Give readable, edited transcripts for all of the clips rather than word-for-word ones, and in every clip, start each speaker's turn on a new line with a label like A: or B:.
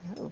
A: Oh.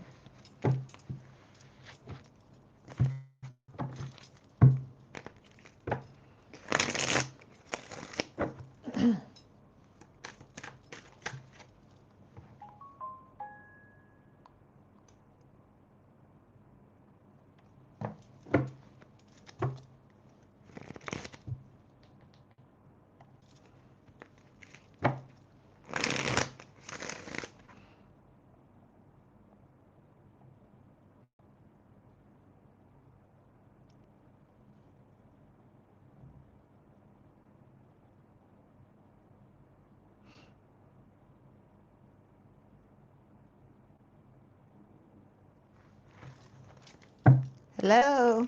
A: Hello.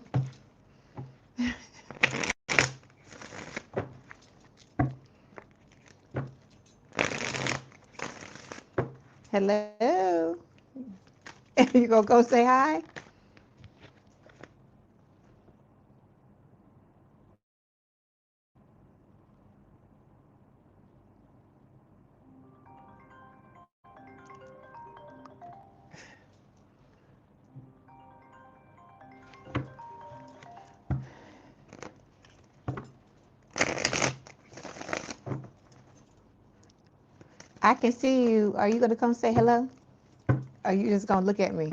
A: Hello. You gonna go say hi? I can see you. Are you gonna come say hello? Are you just gonna look at me?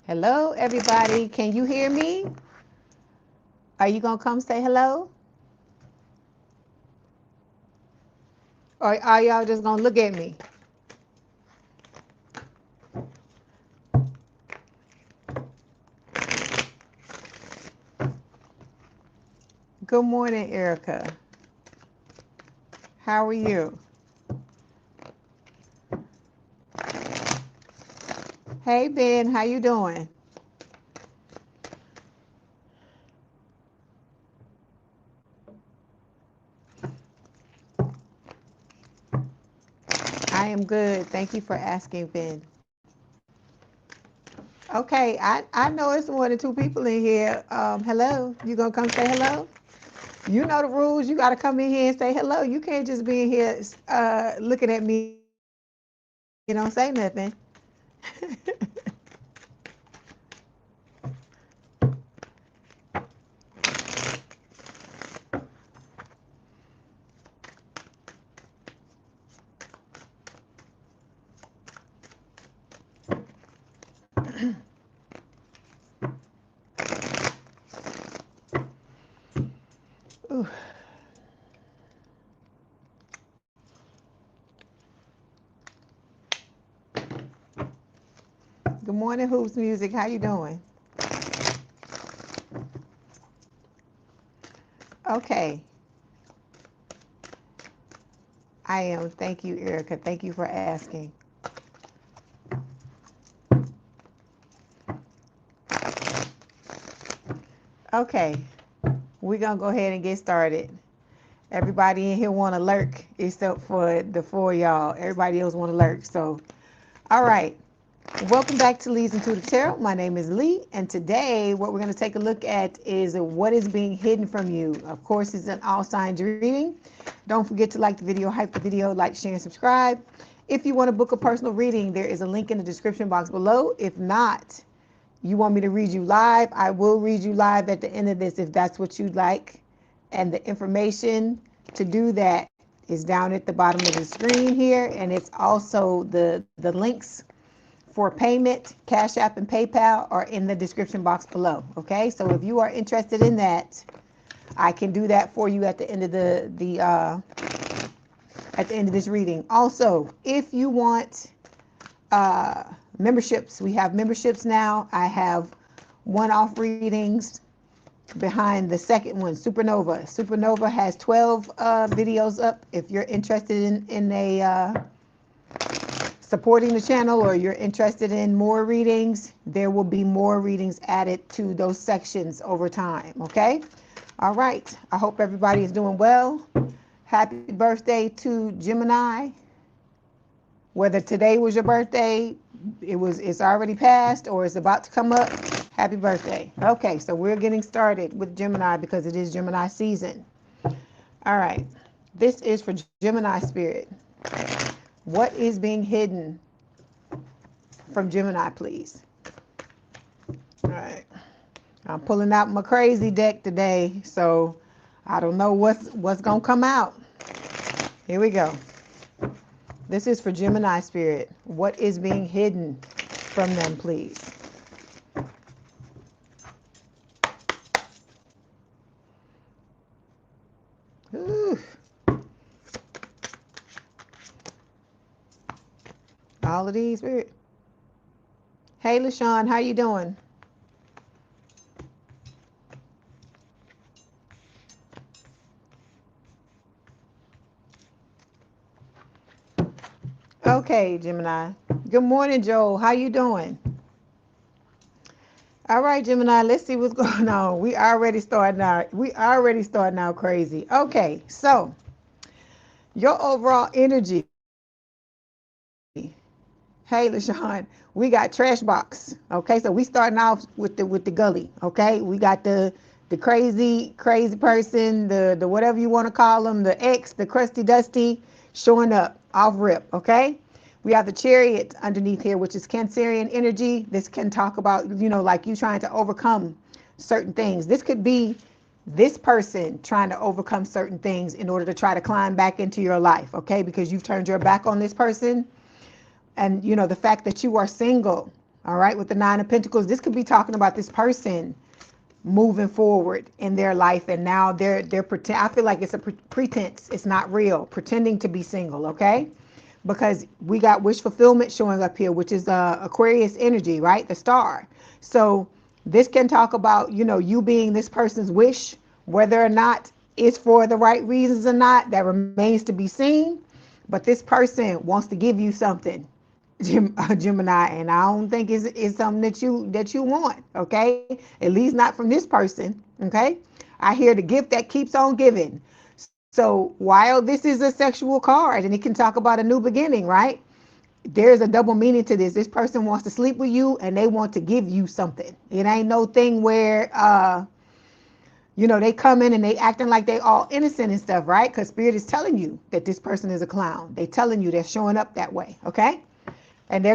A: Hello, everybody. Can you hear me? Are you gonna come say hello? Or are y'all just gonna look at me? Good morning, Erica. How are you? Hey, Ben. How you doing? I am good. Thank you for asking, Ben. Okay, I know it's more than two people in here. Hello. You gonna come say hello? You know the rules. You gotta come in here and say hello. You can't just be in here looking at me and don't say nothing. Ooh. Good morning, Hoops Music. How you doing? Okay. I am. Thank you, Erica. Thank you for asking. Okay. We're going to go ahead and get started. Everybody in here want to lurk except for the four of y'all. Everybody else want to lurk. So, all right. Welcome back to Leigh's Intuitive Tarot. My name is Leigh, and today what we're going to take a look at is what is being hidden from you. Of course, it's an all signs reading. Don't forget to like the video, hype the video, like, share, and subscribe. If you want to book a personal reading, there is a link in the description box below. If not, you want me to read you live, I will read you live at the end of this if that's what you'd like. And the information to do that is down at the bottom of the screen here, and it's also the links for payment, Cash App and PayPal are in the description box below. Okay, so if you are interested in that, I can do that for you at the end of at the end of this reading. Also, if you want memberships, we have memberships now. I have one-off readings behind the second one, Supernova. Supernova has 12 videos up. If you're interested in supporting the channel or you're interested in more readings, there will be more readings added to those sections over time. Okay. All right. I hope everybody is doing well. Happy birthday to Gemini. Whether today was your birthday, it's already passed, or it's about to come up. Happy birthday. Okay, so we're getting started with Gemini because it is Gemini season. All right. This is for Gemini spirit. What is being hidden from Gemini, please? All right. I'm pulling out my crazy deck today, so I don't know what's going to come out. Here we go. This is for Gemini spirit. What is being hidden from them, please? Ooh. All of these spirit. Hey, LaShawn, how you doing? Okay, Gemini. Good morning, Joel. How you doing? All right, Gemini, let's see what's going on. We already starting out crazy. Okay, so your overall energy. Hey, LaShawn, we got trash box. Okay, so we starting off with the gully. Okay, we got the crazy person, the whatever you want to call them, the ex, the crusty dusty, showing up off rip. Okay, we have the chariot underneath here, which is Cancerian energy. This can talk about, like you trying to overcome certain things. This could be this person trying to overcome certain things in order to try to climb back into your life. Okay, because you've turned your back on this person. And the fact that you are single, all right, with the Nine of Pentacles, this could be talking about this person moving forward in their life, and now they're pretend. I feel like it's a pretense. It's not real, pretending to be single. Okay, because we got wish fulfillment showing up here, which is Aquarius energy, right? The star. So this can talk about you being this person's wish, whether or not it's for the right reasons or not, that remains to be seen. But this person wants to give you something, Gemini, and I don't think it's something that you want. Okay, at least not from this person. Okay, I hear the gift that keeps on giving. So while this is a sexual card and it can talk about a new beginning, right, there's a double meaning to this. This person wants to sleep with you and they want to give you something. It ain't no thing where they come in and they acting like they all innocent and stuff, right? Because spirit is telling you that this person is a clown. They telling you they're showing up that way. Okay, and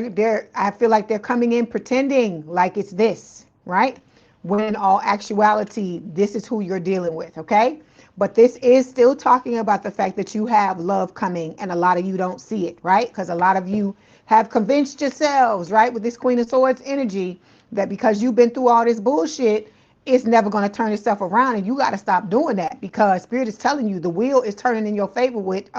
A: I feel like they're coming in pretending like it's this, right? When in all actuality, this is who you're dealing with. Okay, but this is still talking about the fact that you have love coming, and a lot of you don't see it, right? Because a lot of you have convinced yourselves, right, with this Queen of Swords energy, that because you've been through all this bullshit, it's never going to turn itself around, and you got to stop doing that, because spirit is telling you the wheel is turning in your favor with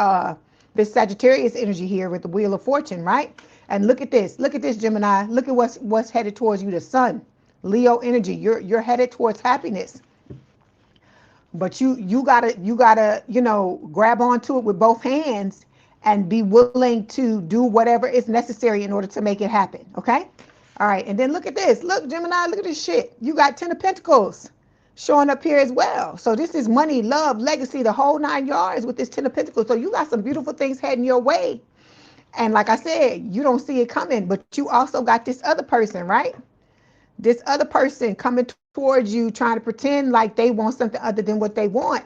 A: this Sagittarius energy here with the Wheel of Fortune, right? And look at this, Gemini. Look at what's headed towards you, the Sun, Leo energy. You're headed towards happiness, but you gotta grab onto it with both hands and be willing to do whatever is necessary in order to make it happen. Okay. All right, and then look at this. Look, Gemini, look at this shit. You got 10 of Pentacles showing up here as well. So this is money, love, legacy, the whole 9 yards with this 10 of Pentacles. So you got some beautiful things heading your way. And like I said, you don't see it coming, but you also got this other person, right? This other person coming towards you, trying to pretend like they want something other than what they want.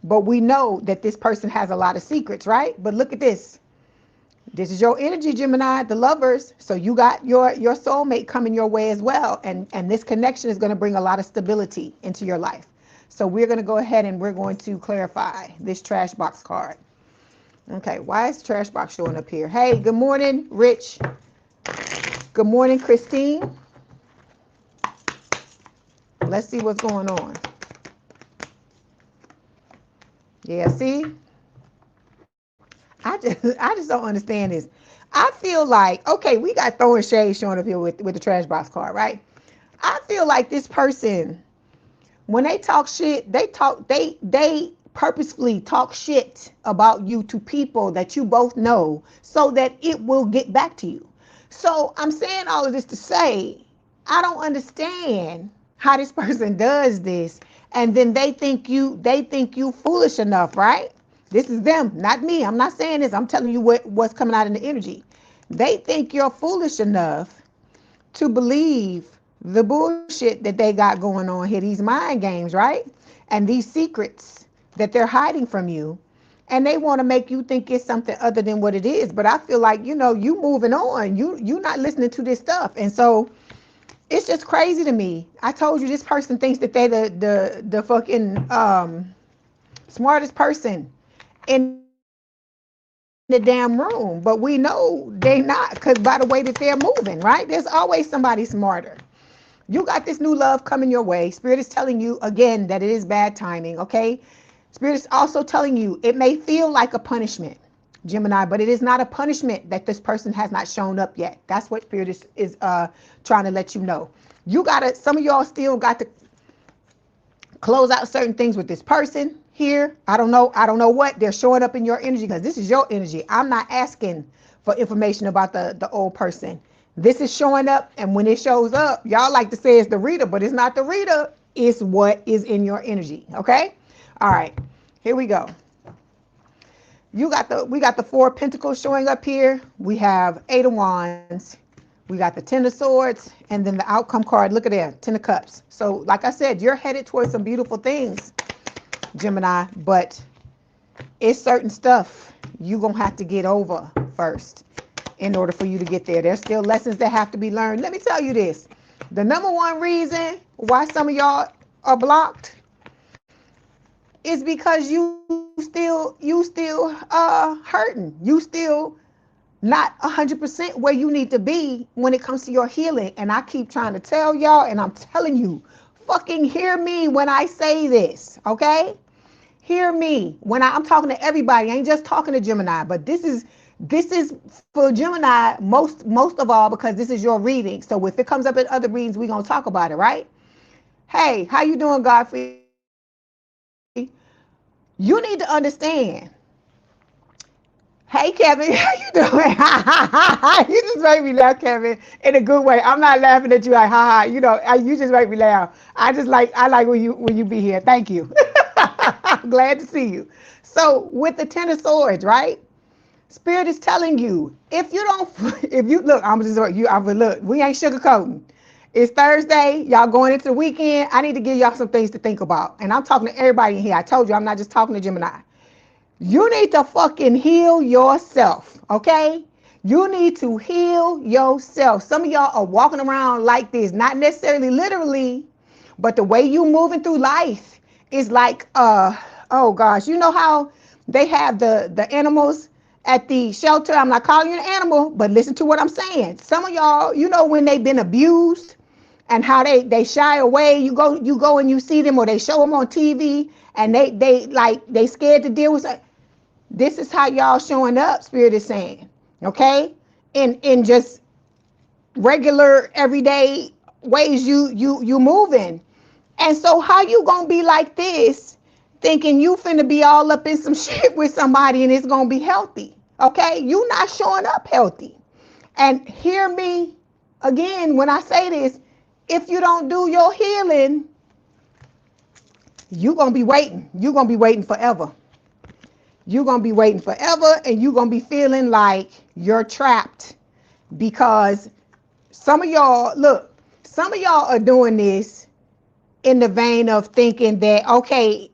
A: But we know that this person has a lot of secrets, right? But look at this. This is your energy, Gemini, the lovers. So you got your soulmate coming your way as well. And this connection is going to bring a lot of stability into your life. So we're going to go ahead and we're going to clarify this trash box card. Okay, why is the trash box showing up here? Hey, good morning, Rich. Good morning, Christine. Let's see what's going on. Yeah, see? I just don't understand this. I feel like, okay, we got throwing shade showing up here with the trash box card, right? I feel like this person, when they talk shit, they purposefully talk shit about you to people that you both know so that it will get back to you. So I'm saying all of this to say, I don't understand how this person does this, and then they think you foolish enough, right? This is them, not me. I'm not saying this. I'm telling you what's coming out in the energy. They think you're foolish enough to believe the bullshit that they got going on here, these mind games, right? And these secrets that they're hiding from you. And they want to make you think it's something other than what it is. But I feel like, you moving on. You not listening to this stuff. And so it's just crazy to me. I told you this person thinks that they the fucking smartest person in the damn room, but we know they not, because by the way that they're moving, right? There's always somebody smarter. You got this new love coming your way. Spirit is telling you again that it is bad timing, okay? Spirit is also telling you it may feel like a punishment, Gemini, but it is not a punishment that this person has not shown up yet. That's what Spirit is trying to let you know. Some of y'all still got to close out certain things with this person here. I don't know what they're showing up in your energy, because this is your energy. I'm not asking for information about the old person. This is showing up, and when it shows up, y'all like to say it's the reader, but it's not the reader. It's what is in your energy. Okay. All right, here we go. We got the Four of Pentacles showing up here. We have Eight of Wands. We got the Ten of Swords, and then the outcome card. Look at there, Ten of Cups. So like I said, you're headed towards some beautiful things, Gemini, but it's certain stuff you're going to have to get over first in order for you to get there. There's still lessons that have to be learned. Let me tell you this. The number one reason why some of y'all are blocked is because you still hurting. You still not 100% where you need to be when it comes to your healing. And I keep trying to tell y'all, and I'm telling you, fucking hear me when I say this, okay? Hear me when I'm talking to everybody. I ain't just talking to Gemini, but this is for Gemini most of all, because this is your reading. So if it comes up in other readings, we're going to talk about it, right? Hey, how you doing, Godfrey? You need to understand. Hey, Kevin, how you doing? You just make me laugh, Kevin, in a good way. I'm not laughing at you like, ha ha. You just make me laugh. I like when you be here. Thank you. I'm glad to see you. So with the Ten of Swords, right? Spirit is telling you, if you look, look, we ain't sugarcoating. It's Thursday. Y'all going into the weekend. I need to give y'all some things to think about. And I'm talking to everybody in here. I told you, I'm not just talking to Gemini. You need to fucking heal yourself, okay? You need to heal yourself. Some of y'all are walking around like this, not necessarily literally, but the way you moving through life is like, oh gosh, you know how they have the animals at the shelter? I'm not calling you an animal, but listen to what I'm saying. Some of y'all, when they've been abused and how they shy away, you go and you see them, or they show them on TV and they scared to deal with it. This is how y'all showing up, Spirit is saying, okay? In just regular everyday ways you moving. And so how you gonna be like this, thinking you finna be all up in some shit with somebody and it's gonna be healthy, okay? You not showing up healthy. And hear me again when I say this, if you don't do your healing, you're gonna be waiting. You're gonna be waiting forever. You're going to be waiting forever, and you're going to be feeling like you're trapped, because some of y'all are doing this in the vein of thinking that, okay,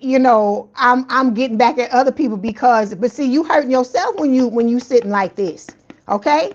A: I'm getting back at other people but see, you hurting yourself when you sitting like this, okay?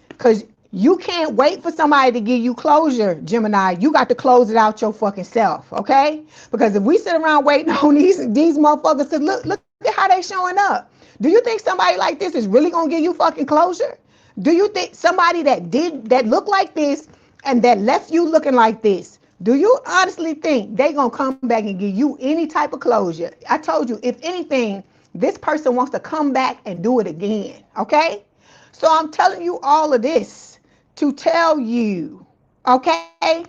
A: Because you can't wait for somebody to give you closure, Gemini. You got to close it out your fucking self, okay? Because if we sit around waiting on these motherfuckers to look at how they showing up. Do you think somebody like this is really gonna give you fucking closure? Do you think somebody that looked like this and that left you looking like this, do you honestly think they gonna come back and give you any type of closure? I told you, if anything, this person wants to come back and do it again, okay? So I'm telling you all of this to tell you, okay?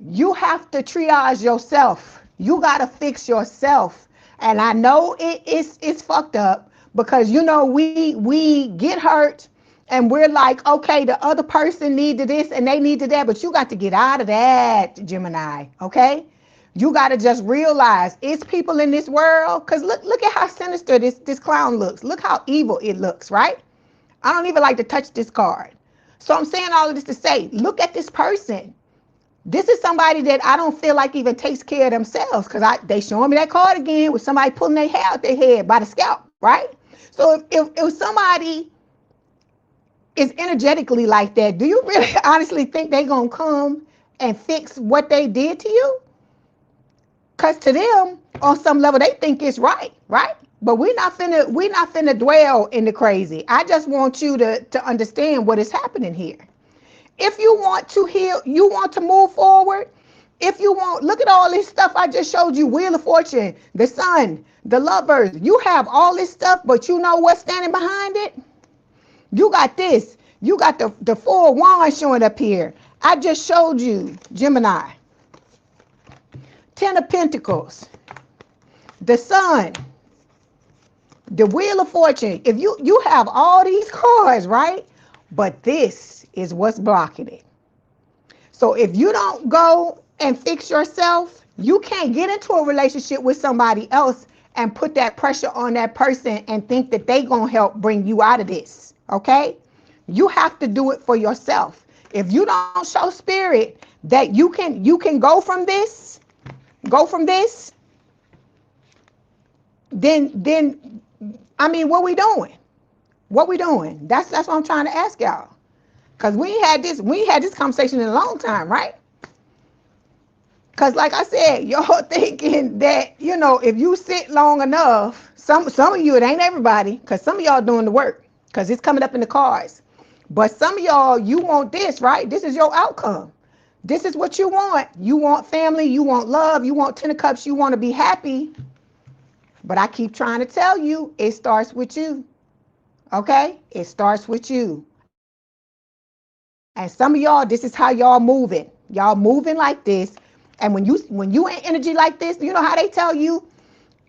A: You have to triage yourself. You gotta fix yourself. And I know it's fucked up because, you know, we get hurt and we're like, okay, the other person needed this and they needed that, but you got to get out of that, Gemini, okay? You got to just realize it's people in this world, because look at how sinister this clown looks. Look how evil it looks, right? I don't even like to touch this card. So I'm saying all of this to say, look at this person. This is somebody that I don't feel like even takes care of themselves, because they showing me that card again with somebody pulling their hair out their head by the scalp, right? So if somebody is energetically like that, do you really honestly think they're going to come and fix what they did to you? Because to them, on some level, they think it's right, right? But we're not finna dwell in the crazy. I just want you to understand what is happening here. If you want to heal, you want to move forward, if you want, look at all this stuff I just showed you, Wheel of Fortune, the Sun, the Lovers. You have all this stuff, but you know what's standing behind it? You got this. You got the Four of Wands showing up here. I just showed you, Gemini. Ten of Pentacles, the Sun, the Wheel of Fortune. If you have all these cards, right? But this is what's blocking it. So if you don't go and fix yourself, you can't get into a relationship with somebody else and put that pressure on that person and think that they gonna help bring you out of this, okay? You have to do it for yourself. If you don't show spirit that you can go from this, then I mean, what we doing? What we doing? That's what I'm trying to ask y'all. Because we ain't had this conversation in a long time, right? Because like I said, y'all thinking that, you know, if you sit long enough, some of you, it ain't everybody, because some of y'all doing the work, because it's coming up in the cards. But some of y'all, you want this, right? This is your outcome. This is what you want. You want family, you want love, you want 10 of cups, you want to be happy. But I keep trying to tell you, it starts with you. Okay? It starts with you. And some of y'all, this is how y'all moving. Y'all moving like this. And when you in energy like this, you know how they tell you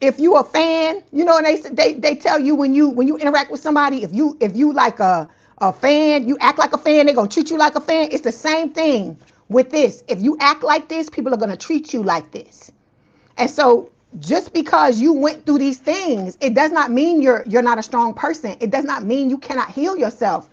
A: if you a fan, you know, and they tell you when you interact with somebody, if you like a fan, you act like a fan, they're gonna treat you like a fan. It's the same thing with this. If you act like this, people are gonna treat you like this. And so just because you went through these things, it does not mean you're not a strong person. It does not mean you cannot heal yourself.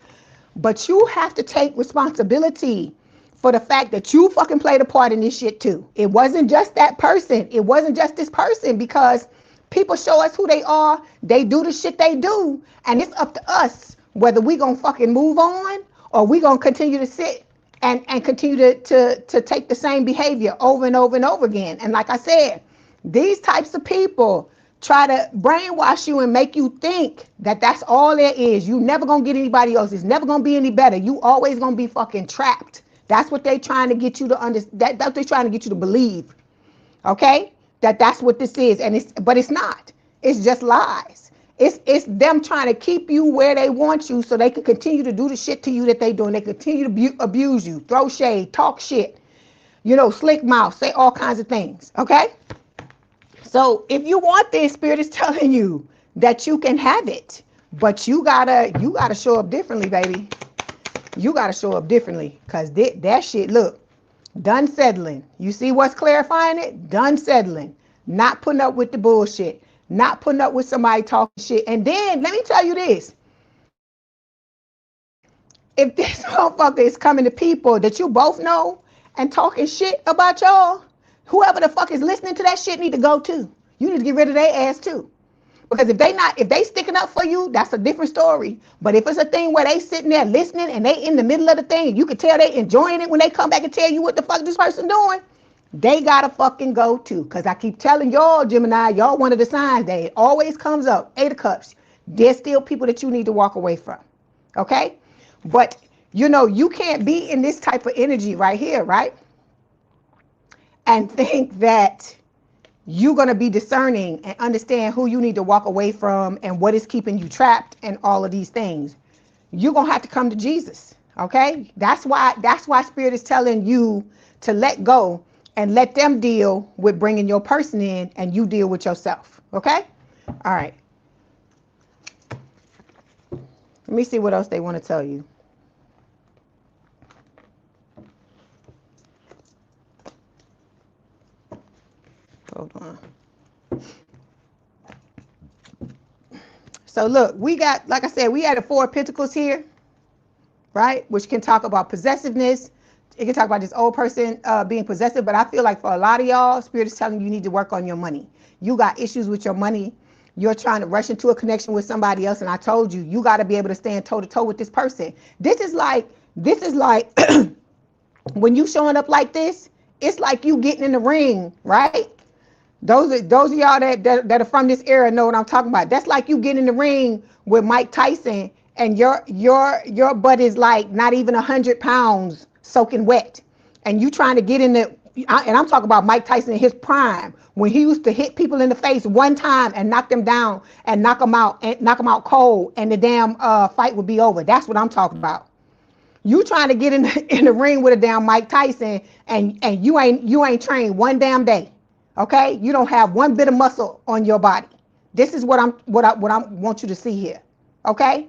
A: But you have to take responsibility for the fact that you fucking played a part in this shit too. It wasn't just that person. It wasn't just this person, because people show us who they are. They do the shit they do. And it's up to us whether we gonna fucking move on or we gonna continue to sit and continue to take the same behavior over and over and over again. And like I said, these types of people try to brainwash you and make you think that that's all there is. You never gonna get anybody else. It's never gonna be any better. You always gonna be fucking trapped. That's what they trying to get you to understand. That's what they trying to get you to believe. Okay? That's what this is. And but it's not. It's just lies. It's them trying to keep you where they want you so they can continue to do the shit to you that they do. And they continue to abuse you, throw shade, talk shit, you know, slick mouth, say all kinds of things. Okay? So if you want this, Spirit is telling you that you can have it, but you gotta show up differently, baby. You gotta show up differently, because that shit, look, done settling. You see what's clarifying it? Done settling. Not putting up with the bullshit. Not putting up with somebody talking shit. And then let me tell you this. If this motherfucker is coming to people that you both know and talking shit about y'all, whoever the fuck is listening to that shit need to go too. You need to get rid of their ass too. Because if they sticking up for you, that's a different story. But if it's a thing where they sitting there listening and they in the middle of the thing, you can tell they enjoying it when they come back and tell you what the fuck this person doing, they gotta fucking go too. Because I keep telling y'all, Gemini, y'all one of the signs that it always comes up, 8 of Cups. There's still people that you need to walk away from. Okay? But, you know, you can't be in this type of energy right here, right? And think that you're going to be discerning and understand who you need to walk away from and what is keeping you trapped and all of these things. You're going to have to come to Jesus, okay? That's why Spirit is telling you to let go and let them deal with bringing your person in, and you deal with yourself. Okay? All right. Let me see what else they want to tell you. Hold on. So look, we got, like I said, we had the Four of Pentacles here, right? Which can talk about possessiveness. It can talk about this old person being possessive, but I feel like for a lot of y'all, Spirit is telling you need to work on your money. You got issues with your money. You're trying to rush into a connection with somebody else, and I told you, you got to be able to stand toe to toe with this person. This is like when you showing up like this, it's like you getting in the ring, right? Those of y'all that are from this era know what I'm talking about. That's like you getting in the ring with Mike Tyson, and your butt is like not even 100 pounds soaking wet, and you trying to get in the. And I'm talking about Mike Tyson in his prime, when he used to hit people in the face one time and knock them down and knock them out cold, and the damn fight would be over. That's what I'm talking about. You trying to get in the ring with a damn Mike Tyson, and you ain't trained one damn day. Okay? You don't have one bit of muscle on your body. This is what I want you to see here. Okay?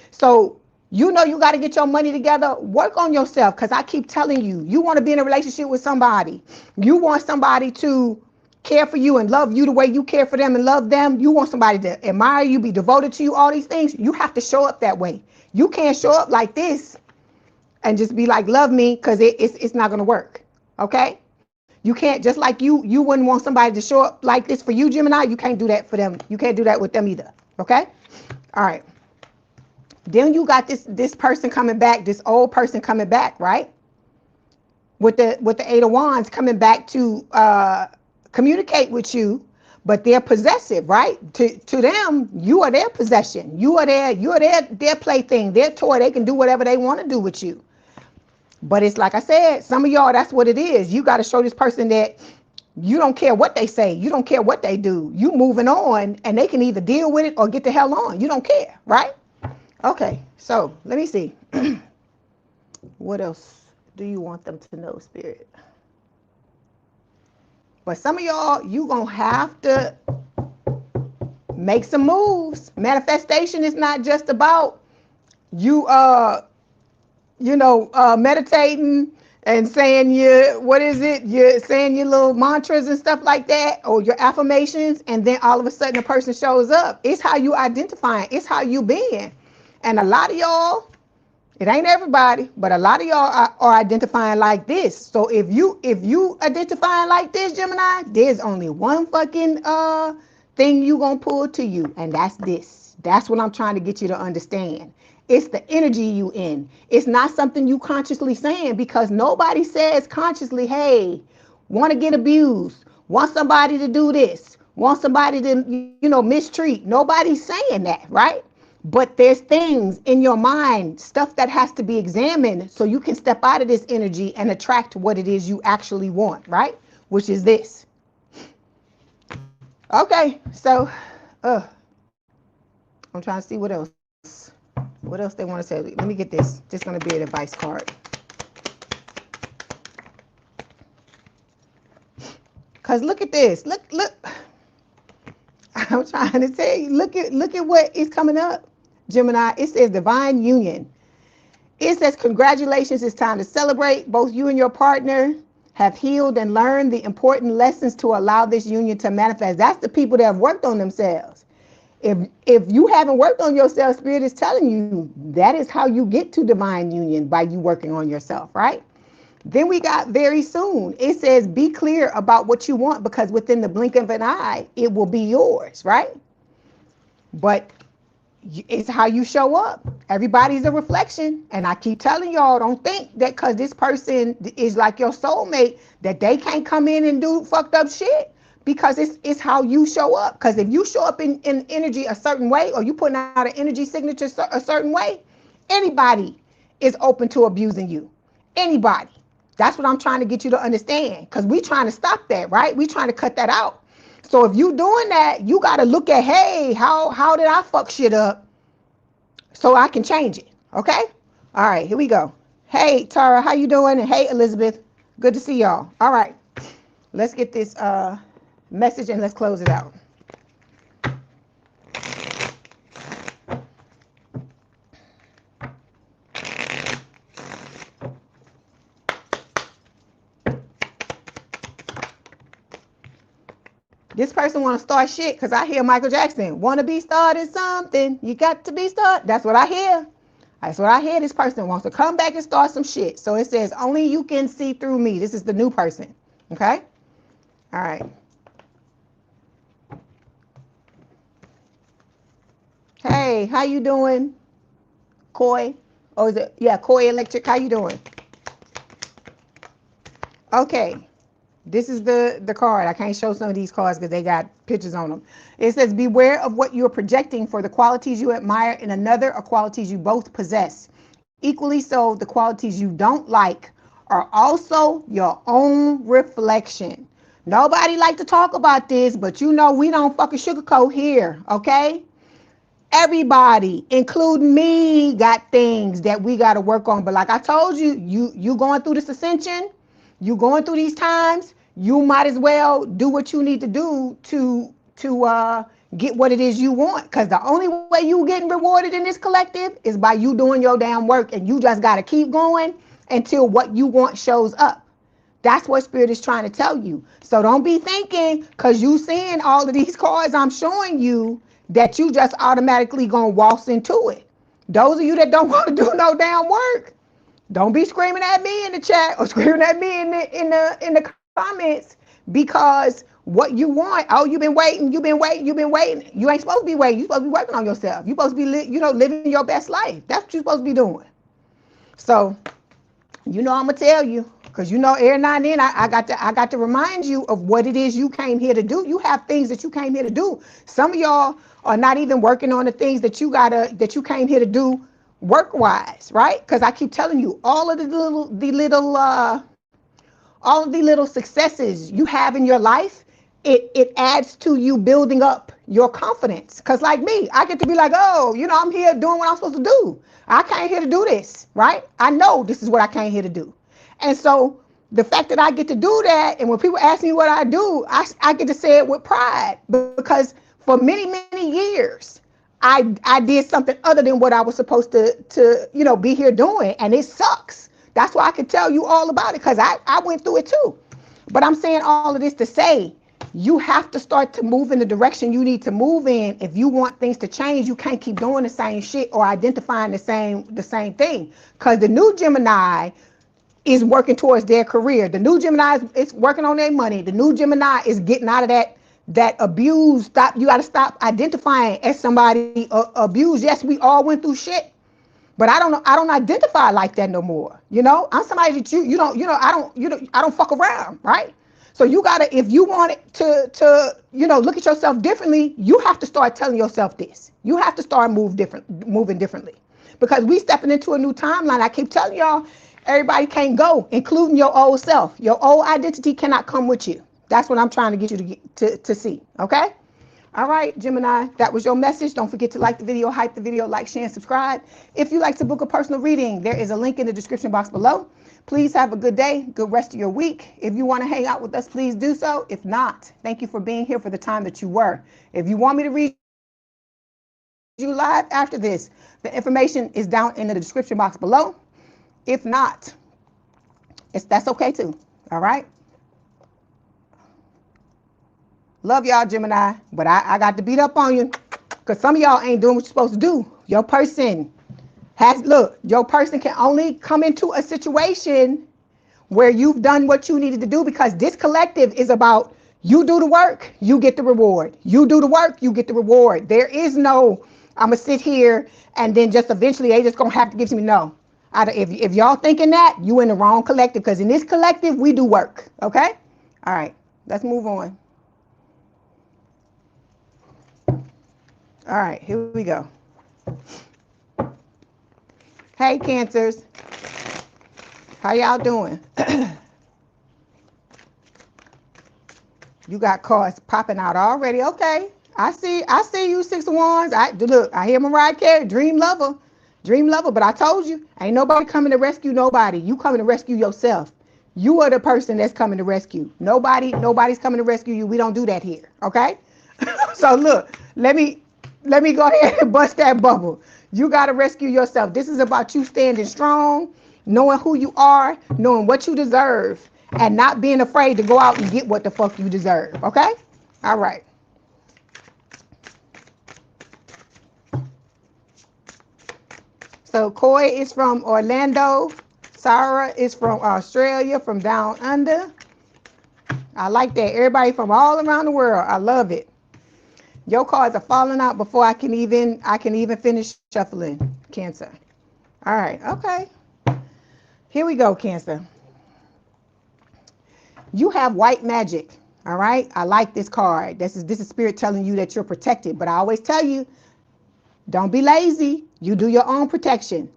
A: So you know you got to get your money together. Work on yourself, because I keep telling you, you want to be in a relationship with somebody. You want somebody to care for you and love you the way you care for them and love them. You want somebody to admire you, be devoted to you, all these things. You have to show up that way. You can't show up like this and just be like, love me, because it's not going to work. Okay? You can't, just like you wouldn't want somebody to show up like this for you, Gemini. You can't do that for them. You can't do that with them either. Okay? All right. Then you got this person coming back, this old person coming back, right? With the Eight of Wands coming back to communicate with you, but they're possessive, right? To them, you are their possession. You are their plaything, their toy. They can do whatever they want to do with you. But it's like I said, some of y'all, that's what it is. You got to show this person that you don't care what they say. You don't care what they do. You moving on, and they can either deal with it or get the hell on. You don't care, right? Okay, so let me see. What else do you want them to know, Spirit? But some of y'all, you going to have to make some moves. Manifestation is not just about you meditating and saying you're saying your little mantras and stuff like that, or your affirmations, and then all of a sudden a person shows up. It's how you identifying. It's how you being. And a lot of y'all, it ain't everybody, but a lot of y'all are identifying like this. So if you identifying like this, Gemini, there's only one fucking thing you gonna pull to you, and that's this. That's what I'm trying to get you to understand. It's the energy you in. It's not something you consciously saying, because nobody says consciously, hey, want to get abused, want somebody to do this, want somebody to, mistreat. Nobody's saying that, right? But there's things in your mind, stuff that has to be examined so you can step out of this energy and attract what it is you actually want, right? Which is this. Okay, so I'm trying to see what else. What else they want to say? Let me get this. This is going to be an advice card. Because look at this. Look. I'm trying to tell you. Look at what is coming up, Gemini. It says divine union. It says congratulations. It's time to celebrate. Both you and your partner have healed and learned the important lessons to allow this union to manifest. That's the people that have worked on themselves. If you haven't worked on yourself, Spirit is telling you that is how you get to divine union, by you working on yourself, right? Then we got very soon. It says be clear about what you want, because within the blink of an eye, it will be yours, right? But it's how you show up. Everybody's a reflection. And I keep telling y'all, don't think that because this person is like your soulmate, that they can't come in and do fucked up shit. Because it's how you show up. Because if you show up in energy a certain way, or you putting out an energy signature a certain way, anybody is open to abusing you. Anybody. That's what I'm trying to get you to understand. Because we trying to stop that, right? We trying to cut that out. So if you doing that, you got to look at, hey, how did I fuck shit up so I can change it? Okay? All right, here we go. Hey, Tara, how you doing? And hey, Elizabeth. Good to see y'all. All right. Let's get this message and let's close it out. This person want to start shit because I hear Michael Jackson. Want to be started something. You got to be started. That's what I hear. That's what I hear. This person wants to come back and start some shit. So it says, only you can see through me. This is the new person. Okay? All right. Hey, how you doing? Koi? Oh, is it? Yeah, Koi Electric. How you doing? Okay. This is the card. I can't show some of these cards because they got pictures on them. It says, beware of what you're projecting for the qualities you admire in another or qualities you both possess. Equally so, the qualities you don't like are also your own reflection. Nobody like to talk about this, but you know we don't fucking sugarcoat here, okay? Everybody, including me, got things that we got to work on. But like I told you, you going through this ascension, you going through these times, you might as well do what you need to do to get what it is you want. Because the only way you getting rewarded in this collective is by you doing your damn work. And you just got to keep going until what you want shows up. That's what Spirit is trying to tell you. So don't be thinking, because you seeing all of these cards I'm showing you, that you just automatically gonna waltz into it. Those of you that don't want to do no damn work, don't be screaming at me in the chat or screaming at me in the comments, because what you want, oh, you've been waiting. You ain't supposed to be waiting. You're supposed to be working on yourself. You're supposed to be living your best life. That's what you're supposed to be doing. So I'm gonna tell you, because every now and then I got to remind you of what it is you came here to do. You have things that you came here to do. Some of y'all are not even working on the things that you came here to do work-wise, right? Because I keep telling you, all of the little successes you have in your life, it adds to you building up your confidence. Because like me, I get to be like, oh, I'm here doing what I'm supposed to do. I came here to do this, right? I know this is what I came here to do. And so the fact that I get to do that, and when people ask me what I do, I get to say it with pride, because for many, many years, I did something other than what I was supposed to be here doing. And it sucks. That's why I can tell you all about it, because I went through it too. But I'm saying all of this to say, you have to start to move in the direction you need to move in. If you want things to change, you can't keep doing the same shit or identifying the same thing. Because the new Gemini is working towards their career. The new Gemini is working on their money. The new Gemini is getting out of that abuse. You got to stop identifying as somebody abused. Yes, we all went through shit, but I don't identify like that no more. I'm somebody that I don't fuck around, right? So you gotta, if you want it to look at yourself differently, you have to start telling yourself this. You have to start moving differently, because we stepping into a new timeline. I keep telling y'all, everybody can't go, including your old self. Your old identity cannot come with you. That's what I'm trying to get you to see. Okay. All right, Gemini, that was your message. Don't forget to like the video, hype the video, like, share, and subscribe. If you'd like to book a personal reading, there is a link in the description box below. Please have a good day, good rest of your week. If you want to hang out with us, please do so. If not, thank you for being here for the time that you were. If you want me to read you live after this, the information is down in the description box below. If not, that's okay too. All right. Love y'all, Gemini, but I got to beat up on you, because some of y'all ain't doing what you're supposed to do. Your person can only come into a situation where you've done what you needed to do, because this collective is about you do the work, you get the reward. You do the work, you get the reward. There is no, I'm going to sit here and then just eventually they just going to have to give me no. If y'all thinking that, you in the wrong collective, because in this collective, we do work. Okay? All right, let's move on. All right, here we go. Hey, Cancers. How y'all doing? You got cards popping out already. Okay. I see you, Six of Wands. Look, I hear Mariah Carey, dream lover. But I told you, ain't nobody coming to rescue nobody. You coming to rescue yourself. You are the person that's coming to rescue. Nobody's coming to rescue you. We don't do that here. Okay? So look, let me go ahead and bust that bubble. You got to rescue yourself. This is about you standing strong, knowing who you are, knowing what you deserve, and not being afraid to go out and get what the fuck you deserve. Okay? All right. So Koi is from Orlando. Sarah is from Australia, from down under. I like that. Everybody from all around the world. I love it. Your cards are falling out before I can even finish shuffling, Cancer. All right. Okay. Here we go, Cancer. You have white magic. All right. I like this card. This is Spirit telling you that you're protected. But I always tell you, don't be lazy. You do your own protection.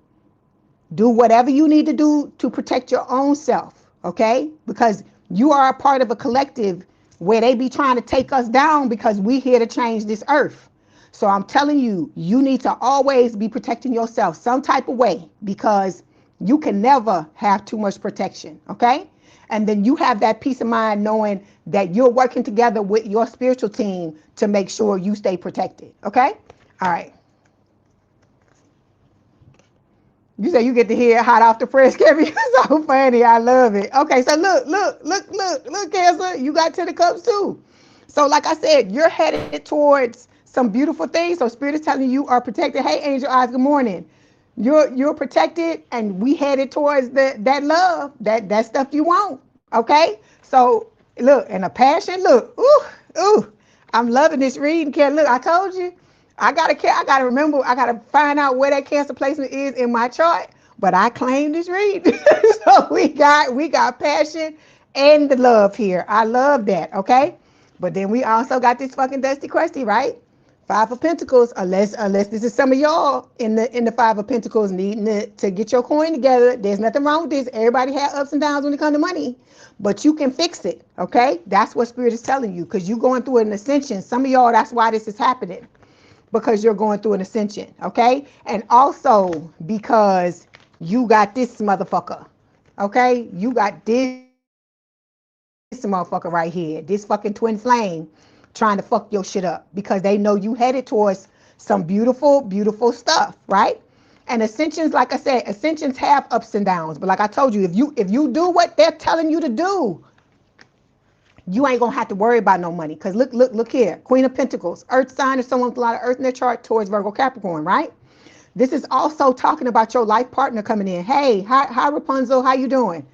A: Do whatever you need to do to protect your own self, okay? Because you are a part of a collective where they be trying to take us down because we here to change this earth. So I'm telling you, you need to always be protecting yourself some type of way, because you can never have too much protection, okay? And then you have that peace of mind knowing that you're working together with your spiritual team to make sure you stay protected, okay? All right. You say you get to hear hot off the press, Kevin. You're so funny. I love it. Okay, so look, Cancer. You got 10 of Cups too. So like I said, you're headed towards some beautiful things. So Spirit is telling you are protected. Hey, Angel Eyes, good morning. You're protected, and we headed towards that love, that stuff you want. Okay? So look, and a passion, look. Ooh. I'm loving this reading, Ken. Look, I told you. I gotta remember, I gotta find out where that Cancer placement is in my chart, but I claim this read. So we got passion and the love here. I love that, okay? But then we also got this fucking Dusty Crusty, right? Five of Pentacles, unless this is some of y'all in the Five of Pentacles needing to get your coin together. There's nothing wrong with this. Everybody has ups and downs when it comes to money, but you can fix it, okay? That's what Spirit is telling you, because you're going through an ascension. Some of y'all, that's why this is happening. Because you're going through an ascension, okay? And also because you got this motherfucker, okay? You got this motherfucker right here, this fucking twin flame trying to fuck your shit up, because they know you headed towards some beautiful, beautiful stuff, right? And ascensions, like I said, ascensions have ups and downs. But like I told you, if you do what they're telling you to do, you ain't gonna have to worry about no money. Because look here. Queen of Pentacles, earth sign, or someone with a lot of earth in their chart towards Virgo Capricorn, right? This is also talking about your life partner coming in. Hey, hi Rapunzel, how you doing?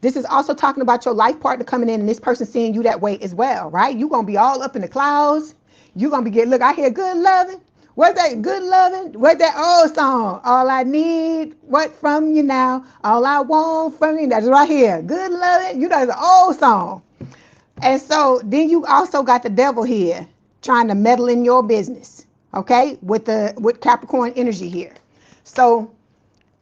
A: This is also talking about your life partner coming in and this person seeing you that way as well, right? You're gonna be all up in the clouds. You're gonna be getting, look, I hear good loving. What's that good loving? What's that old song? All I need, what from you now? All I want from you. That's right here. Good loving. You know, it's an old song. And so then you also got the devil here trying to meddle in your business, okay, with Capricorn energy here. So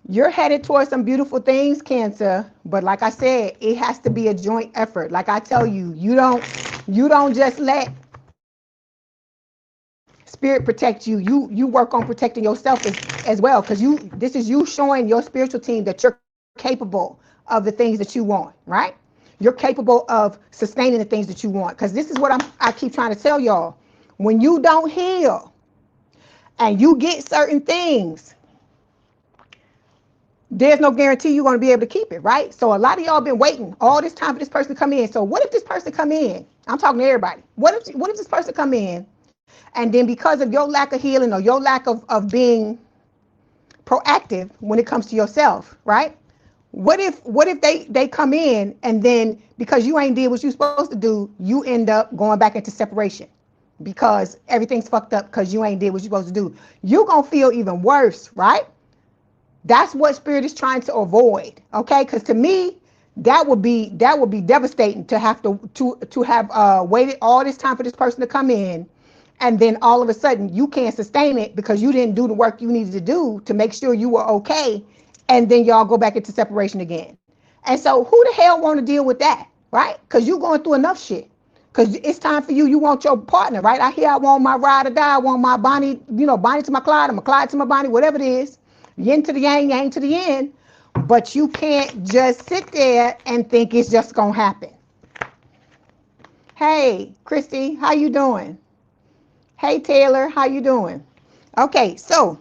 A: you're headed towards some beautiful things, Cancer, but like I said, it has to be a joint effort. Like I tell you, you don't just let Spirit protect you. You work on protecting yourself as well, because this is you showing your spiritual team that you're capable of the things that you want, right? You're capable of sustaining the things that you want. Because this is what I keep trying to tell y'all. When you don't heal and you get certain things, there's no guarantee you're going to be able to keep it, right? So a lot of y'all been waiting all this time for this person to come in. So what if this person come in? I'm talking to everybody. What if this person come in, and then because of your lack of healing or your lack of being proactive when it comes to yourself, right? What if they come in, and then because you ain't did what you're supposed to do, you end up going back into separation because everything's fucked up because you ain't did what you're supposed to do. You're going to feel even worse, right? That's what Spirit is trying to avoid, okay? Because to me, that would be devastating to have to have waited all this time for this person to come in, and then all of a sudden you can't sustain it because you didn't do the work you needed to do to make sure you were okay, and then y'all go back into separation again. And so who the hell want to deal with that, right? Because you're going through enough shit. Because it's time for you. You want your partner, right? I want my ride or die. I want my Bonnie, Bonnie to my Clyde, or my Clyde to my Bonnie, whatever it is. Yin to the yang, yang to the yin. But you can't just sit there and think it's just gonna happen. Hey, Christy, how you doing? Hey, Taylor, how you doing? Okay, so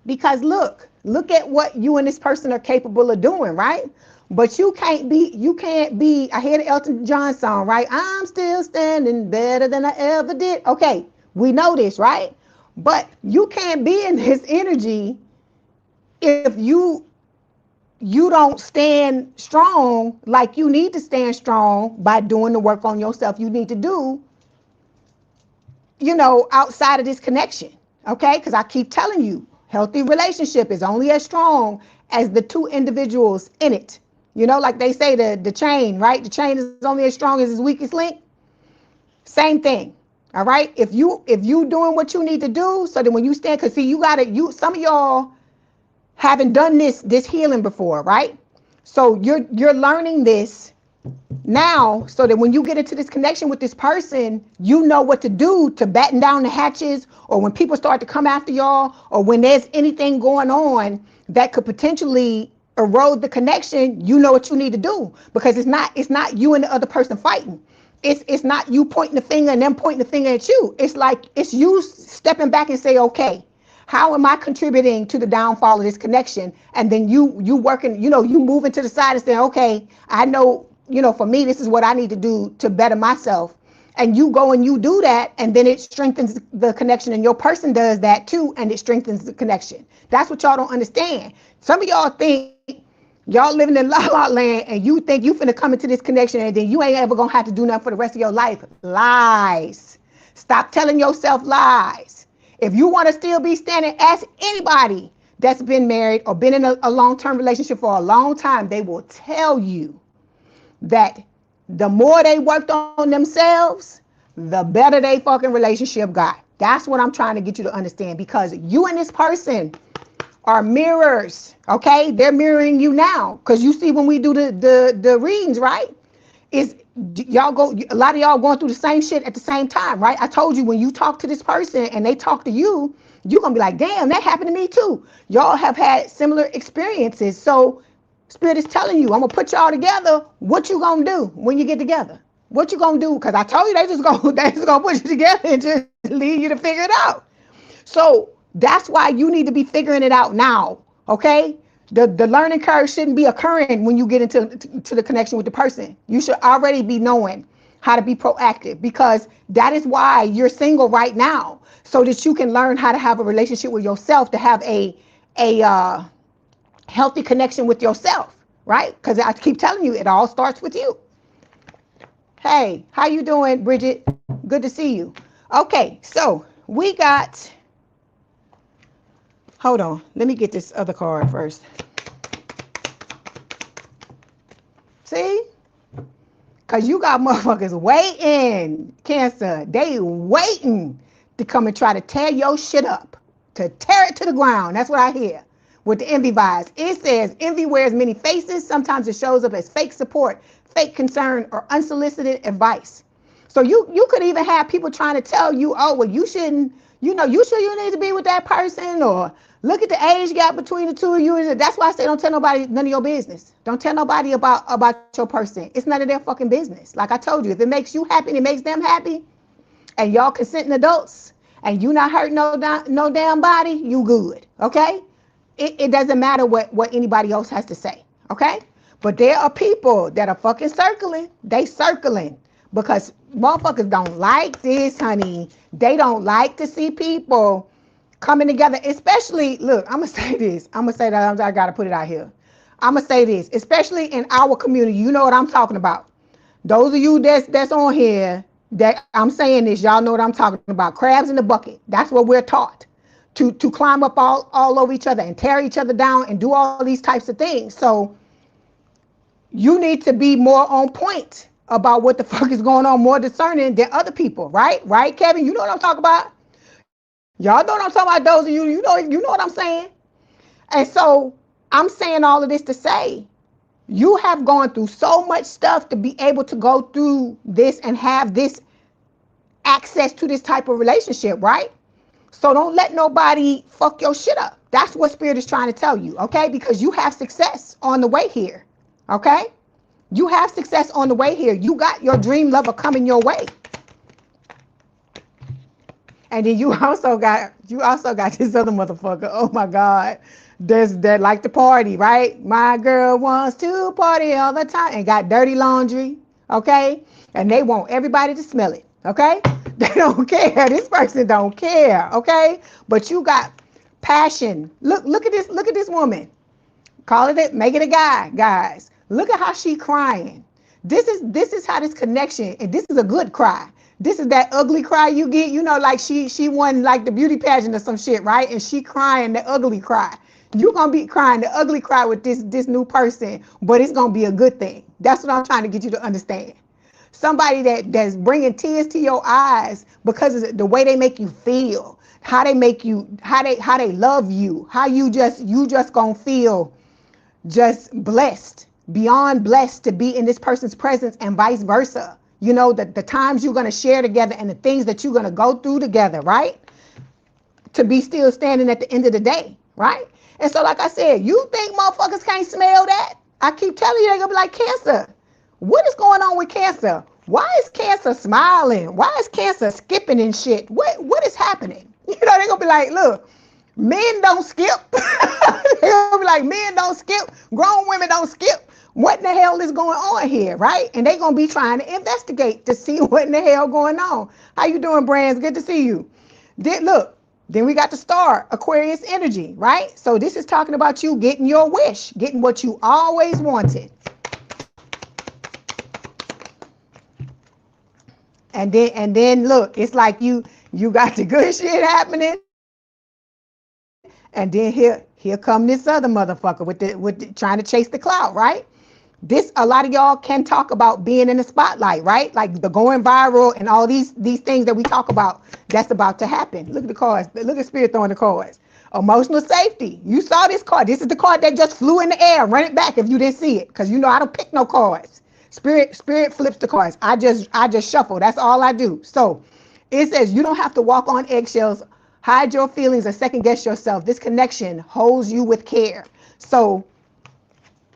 A: because look at what you and this person are capable of doing, right? But you can't be, I hear the Elton John song, right? I'm still standing better than I ever did. Okay, we know this, right? But you can't be in this energy if you don't stand strong like you need to stand strong by doing the work on yourself you need to do, outside of this connection. Okay, because I keep telling you, healthy relationship is only as strong as the two individuals in it. Like they say, the chain, right? The chain is only as strong as its weakest link. Same thing. All right. If you doing what you need to do, so that when you stand, because see, some of y'all haven't done this healing before, right? So you're learning this now, so that when you get into this connection with this person, you know what to do to batten down the hatches, or when people start to come after y'all, or when there's anything going on that could potentially erode the connection, you know what you need to do, because it's not you and the other person fighting. It's not you pointing the finger and them pointing the finger at you. It's like it's you stepping back and say, okay, how am I contributing to the downfall of this connection? And then you working, you moving to the side and saying, okay, I know, for me, this is what I need to do to better myself. And you go and you do that, and then it strengthens the connection, and your person does that too, and it strengthens the connection. That's what y'all don't understand. Some of y'all think y'all living in la la land, and you think you finna come into this connection, and then you ain't ever gonna have to do nothing for the rest of your life. Lies. Stop telling yourself lies. If you want to still be standing, ask anybody that's been married or been in a long-term relationship for a long time. They will tell you that the more they worked on themselves, the better they fucking relationship got. That's what I'm trying to get you to understand, because you and this person are mirrors, okay? They're mirroring you now, because you see when we do the readings, right? A lot of y'all going through the same shit at the same time, right? I told you, when you talk to this person and they talk to you, you're gonna be like, damn, that happened to me too. Y'all have had similar experiences. So Spirit is telling you, I'm gonna put y'all together. What you gonna do when you get together? What you gonna do? Because I told you they just gonna put you together and just leave you to figure it out. So that's why you need to be figuring it out now, okay? The learning curve shouldn't be occurring when you get into the connection with the person. You should already be knowing how to be proactive, because that is why you're single right now, so that you can learn how to have a relationship with yourself, to have a healthy connection with yourself, right? Because I keep telling you, it all starts with you. Hey, how you doing, Bridget? Good to see you. Okay, so we got, hold on, let me get this other card first. See? Because you got motherfuckers waiting, Cancer. They waiting to come and try to tear your shit up, to tear it to the ground. That's what I hear with the envy vibes. It says, envy wears many faces. Sometimes it shows up as fake support, fake concern, or unsolicited advice. So you could even have people trying to tell you, oh, well, you shouldn't, you sure you need to be with that person, or look at the age gap between the two of you. That's why I say don't tell nobody none of your business. Don't tell nobody about your person. It's none of their fucking business. Like I told you, if it makes you happy and it makes them happy, and y'all consenting adults, and you not hurting no damn body, you good, okay? It doesn't matter what anybody else has to say, okay? But there are people that are fucking circling. They circling because motherfuckers don't like this, honey. They don't like to see people coming together, especially, look, I'm going to say this. I'm going to say that I got to put it out here. I'm going to say this, especially in our community. You know what I'm talking about. Those of you that's on here, that I'm saying this, y'all know what I'm talking about. Crabs in the bucket. That's what we're taught. To climb up all over each other and tear each other down and do all these types of things. So you need to be more on point about what the fuck is going on, more discerning than other people, right? Right, Kevin? You know what I'm talking about? Y'all know what I'm talking about, those of you, you know what I'm saying? And so I'm saying all of this to say, you have gone through so much stuff to be able to go through this and have this access to this type of relationship, right? So don't let nobody fuck your shit up. That's what Spirit is trying to tell you, okay? Because you have success on the way here, okay? You have success on the way here. You got your dream lover coming your way. And then you also got this other motherfucker. Oh my God. That like to party, right? My girl wants to party all the time and got dirty laundry, okay? And they want everybody to smell it, okay? They don't care. This person don't care, okay? But you got passion. Look at this woman. Call it, make it a guy, guys. Look at how she crying. This is how this connection, and this is a good cry. This is that ugly cry you get, you know, like she won like the beauty pageant or some shit, right? And she crying the ugly cry. You're gonna be crying the ugly cry with this new person, but it's gonna be a good thing. That's what I'm trying to get you to understand. Somebody that's bringing tears to your eyes because of the way they make you feel, how they make you, how they love you, how you just gonna feel just blessed, beyond blessed to be in this person's presence and vice versa. You know, the times you're going to share together and the things that you're going to go through together, right? To be still standing at the end of the day, right? And so, like I said, you think motherfuckers can't smell that? I keep telling you, they're going to be like, Cancer. What is going on with Cancer? Why is Cancer smiling? Why is Cancer skipping and shit? What is happening? You know, they're going to be like, look, men don't skip. They're going to be like, men don't skip. Grown women don't skip. What in the hell is going on here, right? And they're going to be trying to investigate to see what in the hell going on. How you doing, Brands? Good to see you. Then we got the star, Aquarius energy, right? So this is talking about you getting your wish, getting what you always wanted. And then look, it's like you got the good shit happening. And then here come this other motherfucker with the trying to chase the clout, right? This, a lot of y'all can talk about being in the spotlight, right? Like the going viral and all these things that we talk about, that's about to happen. Look at the cards. Look at Spirit throwing the cards. Emotional safety. You saw this card. This is the card that just flew in the air. Run it back if you didn't see it, because you know I don't pick no cards. Spirit flips the cards. I just shuffle. That's all I do. So it says you don't have to walk on eggshells, hide your feelings, or second guess yourself. This connection holds you with care. So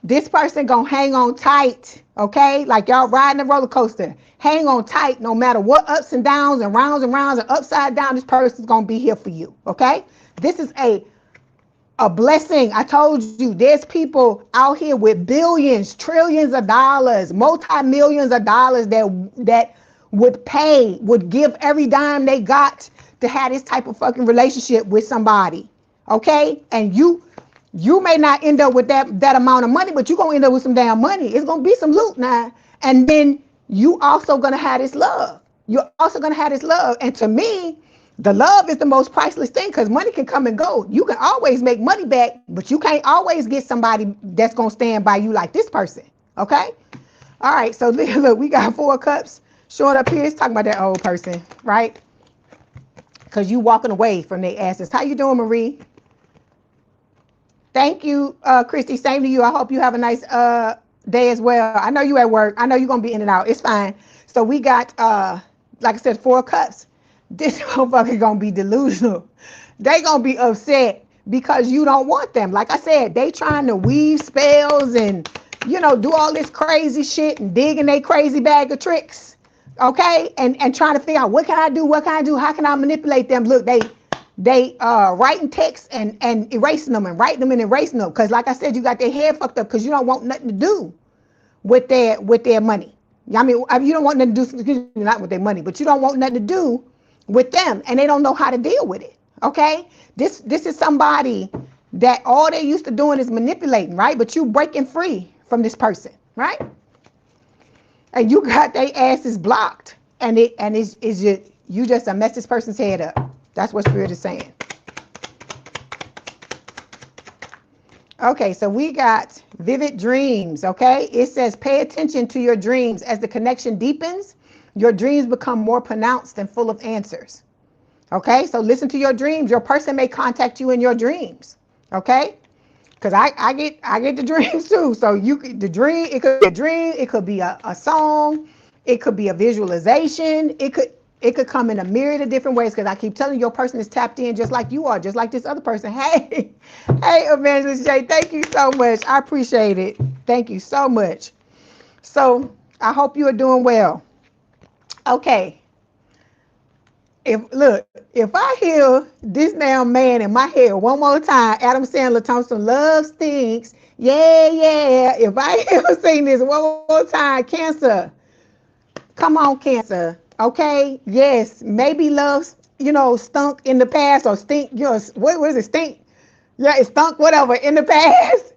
A: this person gonna hang on tight, okay? Like y'all riding a roller coaster. Hang on tight no matter what ups and downs and rounds and upside down. This person's gonna be here for you, okay? This is a blessing. I told you, there's people out here with billions, trillions of dollars, multi-millions of dollars that would give every dime they got to have this type of fucking relationship with somebody, okay? And you may not end up with that amount of money, but you're going to end up with some damn money. It's going to be some loot now. And then you also going to have this love. You're also going to have this love. And to me, the love is the most priceless thing, because money can come and go. You can always make money back, but you can't always get somebody that's going to stand by you like this person. Okay? All right. So look, we got 4 cups showing up here. It's talking about that old person, right? Because you walking away from their asses. How you doing, Marie? Thank you, Christy. Same to you. I hope you have a nice day as well. I know you at work. I know you're going to be in and out. It's fine. So we got, like I said, 4 cups. This motherfucker going to be delusional. They going to be upset because you don't want them. Like I said, they trying to weave spells and, you know, do all this crazy shit and dig in their crazy bag of tricks. Okay? And trying to figure out, what can I do? What can I do? How can I manipulate them? Look, they writing texts and erasing them and writing them and erasing them, because like I said, you got their head fucked up because you don't want nothing to do with their money. I mean, you don't want nothing to do, not with their money, but you don't want nothing to do with them, and they don't know how to deal with it. Okay, this is somebody that all they used to doing is manipulating, right? But you breaking free from this person, right? And you got their asses blocked, and it's just, you just mess this person's head up. That's what Spirit is saying. Okay, so we got vivid dreams, okay? It says pay attention to your dreams. As the connection deepens, your dreams become more pronounced and full of answers. Okay, so listen to your dreams. Your person may contact you in your dreams, okay? Because I get the dreams too. So the dream, it could be a dream, it could be a song, it could be a visualization, it could, It could come in a myriad of different ways, because I keep telling you, your person is tapped in just like you are, just like this other person. Hey, hey, Evangelist Jay, thank you so much. I appreciate it. Thank you so much. So I hope you are doing well. Okay. If I hear this damn man in my head one more time, Adam Sandler Thompson, love stinks. Yeah, yeah. If I ever sing this one more time, Cancer, come on, Cancer. Okay. Yes. Maybe love, stunk in the past, or stink. What was it? Stink. Yeah, it stunk, whatever, in the past.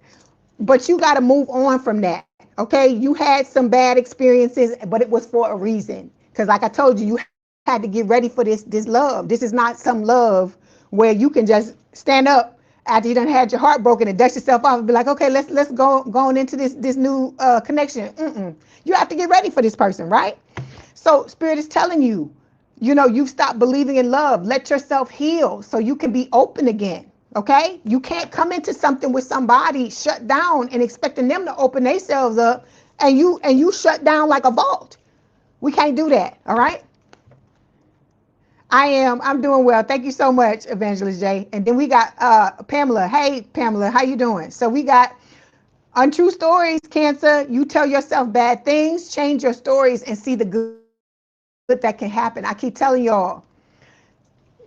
A: But you got to move on from that. Okay. You had some bad experiences, but it was for a reason. Because like I told you, you had to get ready for this love. This is not some love where you can just stand up after you done had your heart broken and dust yourself off and be like, okay, let's go on into this new connection. You have to get ready for this person, right? So Spirit is telling you, you've stopped believing in love. Let yourself heal so you can be open again. Okay? You can't come into something with somebody shut down and expecting them to open themselves up, and you shut down like a vault. We can't do that. All right? I'm doing well. Thank you so much, Evangelist Jay. And then we got Pamela. Hey, Pamela, how you doing? So we got untrue stories, Cancer. You tell yourself bad things, change your stories, and see the good that can happen. I keep telling y'all,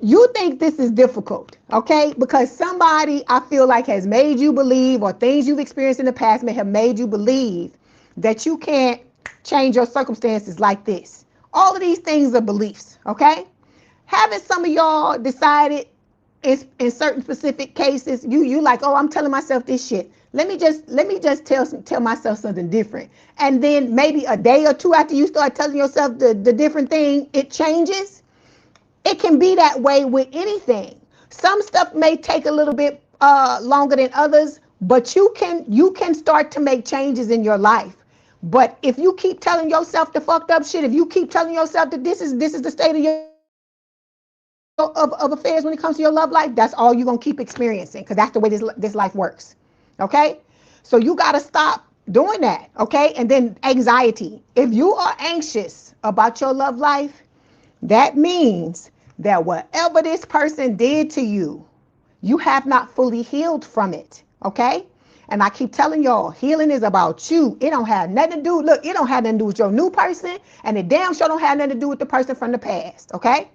A: you think this is difficult, okay? Because somebody, I feel like, has made you believe, or things you've experienced in the past may have made you believe that you can't change your circumstances like this. All of these things are beliefs, okay? Haven't some of y'all decided in certain specific cases, you like, oh, I'm telling myself this shit. Let me just tell myself something different. And then maybe a day or two after you start telling yourself the different thing, it changes. It can be that way with anything. Some stuff may take a little bit longer than others, but you can start to make changes in your life. But if you keep telling yourself the fucked up shit, if you keep telling yourself that this is the state of your of affairs when it comes to your love life, that's all you're gonna keep experiencing, because that's the way this life works. Okay, so you got to stop doing that. Okay, and then anxiety. If you are anxious about your love life, that means that whatever this person did to you, you have not fully healed from it. Okay, and I keep telling y'all, healing is about you. It don't have nothing to do. Look, it don't have nothing to do with your new person, and it damn sure don't have nothing to do with the person from the past. Okay.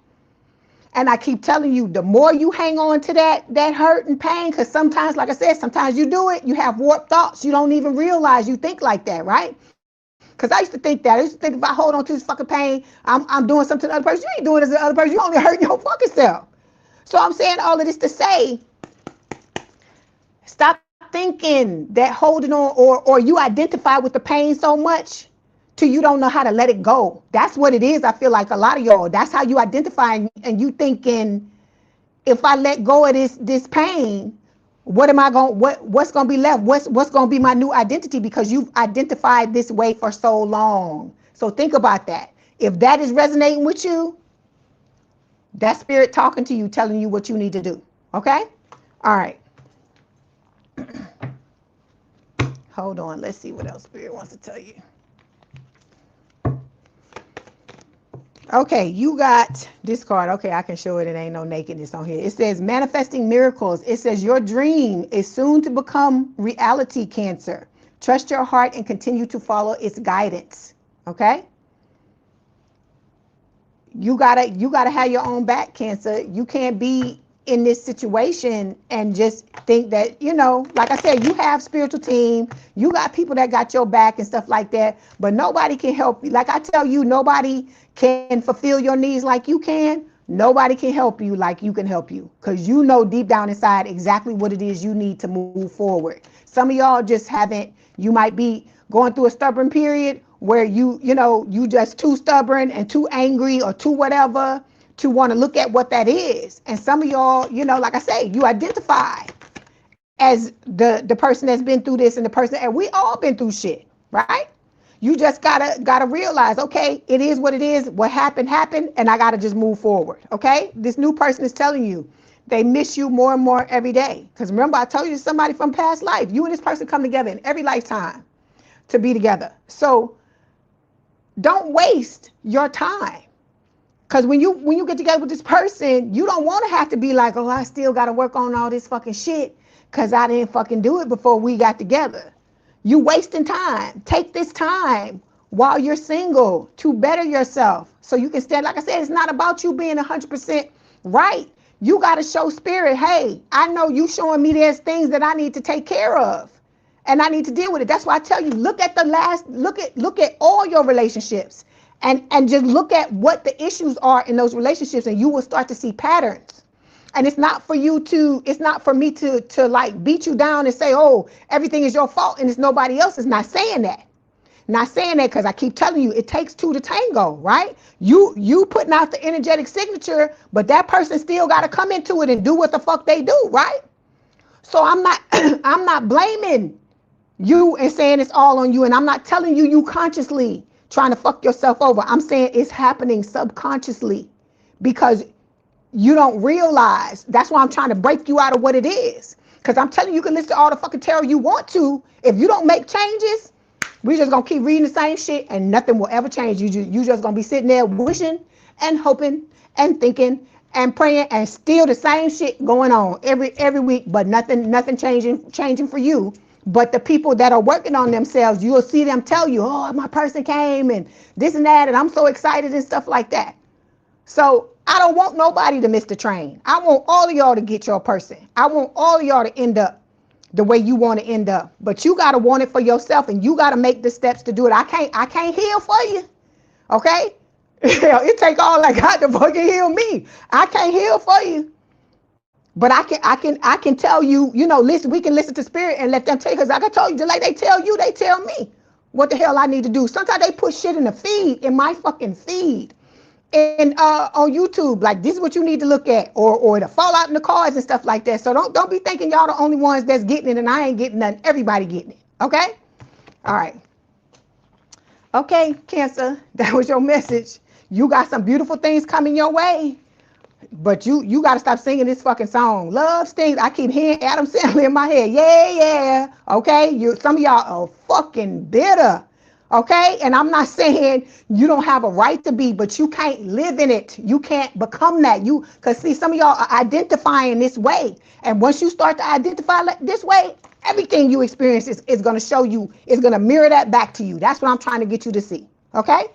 A: And I keep telling you, the more you hang on to that hurt and pain, because sometimes, like I said, sometimes you do it, you have warped thoughts. You don't even realize you think like that, right? Because I used to think that. I used to think if I hold on to this fucking pain, I'm doing something to the other person. You ain't doing it to the other person. You only hurting your fucking self. So I'm saying all of this to say, stop thinking that holding on or you identify with the pain so much till you don't know how to let it go. That's what it is. I feel like a lot of y'all, that's how you identify, and you thinking, if I let go of this pain, what am I going what's going to be left? What's going to be my new identity, because you've identified this way for so long. So think about that. If that is resonating with you, that's Spirit talking to you, telling you what you need to do. Okay? All right. Hold on. Let's see what else Spirit wants to tell you. Okay, you got this card. Okay, I can show it. It ain't no nakedness on here. It says manifesting miracles. It says your dream is soon to become reality, Cancer. Trust your heart and continue to follow its guidance. Okay? You gotta have your own back, Cancer. You can't be in this situation and just think that, like I said, you have spiritual team, you got people that got your back and stuff like that, but nobody can help you. Like I tell you, nobody can fulfill your needs like you can. Nobody can help you like you can help you, because you know deep down inside exactly what it is you need to move forward. Some of y'all just haven't. You might be going through a stubborn period where you just too stubborn and too angry or too whatever to want to look at what that is. And some of y'all, like I say, you identify as the person that's been through this, and the person, and we all been through shit, right? You just gotta realize, okay, it is what it is. What happened, and I gotta just move forward. Okay? This new person is telling you they miss you more and more every day. Because remember, I told you, somebody from past life. You and this person come together in every lifetime to be together. So don't waste your time. Because when you get together with this person, you don't want to have to be like, oh, I still got to work on all this fucking shit because I didn't fucking do it before we got together. You wasting time. Take this time while you're single to better yourself so you can stand. Like I said, it's not about you being 100% right. You got to show spirit, hey, I know you showing me there's things that I need to take care of and I need to deal with it. That's why I tell you, look at all your relationships and just look at what the issues are in those relationships, and you will start to see patterns. And it's not for me to like beat you down and say, oh, everything is your fault and it's nobody else's. Not saying that. Not saying that, because I keep telling you, it takes two to tango, right? You putting out the energetic signature, but that person still got to come into it and do what the fuck they do, right? So I'm not I'm not blaming you and saying it's all on you, and I'm not telling you consciously trying to fuck yourself over. I'm saying it's happening subconsciously because you don't realize. That's why I'm trying to break you out of what it is, because I'm telling you, you can listen to all the fucking tarot you want to. If you don't make changes, we just gonna keep reading the same shit and nothing will ever change. You just gonna be sitting there wishing and hoping and thinking and praying and still the same shit going on every week, but nothing changing for you. But the people that are working on themselves, you'll see them tell you, oh, my person came and this and that, and I'm so excited and stuff like that. So I don't want nobody to miss the train. I want all of y'all to get your person. I want all of y'all to end up the way you want to end up. But you got to want it for yourself, and you got to make the steps to do it. I can't heal for you. Okay? It take all I got to fucking heal me. I can't heal for you. But I can tell you, listen, we can listen to spirit and let them tell you, because like I told you, just like they tell you, they tell me what the hell I need to do. Sometimes they put shit in the feed, in my fucking feed. And on YouTube, like, this is what you need to look at, or the fallout in the cards and stuff like that. So don't be thinking y'all the only ones that's getting it and I ain't getting nothing. Everybody getting it. Okay? All right. Okay, Cancer, that was your message. You got some beautiful things coming your way, but you got to stop singing this fucking song. Love stings. I keep hearing Adam Sandler in my head. Yeah. Okay? Some of y'all are fucking bitter. Okay? And I'm not saying you don't have a right to be, but you can't live in it. You can't become that. Because see, some of y'all are identifying this way. And once you start to identify this way, everything you experience is going to show you, is going to mirror that back to you. That's what I'm trying to get you to see. Okay?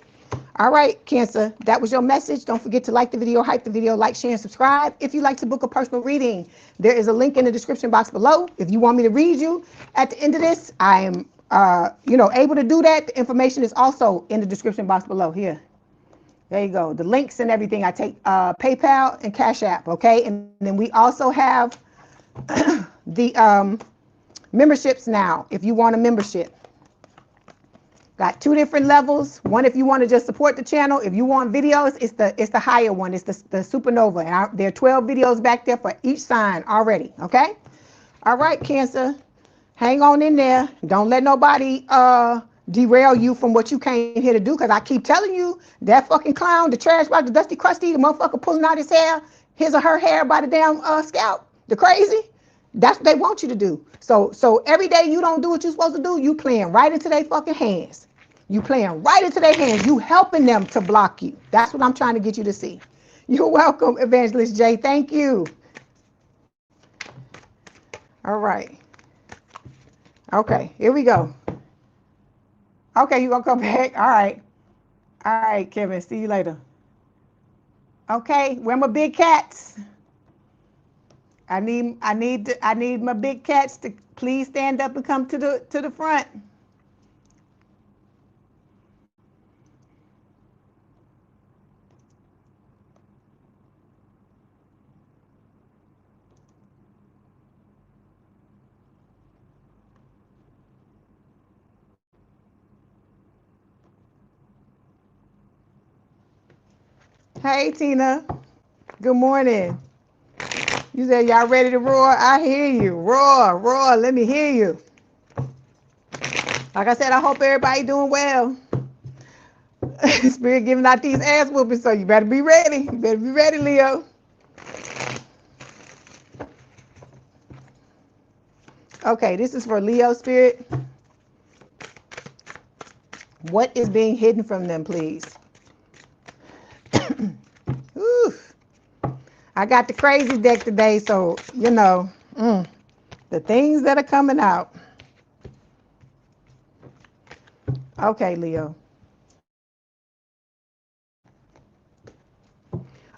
A: All right, Cancer, that was your message. Don't forget to like the video, hype the video, like, share, and subscribe. If you'd like to book a personal reading, there is a link in the description box below. If you want me to read you at the end of this, I am able to do that. The information is also in the description box below here. There you go. The links and everything. I take PayPal and Cash App, okay? And then we also have the memberships now, if you want a membership. Got 2 different levels. One, if you want to just support the channel. If you want videos, it's the higher one. It's the Supernova. And there are 12 videos back there for each sign already, okay? All right, Cancer. Hang on in there. Don't let nobody derail you from what you came here to do, because I keep telling you, that fucking clown, the trash bag, the dusty crusty, the motherfucker pulling out his hair, his or her hair by the damn scalp, the crazy, that's what they want you to do. So every day you don't do what you're supposed to do, you playing right into their fucking hands. You playing right into their hands. You helping them to block you. That's what I'm trying to get you to see. You're welcome, Evangelist J. Thank you. All right. Okay, here we go. Okay, you gonna come back? All right. All right, Kevin. See you later. Okay, where my big cats? I need my big cats to please stand up and come to the front. Hey, Tina. Good morning. You said y'all ready to roar? I hear you. Roar. Let me hear you. Like I said, I hope everybody doing well. Spirit giving out these ass whoopings, so you better be ready. You better be ready, Leo. Okay, this is for Leo Spirit. What is being hidden from them, please? I got the crazy deck today, so, you know, the things that are coming out. Okay, Leo.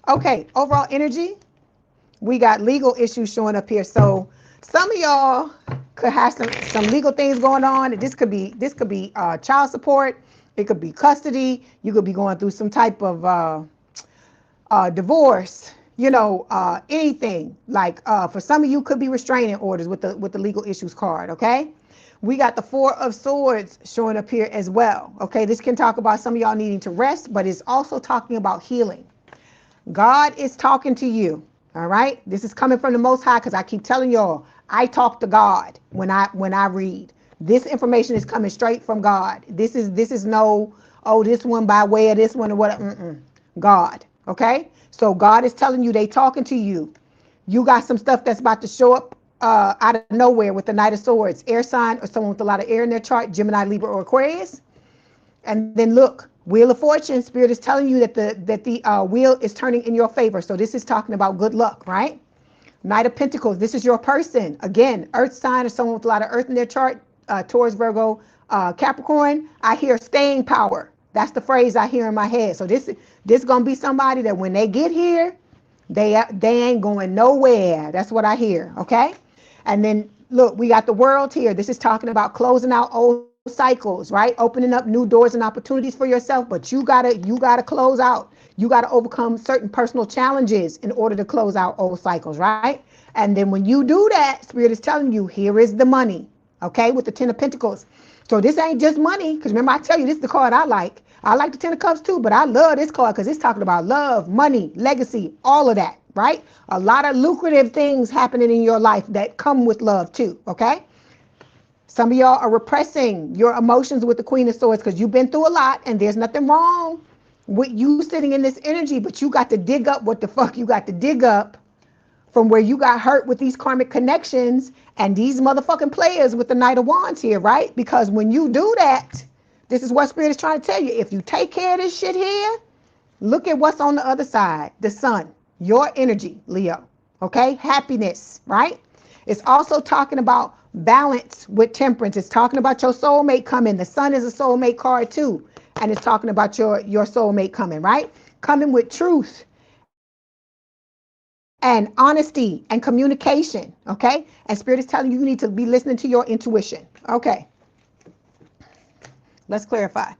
A: Okay, overall energy. We got legal issues showing up here. So some of y'all could have some legal things going on. This could be child support. It could be custody. You could be going through some type of divorce. You know, anything. Like for some of you, could be restraining orders with the legal issues card. Okay. We got the Four of Swords showing up here as well. Okay, this can talk about some of y'all needing to rest, but it's also talking about healing. God is talking to you. All right, this is coming from the Most High, because I keep telling y'all, I talk to God when I read. This information is coming straight from God. This is no, oh, this one by way of this one or what. God. Okay, so God is telling you, they talking to you. You got some stuff that's about to show up out of nowhere with the Knight of Swords, air sign or someone with a lot of air in their chart, Gemini, Libra, or Aquarius. And then look, Wheel of Fortune, Spirit is telling you that the wheel is turning in your favor. So this is talking about good luck, right? Knight of Pentacles, this is your person. Again, earth sign or someone with a lot of earth in their chart, Taurus, Virgo, Capricorn. I hear staying power. That's the phrase I hear in my head. So this is going to be somebody that when they get here, they ain't going nowhere. That's what I hear, okay? And then look, we got the World here. This is talking about closing out old cycles, right? Opening up new doors and opportunities for yourself, but you gotta close out. You gotta overcome certain personal challenges in order to close out old cycles, right? And then when you do that, Spirit is telling you, here is the money, okay? With the Ten of Pentacles. So this ain't just money, because remember I tell you, this is the card I like. I like the Ten of Cups too, but I love this card because it's talking about love, money, legacy, all of that, right? A lot of lucrative things happening in your life that come with love too, okay? Some of y'all are repressing your emotions with the Queen of Swords because you've been through a lot, and there's nothing wrong with you sitting in this energy, but you got to dig up what the fuck you got to dig up from where you got hurt with these karmic connections and these motherfucking players with the Knight of Wands here, right? Because when you do that, this is what Spirit is trying to tell you. If you take care of this shit here, look at what's on the other side. The sun, your energy, Leo. Okay? Happiness, right? It's also talking about balance with temperance. It's talking about your soulmate coming. The sun is a soulmate card too. And it's talking about your soulmate coming, right? Coming with truth and honesty and communication, okay? And Spirit is telling you, you need to be listening to your intuition. Okay. Let's clarify.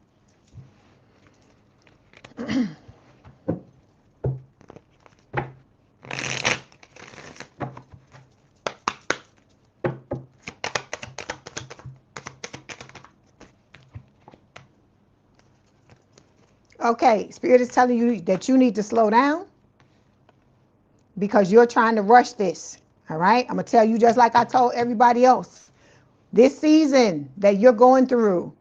A: Okay, Spirit is telling you that you need to slow down because you're trying to rush this, all right? I'm going to tell you just like I told everybody else. This season that you're going through,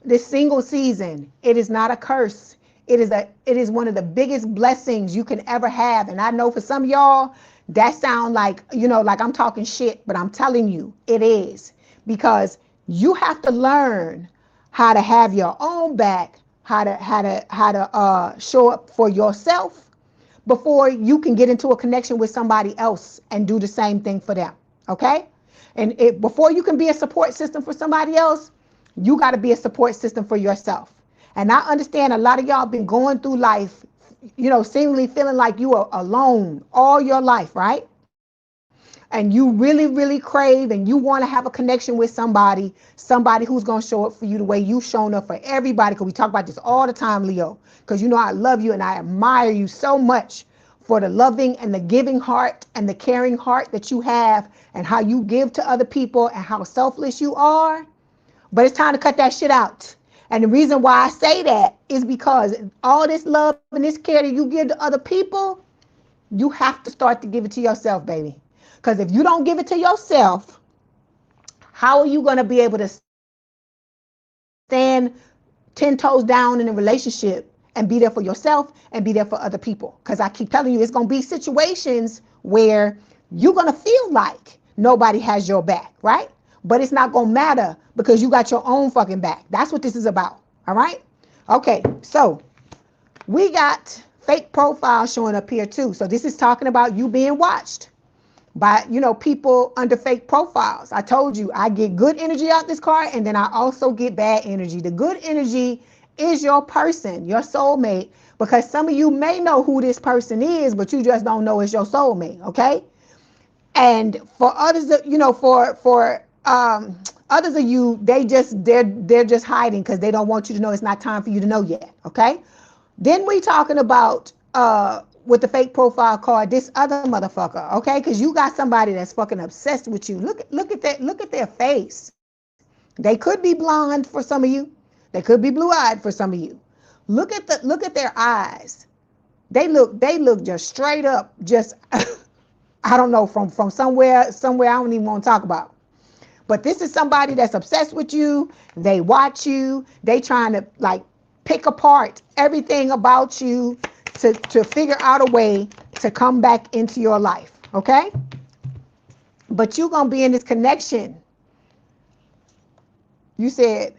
A: this single season, it is not a curse. It is one of the biggest blessings you can ever have. And I know for some of y'all, that sound like, you know, like I'm talking shit, but I'm telling you, it is. Because you have to learn how to have your own back, how to show up for yourself before you can get into a connection with somebody else and do the same thing for them, okay? And before you can be a support system for somebody else, you got to be a support system for yourself. And I understand a lot of y'all been going through life, you know, seemingly feeling like you are alone all your life, right? And you really, really crave and you want to have a connection with somebody who's going to show up for you the way you've shown up for everybody. Because we talk about this all the time, Leo, because you know I love you and I admire you so much for the loving and the giving heart and the caring heart that you have and how you give to other people and how selfless you are. But it's time to cut that shit out. And the reason why I say that is because all this love and this care that you give to other people, you have to start to give it to yourself, baby. Because if you don't give it to yourself, how are you going to be able to stand 10 toes down in a relationship and be there for yourself and be there for other people? Because I keep telling you, it's going to be situations where you're going to feel like nobody has your back, right? But it's not going to matter because you got your own fucking back. That's what this is about, all right? Okay, so we got fake profile showing up here too. So this is talking about you being watched by, you know, people under fake profiles. I told you I get good energy out this card, and then I also get bad energy. The good energy is your person, your soulmate, because some of you may know who this person is, but you just don't know it's your soulmate, okay? And for others, you know, for others of you, they're just hiding because they don't want you to know. It's not time for you to know yet, okay? Then we talking about with the fake profile card, this other motherfucker, okay? Because you got somebody that's fucking obsessed with you. Look at that. Look at their face. They could be blonde for some of you. They could be blue-eyed for some of you. Look at their eyes. They look just straight up, just I don't know, from somewhere I don't even want to talk about. But this is somebody that's obsessed with you. They watch you. They trying to like pick apart everything about you to figure out a way to come back into your life, okay? But you're gonna be in this connection. You said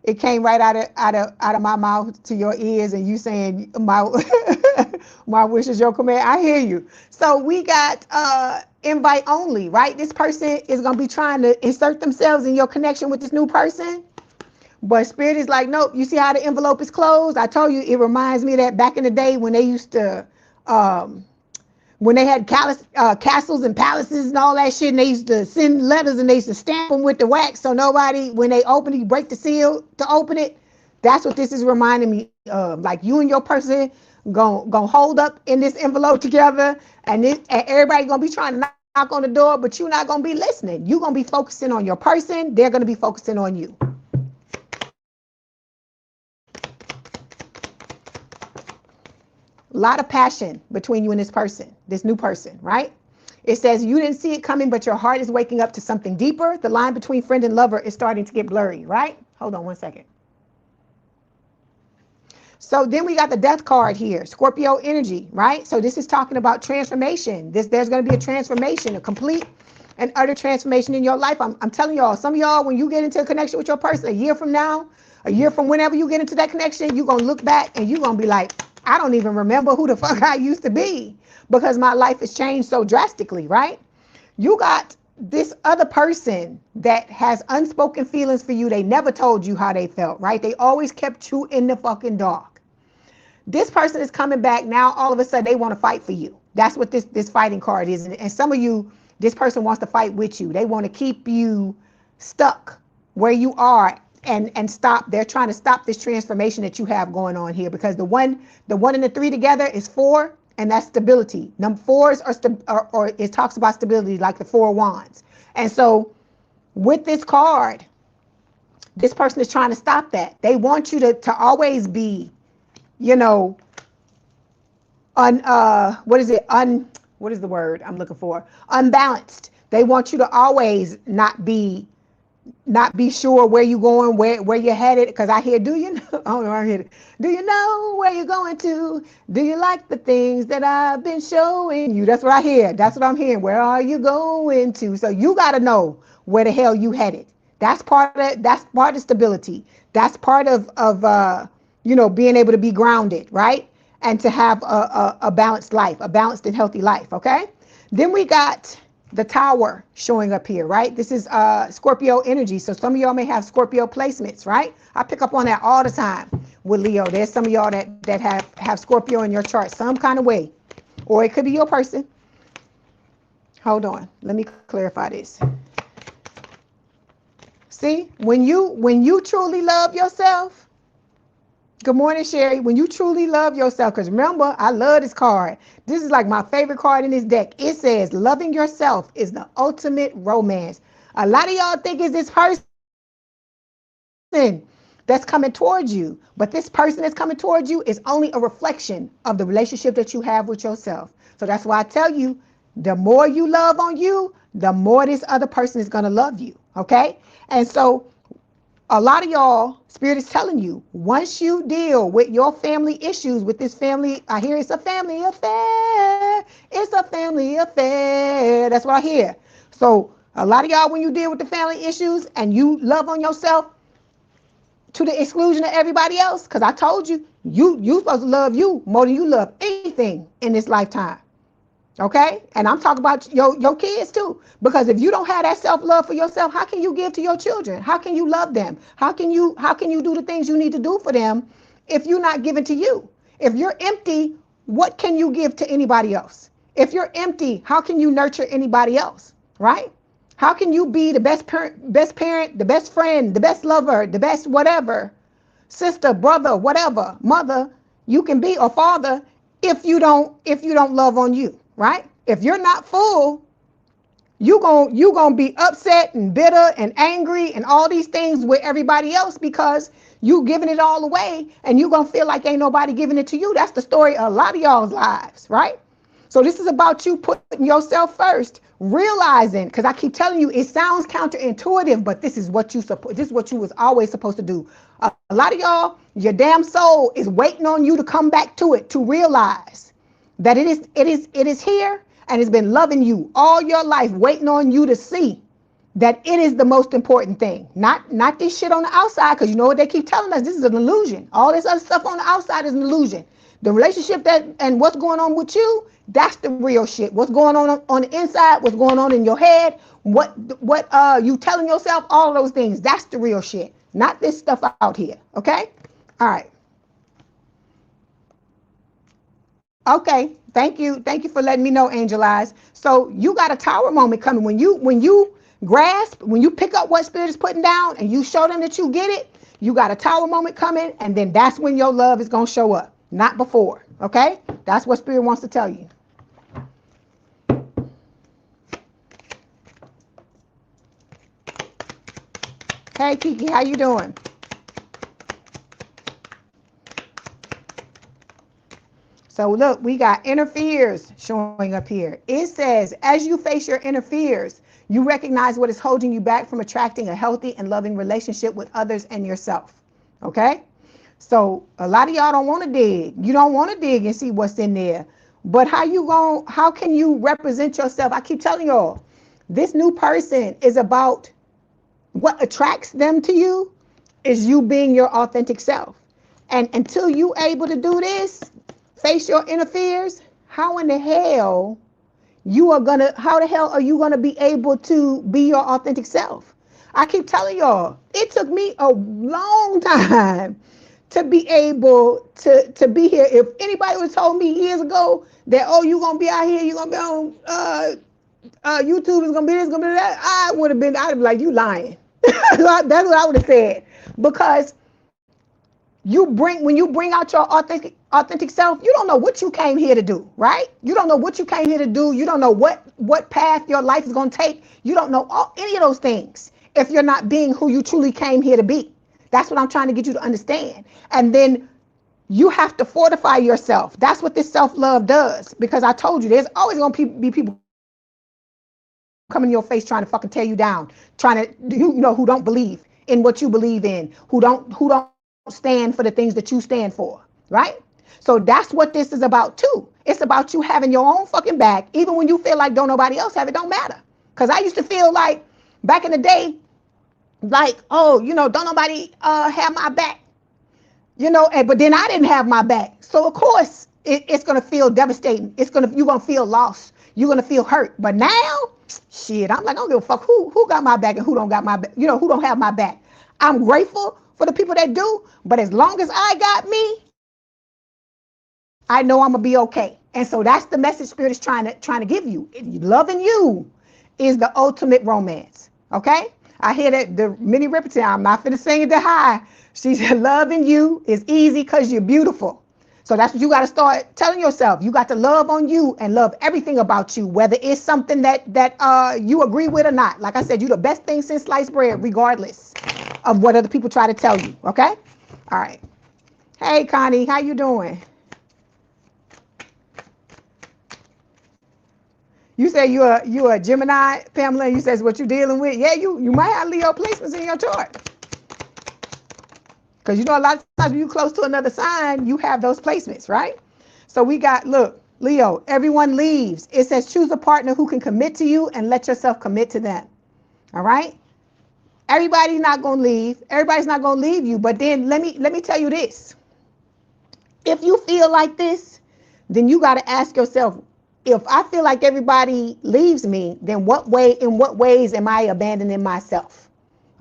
A: it came right out of my mouth to your ears, and you saying my my wish is your command. I hear you. So we got invite only, right? This person is gonna be trying to insert themselves in your connection with this new person. But Spirit is like, nope, you see how the envelope is closed? I told you, it reminds me of that back in the day when they used to, when they had castles and palaces and all that shit, and they used to send letters and they used to stamp them with the wax so nobody, when they open it, you break the seal to open it. That's what this is reminding me of. Like you and your person gonna hold up in this envelope together, and everybody gonna be trying to knock on the door, but you're not gonna be listening. You're gonna be focusing on your person. They're gonna be focusing on you. A lot of passion between you and this person, this new person, right? It says you didn't see it coming, but your heart is waking up to something deeper. The line between friend and lover is starting to get blurry, right? Hold on one second. So then we got the death card here, Scorpio energy, right? So this is talking about transformation. There's going to be a transformation, a complete and utter transformation in your life. I'm telling y'all, some of y'all, when you get into a connection with your person, a year from now, a year from whenever you get into that connection, you're going to look back and you're going to be like, I don't even remember who the fuck I used to be because my life has changed so drastically, right? You got this other person that has unspoken feelings for you. They never told you how they felt, right? They always kept you in the fucking dark. This person is coming back now. All of a sudden, they want to fight for you. That's what this fighting card is. And some of you, this person wants to fight with you. They want to keep you stuck where you are and stop. They're trying to stop this transformation that you have going on here, because the one and the three together is 4, and that's stability. Number 4s or it talks about stability, like the 4 of Wands. And so with this card, this person is trying to stop that. They want you to always be, you know, what is the word I'm looking for? Unbalanced. They want you to always not be sure where you're going, where you're headed. Because I hear, do you know? Oh, I hear it. Do you know where you're going to? Do you like the things that I've been showing you? That's what I hear. That's what I'm hearing. Where are you going to? So you got to know where the hell you headed. That's part of stability. That's part of you know, being able to be grounded, right? And to have a balanced life, a balanced and healthy life, okay? Then we got the Tower showing up here, right? This is Scorpio energy. So some of y'all may have Scorpio placements, right? I pick up on that all the time with Leo. There's some of y'all that have Scorpio in your chart some kind of way. Or it could be your person. Hold on. Let me clarify this. See, when you truly love yourself, good morning, Sherry. When you truly love yourself, because remember, I love this card. This is like my favorite card in this deck. It says, loving yourself is the ultimate romance. A lot of y'all think it's this person that's coming towards you, but this person that's coming towards you is only a reflection of the relationship that you have with yourself. So that's why I tell you, the more you love on you, the more this other person is going to love you, okay? And so a lot of y'all, Spirit is telling you, once you deal with your family issues with this family, I hear it's a family affair. It's a family affair. That's what I hear. So a lot of y'all, when you deal with the family issues and you love on yourself, to the exclusion of everybody else? Because I told you, you supposed to love you more than you love anything in this lifetime. Okay? And I'm talking about your kids too. Because if you don't have that self-love for yourself, how can you give to your children? How can you love them? How can you do the things you need to do for them if you're not giving to you? If you're empty, what can you give to anybody else? If you're empty, how can you nurture anybody else? Right? How can you be the best parent, the best friend, the best lover, the best whatever, sister, brother, whatever, mother you can be, or father, if you don't love on you, right? If you're not full, you gonna be upset and bitter and angry and all these things with everybody else because you giving it all away, and you gonna feel like ain't nobody giving it to you. That's the story of a lot of y'all's lives, right? So this is about you putting yourself first, realizing, because I keep telling you, it sounds counterintuitive, but this is what you was always supposed to do. A lot of y'all, your damn soul is waiting on you to come back to it, to realize that it is here, and it's been loving you all your life, waiting on you to see that it is the most important thing. Not this shit on the outside, because you know what they keep telling us, this is an illusion. All this other stuff on the outside is an illusion. The relationship and what's going on with you, that's the real shit. What's going on the inside, what's going on in your head, what you telling yourself, all of those things, that's the real shit. Not this stuff out here, okay? All right. Okay, thank you for letting me know, Angel Eyes. So you got a tower moment coming. When you grasp, when you pick up what Spirit is putting down and you show them that you get it, you got a tower moment coming, and then that's when your love is going to show up, not before, okay? That's what Spirit wants to tell you. Hey, Kiki, how you doing? So look, we got inner fears showing up here. It says, as you face your inner fears, you recognize what is holding you back from attracting a healthy and loving relationship with others and yourself. Okay? So a lot of y'all don't want to dig. You don't want to dig and see what's in there. But how can you represent yourself? I keep telling y'all, this new person is about what attracts them to you is you being your authentic self. And until you able to do this, face your inner fears, how the hell are you gonna be able to be your authentic self? I keep telling y'all, it took me a long time to be able to be here. If anybody would have told me years ago that, oh, you gonna be out here, you gonna be on YouTube, is gonna be this, gonna be that, I'd be like, you lying. That's what I would have said. Because when you bring out your authentic self, you don't know what you came here to do, right? You don't know what you came here to do. You don't know what path your life is going to take. You don't know any of those things if you're not being who you truly came here to be. That's what I'm trying to get you to understand. And then you have to fortify yourself. That's what this self-love does. Because I told you, there's always going to be people coming in your face trying to fucking tear you down, trying to, who don't believe in what you believe in, who don't stand for the things that you stand for, right? So that's what this is about too. It's about you having your own fucking back, even when you feel like don't nobody else have it, don't matter. Because I used to feel like back in the day, like, oh, don't nobody have my back, but then I didn't have my back. So of course it's gonna feel devastating. You're gonna feel lost. You're gonna feel hurt. But now, shit, I'm like, I don't give a fuck who got my back and who don't got my back, who don't have my back. I'm grateful for the people that do, but as long as I got me, I know I'm gonna be okay. And so that's the message Spirit is trying to give you. Loving you is the ultimate romance. Okay? I hear that the Minnie Riperton, I'm not finna sing it to high. She said, loving you is easy because you're beautiful. So that's what you got to start telling yourself. You got to love on you and love everything about you, whether it's something that you agree with or not. Like I said, you're the best thing since sliced bread, regardless of what other people try to tell you. Okay? All right. Hey, Connie, how you doing? You say you a Gemini, Pamela. You says what you dealing with. Yeah, you might have Leo placements in your chart. Because a lot of times when you close to another sign, you have those placements, right? So we got, look, Leo, everyone leaves. It says choose a partner who can commit to you and let yourself commit to them. All right? Everybody's not going to leave. Everybody's not going to leave you. But then let me tell you this. If you feel like this, then you got to ask yourself, if I feel like everybody leaves me, then in what ways am I abandoning myself?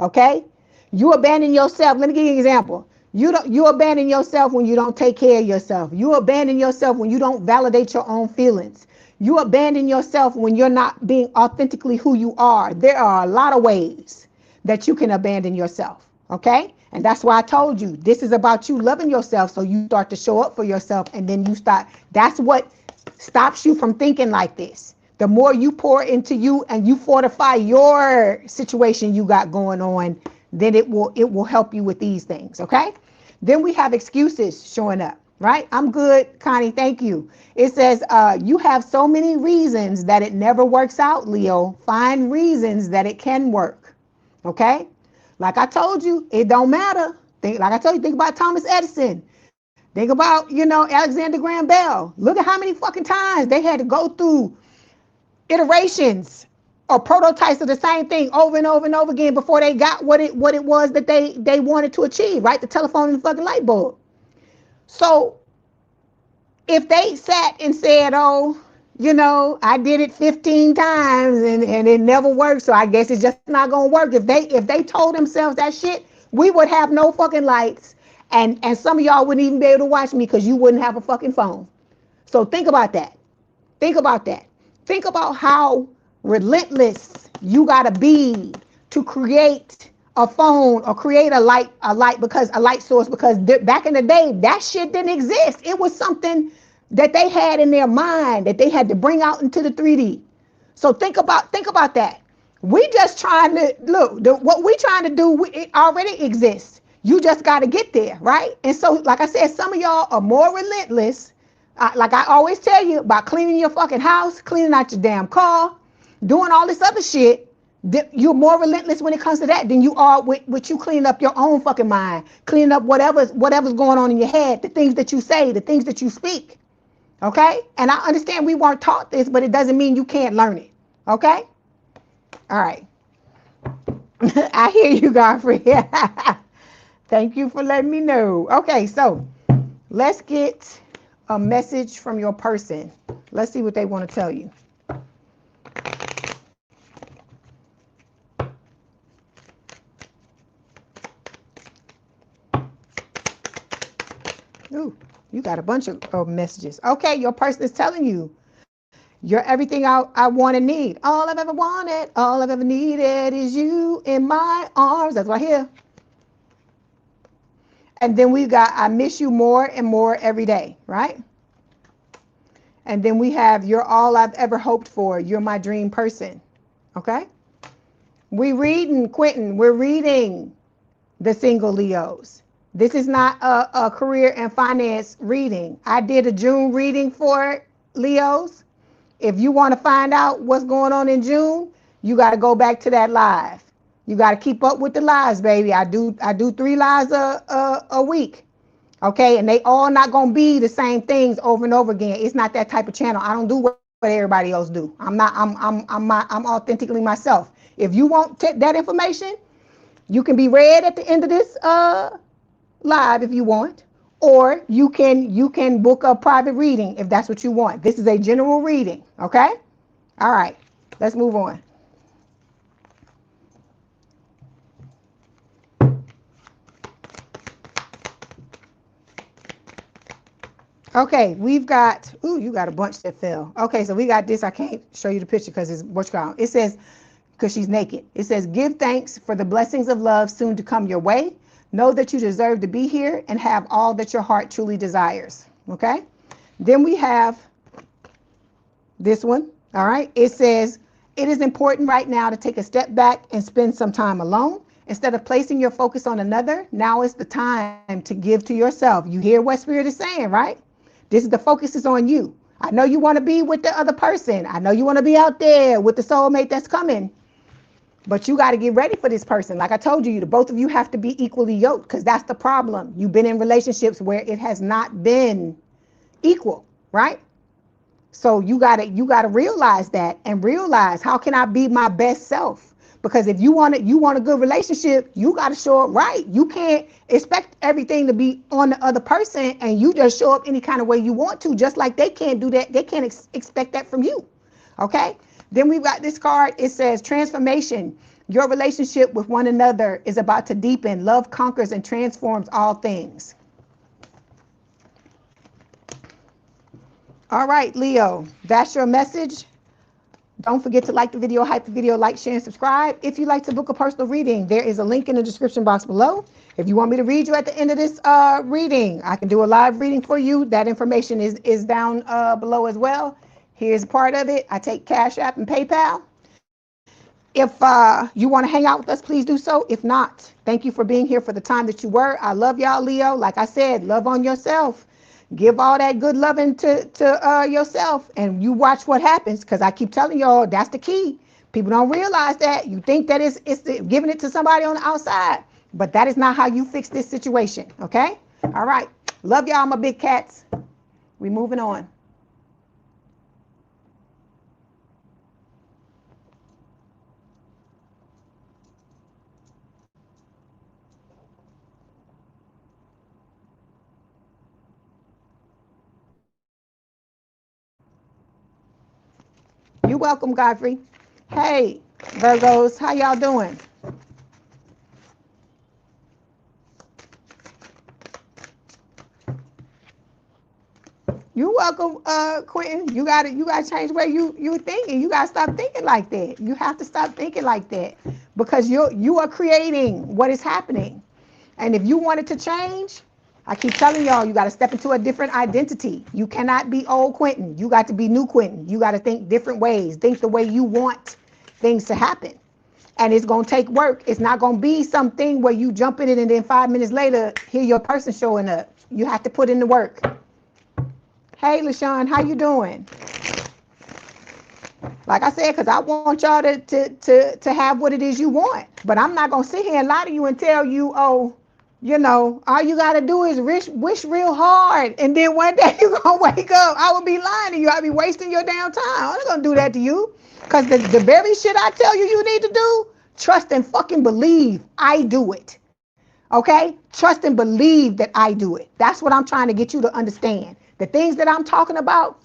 A: Okay? You abandon yourself. Let me give you an example. You abandon yourself when you don't take care of yourself. You abandon yourself when you don't validate your own feelings. You abandon yourself when you're not being authentically who you are. There are a lot of ways that you can abandon yourself. Okay? And that's why I told you, this is about you loving yourself, so you start to show up for yourself, and then you start. That's what stops you from thinking like this. The more you pour into you and you fortify your situation you got going on, then it will help you with these things. Okay? Then we have excuses showing up, right? I'm good, Connie, thank you. It says, you have so many reasons that it never works out, Leo. Find reasons that it can work. Okay? Like I told you, it don't matter. Think about Thomas Edison. Think about, Alexander Graham Bell. Look at how many fucking times they had to go through iterations or prototypes of the same thing over and over and over again before they got what it was that they wanted to achieve, right? The telephone and the fucking light bulb. So if they sat and said, oh, I did it 15 times and it never worked, so I guess it's just not gonna work. If they told themselves that shit, we would have no fucking lights, and some of y'all wouldn't even be able to watch me because you wouldn't have a fucking phone. So think about that. Think about that. Think about how relentless you gotta be to create a phone or create a light source, because back in the day that shit didn't exist. It was something that they had in their mind that they had to bring out into the 3D. So think about that. We just trying to what we trying to do, it already exists. You just got to get there, right? And so, like I said, some of y'all are more relentless. Like I always tell you, about cleaning your fucking house, cleaning out your damn car, doing all this other shit. You're more relentless when it comes to that than you are with you cleaning up your own fucking mind, cleaning up whatever's going on in your head, the things that you say, the things that you speak. Okay? And I understand we weren't taught this, but it doesn't mean you can't learn it. Okay? All right. I hear you, Godfrey. Thank you for letting me know. Okay, so let's get a message from your person. Let's see what they want to tell you. Ooh. You got a bunch of messages. Okay, your person is telling you, you're everything I want and need. All I've ever wanted, all I've ever needed is you in my arms. That's right here. And then we got, I miss you more and more every day, right? And then we have, you're all I've ever hoped for. You're my dream person. Okay? We're reading the single Leos. This is not a career and finance reading. I did a June reading for Leos. If you want to find out what's going on in June, you got to go back to that live. You got to keep up with the lives, baby. I do 3 lives a week. Okay, and they all not going to be the same things over and over again. It's not that type of channel. I don't do what everybody else do. I'm authentically myself. If you want that information, you can be read at the end of this live if you want, or you can book a private reading if that's what you want. This is a general reading. Okay? All right, let's move on. Okay, we've got, you got a bunch that fell. Okay, so we got this. I can't show you the picture because it's what's called. It says, because she's naked. It says, give thanks for the blessings of love soon to come your way. Know that you deserve to be here and have all that your heart truly desires. Okay? Then we have this one. All right? It says, it is important right now to take a step back and spend some time alone. Instead of placing your focus on another, now is the time to give to yourself. You hear what Spirit is saying, right? The focus is on you. I know you want to be with the other person. I know you want to be out there with the soulmate that's coming. But you got to get ready for this person. Like I told you, the both of you have to be equally yoked, because that's the problem. You've been in relationships where it has not been equal, right? So you got to realize that, and realize, how can I be my best self? Because if you want a good relationship, you got to show up right. You can't expect everything to be on the other person and you just show up any kind of way you want to, just like they can't do that. They can't expect that from you. Okay? Then we've got this card. It says transformation. Your relationship with one another is about to deepen. Love conquers and transforms all things. All right, Leo, that's your message. Don't forget to like the video, hype the video, like, share, and subscribe. If you'd like to book a personal reading, there is a link in the description box below. If you want me to read you at the end of this reading, I can do a live reading for you. That information is down below as well. Here's part of it. I take Cash App and PayPal. If you want to hang out with us, please do so. If not, thank you for being here for the time that you were. I love y'all, Leo. Like I said, love on yourself. Give all that good loving to yourself, and you watch what happens, because I keep telling y'all that's the key. People don't realize that. You think that it's giving it to somebody on the outside, but that is not how you fix this situation, okay? All right. Love y'all, my big cats. We moving on. You're welcome, Godfrey. Hey, Virgos, how y'all doing? You're welcome, Quentin. You gotta change the way you thinking. You gotta stop thinking like that. You have to stop thinking like that, because you are creating what is happening. And if you want it to change, I keep telling y'all, you got to step into a different identity. You cannot be old Quentin. You got to be new Quentin. You got to think different ways. Think the way you want things to happen. And it's going to take work. It's not going to be something where you jump in it and then 5 minutes later, hear your person showing up. You have to put in the work. Hey, LaShawn, how you doing? Like I said, because I want y'all to have what it is you want. But I'm not going to sit here and lie to you and tell you, oh, you know, all you got to do is wish real hard. And then one day you're going to wake up. I would be lying to you. I'd be wasting your damn time. I'm not going to do that to you. Because the very shit I tell you you need to do, trust and fucking believe I do it. Okay? Trust and believe that I do it. That's what I'm trying to get you to understand. The things that I'm talking about,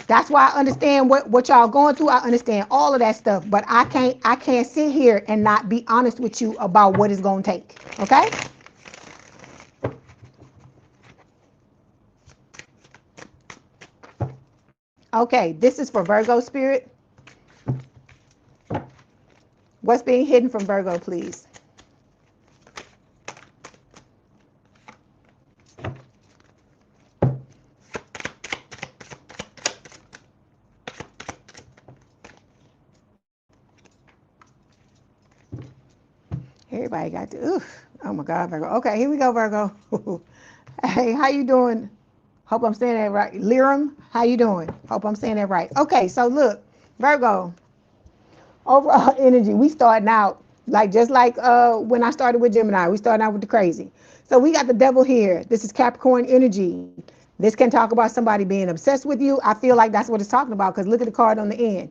A: that's why I understand what y'all going through. I understand all of that stuff, but I can't sit here and not be honest with you about what it's going to take. Okay? Okay, this is for Virgo spirit. What's being hidden from Virgo, please? Everybody got to, oh my God, Virgo. Okay, here we go, Virgo. Hey, how you doing? Hope I'm saying that right. Liram, how you doing? Hope I'm saying that right. Okay, so look, Virgo, overall energy, we starting out just like when I started with Gemini, we started out with the crazy. So we got the devil here. This is Capricorn energy. This can talk about somebody being obsessed with you. I feel like that's what it's talking about, because look at the card on the end.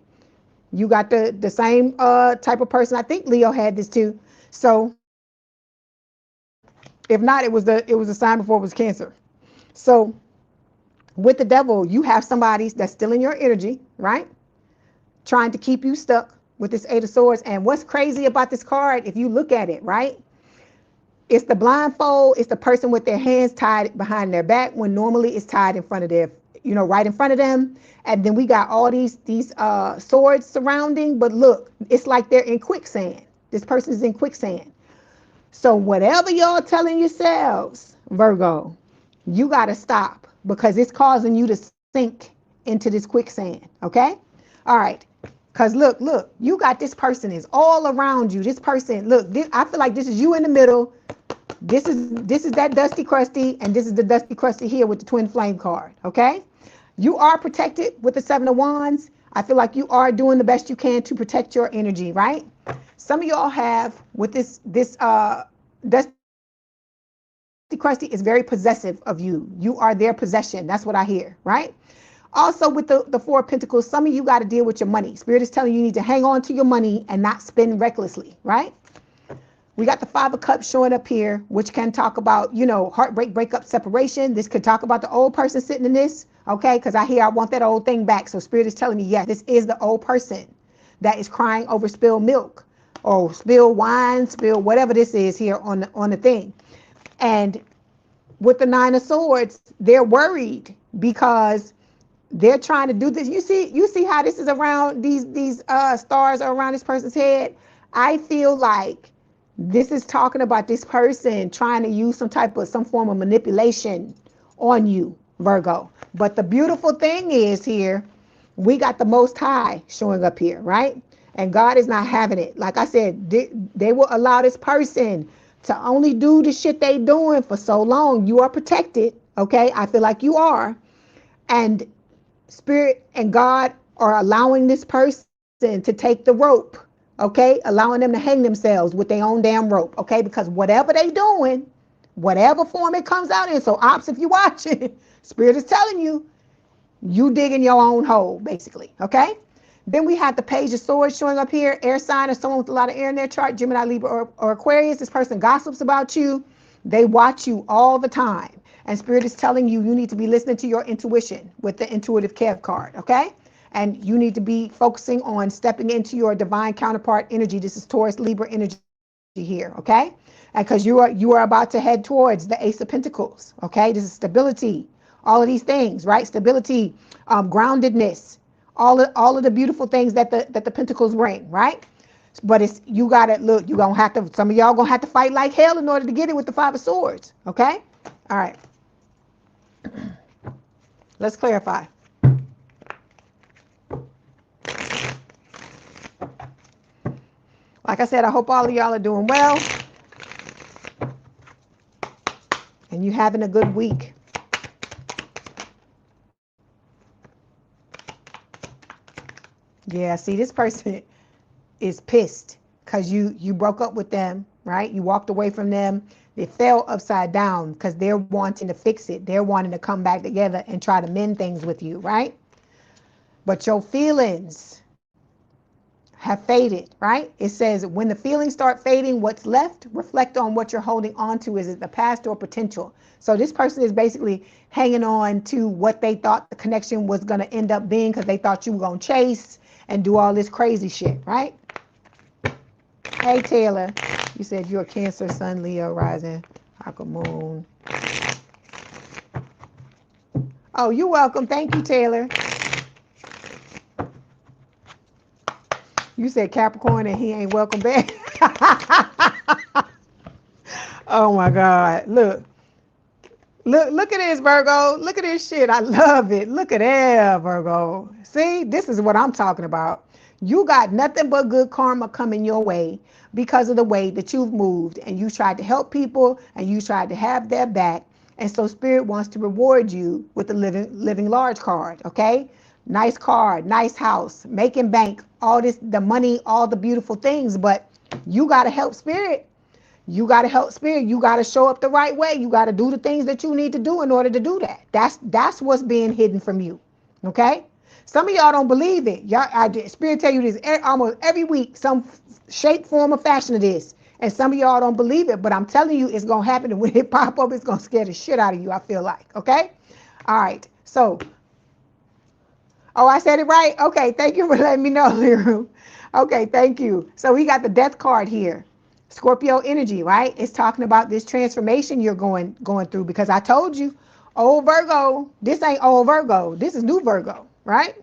A: You got the same type of person. I think Leo had this too. So if not, it was a sign before it was Cancer. So with the devil, you have somebody that's still in your energy, right? Trying to keep you stuck with this Eight of Swords. And what's crazy about this card, if you look at it, right? It's the blindfold. It's the person with their hands tied behind their back when normally it's tied in front of their, right in front of them. And then we got all these swords surrounding. But look, it's like they're in quicksand. This person is in quicksand. So whatever y'all telling yourselves, Virgo, you got to stop, because it's causing you to sink into this quicksand. Okay? All right. Because look, you got this person is all around you. This person, look, I feel like this is you in the middle. This is that Dusty Crusty, and this is the Dusty Crusty here with the Twin Flame card. Okay? You are protected with the Seven of Wands. I feel like you are doing the best you can to protect your energy, right? Some of y'all have with this Dusty Crusty is very possessive of you. You are their possession. That's what I hear, right? Also with the Four of Pentacles, some of you got to deal with your money. Spirit is telling you need to hang on to your money and not spend recklessly, right? We got the Five of Cups showing up here, which can talk about, you know, heartbreak, breakup, separation. This could talk about the old person sitting in this, okay? Because I want that old thing back. So Spirit is telling me, yes, this is the old person that is crying over spilled milk or spilled wine, spilled whatever this is here on the thing. And with the Nine of Swords, they're worried because they're trying to do this. You see how this is around these stars are around this person's head. I feel like this is talking about this person trying to use some form of manipulation on you, Virgo. But the beautiful thing is here, we got the Most High showing up here, right? And God is not having it. Like I said, they will allow this person to only do the shit they doing for so long. You are protected, okay? I feel like you are. And Spirit and God are allowing this person to take the rope, okay? Allowing them to hang themselves with their own damn rope, okay? Because whatever they doing, whatever form it comes out in, so Ops, if you watching, Spirit is telling you, you digging your own hole, basically, okay? Then we have the Page of Swords showing up here, air sign or someone with a lot of air in their chart, Gemini, Libra, or Aquarius. This person gossips about you. They watch you all the time. And Spirit is telling you, you need to be listening to your intuition with the Intuitive Kev card, okay? And you need to be focusing on stepping into your divine counterpart energy. This is Taurus, Libra energy here, okay? And because you are about to head towards the Ace of Pentacles, okay? This is stability, all of these things, right? Stability, groundedness, all of the beautiful things that the Pentacles bring, right? But it's, you gotta look, you gonna have to, some of y'all gonna have to fight like hell in order to get it with the Five of Swords, okay? All right. Let's clarify. Like I said, I hope all of y'all are doing well and you having a good week. Yeah, see, this person is pissed because you broke up with them, right? You walked away from them. They fell upside down because they're wanting to fix it. They're wanting to come back together and try to mend things with you, right? But your feelings have faded, right? It says when the feelings start fading, what's left, reflect on what you're holding on to. Is it the past or potential? So this person is basically hanging on to what they thought the connection was going to end up being because they thought you were going to chase and do all this crazy shit, right? Hey, Taylor, you said you're a Cancer, Sun, Leo, rising, Aqua, Moon. Oh, you're welcome. Thank you, Taylor. You said Capricorn and he ain't welcome back. Oh my God. Look at this, Virgo. Look at this shit. I love it. Look at that, Virgo. See, this is what I'm talking about. You got nothing but good karma coming your way because of the way that you've moved and you tried to help people and you tried to have their back. And so Spirit wants to reward you with the living large card, okay? Nice card, nice house, making bank, all this, the money, all the beautiful things, but you got to help Spirit. You got to help Spirit. You got to show up the right way. You got to do the things that you need to do in order to do that. That's what's being hidden from you, okay? Some of y'all don't believe it. Spirit tell you this almost every week, some shape, form, or fashion of this. And some of y'all don't believe it, but I'm telling you it's going to happen. And when it pop up, it's going to scare the shit out of you, I feel like, okay? All right, so... Oh, I said it right? Okay, thank you for letting me know, Liru. Okay, thank you. So we got the Death card here. Scorpio energy, right? It's talking about this transformation you're going through because I told you, old Virgo, this ain't old Virgo. This is new Virgo, right?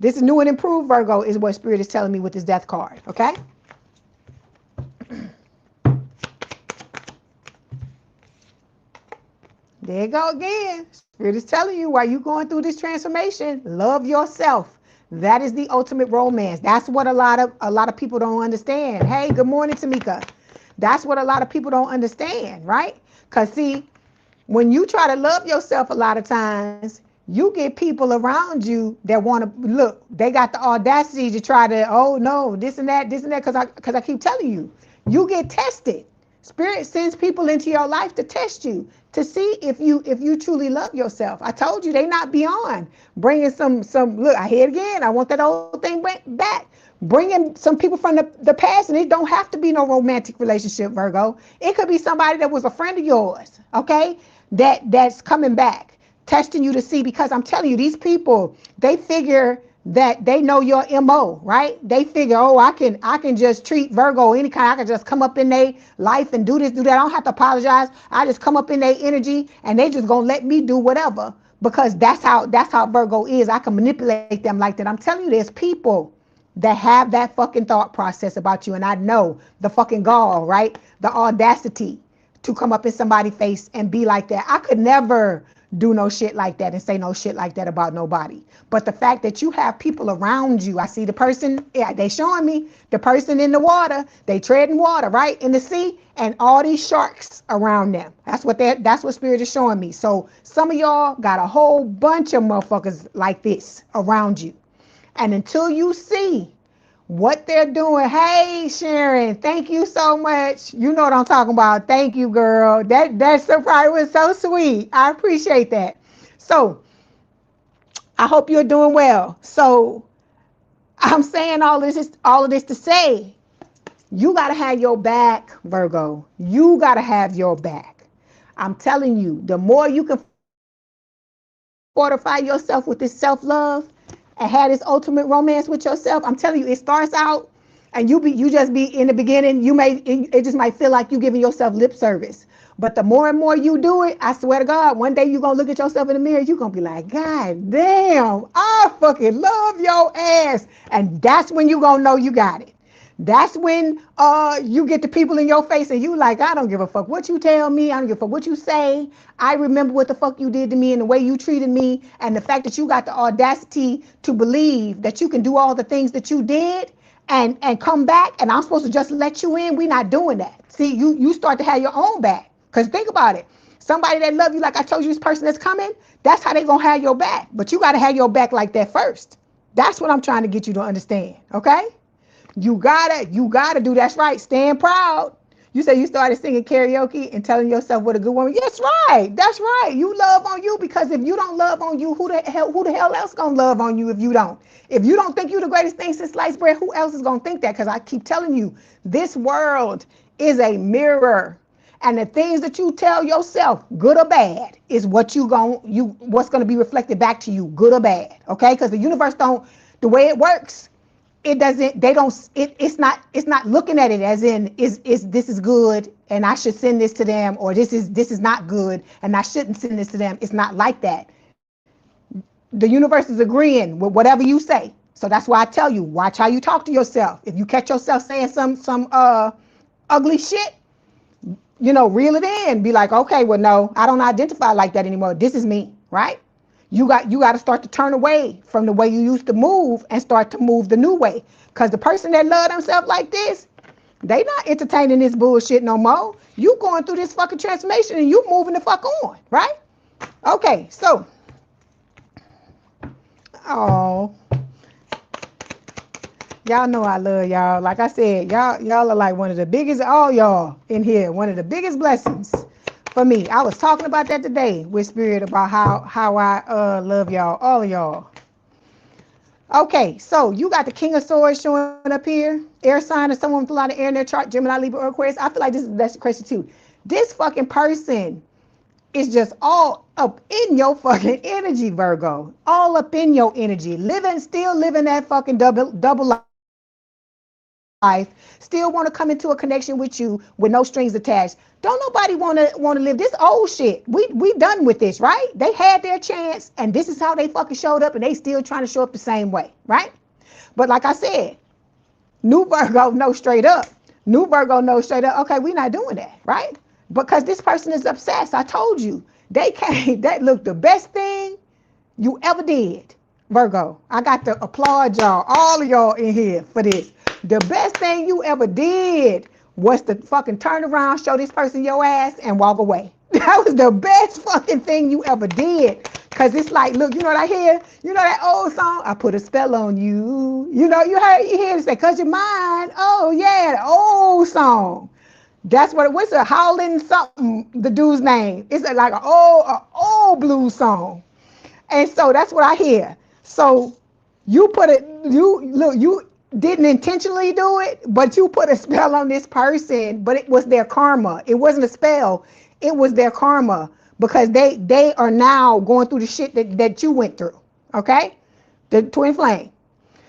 A: This is new and improved Virgo is what Spirit is telling me with this Death card, okay? There you go again. Spirit is telling you while you're going through this transformation, love yourself. That is the ultimate romance. That's what a lot of people don't understand. Hey, good morning, Tamika. That's what a lot of people don't understand, right? Because see, when you try to love yourself a lot of times, you get people around you that want to look, they got the audacity to try to, oh no, this and that, because I keep telling you, you get tested. Spirit sends people into your life to test you, to see if you truly love yourself. I told you they not beyond bringing some look. I hear it again. I want that old thing back. Bringing some people from the past, and it don't have to be no romantic relationship, Virgo. It could be somebody that was a friend of yours, okay? That's coming back, testing you to see, because I'm telling you, these people, they figure that they know your MO, right? They figure, oh, I can just treat Virgo any kind. I can just come up in their life and do this, do that. I don't have to apologize. I just come up in their energy and they just gonna let me do whatever, because that's how Virgo is. I can manipulate them like that. I'm telling you, there's people that have that fucking thought process about you, and I know the fucking gall, right? The audacity to come up in somebody's face and be like that. I could never do no shit like that and say no shit like that about nobody. But the fact that you have people around you, I see the person, yeah, they showing me the person in the water, they treading water, right? In the sea, and all these sharks around them. That's what Spirit is showing me. So some of y'all got a whole bunch of motherfuckers like this around you. And until you see what they're doing, hey Sharon, thank you so much. You know what I'm talking about. Thank you, girl. That surprise was so sweet. I appreciate that. So I hope you're doing well. So I'm saying all of this to say, you gotta have your back, Virgo. You gotta have your back. I'm telling you, the more you can fortify yourself with this self-love and have this ultimate romance with yourself, I'm telling you, it starts out and you just be in the beginning, it just might feel like you giving yourself lip service. But the more and more you do it, I swear to God, one day you're gonna look at yourself in the mirror, you're gonna be like, God damn, I fucking love your ass. And that's when you gonna know you got it. That's when you get the people in your face and you like, I don't give a fuck what you tell me. I don't give a fuck what you say. I remember what the fuck you did to me and the way you treated me, and the fact that you got the audacity to believe that you can do all the things that you did and come back, and I'm supposed to just let you in. We're not doing that. See, you start to have your own back. Because think about it. Somebody that love you, like I told you, this person that's coming, that's how they gonna have your back. But you gotta have your back like that first. That's what I'm trying to get you to understand, okay? You gotta do. That's right. Stand proud. You say you started singing karaoke and telling yourself what a good woman. Yes, right. That's right. You love on you, because if you don't love on you, who the hell else gonna love on you if you don't? If you don't think you're the greatest thing since sliced bread, who else is gonna think that? Because I keep telling you, this world is a mirror. And the things that you tell yourself, good or bad, is what's gonna be reflected back to you, good or bad. Okay? Because the universe the way it works, it's not looking at it as in is this is good and I should send this to them, or this is not good and I shouldn't send this to them. It's not like that. The universe is agreeing with whatever you say. So that's why I tell you, watch how you talk to yourself. If you catch yourself saying some ugly shit, reel it in. Be like, okay, well, no, I don't identify like that anymore. This is me, right? You got to start to turn away from the way you used to move and start to move the new way. Because the person that love themselves like this, they not entertaining this bullshit no more. You going through this fucking transformation and you moving the fuck on, right? Okay, so, oh, y'all know I love y'all. Like I said, y'all are like one of the biggest, all y'all in here, one of the biggest blessings for me. I was talking about that today with Spirit about how I love y'all, all of y'all. Okay, so you got the King of Swords showing up here. Air sign or someone with a lot of air in their chart, Gemini, Libra, or Aquarius. I feel like that's the question too. This fucking person is just all up in your fucking energy, Virgo. All up in your energy. Still living that fucking double life. Still want to come into a connection with you with no strings attached. Don't nobody want to live this old shit. We done with this, right? They had their chance and this is how they fucking showed up, and they still trying to show up the same way, right? But like I said, new Virgo knows straight up. Okay, we're not doing that, right? Because this person is obsessed. I told you. That look the best thing you ever did, Virgo. I got to applaud y'all, all of y'all in here for this. The best thing you ever did was to fucking turn around, show this person your ass, and walk away. That was the best fucking thing you ever did. Because it's like, look, you know what I hear? You know that old song? I put a spell on you. You hear it say, because you're mine. Oh, yeah, the old song. That's what it was. A howling something. The dude's name. It's like an old blues song. And so that's what I hear. So you put it. You look. You didn't intentionally do it, but you put a spell on this person. But it was their karma. It wasn't a spell. It was their karma because they are now going through the shit that you went through. Okay, the twin flame.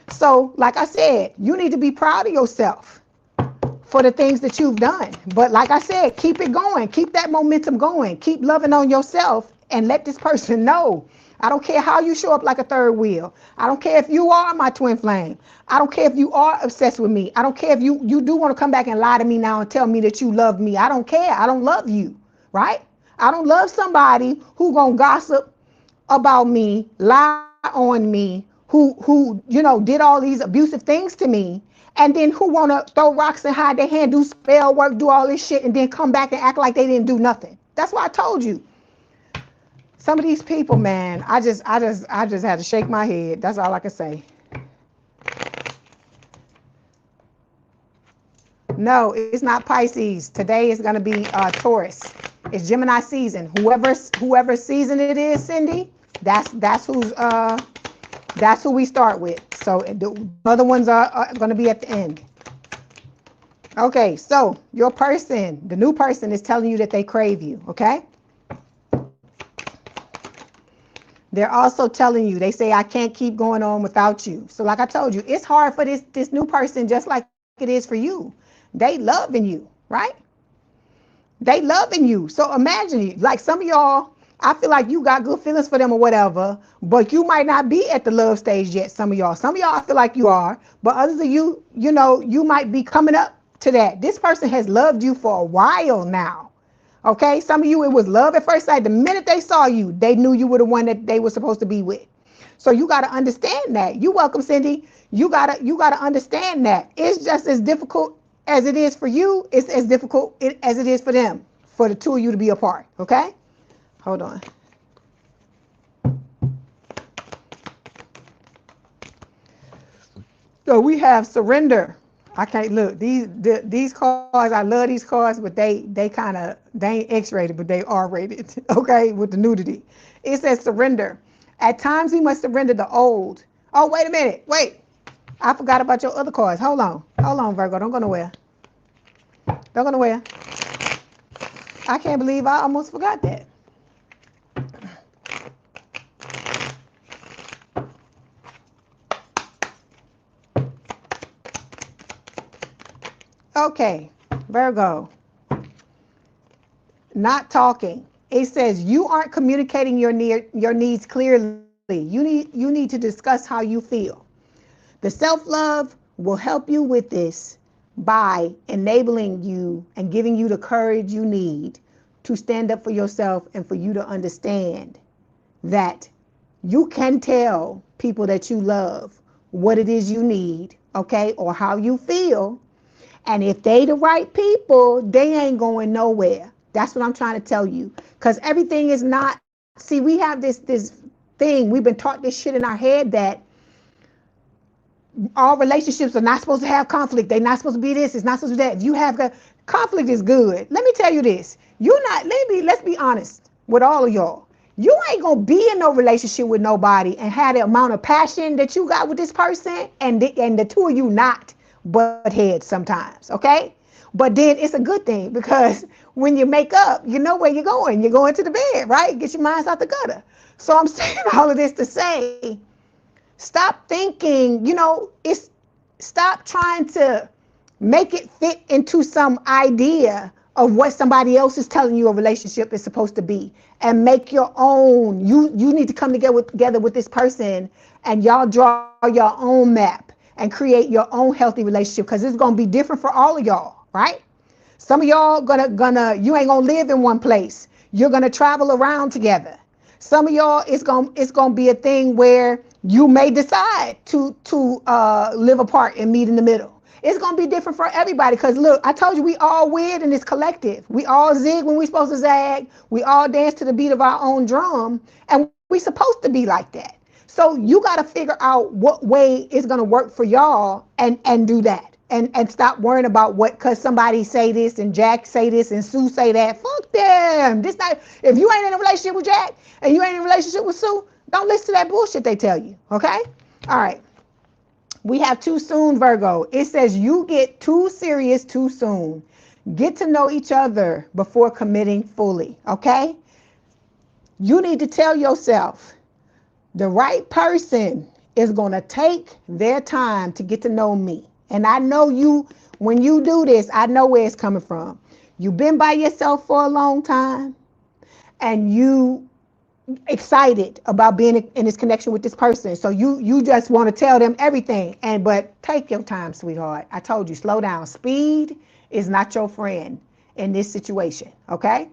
A: So like I said, you need to be proud of yourself for the things that you've done. But like I said, keep it going. Keep that momentum going. Keep loving on yourself and let this person know. I don't care how you show up like a third wheel. I don't care if you are my twin flame. I don't care if you are obsessed with me. I don't care if you do want to come back and lie to me now and tell me that you love me. I don't care. I don't love you, right? I don't love somebody who gonna gossip about me, lie on me, who did all these abusive things to me, and then who want to throw rocks and hide their hand, do spell work, do all this shit, and then come back and act like they didn't do nothing. That's why I told you. Some of these people, man, I just had to shake my head. That's all I can say. No, it's not Pisces. Today is gonna be Taurus. It's Gemini season. Whoever season it is, Cindy, that's who we start with. So the other ones are going to be at the end. Okay, so your person, the new person, is telling you that they crave you, okay? They're also telling you, they say, I can't keep going on without you. So like I told you, it's hard for this new person just like it is for you. They loving you, right? They loving you. So imagine, like some of y'all, I feel like you got good feelings for them or whatever, but you might not be at the love stage yet, some of y'all. Some of y'all I feel like you are, but others of you, you might be coming up to that. This person has loved you for a while now, okay? Some of you, it was love at first sight. The minute they saw you, they knew you were the one that they were supposed to be with. So you got to understand that. You're welcome, Cindy. You gotta understand that. It's just as difficult as it is for you. It's as difficult as it is for them, for the two of you to be apart, okay? Hold on. So we have surrender. I can't look. These cards, I love these cards, but they ain't X-rated, but they are rated, okay, with the nudity. It says surrender. At times we must surrender the old. Oh, wait a minute. Wait. I forgot about your other cards. Hold on, Virgo. Don't go nowhere. Don't go nowhere. I can't believe I almost forgot that. Okay, Virgo, not talking. It says you aren't communicating your needs clearly. You need to discuss how you feel. The self-love will help you with this by enabling you and giving you the courage you need to stand up for yourself and for you to understand that you can tell people that you love what it is you need, okay, or how you feel. And if they the right people, they ain't going nowhere. That's what I'm trying to tell you. Because everything is not, see, we have this thing, we've been taught this shit in our head that all relationships are not supposed to have conflict. They're not supposed to be this, it's not supposed to be that. If you have conflict is good. Let me tell you this. Let's be honest with all of y'all. You ain't gonna be in no relationship with nobody and have the amount of passion that you got with this person and the two of you not butt heads sometimes, okay? But then it's a good thing because when you make up, you know where you're going. You're going to the bed, right? Get your minds out the gutter. So I'm saying all of this to say, stop thinking, stop trying to make it fit into some idea of what somebody else is telling you a relationship is supposed to be, and make your own. You need to come together with this person and y'all draw your own map and create your own healthy relationship, because it's gonna be different for all of y'all, right? Some of y'all you ain't gonna live in one place. You're gonna travel around together. Some of y'all, it's gonna be a thing where you may decide to live apart and meet in the middle. It's gonna be different for everybody, because look, I told you we all weird in this collective. We all zig when we supposed to zag. We all dance to the beat of our own drum, and we supposed to be like that. So you got to figure out what way is going to work for y'all and do that. and stop worrying about what, cause somebody say this and Jack say this and Sue say that. Fuck them. This not, if you ain't in a relationship with Jack and you ain't in a relationship with Sue, don't listen to that bullshit they tell you. Okay? All right. We have too soon, Virgo. It says you get too serious too soon. Get to know each other before committing fully. Okay? You need to tell yourself the right person is going to take their time to get to know me. And I know you, when you do this, I know where it's coming from. You've been by yourself for a long time and you excited about being in this connection with this person. So you just want to tell them everything. But take your time, sweetheart. I told you, slow down. Speed is not your friend in this situation. Okay?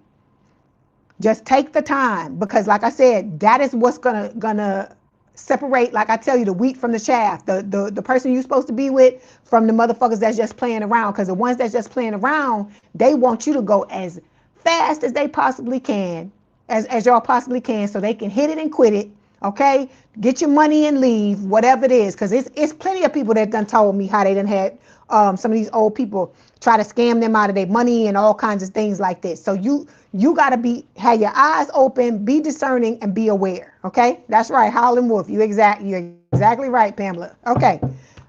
A: Just take the time, because like I said, that is what's gonna separate, like I tell you, the wheat from the chaff, the person you're supposed to be with from the motherfuckers that's just playing around. Because the ones that's just playing around, they want you to go as fast as they possibly can, as y'all possibly can, so they can hit it and quit it. Okay, get your money and leave, whatever it is. Because it's plenty of people that done told me how they done had some of these old people try to scam them out of their money and all kinds of things like this. So you got to have your eyes open, be discerning, and be aware. Okay, that's right, Howlin' Wolf. You're exactly right, Pamela. Okay,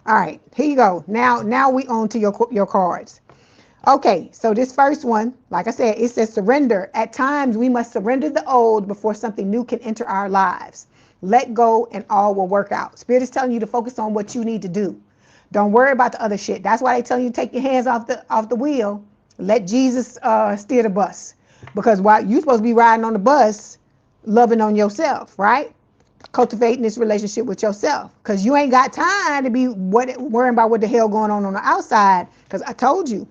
A: all right, here you go. Now we on to your cards. Okay, so this first one, like I said, it says surrender. At times, we must surrender the old before something new can enter our lives. Let go and all will work out. Spirit is telling you to focus on what you need to do. Don't worry about the other shit. That's why they tell you to take your hands off the wheel. Let Jesus steer the bus. Because while you're supposed to be riding on the bus, loving on yourself, right? Cultivating this relationship with yourself. Because you ain't got time to be worrying about what the hell going on the outside. Because I told you,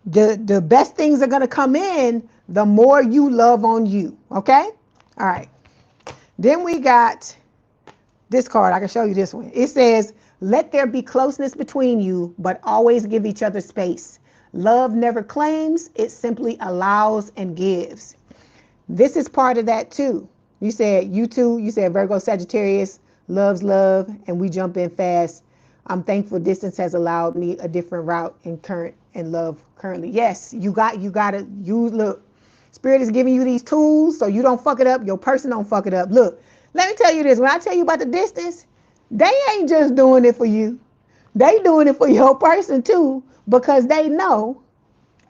A: the best things are going to come in the more you love on you. Okay? All right. Then we got this card. I can show you this one. It says, let there be closeness between you, but always give each other space. Love never claims, it simply allows and gives. This is part of that too. You said Virgo, Sagittarius, loves love, and we jump in fast. I'm thankful distance has allowed me a different route in love currently. Yes, you gotta look. Spirit is giving you these tools so you don't fuck it up, your person don't fuck it up. Look, let me tell you this. When I tell you about the distance, they ain't just doing it for you. They doing it for your person too, because they know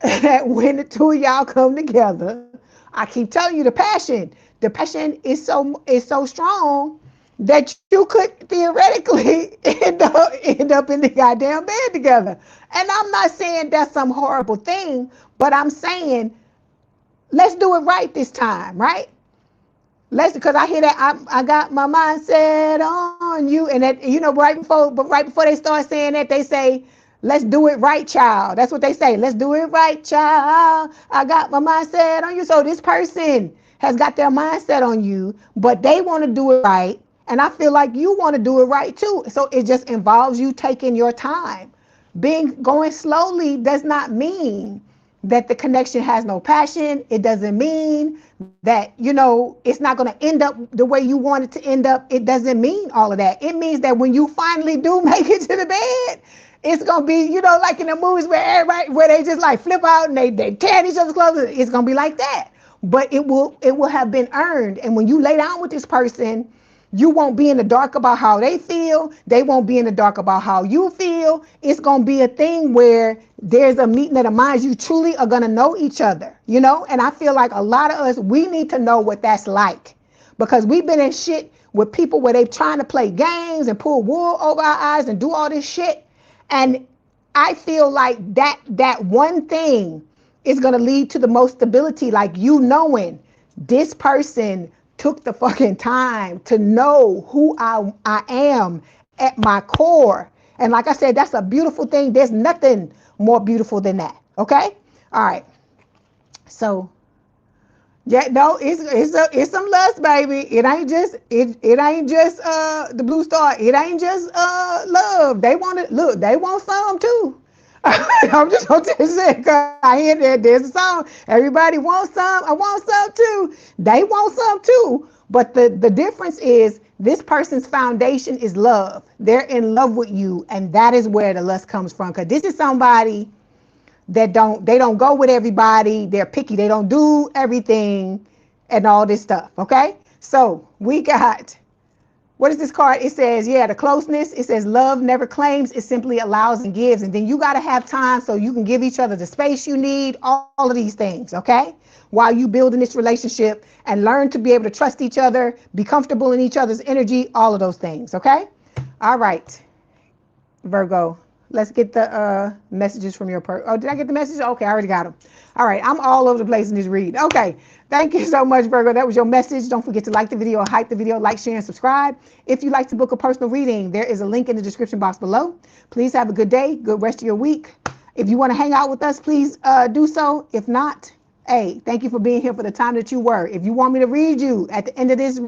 A: that when the two of y'all come together, I keep telling you the passion is so strong that you could theoretically end up in the goddamn bed together. And I'm not saying that's some horrible thing, but I'm saying let's do it right this time, right? Because I hear that I got my mindset on you, and that, right before they start saying that, they say, let's do it right, child. That's what they say. Let's do it right, child. I got my mindset on you. So this person has got their mindset on you, but they want to do it right. And I feel like you want to do it right too. So it just involves you taking your time. Going slowly does not mean that the connection has no passion. It doesn't mean that, it's not going to end up the way you want it to end up. It doesn't mean all of that. It means that when you finally do make it to the bed, it's going to be, like in the movies where they just like flip out and they tear each other's clothes. It's going to be like that. But it will have been earned. And when you lay down with this person, you won't be in the dark about how they feel. They won't be in the dark about how you feel. It's going to be a thing where there's a meeting of the minds. You truly are going to know each other, And I feel like a lot of us, we need to know what that's like, because we've been in shit with people where they're trying to play games and pull wool over our eyes and do all this shit. And I feel like that one thing is going to lead to the most stability, like knowing this person took the fucking time to know who I am at my core. And like I said, that's a beautiful thing. There's nothing more beautiful than that. Okay? All right. So, yeah, no, it's some lust, baby. It ain't just the blue star. It ain't just love. They want some too. I'm just going to say, because I hear that there's a song. Everybody wants some. I want some too. They want some too. But the difference is This person's foundation is love. They're in love with you, and that is where the lust comes from. Because this is somebody that don't go with everybody. They're picky. They don't do everything and all this stuff. Okay, so we got, what is this card? It says, yeah, the closeness. It says love never claims, it simply allows and gives. And then you got to have time so you can give each other the space you need, all of these things, okay? While you building this relationship, and learn to be able to trust each other, be comfortable in each other's energy, all of those things, okay? All right, Virgo, let's get the messages from your oh, did I get the messages? Okay, I already got them. All right, I'm all over the place in this read. Okay, thank you so much, Virgo. That was your message. Don't forget to like the video, hype the video, like, share, and subscribe. If you'd like to book a personal reading, there is a link in the description box below. Please have a good day, good rest of your week. If you want to hang out with us, please do so. If not, hey, thank you for being here for the time that you were. If you want me to read you at the end of this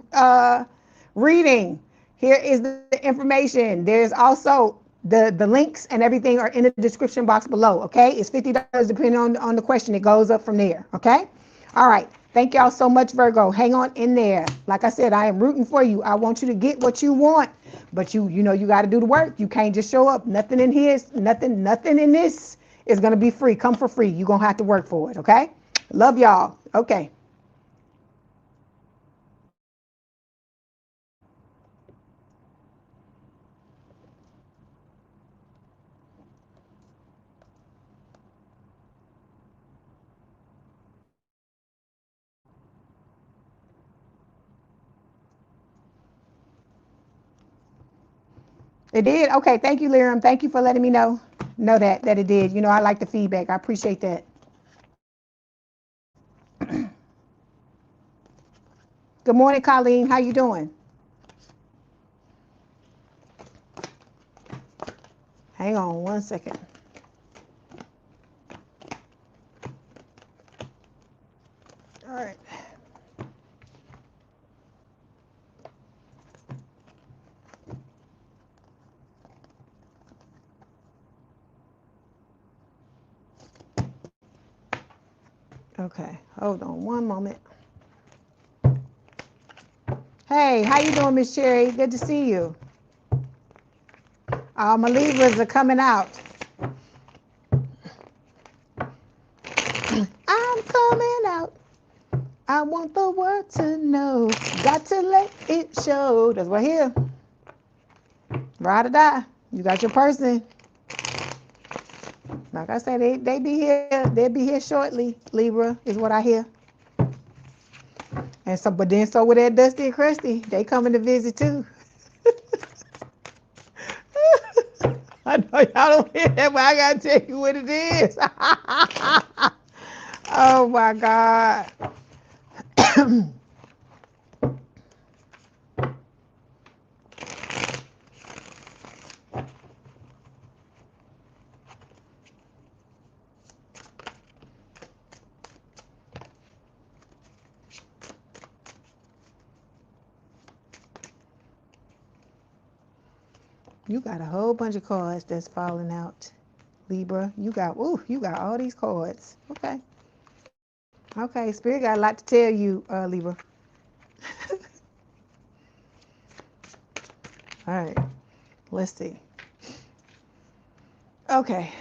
A: reading, here is the information. There's also the links and everything are in the description box below, okay? It's $50 depending on the question. It goes up from there, okay? All right. Thank y'all so much, Virgo. Hang on in there. Like I said, I am rooting for you. I want you to get what you want, but you know you got to do the work. You can't just show up. Nothing in here, nothing in this is going to be free. Come for free. You're going to have to work for it, okay? Love y'all. Okay. It did? Okay. Thank you, Lyram. Thank you for letting me know that it did. You know, I like the feedback. I appreciate that. Good morning, Colleen. How you doing? Hang on one second. All right. Okay, hold on one moment. Hey, how you doing, Miss Cherry? Good to see you. My Libras are coming out. I'm coming out. I want the world to know. Got to let it show. That's right here. Ride or die. You got your person. Like I said, they be here. They'll be here shortly. Libra is what I hear. And so, but then so with that Dusty and Crusty, they coming to visit too. I know y'all don't hear that, but I gotta tell you what it is. Oh my God. You got a whole bunch of cards that's falling out, Libra. You got all these cards. Okay. Okay, Spirit got a lot to tell you, Libra. All right, let's see. Okay.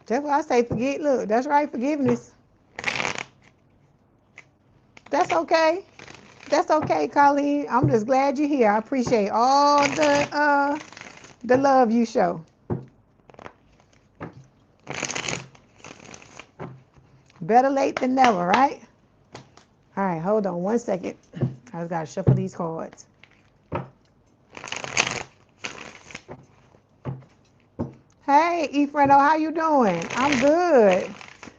A: That's why I say forget. Look, that's right, forgiveness. That's okay. That's okay, Colleen. I'm just glad you're here. I appreciate all the love you show. Better late than never, right? All right, hold on one second. I just gotta shuffle these cards. Hey, Efreno, how you doing? I'm good.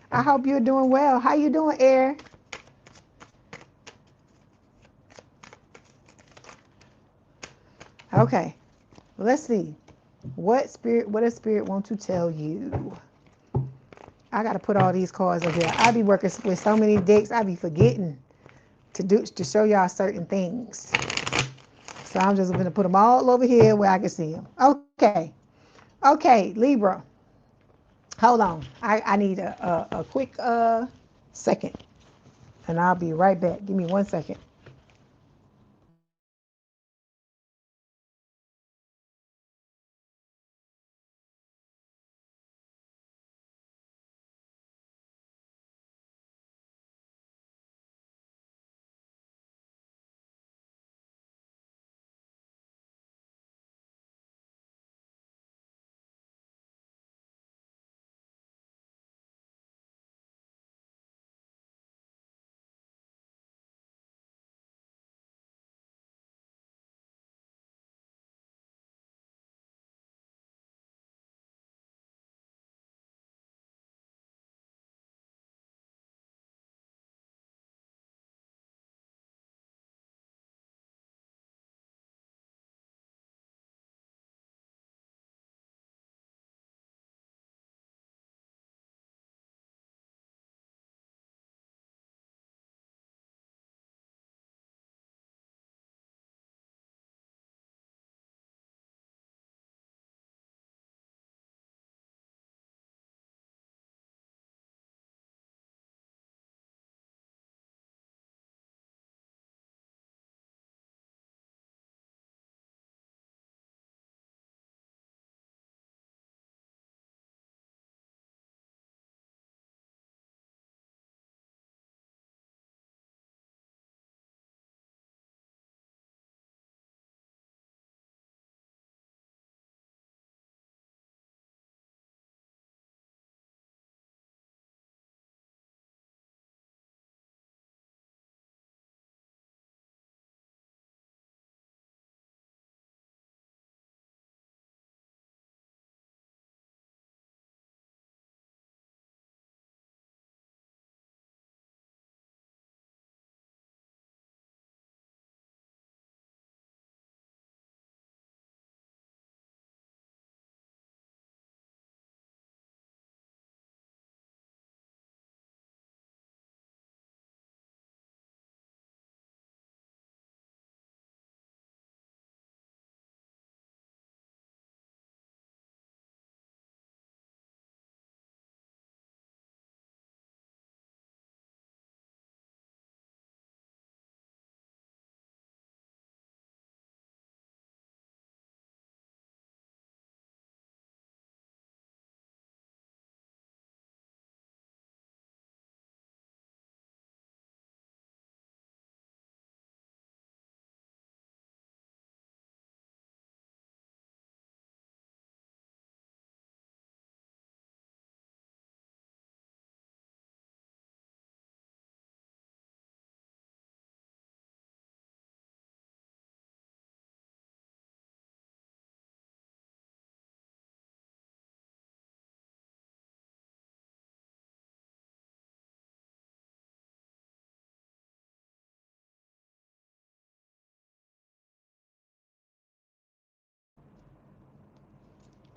A: I hope you're doing well. How you doing, Air? Okay, let's see. What does Spirit want to tell you? I got to put all these cards over here. I be working with so many decks, I be forgetting to show y'all certain things. So I'm just going to put them all over here where I can see them. Okay. Okay, Libra. Hold on. I need a quick second, and I'll be right back. Give me 1 second.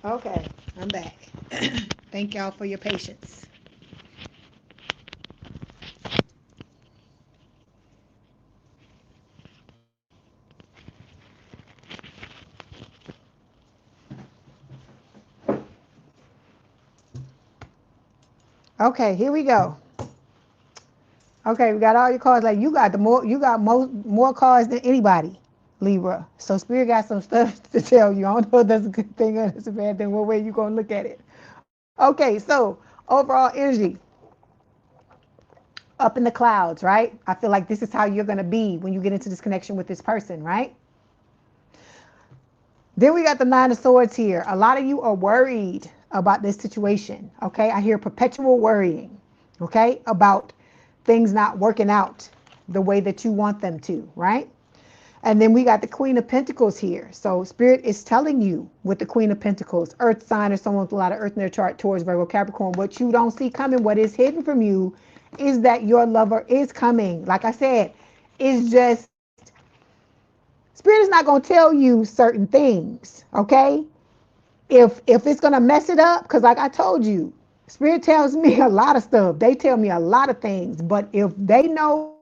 A: Okay, I'm back. Thank y'all for your patience. Okay, here we go. Okay, we got all your cards. Like you got more cards than anybody, Libra. So Spirit got some stuff to tell you. I don't know if that's a good thing or that's a bad thing. What way you gonna look at it? Okay, so overall energy up in the clouds, right? I feel like this is how you're gonna be when you get into this connection with this person, right? Then we got the Nine of Swords here. A lot of you are worried about this situation, okay? I hear perpetual worrying, okay, about things not working out the way that you want them to, right? And then we got the Queen of Pentacles here. So Spirit is telling you with the Queen of Pentacles, Earth sign or someone with a lot of Earth in their chart towards Virgo, Capricorn, what you don't see coming, what is hidden from you is that your lover is coming. Like I said, it's just Spirit is not going to tell you certain things, okay? If it's going to mess it up, because like I told you, Spirit tells me a lot of stuff. They tell me a lot of things, but if they know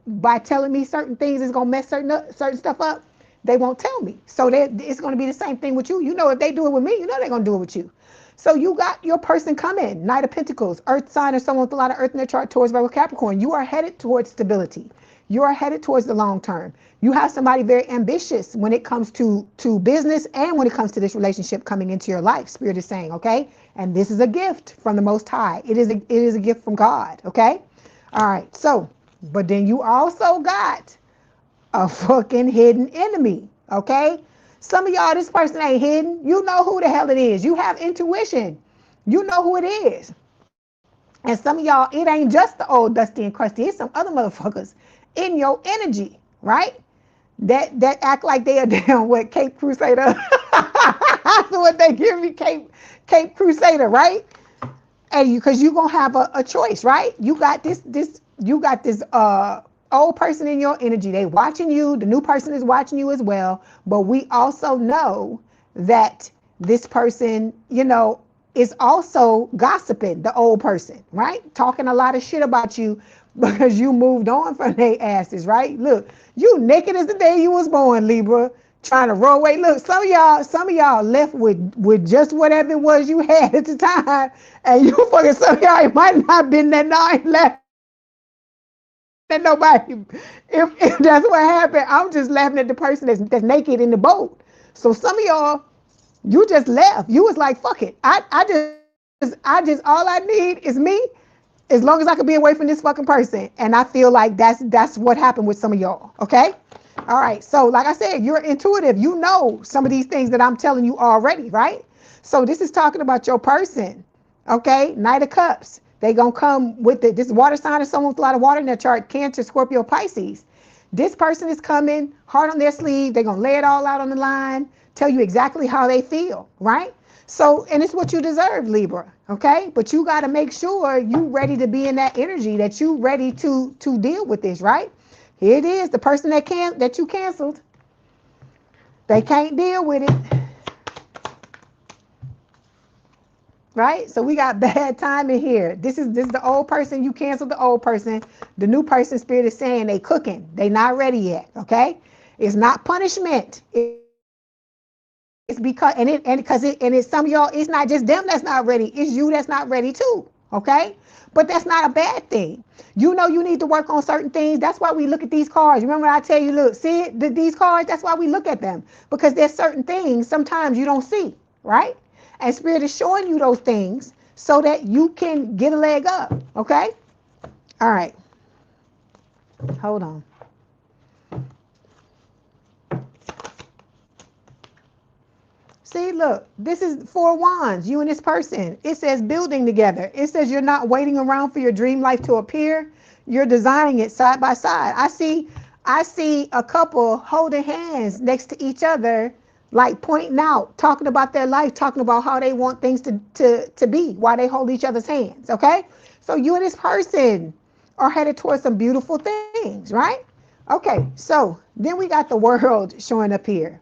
A: by telling me certain things is going to mess certain stuff up, they won't tell me. So it's going to be the same thing with you. You know, if they do it with me, you know they're going to do it with you. So you got your person coming, Knight of Pentacles, Earth sign, or someone with a lot of Earth in their chart, towards Virgo, Capricorn. You are headed towards stability. You are headed towards the long term. You have somebody very ambitious when it comes to business and when it comes to this relationship coming into your life. Spirit is saying, okay? And this is a gift from the Most High. It is a gift from God, okay? All right, so, but then you also got a fucking hidden enemy, okay? Some of y'all, this person ain't hidden. You know who the hell it is. You have intuition. You know who it is. And some of y'all, it ain't just the old dusty and crusty. It's some other motherfuckers in your energy, right? That act like they are damn what, Cape Crusader. That's what they give me, Cape Crusader, right? And because you're gonna have a choice, right? You got this old person in your energy. They watching you. The new person is watching you as well. But we also know that this person, you know, is also gossiping, the old person, right? Talking a lot of shit about you because you moved on from their asses, right? Look, you naked as the day you was born, Libra, trying to roll away. Look, some of y'all left with just whatever it was you had at the time, and you fucking, some of y'all, it might not have been that night left at nobody. If that's what happened, I'm just laughing at the person that's naked in the boat. So some of y'all, you just left. You was like, fuck it. I just all I need is me, as long as I can be away from this fucking person. And I feel like that's what happened with some of y'all. Okay. All right. So like I said, you're intuitive. You know some of these things that I'm telling you already, right? So this is talking about your person. Okay. Knight of Cups. They gonna come with this water sign, or someone with a lot of water in their chart, Cancer, Scorpio, Pisces. This person is coming, heart on their sleeve. They're gonna lay it all out on the line, tell you exactly how they feel, right? So, and it's what you deserve, Libra, okay? But you got to make sure you ready to be in that energy, that you ready to deal with this, right? Here it is, the person that you canceled. They can't deal with it. Right? So we got bad timing here. This is the old person. You canceled the old person. The new person, Spirit is saying they cooking. They not ready yet, okay? It's not punishment. It's because it's some of y'all, it's not just them that's not ready, it's you that's not ready too. Okay? But that's not a bad thing. You know you need to work on certain things. That's why we look at these cards. Remember I tell you, look, see it, these cards, that's why we look at them. Because there's certain things sometimes you don't see, right? And Spirit is showing you those things so that you can get a leg up. Okay? All right. Hold on. See, look, this is 4 wands, you and this person. It says building together. It says you're not waiting around for your dream life to appear. You're designing it side by side. I see a couple holding hands next to each other, like pointing out, talking about their life, talking about how they want things to be while they hold each other's hands, okay? So you and this person are headed towards some beautiful things, right? Okay, so then we got the world showing up here.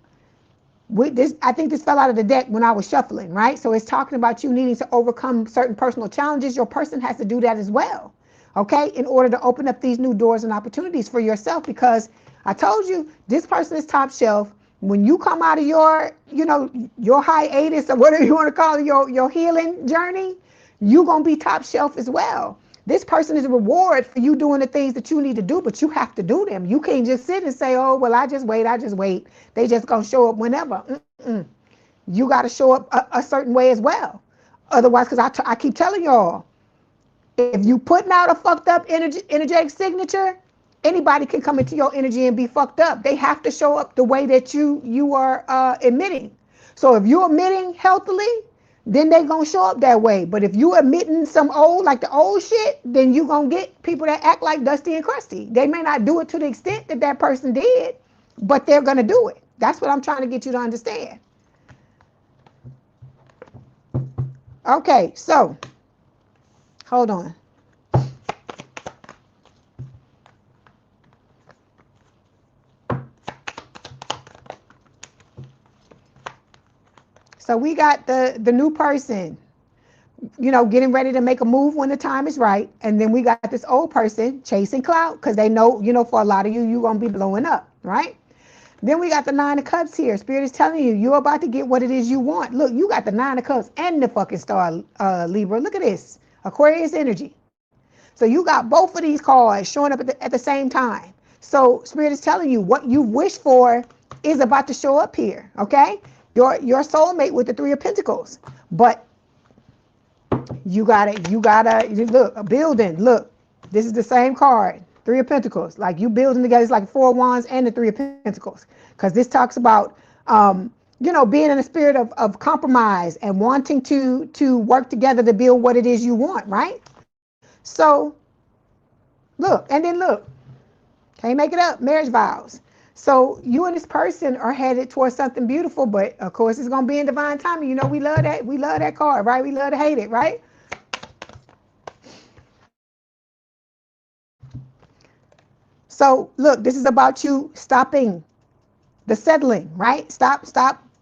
A: I think this fell out of the deck when I was shuffling, right? So it's talking about you needing to overcome certain personal challenges. Your person has to do that as well, okay? In order to open up these new doors and opportunities for yourself, because I told you, this person is top shelf. When you come out of your, your hiatus or whatever you want to call it, your healing journey, you're going to be top shelf as well. This person is a reward for you doing the things that you need to do, but you have to do them. You can't just sit and say, oh, well, I just wait. They just going to show up whenever. You got to show up a certain way as well. Otherwise, because I keep telling y'all, if you putting out a fucked up energetic signature, anybody can come into your energy and be fucked up. They have to show up the way that you are emitting. So if you're emitting healthily, then they gonna show up that way. But if you emitting some old, like the old shit, then you gonna get people that act like Dusty and Crusty. They may not do it to the extent that person did, but they're gonna do it. That's what I'm trying to get you to understand. Okay, so hold on. So we got the new person, getting ready to make a move when the time is right. And then we got this old person chasing clout because they know, for a lot of you, you're going to be blowing up, right? Then we got the Nine of Cups here. Spirit is telling you, you're about to get what it is you want. Look, you got the Nine of Cups and the fucking Star, Libra. Look at this. Aquarius energy. So you got both of these cards showing up at the same time. So Spirit is telling you what you wish for is about to show up here, okay? Your soulmate with the Three of Pentacles. But you gotta look, a building. Look, this is the same card, Three of Pentacles. Like you building together, it's like Four of Wands and the Three of Pentacles. Because this talks about being in a spirit of compromise and wanting to work together to build what it is you want, right? So look, and then look, can't make it up, marriage vows. So you and this person are headed towards something beautiful, but of course it's gonna be in divine timing. You know, we love that card, right? We love to hate it, right? So look, this is about you stopping the settling, right? Stop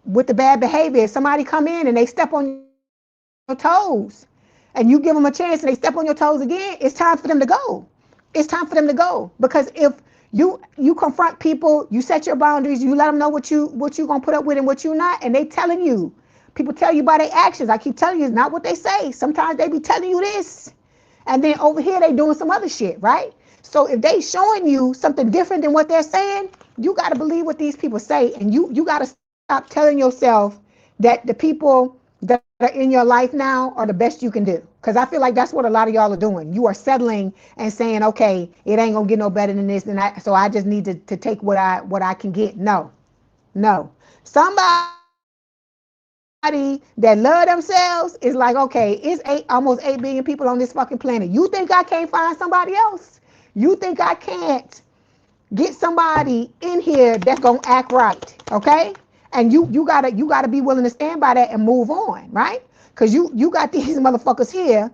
A: with the bad behavior. If somebody come in and they step on your toes and you give them a chance and they step on your toes again, it's time for them to go. It's time for them to go. Because if you confront people, you set your boundaries, you let them know what you gonna put up with and what you not, and they telling you, people tell you by their actions. I keep telling you, it's not what they say. Sometimes they be telling you this, and then over here they doing some other shit, right? So if they showing you something different than what they're saying, you got to believe what these people say, and you got to stop telling yourself that the people that are in your life now are the best you can do. Because I feel like that's what a lot of y'all are doing. You are settling and saying, okay, it ain't gonna get no better than this, so I just need to take what I can get. No. Somebody that love themselves is like, okay, it's almost 8 billion people on this fucking planet. You think I can't find somebody else? You think I can't get somebody in here that's gonna act right, okay? And you gotta be willing to stand by that and move on, right? Because you got these motherfuckers here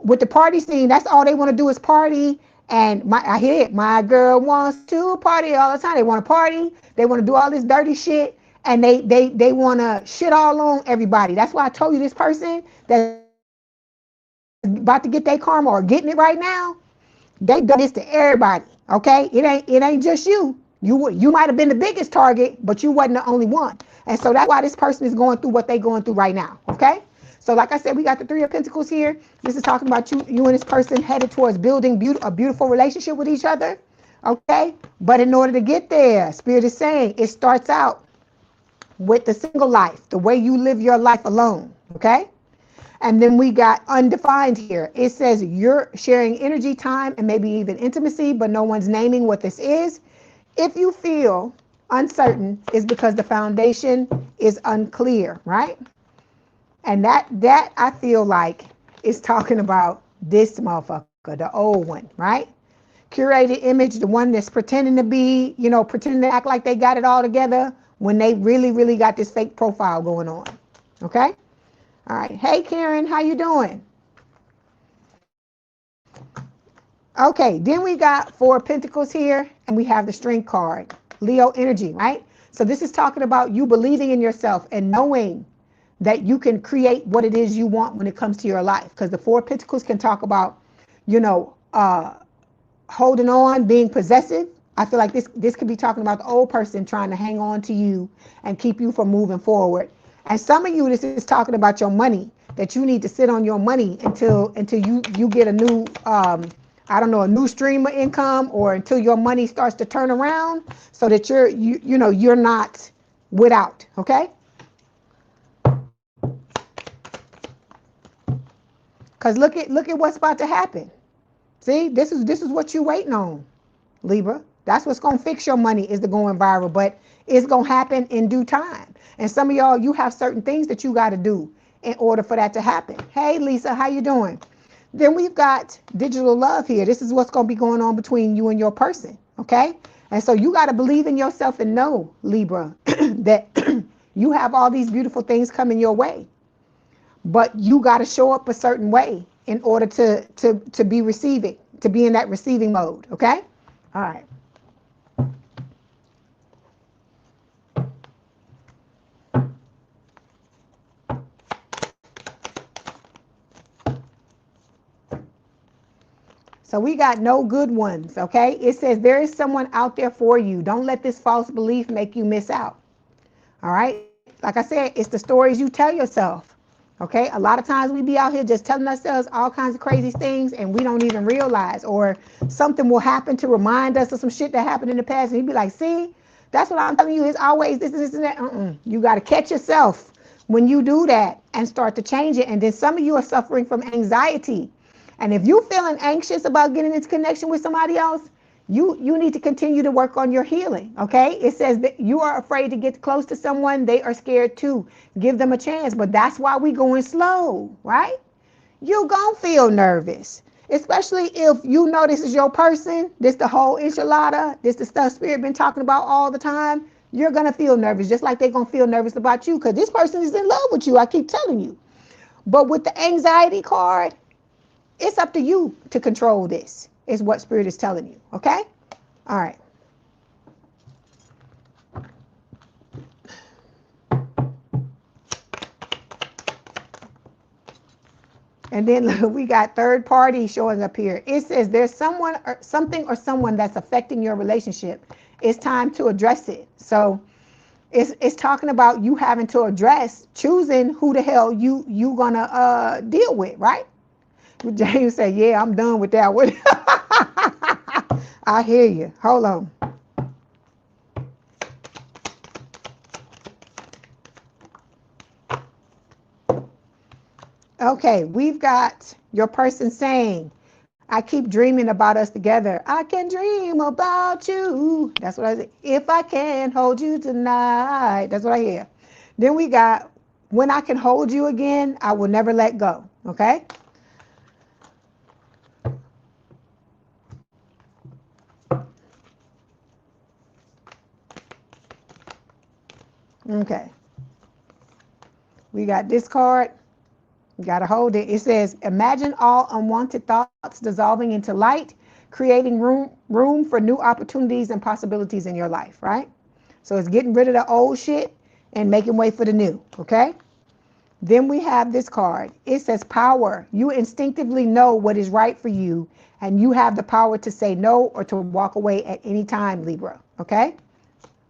A: with the party scene. That's all they want to do is party. And I hear it. My girl wants to party all the time. They want to party. They want to do all this dirty shit, and they want to shit all on everybody. That's why I told you this person that's about to get their karma or getting it right now. They done this to everybody, okay? It ain't just you. You might have been the biggest target, but you wasn't the only one. And so that's why this person is going through what they're going through right now, okay? So like I said, we got the Three of Pentacles here. This is talking about you and this person headed towards building a beautiful relationship with each other, okay? But in order to get there, Spirit is saying it starts out with the single life, the way you live your life alone, okay? And then we got undefined here. It says you're sharing energy, time, and maybe even intimacy, but no one's naming what this is. If you feel uncertain, it's because the foundation is unclear, right? And that I feel like is talking about this motherfucker, the old one, right? Curated image, the one that's pretending to be, pretending to act like they got it all together when they really, really got this fake profile going on, okay? All right. Hey, Karen, how you doing? Okay, then we got Four Pentacles here, and we have the Strength card, Leo energy, right? So this is talking about you believing in yourself and knowing that you can create what it is you want when it comes to your life. Because the Four Pentacles can talk about, holding on, being possessive. I feel like this could be talking about the old person trying to hang on to you and keep you from moving forward. And some of you, this is talking about your money, that you need to sit on your money until you get a new, a new stream of income, or until your money starts to turn around, so that you're not without, okay? Because look at what's about to happen. See, this is what you're waiting on, Libra. That's what's going to fix your money, is the going viral, but it's going to happen in due time. And some of y'all, you have certain things that you got to do in order for that to happen. Hey, Lisa, how you doing? Then we've got digital love here. This is what's going to be going on between you and your person, okay? And so you got to believe in yourself and know, Libra, that you have all these beautiful things coming your way. But you got to show up a certain way in order to be receiving, to be in that receiving mode, okay? All right. So we got no good ones, okay? It says there is someone out there for you. Don't let this false belief make you miss out. All right? Like I said, it's the stories you tell yourself. Okay? A lot of times we be out here just telling ourselves all kinds of crazy things and we don't even realize, or something will happen to remind us of some shit that happened in the past and you be like, see, that's what I'm telling you. It's always this and that. You got to catch yourself when you do that and start to change it. And then some of you are suffering from anxiety. And if you're feeling anxious about getting into connection with somebody else, you need to continue to work on your healing, okay? It says that you are afraid to get close to someone. They are scared too. Give them a chance. But that's why we going slow, right? You're going to feel nervous, especially if you know this is your person. This the whole enchilada. This the stuff Spirit been talking about all the time. You're going to feel nervous, just like they're going to feel nervous about you because this person is in love with you. I keep telling you. But with the anxiety card, it's up to you to control this, is what Spirit is telling you, okay? All right. And then we got third party showing up here. It says there's someone or something or someone that's affecting your relationship. It's time to address it. So it's talking about you having to address choosing who the hell you gonna deal with, right? James said, yeah, I'm done with that one. I hear you. Hold on. Okay, we've got your person saying, I keep dreaming about us together. I can dream about you. That's what I say. If I can hold you tonight. That's what I hear. Then we got, when I can hold you again, I will never let go. Okay? Okay. We got this card. You got to hold it. It says, imagine all unwanted thoughts dissolving into light, creating room for new opportunities and possibilities in your life, right? So it's getting rid of the old shit and making way for the new, okay? Then we have this card. It says power. You instinctively know what is right for you, and you have the power to say no or to walk away at any time, Libra, okay?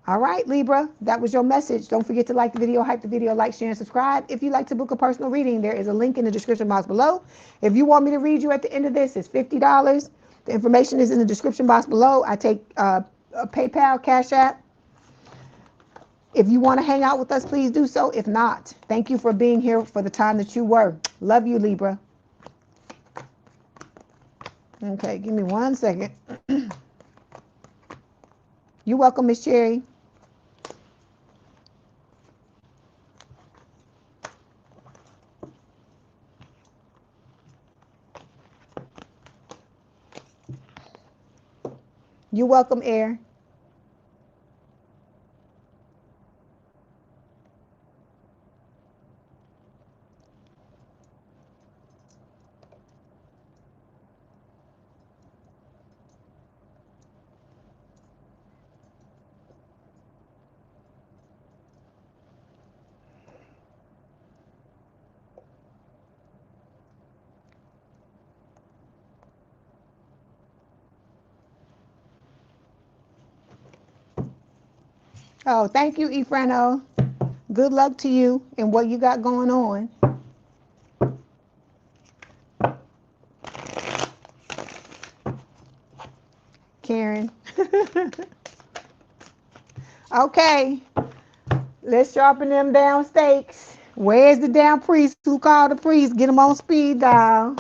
A: All right, Libra, that was your message. Don't forget to like the video, hype the video, like, share, and subscribe. If you'd like to book a personal reading, there is a link in the description box below. If you want me to read you at the end of this, it's $50. The information is in the description box below. I take a PayPal, Cash App. If you want to hang out with us, please do so. If not, thank you for being here for the time that you were. Love you, Libra. Okay, give me 1 second. You're welcome, Miss Cherry. You're welcome, Air. Oh, thank you, Efrano. Good luck to you and what you got going on. Karen. Okay, let's sharpen them down stakes. Where's the damn priest? Who called the priest? Get them on speed dial.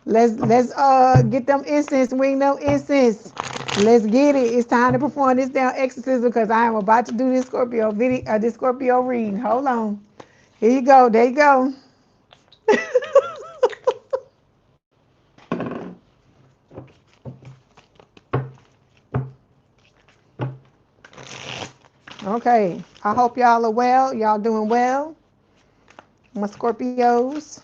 A: Let's get them incense, wing them incense. Let's get it. It's time to perform this damn exorcism because I am about to do this Scorpio video, this Scorpio reading. Hold on. Here you go. There you go. Okay. I hope y'all are well. Y'all doing well. My Scorpios.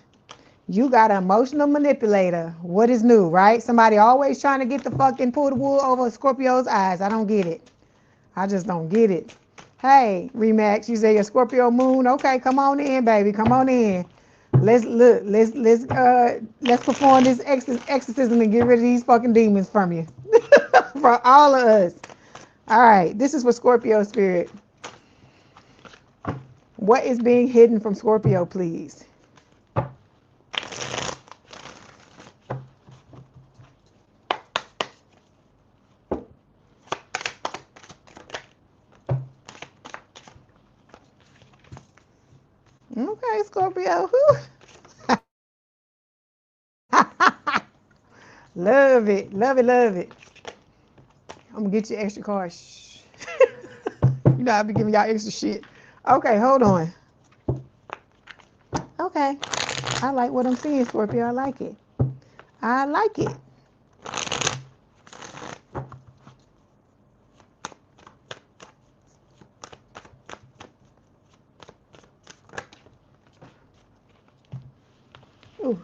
A: You got an emotional manipulator. What is new, right? Somebody always trying to get the fucking pull the wool over Scorpio's eyes. I don't get it. I just don't get it. Hey, Remax, you say your Scorpio moon. Okay, come on in, baby. Come on in. Let's perform this exorcism and get rid of these fucking demons from you. For all of us. All right, this is for Scorpio spirit. What is being hidden from Scorpio, please? Okay, Scorpio. Love it. Love it. Love it. I'm going to get you extra cards. You know, I'll be giving y'all extra shit. Okay, hold on. Okay. I like what I'm seeing, Scorpio. I like it. I like it. Ooh.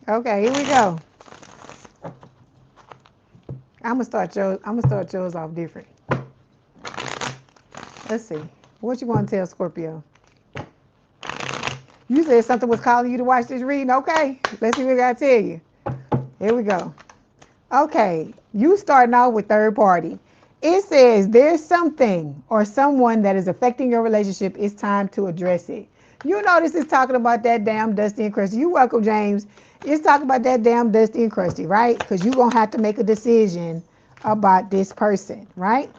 A: Okay, here we go. I'm gonna start yours off different. Let's see. What you want to tell Scorpio? You said something was calling you to watch this reading. Okay, let's see what I gotta tell you. Here we go. Okay, you starting off with third party. It says there's something or someone that is affecting your relationship. It's time to address it. You know this is talking about that damn Dusty and Krusty. You welcome, James. It's talking about that damn Dusty and Krusty, right? Because you're gonna have to make a decision about this person, right?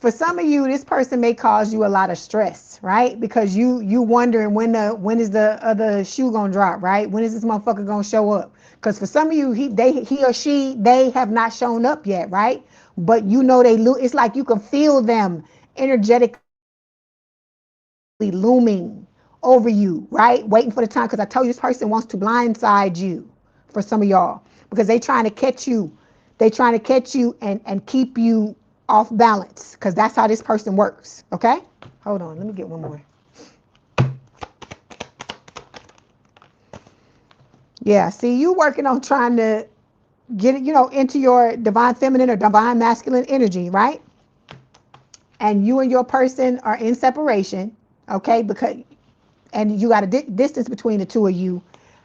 A: For some of you, this person may cause you a lot of stress, right? Because you wondering when is the other shoe gonna drop, right? When is this motherfucker gonna show up? Because for some of you, he or she, they have not shown up yet, right? But you know it's like you can feel them energetically looming over you, right? Waiting for the time. Because I told you this person wants to blindside you for some of y'all. Because they trying to catch you. They trying to catch you and keep you off balance. Because that's how this person works. Okay? Hold on. Let me get one more. Yeah. See, you working on trying to get it, into your divine feminine or divine masculine energy, right? And you and your person are in separation, okay? And you got a distance between the two of you.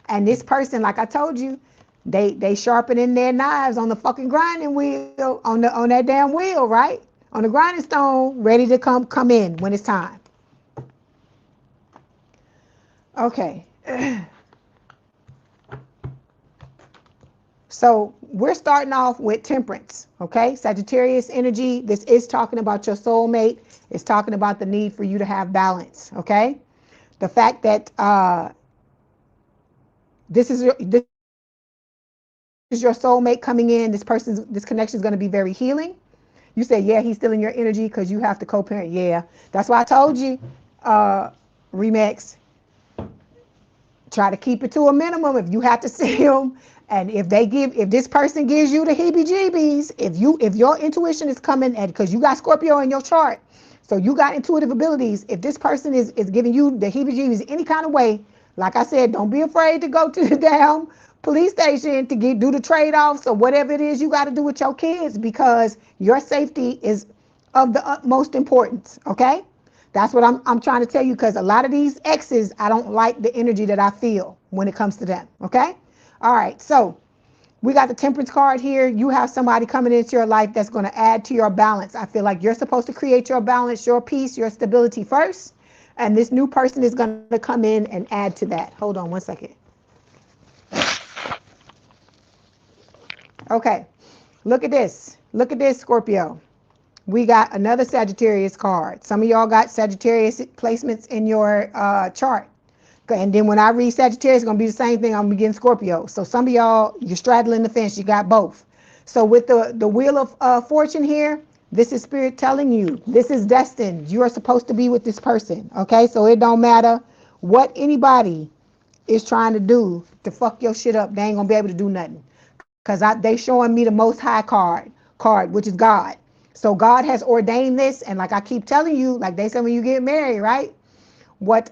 A: And this person, like I told you, they sharpening their knives on the fucking grinding wheel, on that damn wheel, right? On the grinding stone, ready to come in when it's time. Okay. So we're starting off with temperance, okay? Sagittarius energy. This is talking about your soulmate. It's talking about the need for you to have balance, okay? The fact that this is your soulmate coming in. This connection is going to be very healing. You say, yeah, he's still in your energy because you have to co-parent. Yeah, that's why I told you, Remix, try to keep it to a minimum. If you have to see him, and if this person gives you the heebie-jeebies, if your intuition is coming at, because you got Scorpio in your chart, so you got intuitive abilities. If this person is giving you the heebie-jeebies any kind of way, like I said, don't be afraid to go to the damn police station to do the trade-offs or whatever it is you got to do with your kids, because your safety is of the utmost importance. Okay. That's what I'm trying to tell you, because a lot of these exes, I don't like the energy that I feel when it comes to them. Okay? All right. So we got the temperance card here. You have somebody coming into your life that's going to add to your balance. I feel like you're supposed to create your balance, your peace, your stability first. And this new person is going to come in and add to that. Hold on one second. Okay. Look at this. Look at this, Scorpio. We got another Sagittarius card. Some of y'all got Sagittarius placements in your chart. And then when I read Sagittarius, it's going to be the same thing. I'm going to be getting Scorpio. So some of y'all, you're straddling the fence. You got both. So with the wheel of fortune here, this is spirit telling you, this is destined. You are supposed to be with this person. Okay? So it don't matter what anybody is trying to do to fuck your shit up. They ain't going to be able to do nothing. Because they showing me the most high card, which is God. So God has ordained this, and like I keep telling you, like they say when you get married, right? What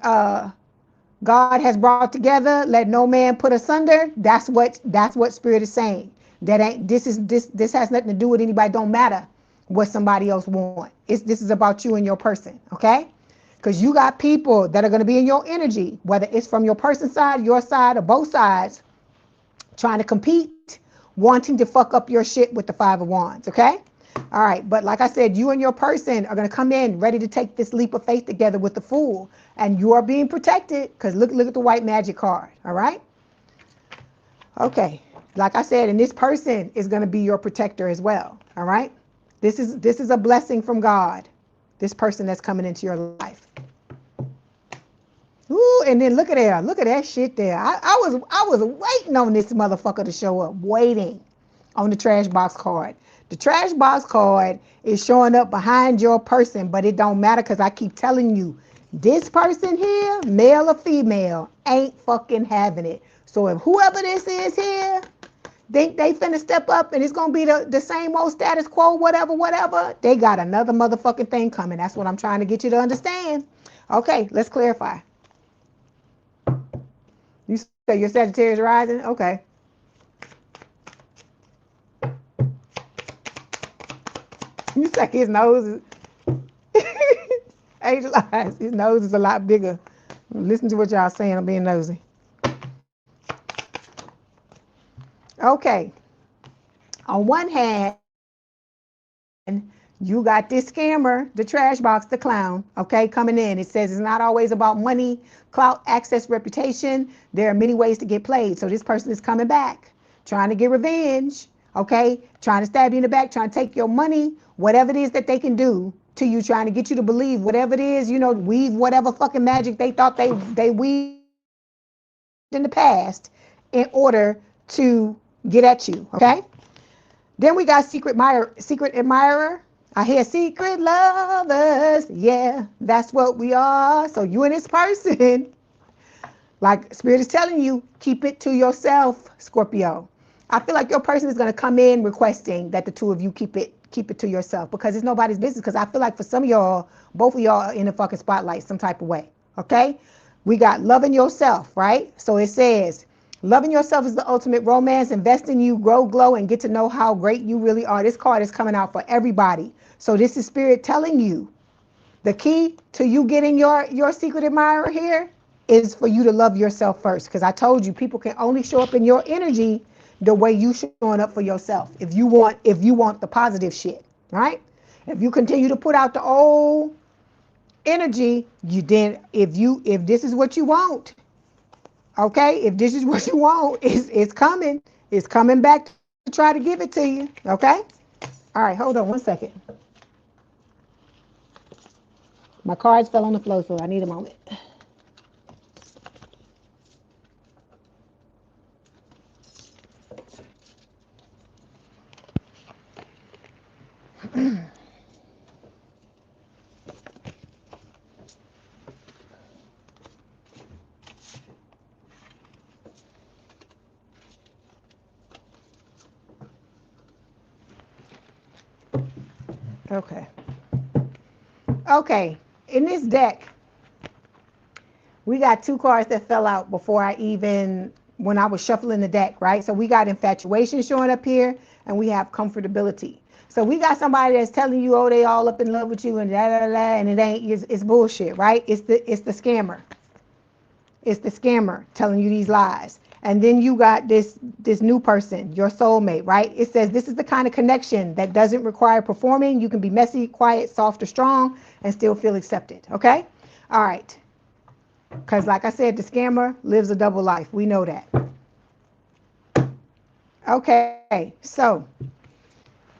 A: God has brought together, let no man put asunder. That's what Spirit is saying. That ain't this has nothing to do with anybody. Don't matter what somebody else want. This is about you and your person, okay? Because you got people that are going to be in your energy, whether it's from your person side, your side, or both sides, trying to compete, wanting to fuck up your shit with the Five of Wands, okay? All right, but like I said, you and your person are going to come in ready to take this leap of faith together with the Fool, and you are being protected because look at the white magic card, all right? Okay, like I said, and this person is going to be your protector as well, all right? This is a blessing from God, this person that's coming into your life. Ooh, and then look at that shit there. I was waiting on this motherfucker to show up, waiting on the trash box card. The trash box card is showing up behind your person, but it don't matter because I keep telling you, this person here, male or female, ain't fucking having it. So if whoever this is here, think they finna step up and it's gonna be the same old status quo, whatever, they got another motherfucking thing coming. That's what I'm trying to get you to understand. Okay, let's clarify. You say you're Sagittarius rising? Okay. You say his nose is Angel eyes. His nose is a lot bigger. Listen to what y'all saying. I'm being nosy. Okay. On one hand, you got this scammer, the trash box, the clown, okay, coming in. It says it's not always about money, clout, access, reputation. There are many ways to get played. So this person is coming back, trying to get revenge, okay, trying to stab you in the back, trying to take your money, whatever it is that they can do to you, trying to get you to believe whatever it is, you know, weave whatever fucking magic they thought they weaved in the past in order to get at you, okay? Then we got secret admirer. I hear secret lovers. Yeah, that's what we are. So you and this person, like Spirit is telling you, keep it to yourself, Scorpio. I feel like your person is going to come in requesting that the two of you keep it to yourself because it's nobody's business. Because I feel like for some of y'all, both of y'all are in the fucking spotlight some type of way. Okay? We got loving yourself, right? So it says, loving yourself is the ultimate romance. Invest in you, grow, glow, and get to know how great you really are. This card is coming out for everybody. So this is Spirit telling you the key to you getting your secret admirer here is for you to love yourself first. Because I told you, people can only show up in your energy the way you showing up for yourself. If you want the positive shit, right? If you continue to put out the old energy, if this is what you want, okay? If this is what you want, it's coming. It's coming back to try to give it to you, okay? All right, hold on one second. My cards fell on the floor, so I need a moment. Okay, in this deck, we got two cards that fell out when I was shuffling the deck, right? So we got infatuation showing up here, and we have comfortability. So we got somebody that's telling you, oh, they all up in love with you and and it ain't, it's bullshit, right? It's the scammer. It's the scammer telling you these lies. And then you got this new person, your soulmate, right? It says this is the kind of connection that doesn't require performing. You can be messy, quiet, soft, or strong, and still feel accepted, okay? All right. Because like I said, the scammer lives a double life. We know that. Okay, so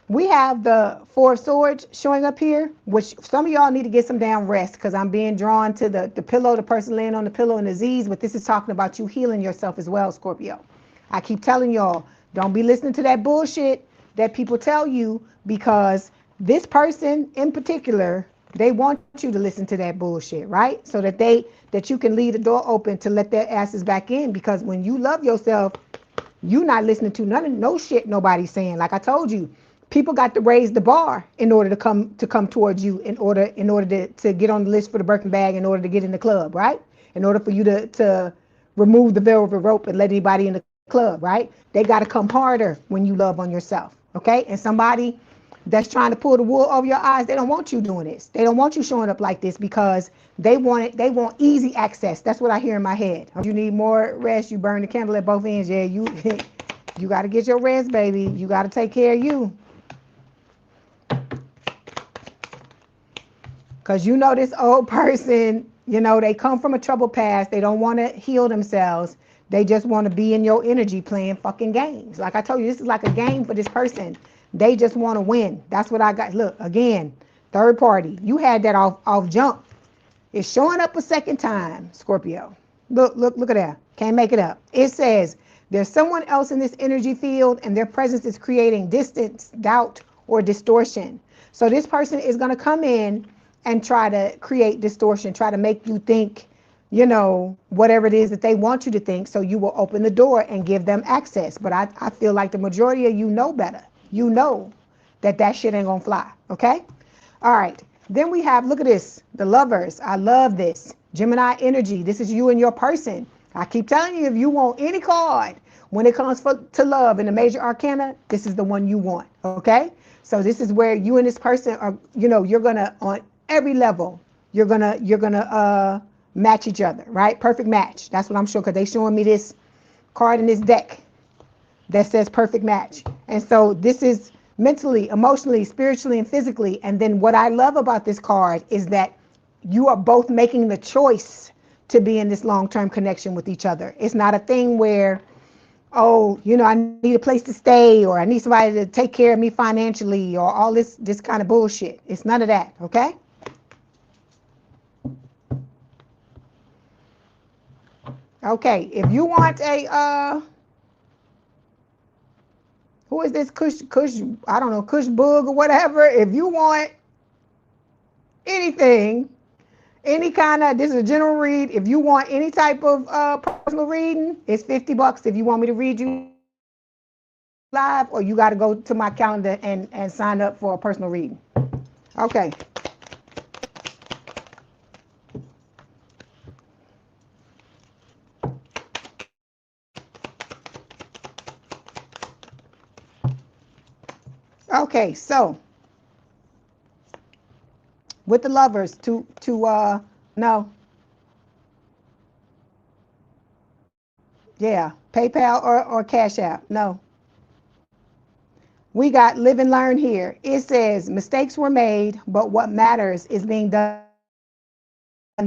A: we have the Four of Swords showing up here, which some of y'all need to get some damn rest because I'm being drawn to the pillow, the person laying on the pillow and disease, but this is talking about you healing yourself as well, Scorpio. I keep telling y'all, don't be listening to that bullshit that people tell you because this person in particular, they want you to listen to that bullshit, right? So that you can leave the door open to let their asses back in because when you love yourself, you not listening to no shit nobody's saying. Like I told you, people got to raise the bar in order to come towards you in order to get on the list for the Birkin bag in order to get in the club, right? in order for you to remove the velvet rope and let anybody in the club, right? They got to come harder when you love on yourself, okay? And somebody that's trying to pull the wool over your eyes, they don't want you doing this. They don't want you showing up like this because they want easy access. That's what I hear in my head. You need more rest, you burn the candle at both ends. Yeah, you you got to get your rest, baby. You got to take care of you. Because you know this old person, you know, they come from a troubled past. They don't want to heal themselves. They just want to be in your energy playing fucking games. Like I told you, this is like a game for this person. They just want to win. That's what I got. Look, again, third party. You had that off jump. It's showing up a second time, Scorpio. Look at that. Can't make it up. It says there's someone else in this energy field and their presence is creating distance, doubt, or distortion. So this person is going to come in and try to create distortion, try to make you think, you know, whatever it is that they want you to think, so you will open the door and give them access. But I feel like the majority of you know better. You know that shit ain't gonna fly, okay? All right, then we have, look at this, the lovers. I love this. Gemini energy, this is you and your person. I keep telling you, if you want any card, when it comes to love in the major arcana, this is the one you want, okay? So this is where you and this person are, you know, you're gonna, on every level, you're gonna match each other, right? Perfect match. That's what I'm sure, because they showing me this card in this deck that says perfect match. And so this is mentally, emotionally, spiritually, and physically. And then what I love about this card is that you are both making the choice to be in this long-term connection with each other. It's not a thing where, oh, you know, I need a place to stay, or I need somebody to take care of me financially, or all this kind of bullshit. It's none of that, okay? Okay, if you want a, who is this Kush, I don't know, Kush Boog or whatever. If you want anything, any kind of, this is a general read. If you want any type of personal reading, it's $50 if you want me to read you live, or you got to go to my calendar and sign up for a personal reading. Okay. Okay, so with the lovers, no, yeah, PayPal or Cash App, no. We got live and learn here. It says mistakes were made, but what matters is being done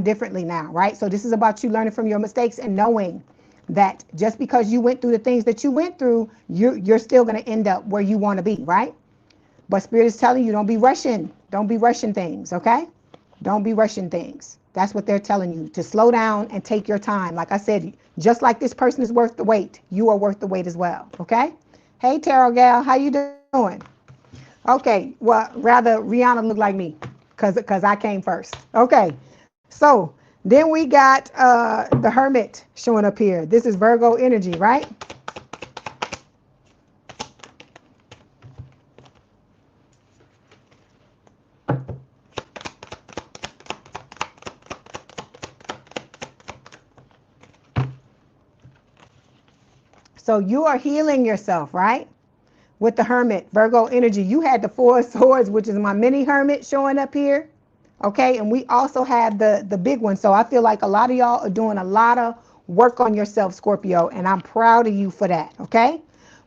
A: differently now, right? So this is about you learning from your mistakes and knowing that just because you went through the things that you went through, you're still going to end up where you want to be, right? But Spirit is telling you, don't be rushing things, okay? Don't be rushing things. That's what they're telling you, to slow down and take your time. Like I said, just like this person is worth the wait, you are worth the wait as well, okay? Hey, Tarot Gal, how you doing? Okay, well, rather Rihanna look like me, because I came first. Okay, so then we got the Hermit showing up here. This is Virgo energy, right? So you are healing yourself, right? With the Hermit, Virgo energy. You had the Four of Swords, which is my mini Hermit showing up here. Okay, and we also have the big one. So I feel like a lot of y'all are doing a lot of work on yourself, Scorpio, and I'm proud of you for that, okay?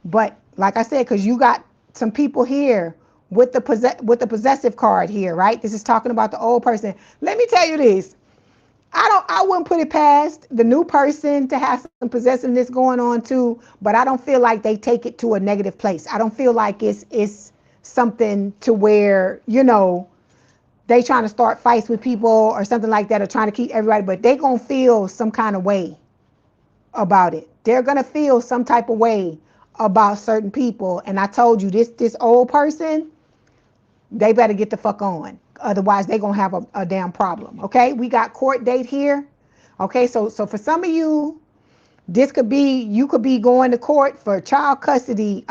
A: But like I said, because you got some people here with the possessive card here, right? This is talking about the old person. Let me tell you this. I wouldn't put it past the new person to have some possessiveness going on too, but I don't feel like they take it to a negative place. I don't feel like it's something to where, you know, they trying to start fights with people or something like that, or trying to keep everybody, but they gonna feel some kind of way about it. They're gonna feel some type of way about certain people. And I told you, this old person, they better get the fuck on. Otherwise, they're going to have a damn problem. Okay, we got court date here. Okay, so for some of you, this could be, you could be going to court for child custody.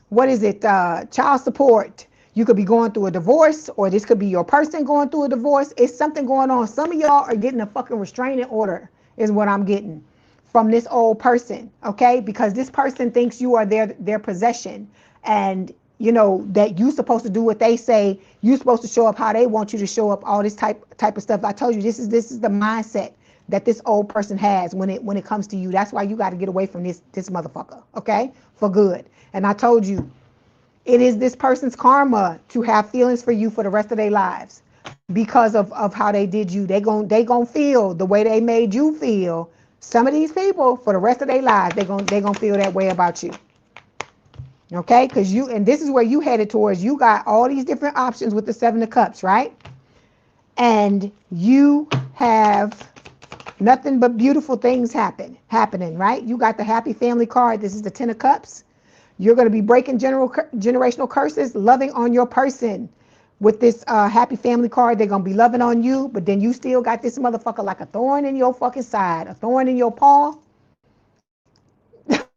A: What is it? Child support. You could be going through a divorce, or this could be your person going through a divorce. It's something going on. Some of y'all are getting a fucking restraining order is what I'm getting from this old person, okay? Because this person thinks you are their possession, and you know that you're supposed to do what they say. You're supposed to show up how they want you to show up. All this type of stuff. I told you this is the mindset that this old person has when it comes to you. That's why you got to get away from this motherfucker, okay? For good. And I told you, it is this person's karma to have feelings for you for the rest of their lives because of how they did you. They gon' feel the way they made you feel. Some of these people for the rest of their lives, they gon' feel that way about you. Okay? Because and this is where you headed towards. You got all these different options with the Seven of Cups, right? And you have nothing but beautiful things happening, right? You got the happy family card. This is the Ten of Cups. You're going to be breaking generational curses, loving on your person with this happy family card. They're going to be loving on you, but then you still got this motherfucker like a thorn in your fucking side, a thorn in your paw,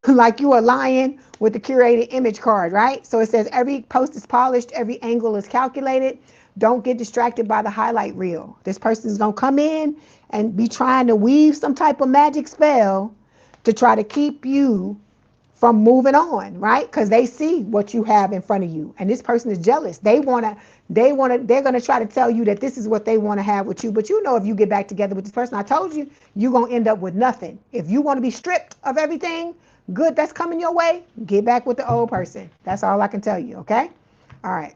A: like you are lying with the curated image card, right? So it says every post is polished, every angle is calculated. Don't get distracted by the highlight reel. This person is going to come in and be trying to weave some type of magic spell to try to keep you from moving on, right? Because they see what you have in front of you, and this person is jealous. They're gonna try to tell you that this is what they want to have with you, but you know if you get back together with this person, I told you, you're gonna end up with nothing. If you want to be stripped of everything good that's coming your way, get back with the old person. That's all I can tell you, okay? All right.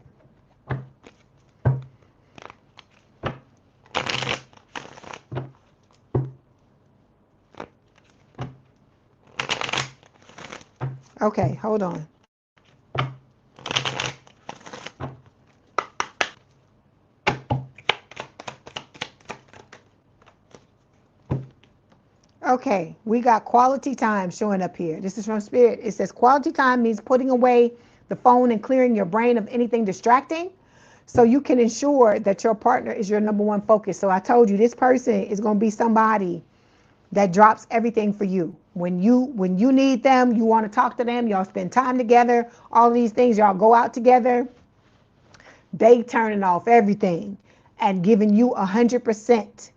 A: Okay, hold on. Okay, we got quality time showing up here. This is from Spirit. It says quality time means putting away the phone and clearing your brain of anything distracting so you can ensure that your partner is your number one focus. So I told you this person is going to be somebody that drops everything for you. When you need them, you want to talk to them, y'all spend time together, all these things, y'all go out together, they turning off everything and giving you 100%.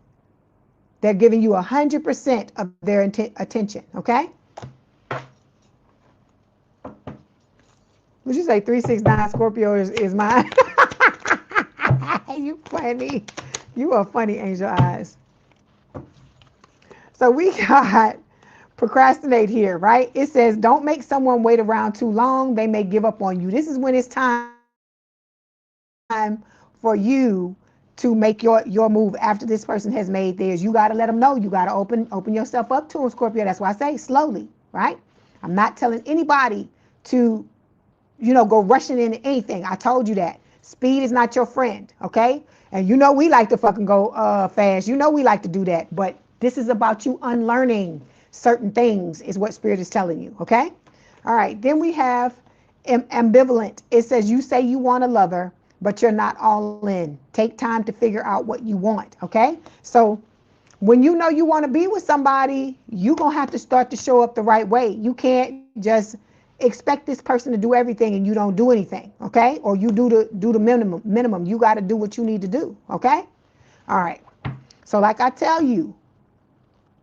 A: They're giving you 100% of their attention, okay? Would you say 369 Scorpio is mine? You funny. You are funny, Angel Eyes. So we got procrastinate here, right? It says don't make someone wait around too long. They may give up on you. This is when it's time for you to make your move after this person has made theirs. You got to let them know. You got to open yourself up to them, Scorpio. That's why I say slowly, right? I'm not telling anybody to, go rushing into anything. I told you that. Speed is not your friend, okay? And we like to fucking go fast. We like to do that. But this is about you unlearning certain things is what Spirit is telling you, okay? All right, then we have ambivalent. It says you say you want a lover, but you're not all in. Take time to figure out what you want, okay? So when you know you want to be with somebody, you're going to have to start to show up the right way. You can't just expect this person to do everything and you don't do anything, okay? Or you do the minimum. You got to do what you need to do, okay? All right. So like I tell you,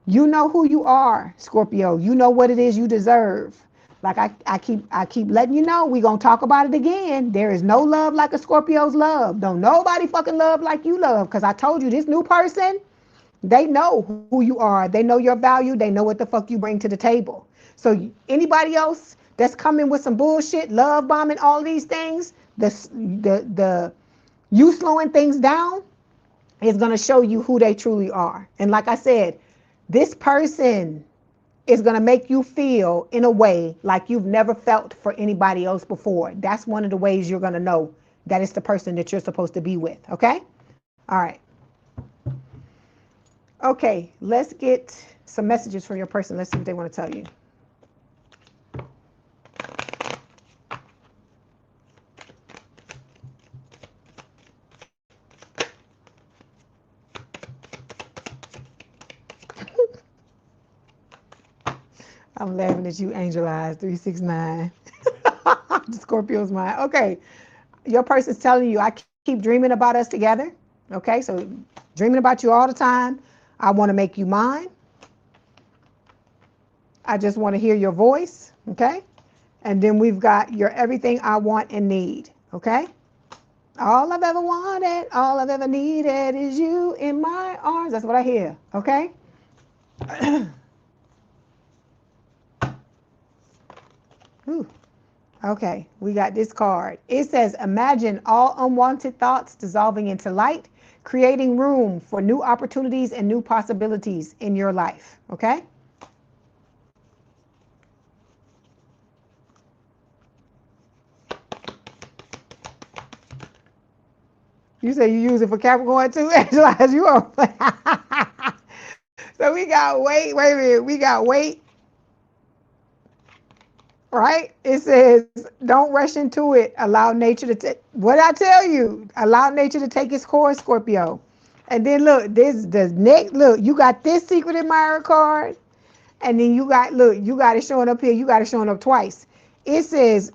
A: you know who you are, Scorpio. You know what it is you deserve. Like I keep letting you know, we're going to talk about it again. There is no love like a Scorpio's love. Don't nobody fucking love like you love. Because I told you, this new person, they know who you are. They know your value. They know what the fuck you bring to the table. So anybody else that's coming with some bullshit, love bombing, all these things, the you slowing things down is going to show you who they truly are. And like I said, this person is going to make you feel in a way like you've never felt for anybody else before. That's one of the ways you're going to know that it's the person that you're supposed to be with, okay? All right. Okay, let's get some messages from your person. Let's see what they want to tell you. I'm laughing at you, Angel Eyes 369. The Scorpio's mine. Okay, your person's telling you, I keep dreaming about us together. Okay, so dreaming about you all the time. I want to make you mine. I just want to hear your voice. Okay, and then we've got you're everything I want and need. Okay, all I've ever wanted, all I've ever needed is you in my arms. That's what I hear. Okay. Ooh. Okay, we got this card. It says, imagine all unwanted thoughts dissolving into light, creating room for new opportunities and new possibilities in your life. Okay? You say you use it for Capricorn too, Angela, as you are. So we got wait a minute. We got wait, right? It says, don't rush into it. Allow nature to take, what I tell you, allow nature to take its course, Scorpio. And then look, this the next, look, you got this secret admirer card. And then you got, look, you got it showing up here. You got it showing up twice. It says,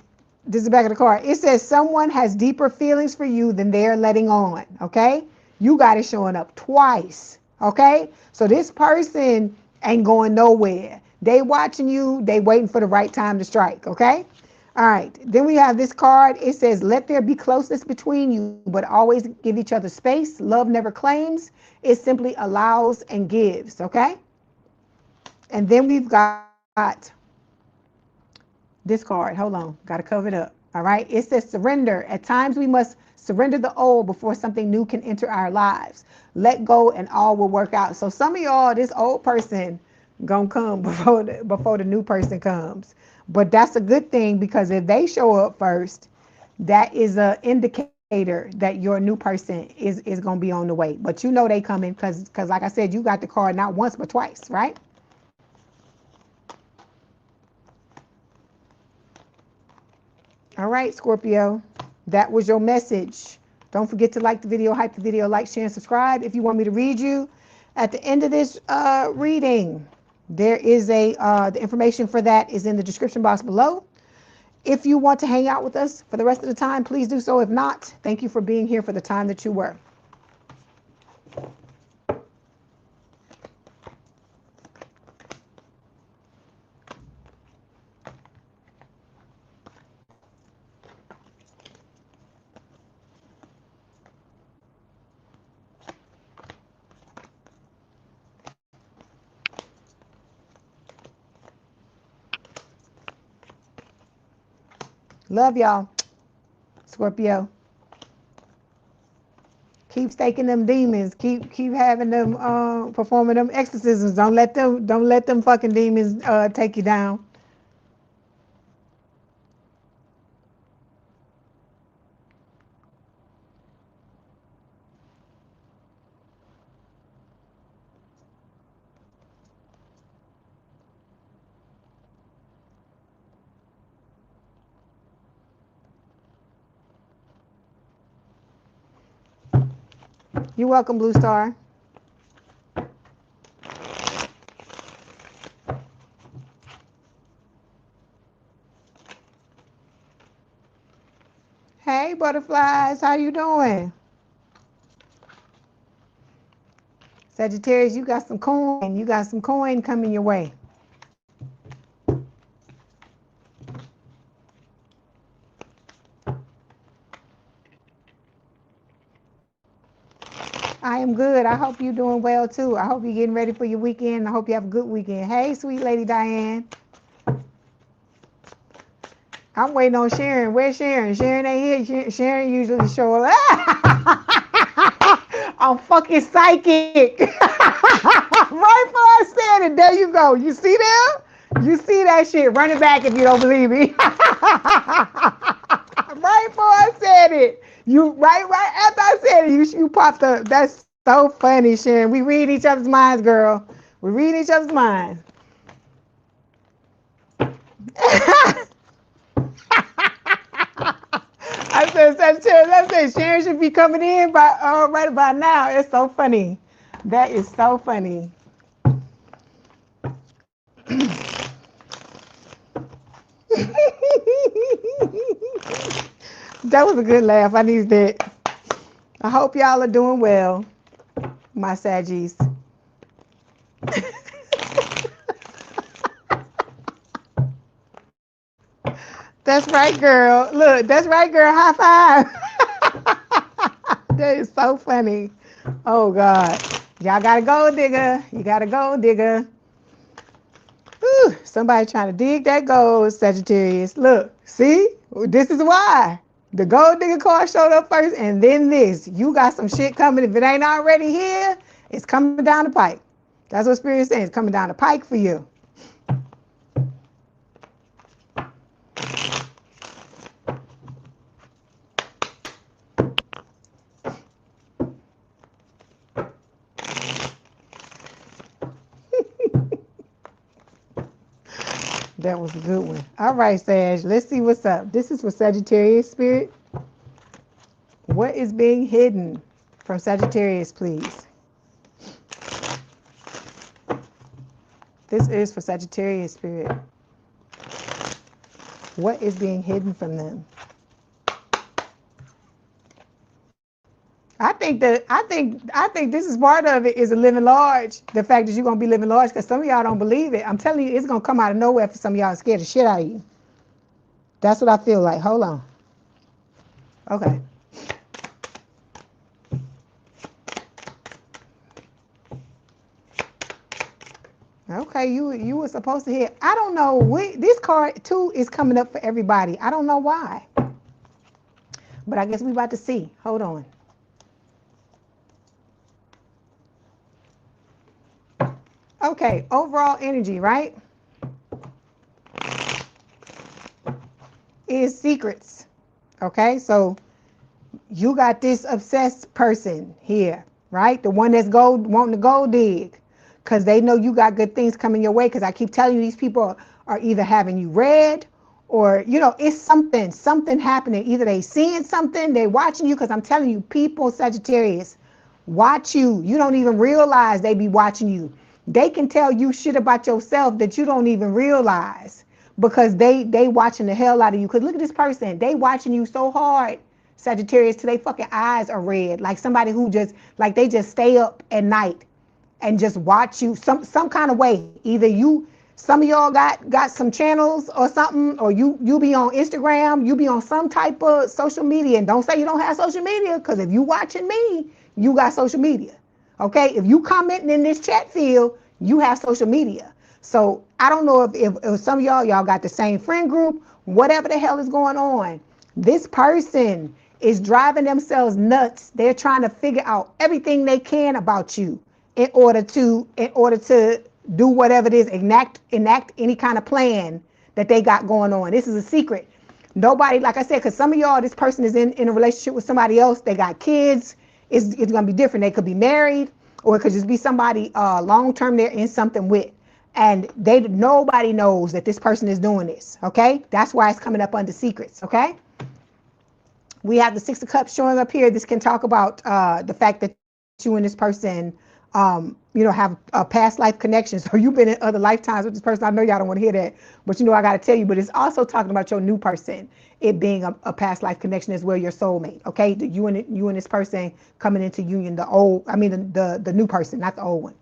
A: this is the back of the card. It says someone has deeper feelings for you than they're letting on. Okay? You got it showing up twice. Okay? So this person ain't going nowhere. They watching you. They waiting for the right time to strike. Okay? All right. Then we have this card. It says, let there be closeness between you, but always give each other space. Love never claims. It simply allows and gives. Okay? And then we've got this card. Hold on. Got to cover it up. All right. It says surrender. At times we must surrender the old before something new can enter our lives. Let go and all will work out. So some of y'all, this old person gonna come before the new person comes. But that's a good thing, because if they show up first, that is an indicator that your new person is gonna be on the way. But you know they coming, because like I said, you got the card not once but twice, right? All right, Scorpio, that was your message. Don't forget to like the video, hype the video, like, share, and subscribe. If you want me to read you at the end of this reading, there is the information for that is in the description box below. If you want to hang out with us for the rest of the time, please do so. If not, thank you for being here for the time that you were. Love y'all, Scorpio. Keep staking them demons. Keep having them performing them exorcisms. Don't let them fucking demons take you down. You're welcome, Blue Star. Hey, butterflies, how you doing? Sagittarius, you got some coin. You got some coin coming your way. I am good. I hope you're doing well too. I hope you're getting ready for your weekend. I hope you have a good weekend. Hey, sweet lady Diane. I'm waiting on Sharon. Where's Sharon? Sharon ain't here. Sharon usually show up. I'm fucking psychic. Right before I said it, there you go. You see that? You see that shit. Run it back if you don't believe me. Right before I said it. You right after I said it, you popped up. That's so funny, Sharon. We read each other's minds, girl. We read each other's minds. I said Sharon should be coming in by right about now. It's so funny. That is so funny. That was a good laugh. I needed that. I hope y'all are doing well, my Saggies. That's right, girl. Look, that's right, girl. High five. That is so funny. Oh, God. Y'all got to go, digger. You got to go, digger. Whew, somebody trying to dig that gold, Sagittarius. Look, see? This is why. The gold digger card showed up first, and then this. You got some shit coming. If it ain't already here, it's coming down the pike. That's what Spirit is saying. It's coming down the pike for you. That was a good one. All right, Sag. Let's see what's up. This is for Sagittarius, Spirit. What is being hidden from Sagittarius, please? This is for Sagittarius, Spirit. What is being hidden from them? I think this is part of it, is a living large. The fact that you're gonna be living large, because some of y'all don't believe it. I'm telling you, it's gonna come out of nowhere for some of y'all, scared the shit out of you. That's what I feel like. Hold on. Okay. Okay, you were supposed to hear. I don't know. This card too is coming up for everybody. I don't know why, but I guess we about to see. Hold on. Okay, overall energy, right? Is secrets. Okay, so you got this obsessed person here, right? The one that's wanting to go dig, because they know you got good things coming your way. Because I keep telling you, these people are either having you read, or it's something happening. Either they seeing something, they watching you. Because I'm telling you, people, Sagittarius, watch you. You don't even realize they be watching you. They can tell you shit about yourself that you don't even realize, because they watching the hell out of you. Because look at this person, they watching you so hard, Sagittarius, till they fucking eyes are red, like somebody who just, like, they just stay up at night and just watch you some kind of way. Either some of y'all got some channels or something, or you be on Instagram, you be on some type of social media. And don't say you don't have social media, because if you watching me, you got social media. Okay, if you commenting in this chat field, you have social media. So I don't know if some of y'all got the same friend group, whatever the hell is going on. This person is driving themselves nuts. They're trying to figure out everything they can about you in order to do whatever it is, enact any kind of plan that they got going on. This is a secret. Nobody, like I said, because some of y'all, this person is in a relationship with somebody else. They got kids. It's going to be different. They could be married, or it could just be somebody long-term they're in something with. And nobody knows that this person is doing this, okay? That's why it's coming up under secrets, okay? We have the Six of Cups showing up here. This can talk about the fact that you and this person, have a past life connection. So you've been in other lifetimes with this person. I know y'all don't want to hear that, but I got to tell you, but it's also talking about your new person, it being a past life connection as well, your soulmate, okay? You and this person coming into union, the new person, not the old one.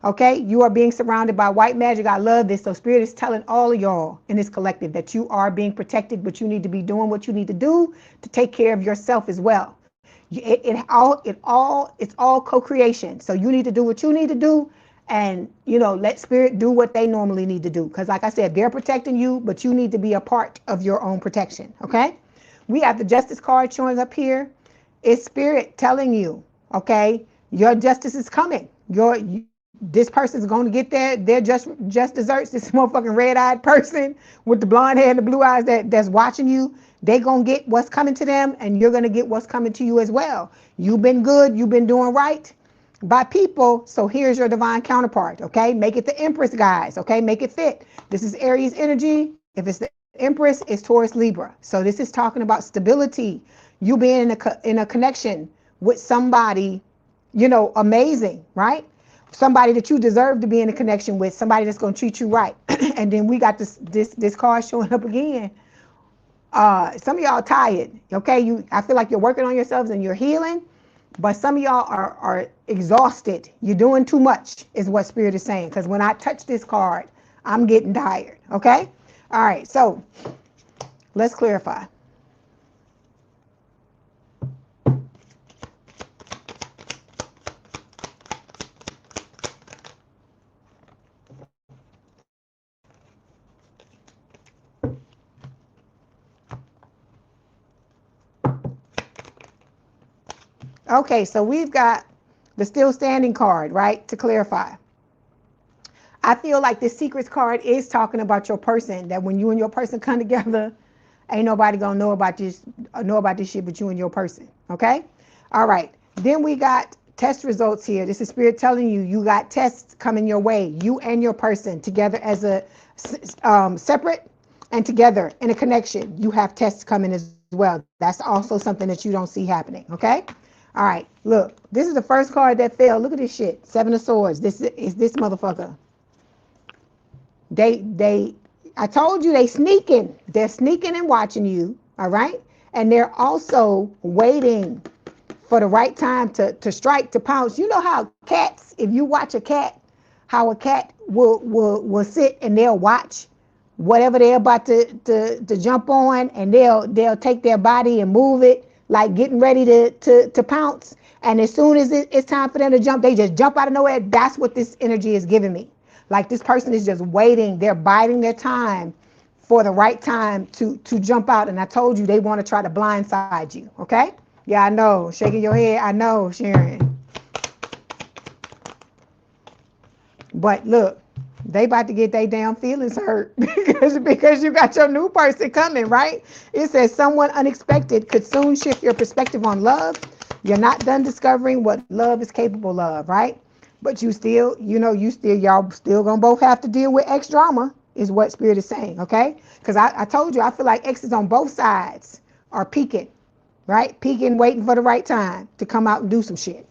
A: Okay, you are being surrounded by white magic. I love this. So Spirit is telling all of y'all in this collective that you are being protected, but you need to be doing what you need to do to take care of yourself as well. It's all co-creation. So you need to do what you need to do, and let Spirit do what they normally need to do. Because like I said, they're protecting you, but you need to be a part of your own protection. Okay, we have the Justice card showing up here. It's Spirit telling you, okay, your justice is coming. This person's going to get their just desserts. This motherfucking red-eyed person with the blonde hair and the blue eyes that's watching you, they going to get what's coming to them, and you're going to get what's coming to you as well. You've been good. You've been doing right by people. So here's your divine counterpart, okay? Make it the Empress, guys, okay? Make it fit. This is Aries energy. If it's the Empress, it's Taurus Libra. So this is talking about stability. You being in a connection with somebody, amazing, right? Somebody that you deserve to be in a connection with, somebody that's going to treat you right. And then we got this card showing up again. Some of y'all tired, okay? I feel like you're working on yourselves and you're healing, but some of y'all are exhausted. You're doing too much is what Spirit is saying, because when I touch this card, I'm getting tired, okay? All right, so let's clarify. Okay, so we've got the still standing card, right? To clarify. I feel like this secrets card is talking about your person, that when you and your person come together, ain't nobody gonna know about this shit but you and your person, okay? All right, then we got test results here. This is Spirit telling you, you got tests coming your way, you and your person together as a separate and together in a connection. You have tests coming as well. That's also something that you don't see happening, okay? All right, look, this is the first card that fell. Look at this shit, 7 of Swords. This is this motherfucker. I told you they sneaking. They're sneaking and watching you, all right? And they're also waiting for the right time to strike, to pounce. You know how cats, if you watch a cat, how a cat will sit and they'll watch whatever they're about to jump on, and they'll take their body and move it, like getting ready to pounce. And as soon as it's time for them to jump, they just jump out of nowhere. That's what this energy is giving me. Like this person is just waiting. They're biding their time for the right time to jump out. And I told you they want to try to blindside you, okay? Yeah, I know. Shaking your head. I know, Sharon. But look, they about to get their damn feelings hurt because you got your new person coming, right? It says someone unexpected could soon shift your perspective on love. You're not done discovering what love is capable of, right? But you still, y'all still gonna both have to deal with X drama, is what Spirit is saying, okay? Because I told you, I feel like X's on both sides are peeking, right? Peeking, waiting for the right time to come out and do some shit.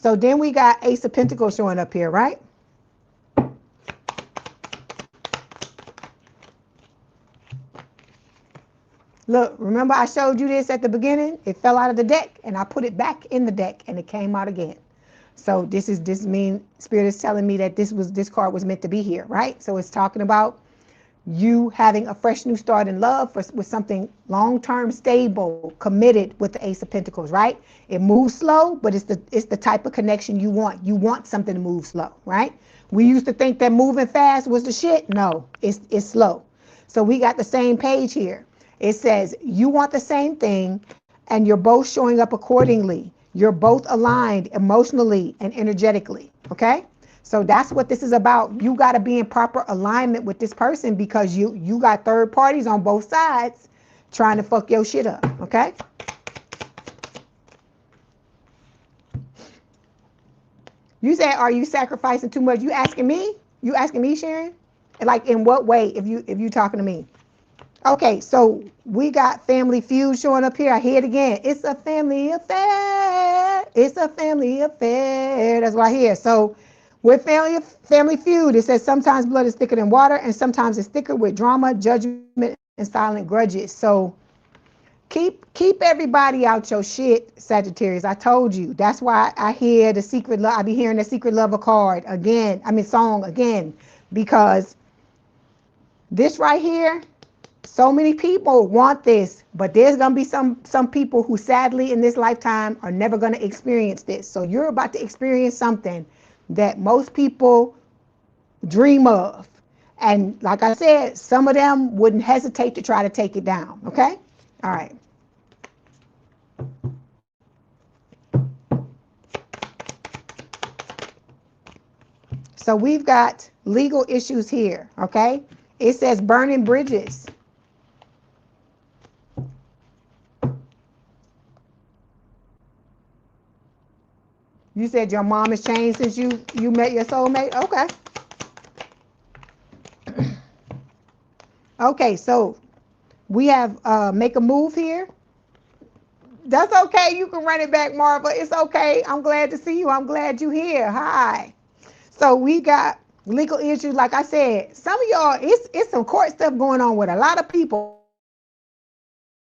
A: So then we got Ace of Pentacles showing up here, right? Look, remember I showed you this at the beginning? It fell out of the deck and I put it back in the deck and it came out again. So this means Spirit is telling me that this card was meant to be here, right? So it's talking about you having a fresh new start in love with something long-term, stable, committed with the Ace of Pentacles, right? It moves slow, but it's the type of connection you want. You want something to move slow, right? We used to think that moving fast was the shit. No, it's slow. So we got the same page here. It says you want the same thing and you're both showing up accordingly. You're both aligned emotionally and energetically, okay? So that's what this is about. You got to be in proper alignment with this person because you got third parties on both sides trying to fuck your shit up, okay? You said, are you sacrificing too much? You asking me? You asking me, Sharon? Like in what way if you talking to me? Okay, so we got family feud showing up here. I hear it again. It's a family affair. It's a family affair. That's what I hear. So with family feud, it says sometimes blood is thicker than water and sometimes it's thicker with drama, judgment, and silent grudges. So keep everybody out your shit, Sagittarius. I told you. That's why I hear the secret love. I be hearing the secret lover card again. Song again, because this right here, so many people want this, but there's going to be some people who sadly in this lifetime are never going to experience this. So you're about to experience something that most people dream of. And like I said, some of them wouldn't hesitate to try to take it down. Okay? All right. So we've got legal issues here. Okay? It says burning bridges. You said your mom has changed since you met your soulmate? Okay. Okay, so we have make a move here. That's okay. You can run it back, Marva. It's okay. I'm glad to see you. I'm glad you're here. Hi. So we got Legal issues, like I said, some of y'all, it's some court stuff going on with a lot of people.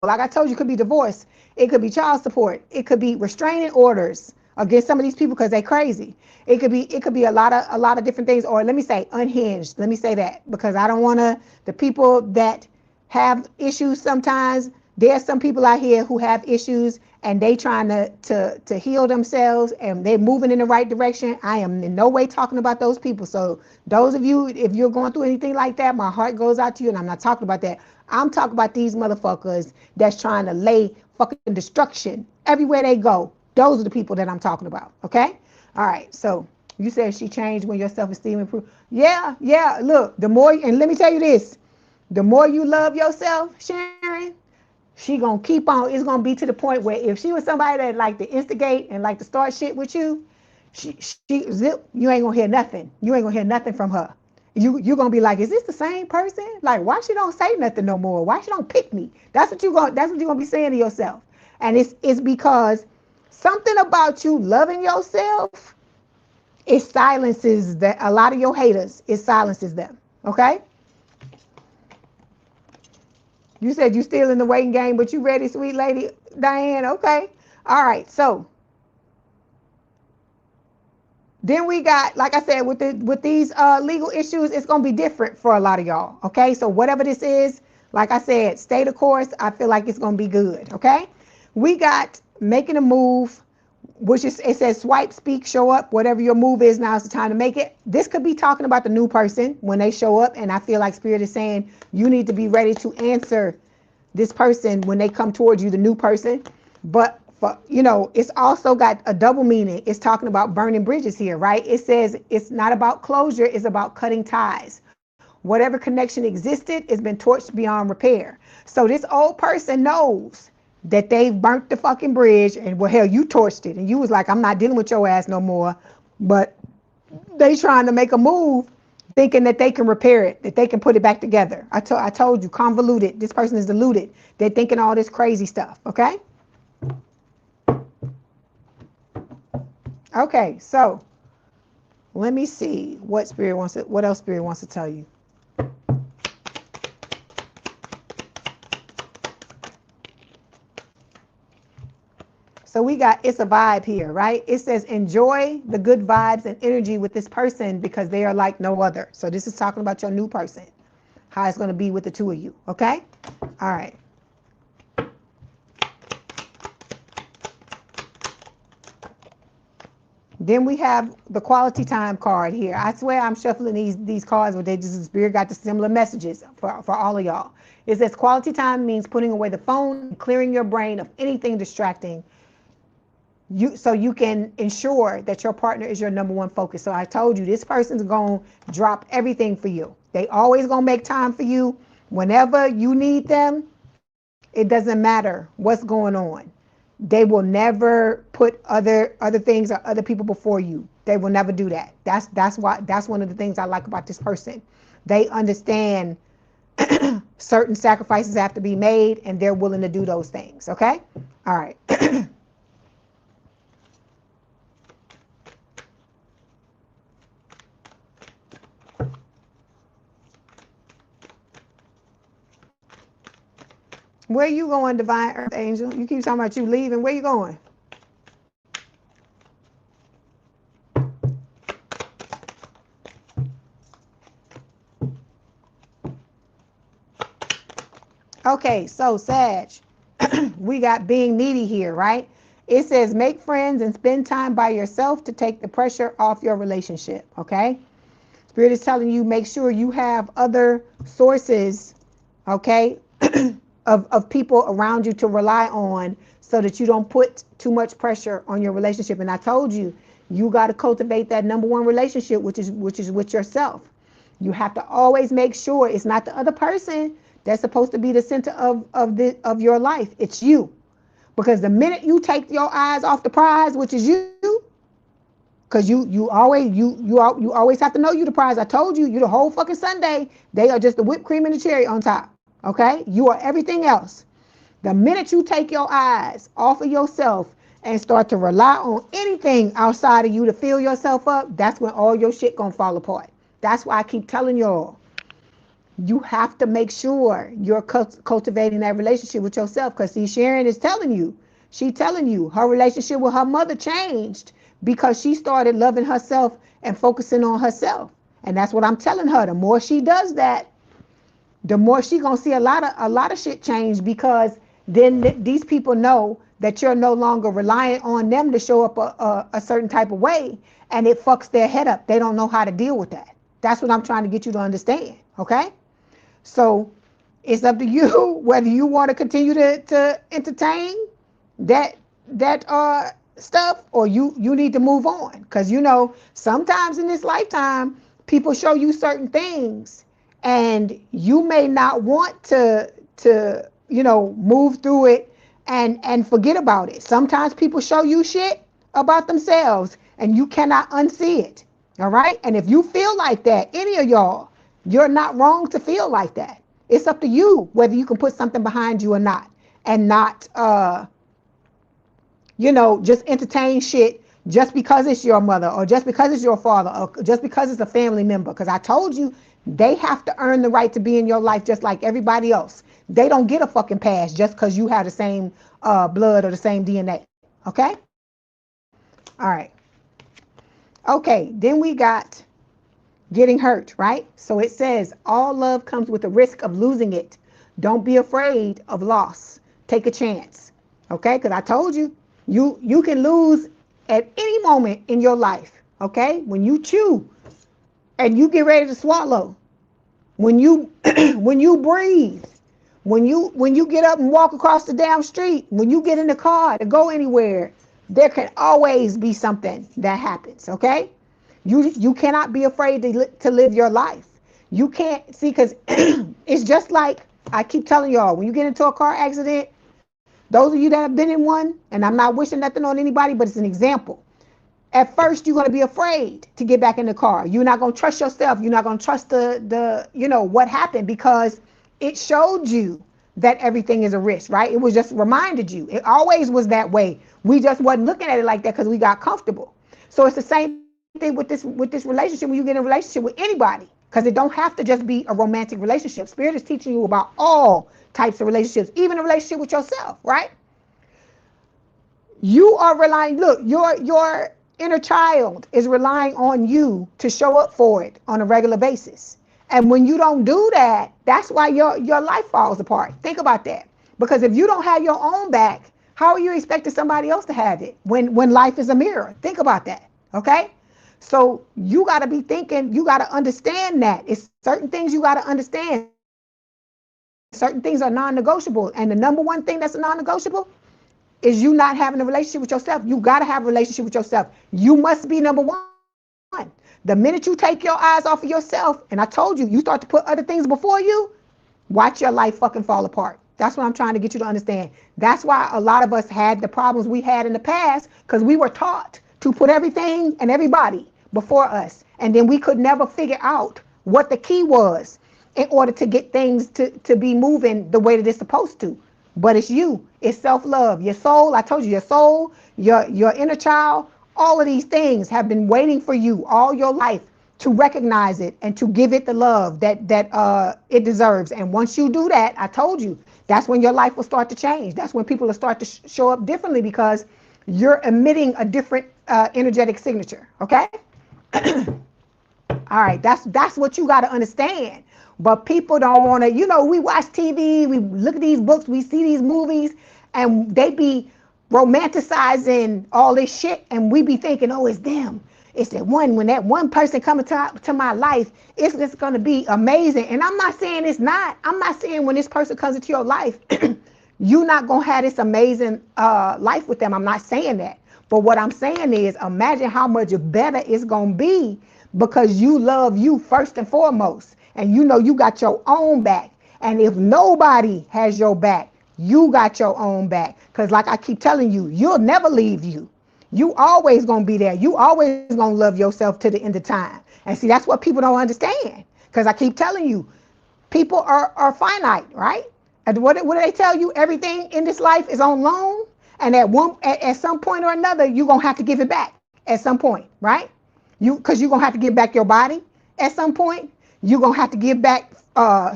A: Like I told you, it could be divorce, it could be child support, it could be restraining orders against some of these people because they crazy. It could be a lot of different things, or let me say unhinged. Let me say that because I don't want to. The people that have issues sometimes, there's some people out here who have issues and they trying to heal themselves and they're moving in the right direction. I am in no way talking about those people. So those of you, if you're going through anything like that, my heart goes out to you, and I'm not talking about that. I'm talking about these motherfuckers that's trying to lay fucking destruction everywhere they go. Those are the people that I'm talking about. Okay. All right. So you said she changed when your self-esteem improved. Yeah. Yeah. Look, the more, and let me tell you this, the more you love yourself, Sharon, she gonna keep on. It's gonna be to the point where if she was somebody that like to instigate and like to start shit with you, she zip, you ain't gonna hear nothing. You ain't gonna hear nothing from her. You're gonna be like, is this the same person? Like, why she don't say nothing no more? Why she don't pick me? That's what you're gonna be saying to yourself. And it's because something about you loving yourself, it silences that a lot of your haters. It silences them. Okay. You said you still in the waiting game, but you ready, sweet lady Diane? Okay. All right. So then we got, like I said, with these legal issues, it's gonna be different for a lot of y'all. Okay. So whatever this is, like I said, stay the course. I feel like it's gonna be good. Okay. We got making a move, which is, it says swipe, speak, show up. Whatever your move is, now is the time to make it. This could be talking about the new person when they show up, and I feel like Spirit is saying you need to be ready to answer this person when they come towards you, the new person. But for, it's also got a double meaning. It's talking about burning bridges here, right? It says it's not about closure, it's about cutting ties. Whatever connection existed has been torched beyond repair. So this old person knows that they've burnt the fucking bridge, and well, hell, you torched it and you was like, I'm not dealing with your ass no more. But they trying to make a move thinking that they can repair it, that they can put it back together. I told you, convoluted. This person is deluded. They're thinking all this crazy stuff. Okay. Okay. So let me see what else Spirit wants to tell you. So we got, it's a vibe here, right? It says enjoy the good vibes and energy with this person because they are like no other. So this is talking about your new person, how it's going to be with the two of you. Okay. All right. Then we have the quality time card here. I swear I'm shuffling these cards, but they just, Spirit got the similar messages for all of y'all. It says quality time means putting away the phone and clearing your brain of anything distracting you, so you can ensure that your partner is your number one focus. So I told you, this person's going to drop everything for you. They always going to make time for you whenever you need them. It doesn't matter what's going on. They will never put other things or other people before you. They will never do that. That's one of the things I like about this person. They understand certain sacrifices have to be made, and they're willing to do those things. Okay. All right. Where you going, Divine Earth Angel? You keep talking about you leaving. Where you going? Okay, so Sag, we got being needy here, right? It says make friends and spend time by yourself to take the pressure off your relationship, okay? Spirit is telling you make sure you have other sources, okay, of people around you to rely on so that you don't put too much pressure on your relationship. And I told you, you got to cultivate that number one relationship, which is with yourself. You have to always make sure it's not the other person that's supposed to be the center of your life. It's you. Because the minute you take your eyes off the prize, which is you, because you always have to know you the prize. I told you, you the whole fucking Sunday. They are just the whipped cream and the cherry on top. Okay? You are everything else. The minute you take your eyes off of yourself and start to rely on anything outside of you to fill yourself up, that's when all your shit gonna fall apart. That's why I keep telling y'all, you have to make sure you're cultivating that relationship with yourself. Because see, Sharon is telling you, she's telling you her relationship with her mother changed because she started loving herself and focusing on herself. And that's what I'm telling her. The more she does that, the more she gonna see a lot of shit change, because then these people know that you're no longer relying on them to show up a certain type of way, and it fucks their head up. They don't know how to deal with that. That's what I'm trying to get you to understand, okay? So it's up to you whether you want to continue to entertain that stuff, or you need to move on. Because you know, sometimes in this lifetime, people show you certain things, and you may not want to you know, move through it and forget about it. Sometimes people show you shit about themselves, and you cannot unsee it. All right? And if you feel like that, any of y'all, you're not wrong to feel like that. It's up to you whether you can put something behind you or not, and not you know, just entertain shit just because it's your mother, or just because it's your father, or just because it's a family member. Because I told you, they have to earn the right to be in your life just like everybody else. They don't get a fucking pass just because you have the same blood or the same DNA. Okay? All right. Okay, then we got getting hurt, right? So it says, all love comes with the risk of losing it. Don't be afraid of loss. Take a chance. Okay? Because I told you, you can lose at any moment in your life. Okay? When you chew and you get ready to swallow, when you when you breathe, when you get up and walk across the damn street, when you get in the car to go anywhere, there can always be something that happens. Okay? You cannot be afraid to live your life. You can't see, because it's just like I keep telling y'all, when you get into a car accident, those of you that have been in one, and I'm not wishing nothing on anybody, but it's an example. At first, you're going to be afraid to get back in the car. You're not going to trust yourself. You're not going to trust the you know, what happened, because it showed you that everything is a risk, right? It was just reminded you. It always was that way. We just wasn't looking at it like that because we got comfortable. So it's the same thing with this relationship. When you get in a relationship with anybody, because it don't have to just be a romantic relationship. Spirit is teaching you about all types of relationships, even a relationship with yourself, right? You are relying, look, your inner child is relying on you to show up for it on a regular basis. And when you don't do that, that's why your life falls apart. Think about that. Because if you don't have your own back, how are you expecting somebody else to have it when life is a mirror? Think about that, okay? So you got to be thinking, you got to understand that. It's certain things you got to understand. Certain things are non-negotiable. And the number one thing that's a non-negotiable is you not having a relationship with yourself. You got to have a relationship with yourself. You must be number one. The minute you take your eyes off of yourself, and I told you, you start to put other things before you, watch your life fucking fall apart. That's what I'm trying to get you to understand. That's why a lot of us had the problems we had in the past, because we were taught to put everything and everybody before us. And then we could never figure out what the key was in order to get things to be moving the way that it's supposed to. But it's you. It's self-love. Your soul, I told you, your soul, your inner child, all of these things have been waiting for you all your life to recognize it and to give it the love that it deserves. And once you do that, I told you, that's when your life will start to change. That's when people will start to show up differently, because you're emitting a different energetic signature. Okay? All right, that's what you got to understand. But people don't want to, you know, we watch TV, we look at these books, we see these movies, and they be romanticizing all this shit, and we be thinking, oh, it's them. It's that one, when that one person coming to my life, it's just going to be amazing. And I'm not saying it's not. I'm not saying when this person comes into your life, you're not going to have this amazing life with them. I'm not saying that. But what I'm saying is, imagine how much better it's going to be, because you love you first and foremost. And you know you got your own back. And if nobody has your back, you got your own back. Because like I keep telling you, you'll never leave you. You always going to be there. You always going to love yourself to the end of time. And see, that's what people don't understand. Because I keep telling you, people are finite, right? And what do they tell you? Everything in this life is on loan. And at some point or another, you're going to have to give it back at some point, right? Because you're going to have to give back your body, at some point. You're gonna have to give back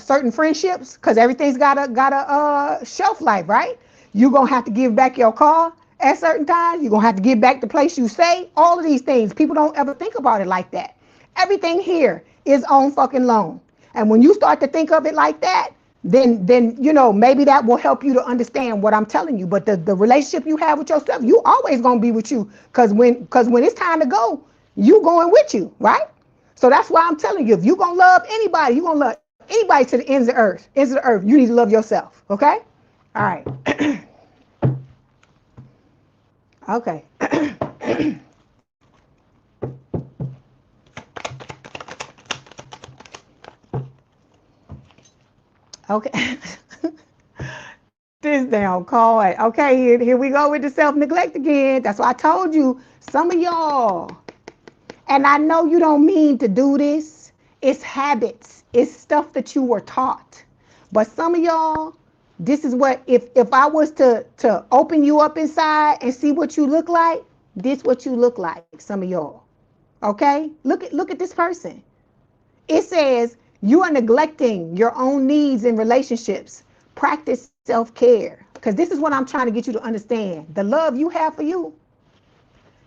A: certain friendships because everything's got a shelf life, right? You're gonna have to give back your car at certain times. You're gonna have to give back the place you stay. All of these things, people don't ever think about it like that. Everything here is on fucking loan. And when you start to think of it like that, then you know, maybe that will help you to understand what I'm telling you. But the relationship you have with yourself, you always gonna be with you, because when it's time to go, you going with you, right? So that's why I'm telling you, if you gonna love anybody, you gonna love anybody to the ends of the earth, you need to love yourself. Okay? All right. Okay. Okay. This damn card. Okay, here we go with the self-neglect again. That's why I told you, some of y'all, and I know you don't mean to do this, it's habits, it's stuff that you were taught. But some of y'all, this is what, if I was to open you up inside and see what you look like, this what you look like, some of y'all. Okay? Look at this person. It says, you are neglecting your own needs in relationships. Practice self-care. Because this is what I'm trying to get you to understand. The love you have for you,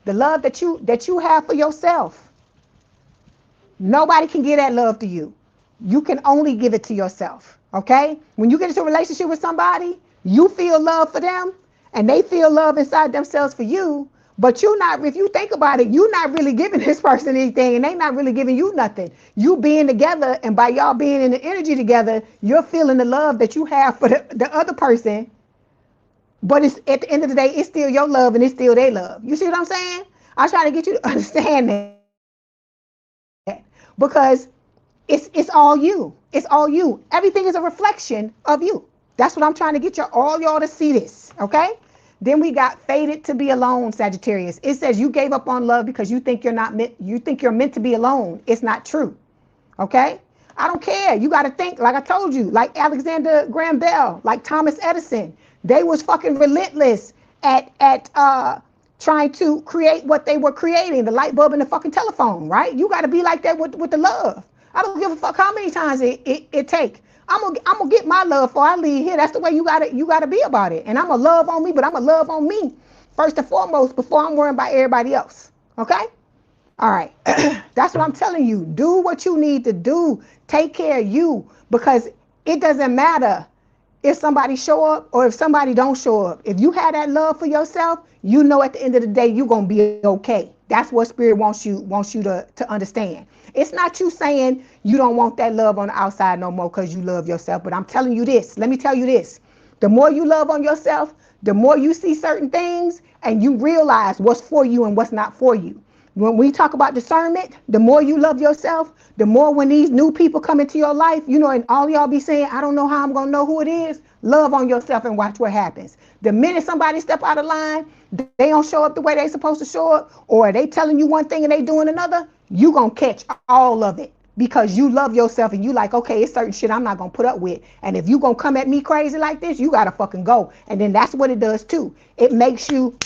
A: the love that you have for yourself, nobody can give that love to you. You can only give it to yourself. Okay? When you get into a relationship with somebody, you feel love for them and they feel love inside themselves for you. But you're not, if you think about it, you're not really giving this person anything and they not really giving you nothing. You being together, and by y'all being in the energy together, you're feeling the love that you have for the other person. But it's, at the end of the day, it's still your love and it's still their love. You see what I'm saying? I'm trying to get you to understand that. Because it's all you. It's all you. Everything is a reflection of you. That's what I'm trying to get all y'all to see this. Okay? Then we got fated to be alone, Sagittarius. It says you gave up on love because you think you're meant to be alone. It's not true. Okay? I don't care. You got to think, like I told you, like Alexander Graham Bell, like Thomas Edison. They was fucking relentless at trying to create what they were creating, the light bulb and the fucking telephone, right? You got to be like that with the love. I don't give a fuck how many times it take. I'm gonna get my love before I leave here. That's the way you gotta be about it. And I'm gonna love on me, but I'm gonna love on me first and foremost before I'm worrying about everybody else. Okay? All right. That's what I'm telling you. Do what you need to do. Take care of you, because it doesn't matter if somebody show up or if somebody don't show up. If you have that love for yourself, you know at the end of the day you're gonna be okay. That's what Spirit wants you to understand. It's not you saying you don't want that love on the outside no more because you love yourself. But I'm telling you this. Let me tell you this. The more you love on yourself, the more you see certain things and you realize what's for you and what's not for you. When we talk about discernment, the more you love yourself, the more when these new people come into your life, you know, and all y'all be saying, I don't know how I'm going to know who it is. Love on yourself and watch what happens. The minute somebody step out of line, they don't show up the way they supposed to show up, or they telling you one thing and they doing another, you going to catch all of it because you love yourself and you like, okay, it's certain shit I'm not going to put up with. And if you going to come at me crazy like this, you got to fucking go. And then that's what it does too. It makes you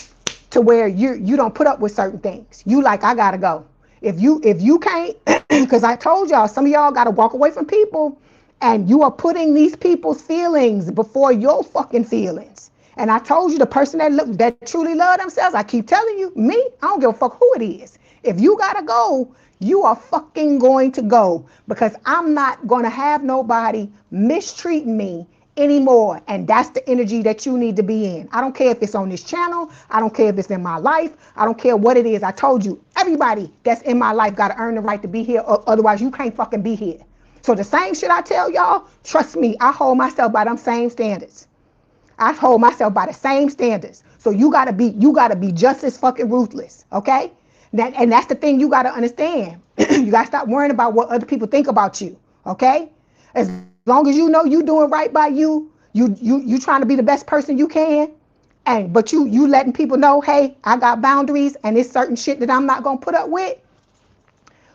A: to where you don't put up with certain things. You like, I got to go. If you can't, because I told y'all, some of y'all got to walk away from people and you are putting these people's feelings before your fucking feelings. And I told you, the person that truly love themselves, I keep telling you, me, I don't give a fuck who it is. If you gotta go, you are fucking going to go, because I'm not gonna have nobody mistreating me anymore. And that's the energy that you need to be in. I don't care if it's on this channel. I don't care if it's in my life. I don't care what it is. I told you, everybody that's in my life gotta earn the right to be here, or otherwise you can't fucking be here. So the same shit I tell y'all, trust me, I hold myself by them same standards. I hold myself by the same standards. So you gotta be just as fucking ruthless, okay? And that's the thing you gotta understand. You gotta stop worrying about what other people think about you, okay? As long as you know you doing right by you, you trying to be the best person you can, but you letting people know, hey, I got boundaries and it's certain shit that I'm not gonna put up with.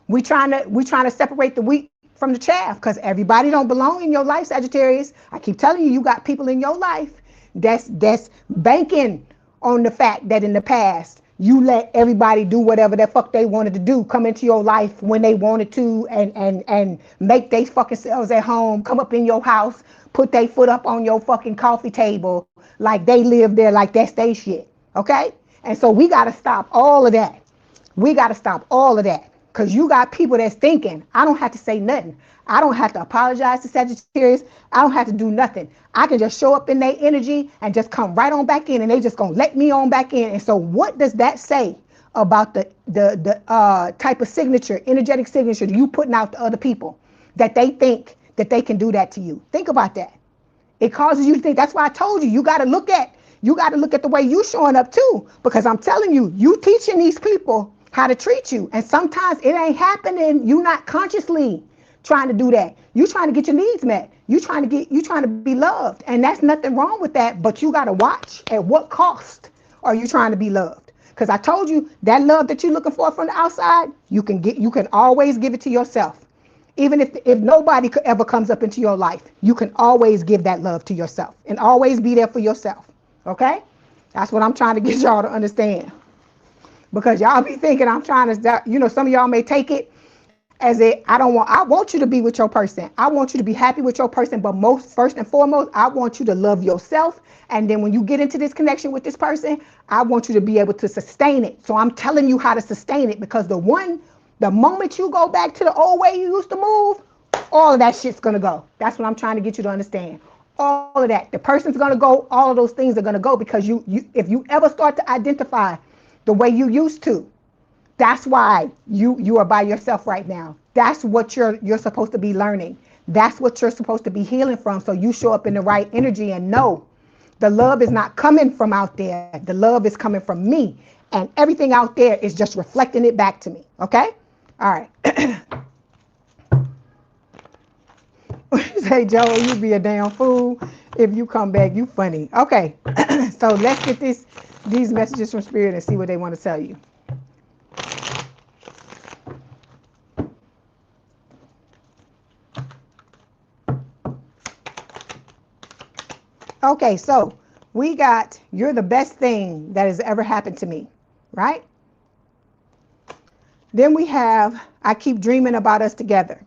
A: We trying to separate the wheat from the chaff, because everybody don't belong in your life, Sagittarius. I keep telling you, you got people in your life that's banking on the fact that in the past
B: You let everybody do whatever the fuck they wanted to do, come into your life when they wanted to, and make they fucking selves at home, come up in your house, put their foot up on your fucking coffee table like they live there, like that's they shit. Okay? And so we gotta stop all of that. We gotta stop all of that. Because you got people that's thinking, I don't have to say nothing. I don't have to apologize to Sagittarius. I don't have to do nothing. I can just show up in their energy and just come right on back in, and they just gonna let me on back in. And so what does that say about the type of signature, energetic signature you putting out to other people, that they think that they can do that to you? Think about that. It causes you to think. That's why I told you, you got to look at the way you showing up too, because I'm telling you, you teaching these people how to treat you, and sometimes it ain't happening. You not consciously trying to do that. You trying to get your needs met. You trying to be loved, and that's nothing wrong with that. But you got to watch at what cost are you trying to be loved? Because I told you that love that you're looking for from the outside, you can always give it to yourself. Even if nobody ever comes up into your life, you can always give that love to yourself and always be there for yourself. Okay? That's what I'm trying to get y'all to understand. Because y'all be thinking I'm trying to, some of y'all may take it as I want you to be with your person. I want you to be happy with your person, but first and foremost, I want you to love yourself. And then when you get into this connection with this person, I want you to be able to sustain it. So I'm telling you how to sustain it, because the moment you go back to the old way you used to move, all of that shit's gonna go. That's what I'm trying to get you to understand. All of that. The person's gonna go, all of those things are gonna go, because if you ever start to identify the way you used to, that's why you are by yourself right now. That's what you're supposed to be learning. That's what you're supposed to be healing from. So you show up in the right energy and know the love is not coming from out there. The love is coming from me. And everything out there is just reflecting it back to me. Okay? All right. Say, Joe, you be a damn fool. If you come back, you funny. Okay. So let's get these messages from Spirit and see what they want to tell you. Okay, so we got, you're the best thing that has ever happened to me, right? Then we have, I keep dreaming about us together.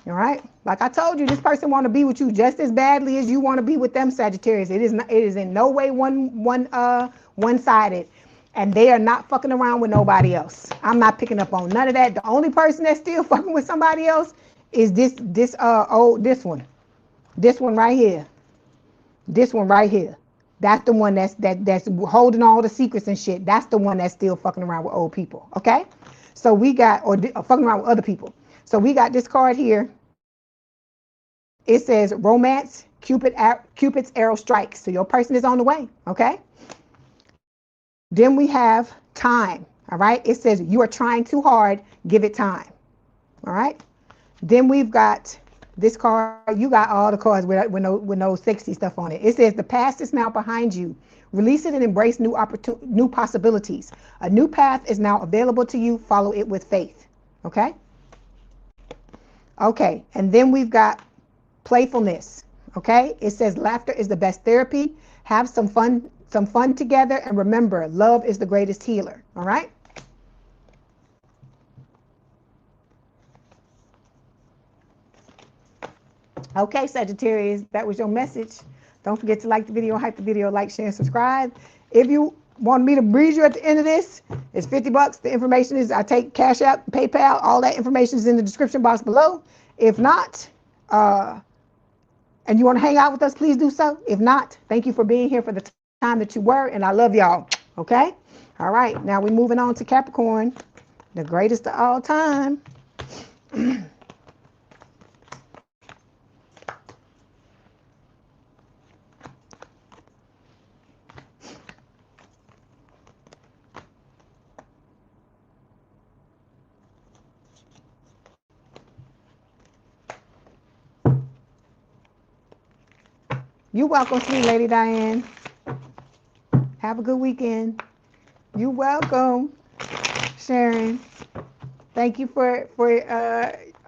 B: All right? Like I told you, this person want to be with you just as badly as you want to be with them, Sagittarius. It is in no way one-sided. And they are not fucking around with nobody else. I'm not picking up on none of that. The only person that's still fucking with somebody else is this one. This one right here. This one right here. That's the one that's holding all the secrets and shit. That's the one that's still fucking around with old people. Okay? So we got, or fucking around with other people. So we got this card here. It says romance, Cupid's arrow strikes. So your person is on the way. Okay? Then we have time. All right? It says you are trying too hard. Give it time. All right? Then we've got this card. You got all the cards with no sexy stuff on it. It says the past is now behind you. Release it and embrace new possibilities. A new path is now available to you. Follow it with faith. Okay? Okay, and then we've got playfulness. Okay? It says laughter is the best therapy. Have some fun together, and remember, love is the greatest healer. All right? Okay, Sagittarius, that was your message. Don't forget to like the video, hype the video, like, share, and subscribe. If you want me to breeze you at the end of this, it's $50. The information is, I take Cash App, PayPal, all that information is in the description box below. If not, and you want to hang out with us, please do so. If not, thank you for being here for the time that you were, and I love y'all. Okay? All right, now we're moving on to Capricorn, the greatest of all time. You're welcome, sweet Lady Diane. Have a good weekend. You're welcome, Sharon. Thank you for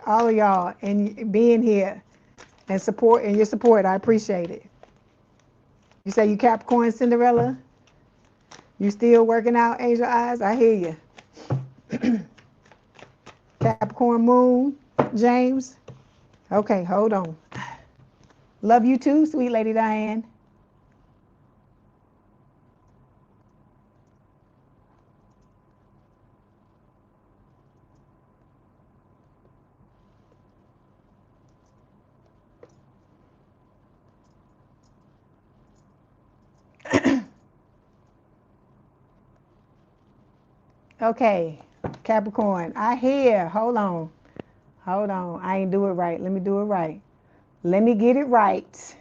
B: all of y'all and being here and your support. I appreciate it. You say you Capricorn Cinderella?
A: You still working out, Angel Eyes? I hear you. Capricorn Moon, James. Okay, hold on. Love you too, sweet Lady Diane. Okay, Capricorn, I hear. Hold on. Hold on. I ain't do it right. Let me do it right. Let me get it right.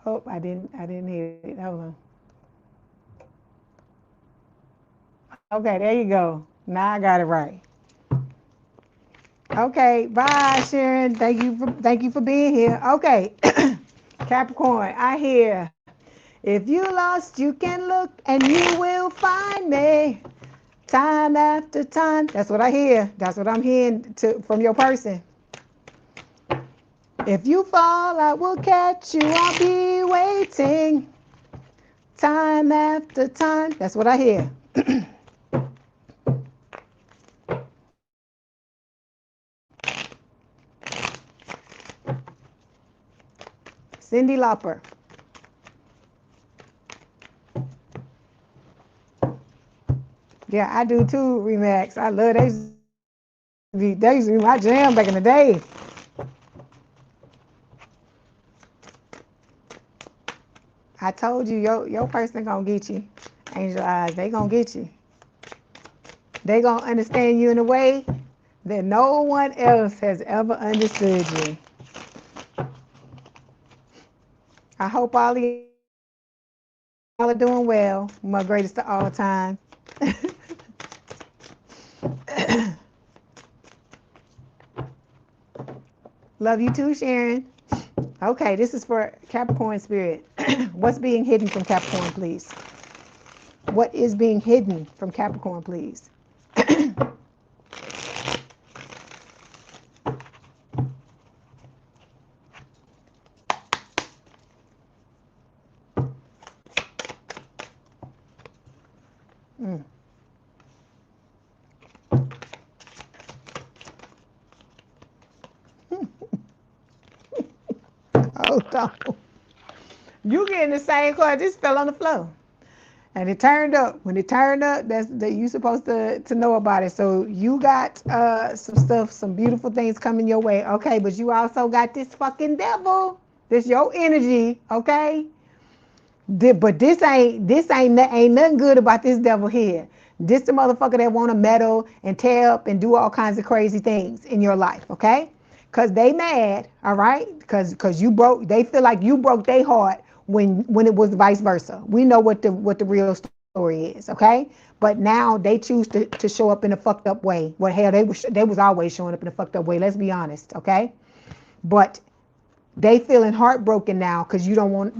A: Oh, I didn't hear it. Hold on. Okay, there you go. Now I got it right. Okay, bye, Sharon. Thank you for being here. Okay, Capricorn, I hear. If you lost, you can look and you will find me. Time after time. That's what I hear. That's what I'm hearing from your person. If you fall, I will catch you. I'll be waiting. Time after time. That's what I hear. Cyndi Lauper. Yeah, I do too, Remax. I love they used to be my jam back in the day. I told you, your person gonna get you. Angel Eyes, they gonna get you. They gonna understand you in a way that no one else has ever understood you. I hope all of y'all are doing well. My greatest of all time. Love you too, Sharon. Okay, this is for Capricorn spirit. What's being hidden from Capricorn, please? What is being hidden from Capricorn, please? Mm. Oh, no. You getting the same card, just fell on the floor. And it turned up. When it turned up, that's that you supposed to know about it. So you got some stuff, some beautiful things coming your way. Okay, but you also got this fucking devil. This your energy, okay? But ain't nothing good about this devil here. This the motherfucker that want to meddle and tear up and do all kinds of crazy things in your life, okay? Cause they mad, all right? Cause you broke. They feel like you broke their heart when it was vice versa. We know what the real story is, okay? But now they choose to show up in a fucked up way. Well, hell, they was always showing up in a fucked up way. Let's be honest, okay? But they feeling heartbroken now because you don't want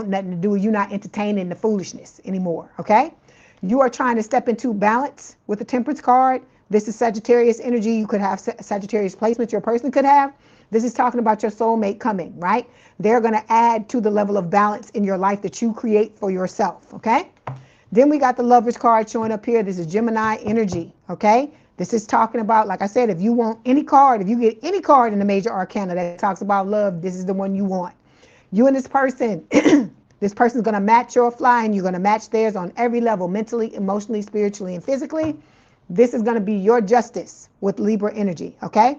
A: nothing to do. You're not entertaining the foolishness anymore. Okay, you are trying to step into balance with the Temperance card. This is Sagittarius energy. You could have Sagittarius placements. Your person could have. This is talking about your soulmate coming, right? They're going to add to the level of balance in your life that you create for yourself. Okay. Then we got the Lovers card showing up here. This is Gemini energy. Okay. This is talking about, like I said, if you want any card, if you get any card in the major arcana that talks about love, this is the one you want. You and this person, this person's going to match your fly and you're going to match theirs on every level, mentally, emotionally, spiritually, and physically. This is going to be your justice with Libra energy, okay?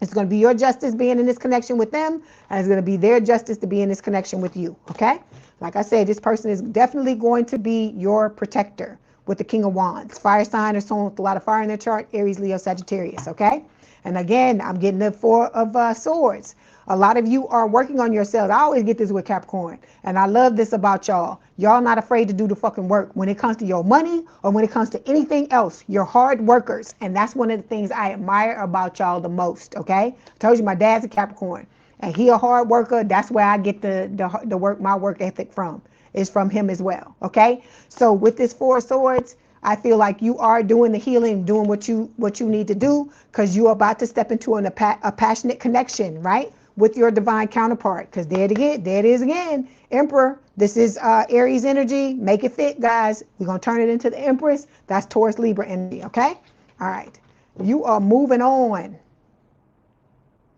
A: It's going to be your justice being in this connection with them, and it's going to be their justice to be in this connection with you, okay? Like I said, this person is definitely going to be your protector with the King of Wands. Fire sign or someone with a lot of fire in their chart, Aries, Leo, Sagittarius, okay? And again, I'm getting the Four of Swords.
B: A lot of you are working on yourselves. I always get this with Capricorn. And I love this about y'all. Y'all not afraid to do the fucking work. When it comes to your money or when it comes to anything else, you're hard workers. And that's one of the things I admire about y'all the most, okay? I told you my dad's a Capricorn. And he a hard worker. That's where I get the work, my work ethic from. Is from him as well, okay? So with this Four of Swords, I feel like you are doing the healing, doing what you need to do, because you're about to step into a passionate connection, right, with your divine counterpart. Because there it is again, Emperor. This is Aries energy. Make it fit, guys. We're gonna turn it into the Empress. That's Taurus Libra energy, okay? All right, you are moving on.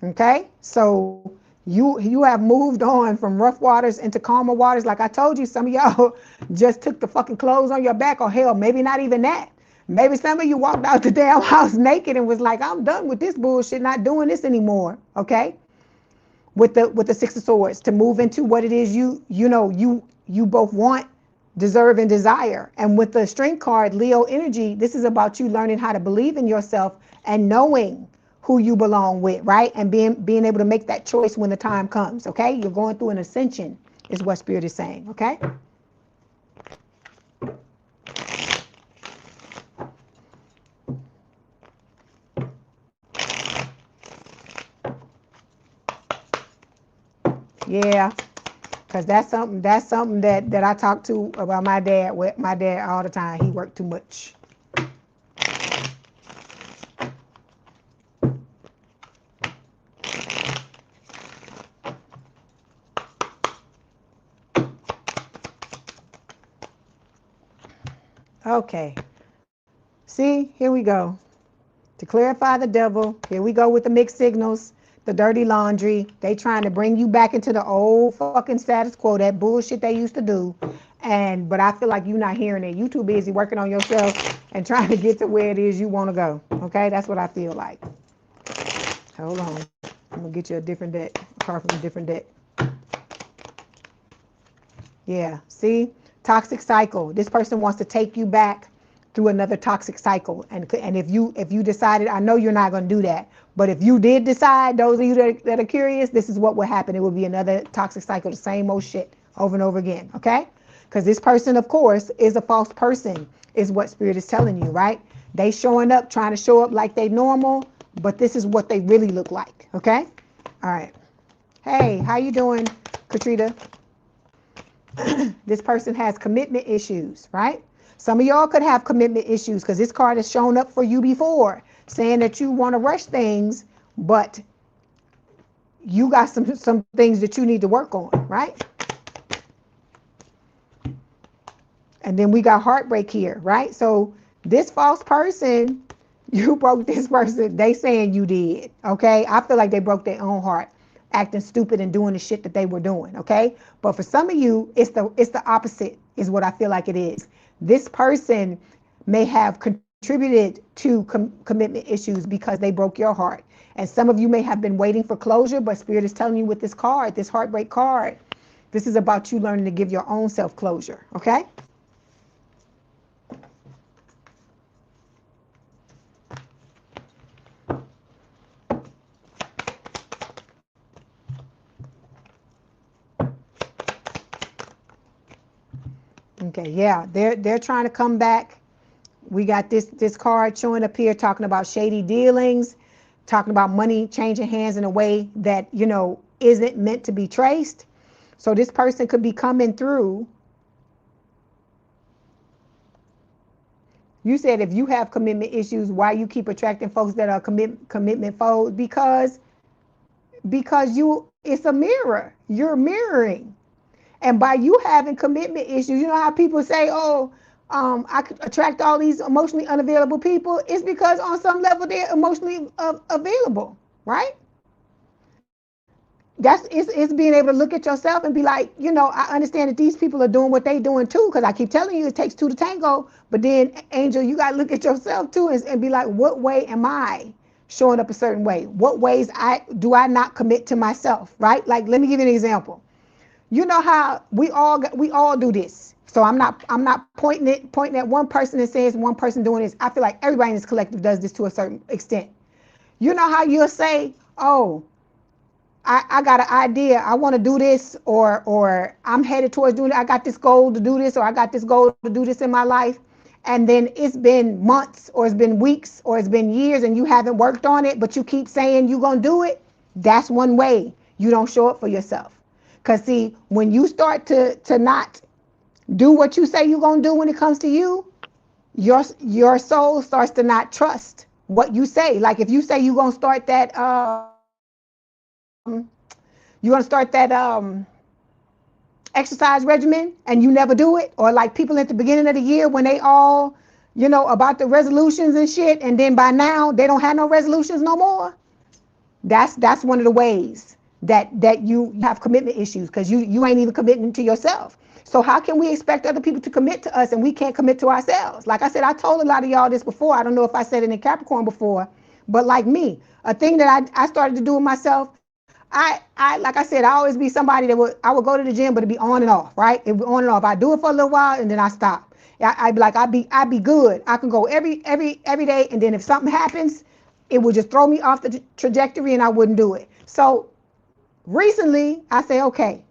B: Okay, so you have moved on from rough waters into calmer waters. Like I told you, some of y'all just took the fucking clothes on your back, or hell, maybe not even that. Maybe some of you walked out the damn house naked and was like, I'm done with this bullshit, not doing this anymore. Okay, with the Six of Swords, to move into what it is you both want, deserve, and desire. And with the Strength card, Leo energy, this is about you learning how to believe in yourself and knowing who you belong with, right? And being able to make that choice when the time comes, okay? You're going through an ascension, is what Spirit is saying, okay? Yeah, because that's something that I talk to about my dad, with my dad all the time. He worked too much. Okay, see, here we go. To clarify the devil, here we go with the mixed signals, the dirty laundry. They trying to bring you back into the old fucking status quo, that bullshit they used to do. But I feel like you're not hearing it. You too busy working on yourself and trying to get to where it is you want to go. Okay, that's what I feel like. Hold on, I'm gonna get you a different deck, apart from a different deck. Yeah, see, toxic cycle. This person wants to take you back through another toxic cycle. And if you decided, I know you're not going to do that, but if you did decide, those of you that are curious, this is what would happen. It would be another toxic cycle, the same old shit over and over again, okay? Because this person, of course, is a false person, is what Spirit is telling you, right? They showing up, trying to show up like they normal, but this is what they really look like, okay? All right. Hey, how you doing, Katrina? This person has commitment issues, right? Some of y'all could have commitment issues because this card has shown up for you before, saying that you want to rush things, but you got some things that you need to work on, right? And then we got heartbreak here, right? So this false person, you broke this person, they saying you did, okay? I feel like they broke their own heart, acting stupid and doing the shit that they were doing, okay? But for some of you, it's the opposite, is what I feel like it is. This person may have contributed to commitment issues because they broke your heart. And some of you may have been waiting for closure, but Spirit is telling you with this card, this heartbreak card, this is about you learning to give your own self closure, okay? Okay, yeah, they're trying to come back. We got this card showing up here talking about shady dealings, talking about money changing hands in a way that, isn't meant to be traced. So this person could be coming through. You said if you have commitment issues, why you keep attracting folks that are commitment foes? Because it's a mirror. You're mirroring. And by you having commitment issues, you know how people say, oh, I could attract all these emotionally unavailable people. It's because on some level they're emotionally available, right? It's being able to look at yourself and be like, I understand that these people are doing what they doing too, because I keep telling you it takes two to tango. But then, Angel, you got to look at yourself too and be like, what way am I showing up a certain way? What ways do I not commit to myself, right? Like, let me give you an example. You know how we all do this. So I'm not pointing at one person and saying it's one person doing this. I feel like everybody in this collective does this to a certain extent. You know how you'll say, oh, I got an idea. I want to do this, or I'm headed towards doing it. I got this goal to do this, or I got this goal to do this in my life. And then it's been months, or it's been weeks, or it's been years, and you haven't worked on it, but you keep saying you're going to do it. That's one way you don't show up for yourself. Because see, when you start to not do what you say you're going to do when it comes to you, your soul starts to not trust what you say. Like if you say you're going to start that, exercise regimen and you never do it, or like people at the beginning of the year when they all, about the resolutions and shit, and then by now they don't have no resolutions no more. That's one of the ways that you have commitment issues, because you ain't even committing to yourself. So how can we expect other people to commit to us and we can't commit to ourselves? Like I said, I told a lot of y'all this before. I don't know if I said it in Capricorn before, but like me, a thing that I started to do with myself, I like I said, I always be somebody that I would go to the gym, but it'd be on and off, right? It'd be on and off. I do it for a little while and then I stop. I'd be like, I'd be good. I can go every day, and then if something happens, it would just throw me off the trajectory and I wouldn't do it. So recently I say, okay,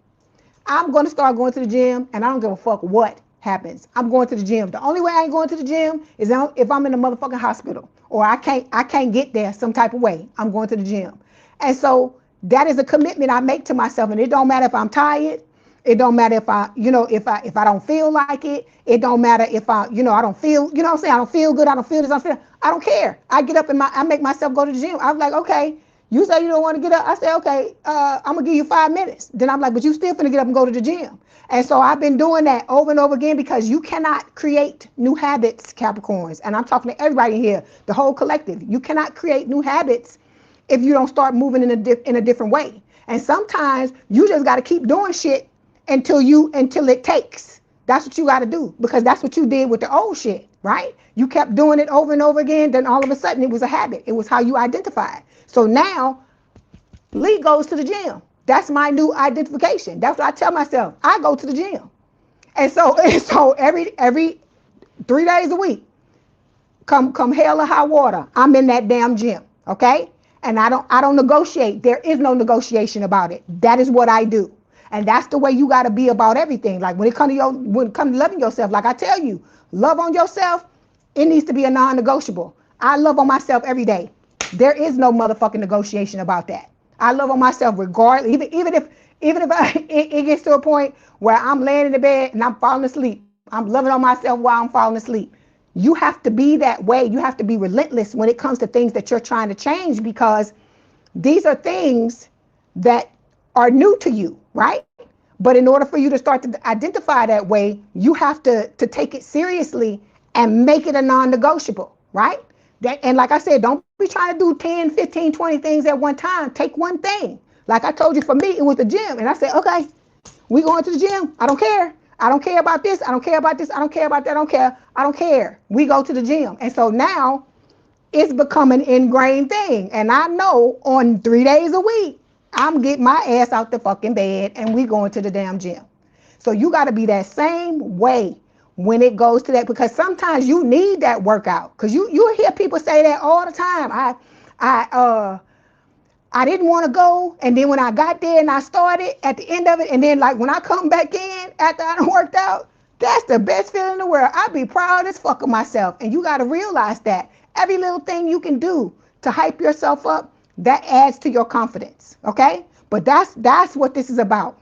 B: I'm going to start going to the gym, and I don't give a fuck what happens. I'm going to the gym. The only way I ain't going to the gym is if I'm in a motherfucking hospital, or I can't get there some type of way. I'm going to the gym. And so that is a commitment I make to myself. And it don't matter if I'm tired. It don't matter if if I don't feel like it. It don't matter if I don't feel, what I'm saying? I don't feel good. I don't feel this. I don't care. I get up and I make myself go to the gym. I'm like, okay, you say you don't want to get up. I say, okay, I'm going to give you 5 minutes. Then I'm like, but you still finna get up and go to the gym. And so I've been doing that over and over again, because you cannot create new habits, Capricorns. And I'm talking to everybody here, the whole collective. You cannot create new habits if you don't start moving in a different way. And sometimes you just got to keep doing shit until it takes. That's what you got to do, because that's what you did with the old shit, right? You kept doing it over and over again. Then all of a sudden it was a habit. It was how you identified. So now Leigh goes to the gym. That's my new identification. That's what I tell myself. I go to the gym. And so every 3 days a week, come hell or high water, I'm in that damn gym. Okay? And I don't negotiate. There is no negotiation about it. That is what I do. And that's the way you got to be about everything. Like when it comes to loving yourself, like I tell you, love on yourself, it needs to be a non-negotiable. I love on myself every day. There is no motherfucking negotiation about that. I love on myself regardless. Even if it gets to a point where I'm laying in the bed and I'm falling asleep, I'm loving on myself while I'm falling asleep. You have to be that way. You have to be relentless when it comes to things that you're trying to change, because these are things that are new to you, right? But in order for you to start to identify that way, you have to take it seriously and make it a non-negotiable, right? And like I said, don't be trying to do 10, 15, 20 things at one time. Take one thing. Like I told you, for me, it was the gym. And I said, okay, we going to the gym. I don't care. I don't care about this. I don't care about this. I don't care about that. I don't care. I don't care. We go to the gym. And so now it's become an ingrained thing. And I know on 3 days a week, I'm getting my ass out the fucking bed and we going to the damn gym. So you got to be that same way when it goes to that, because sometimes you need that workout. Because you hear people say that all the time. I didn't want to go, and then when I got there and I started at the end of it, and then like when I come back in after I done worked out, that's the best feeling in the world. I be proud as fuck of myself. And you got to realize that every little thing you can do to hype yourself up, that adds to your confidence, okay? But that's what this is about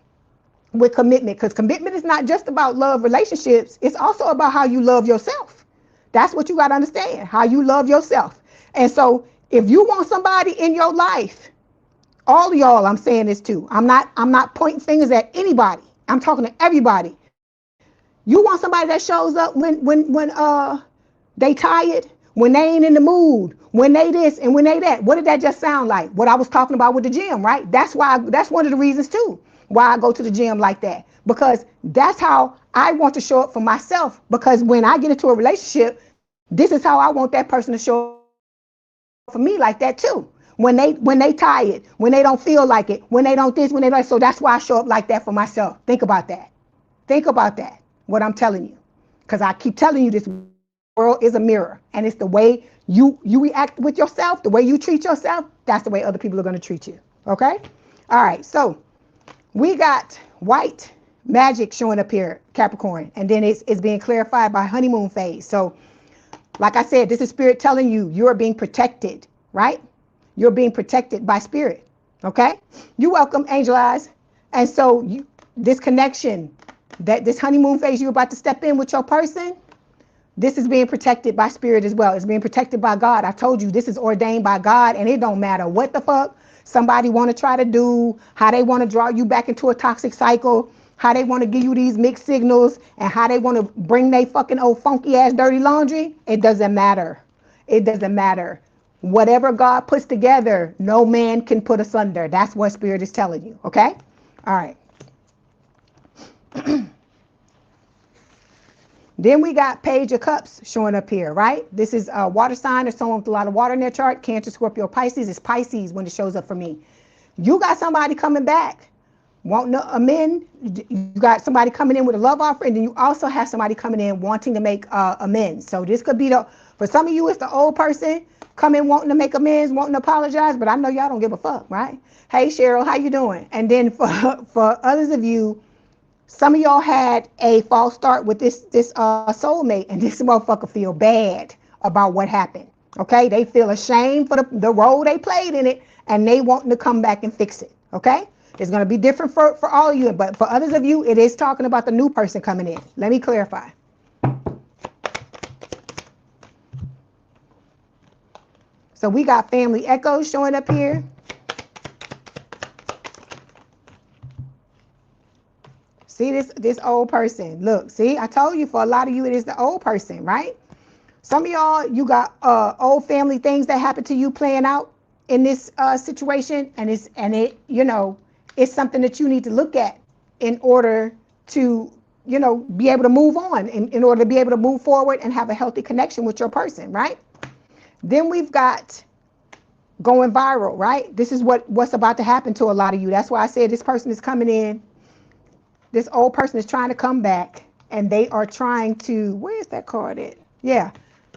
B: with commitment, because commitment is not just about love relationships. It's also about how you love yourself. That's what you got to understand, how you love yourself. And so if you want somebody in your life, all of y'all, I'm saying this too. I'm not pointing fingers at anybody. I'm talking to everybody. You want somebody that shows up when they tired, when they ain't in the mood, when they this and when they that. What did that just sound like? What I was talking about with the gym, right? That's one of the reasons too why I go to the gym like that, because that's how I want to show up for myself. Because when I get into a relationship, this is how I want that person to show up for me, like that too. When they tired, when they don't feel like it, when they don't this, when they don't. So that's why I show up like that for myself. Think about that. Think about that, what I'm telling you. Because I keep telling you, this world is a mirror. And it's the way you react with yourself, the way you treat yourself, that's the way other people are going to treat you. Okay? All right, so we got white magic showing up here, Capricorn, and then it's being clarified by honeymoon phase. So like I said, this is spirit telling you you're being protected, right? You're being protected by spirit, okay? You're welcome, Angel Eyes. And so this connection, that this honeymoon phase you're about to step in with your person, this is being protected by spirit as well. It's being protected by God. I told you this is ordained by God, and it don't matter what the fuck somebody want to try to do, how they want to draw you back into a toxic cycle, how they want to give you these mixed signals, and how they want to bring they fucking old funky ass dirty laundry. It doesn't matter. It doesn't matter. Whatever God puts together, no man can put asunder. That's what spirit is telling you, okay? All right. Then we got Page of Cups showing up here, right? This is a water sign or someone with a lot of water in their chart. Cancer, Scorpio, Pisces. It's Pisces when it shows up for me. You got somebody coming back, wanting to amend. You got somebody coming in with a love offer, and then you also have somebody coming in wanting to make amends. So this could be for some of you, it's the old person coming wanting to make amends, wanting to apologize, but I know y'all don't give a fuck, right? Hey, Cheryl, how you doing? And then for others of you, some of y'all had a false start with this soulmate, and this motherfucker feel bad about what happened. Okay, they feel ashamed for the role they played in it, and they wanting to come back and fix it. Okay, it's gonna be different for all of you, but for others of you, it is talking about the new person coming in. Let me clarify. So we got family echoes showing up here. See this old person. Look, see, I told you for a lot of you, it is the old person, right? Some of y'all, you got old family things that happen to you playing out in this situation, and it you know, it's something that you need to look at in order to, you know, be able to move on, in order to be able to move forward and have a healthy connection with your person, right? Then we've got going viral, right? This is what's about to happen to a lot of you. That's why I said this person is coming in. This old person is trying to come back, and they are trying to, where's that card at? Yeah,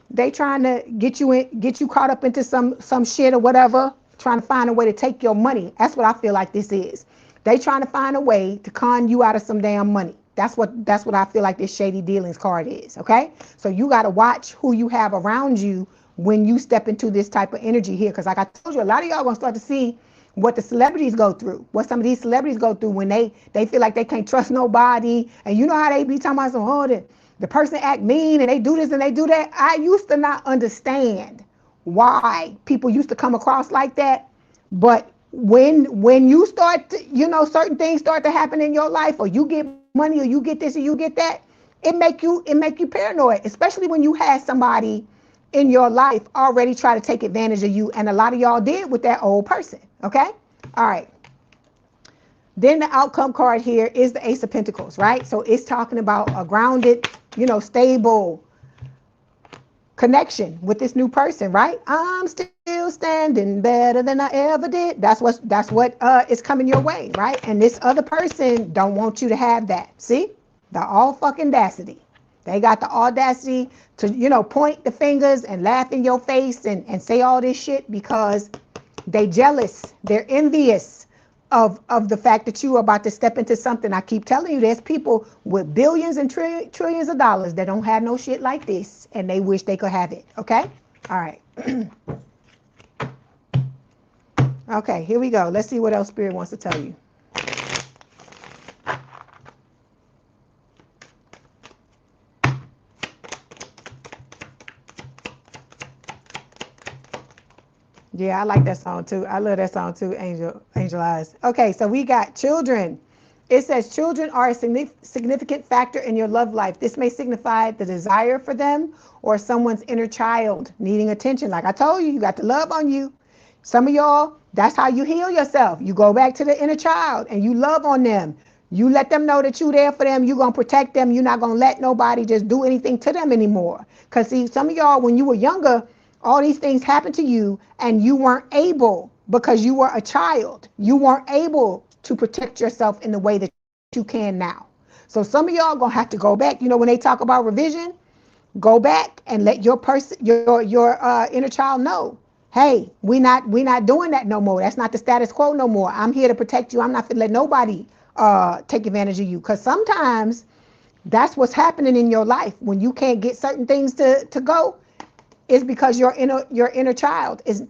B: they trying to get you caught up into some shit or whatever, trying to find a way to take your money. That's what I feel like this is. They trying to find a way to con you out of some damn money. That's what I feel like this shady dealings card is, okay? So you got to watch who you have around you when you step into this type of energy here, because like I told you, a lot of y'all gonna start to see what the celebrities go through, what some of these celebrities go through when they feel like they can't trust nobody. And you know how they be talking about some, oh, the person act mean and they do this and they do that. I used to not understand why people used to come across like that. But when you start to, you know, certain things start to happen in your life, or you get money, or you get this or you get that, it make you paranoid, especially when you had somebody in your life already try to take advantage of you. And a lot of y'all did with that old person. Okay. All right. Then the outcome card here is the Ace of Pentacles, right? So it's talking about a grounded, you know, stable connection with this new person, right? I'm still standing better than I ever did. That's what is coming your way, right? And this other person don't want you to have that. See, the all fucking audacity. They got the audacity to, you know, point the fingers and laugh in your face and say all this shit because they jealous. They're envious of the fact that you are about to step into something. I keep telling you, there's people with billions and trillions of dollars that don't have no shit like this, and they wish they could have it. Okay? All right. Okay, here we go. Let's see what else Spirit wants to tell you. Yeah, I like that song too. I love that song too, Angel Eyes. Okay, so we got children. It says children are a significant factor in your love life. This may signify the desire for them or someone's inner child needing attention. Like I told you, you got the love on you. Some of y'all, that's how you heal yourself. You go back to the inner child and you love on them. You let them know that you're there for them. You're going to protect them. You're not going to let nobody just do anything to them anymore. Because see, some of y'all, when you were younger, all these things happened to you and you weren't able, because you were a child, you weren't able to protect yourself in the way that you can now. So some of y'all gonna have to go back. You know, when they talk about revision, go back and let your person, your inner child know, hey, we not doing that no more. That's not the status quo no more. I'm here to protect you. I'm not gonna let nobody take advantage of you. Because sometimes that's what's happening in your life when you can't get certain things to go. Is because your inner child is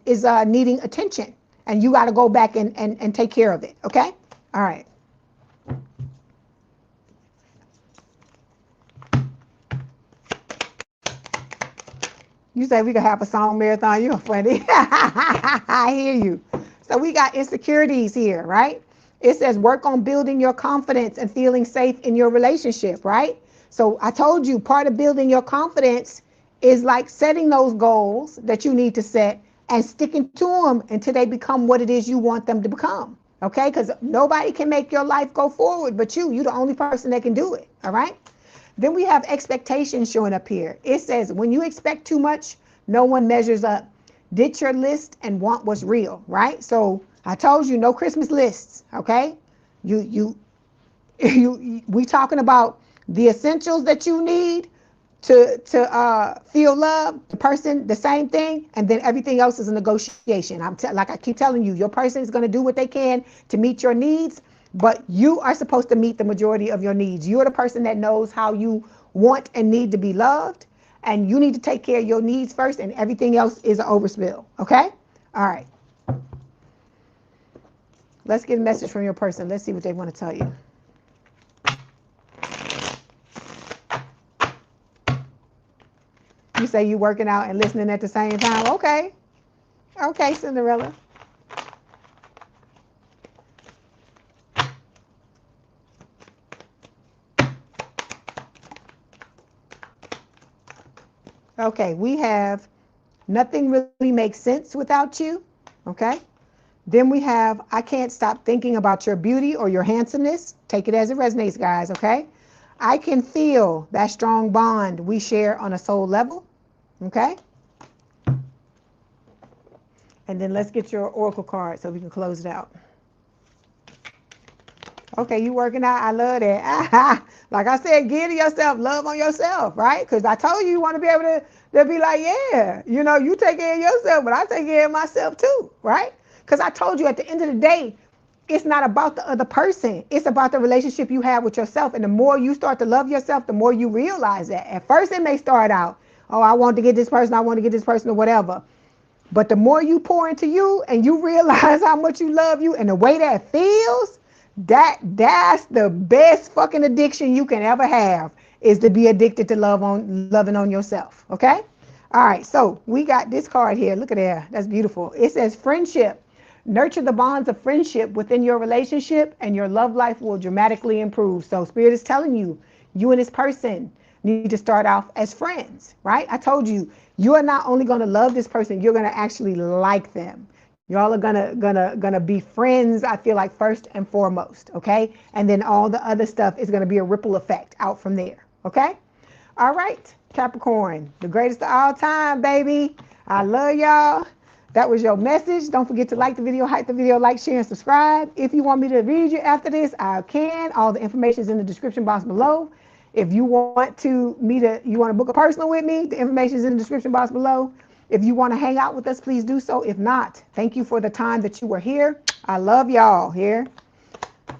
B: needing attention, and you got to go back and take care of it. Okay. All right. You say we could have a song marathon. You're funny. I hear you. So we got insecurities here, right? It says work on building your confidence and feeling safe in your relationship, right? So I told you part of building your confidence is like setting those goals that you need to set and sticking to them until they become what it is you want them to become. Okay? Because nobody can make your life go forward but you. You're the only person that can do it. All right? Then we have expectations showing up here. It says, when you expect too much, no one measures up. Ditch your list and want what's real, right? So I told you, no Christmas lists, okay? We talking about the essentials that you need to feel love, the person, the same thing, and then everything else is a negotiation. Like I keep telling you, your person is going to do what they can to meet your needs, but you are supposed to meet the majority of your needs. You're the person that knows how you want and need to be loved, and you need to take care of your needs first, and everything else is an overspill. Okay? All right. Let's get a message from your person. Let's see what they want to tell you. You say you working out and listening at the same time. Okay. Okay, Cinderella. Okay, we have nothing really makes sense without you. Okay. Then we have I can't stop thinking about your beauty or your handsomeness. Take it as it resonates, guys. Okay. I can feel that strong bond we share on a soul level. Okay. And then let's get your oracle card so we can close it out. Okay, you working out. I love that. Like I said, give to yourself, love on yourself, right? Because I told you you want to be able to be like, yeah, you take care of yourself, but I take care of myself too, right? Because I told you at the end of the day, it's not about the other person. It's about the relationship you have with yourself. And the more you start to love yourself, the more you realize that. At first, it may start out, oh, I want to get this person, I want to get this person or whatever. But the more you pour into you and you realize how much you love you and the way that feels, that's the best fucking addiction you can ever have, is to be addicted to loving on yourself. Okay? All right, so we got this card here. Look at that. That's beautiful. It says friendship. Nurture the bonds of friendship within your relationship and your love life will dramatically improve. So Spirit is telling you, you and this person need to start off as friends, right? I told you, you are not only going to love this person, you're going to actually like them. Y'all are gonna be friends, I feel like, first and foremost, okay? And then all the other stuff is gonna be a ripple effect out from there, okay? All right, Capricorn, the greatest of all time, baby. I love y'all. That was your message. Don't forget to like the video, hype the video, like, share, and subscribe. If you want me to read you after this, I can. All the information is in the description box below. If you want to book a personal with me, the information is in the description box below. If you want to hang out with us, please do so. If not, thank you for the time that you were here. I love y'all here.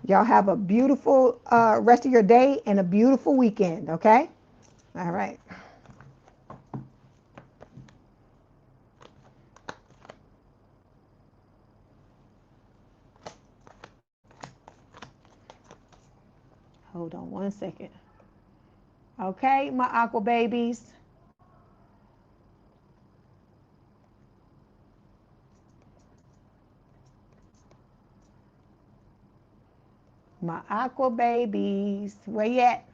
B: Y'all have a beautiful rest of your day and a beautiful weekend, okay? All right. Hold on one second. Okay, my aqua babies. My aqua babies. Where you at?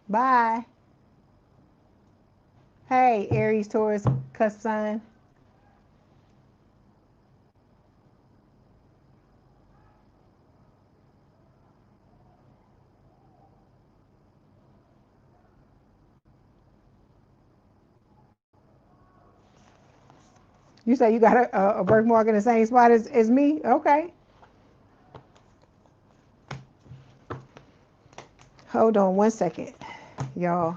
B: Bye. Hey, Aries, Taurus, cusp sign. You say you got a birthmark in the same spot as me? Okay. Hold on 1 second, y'all.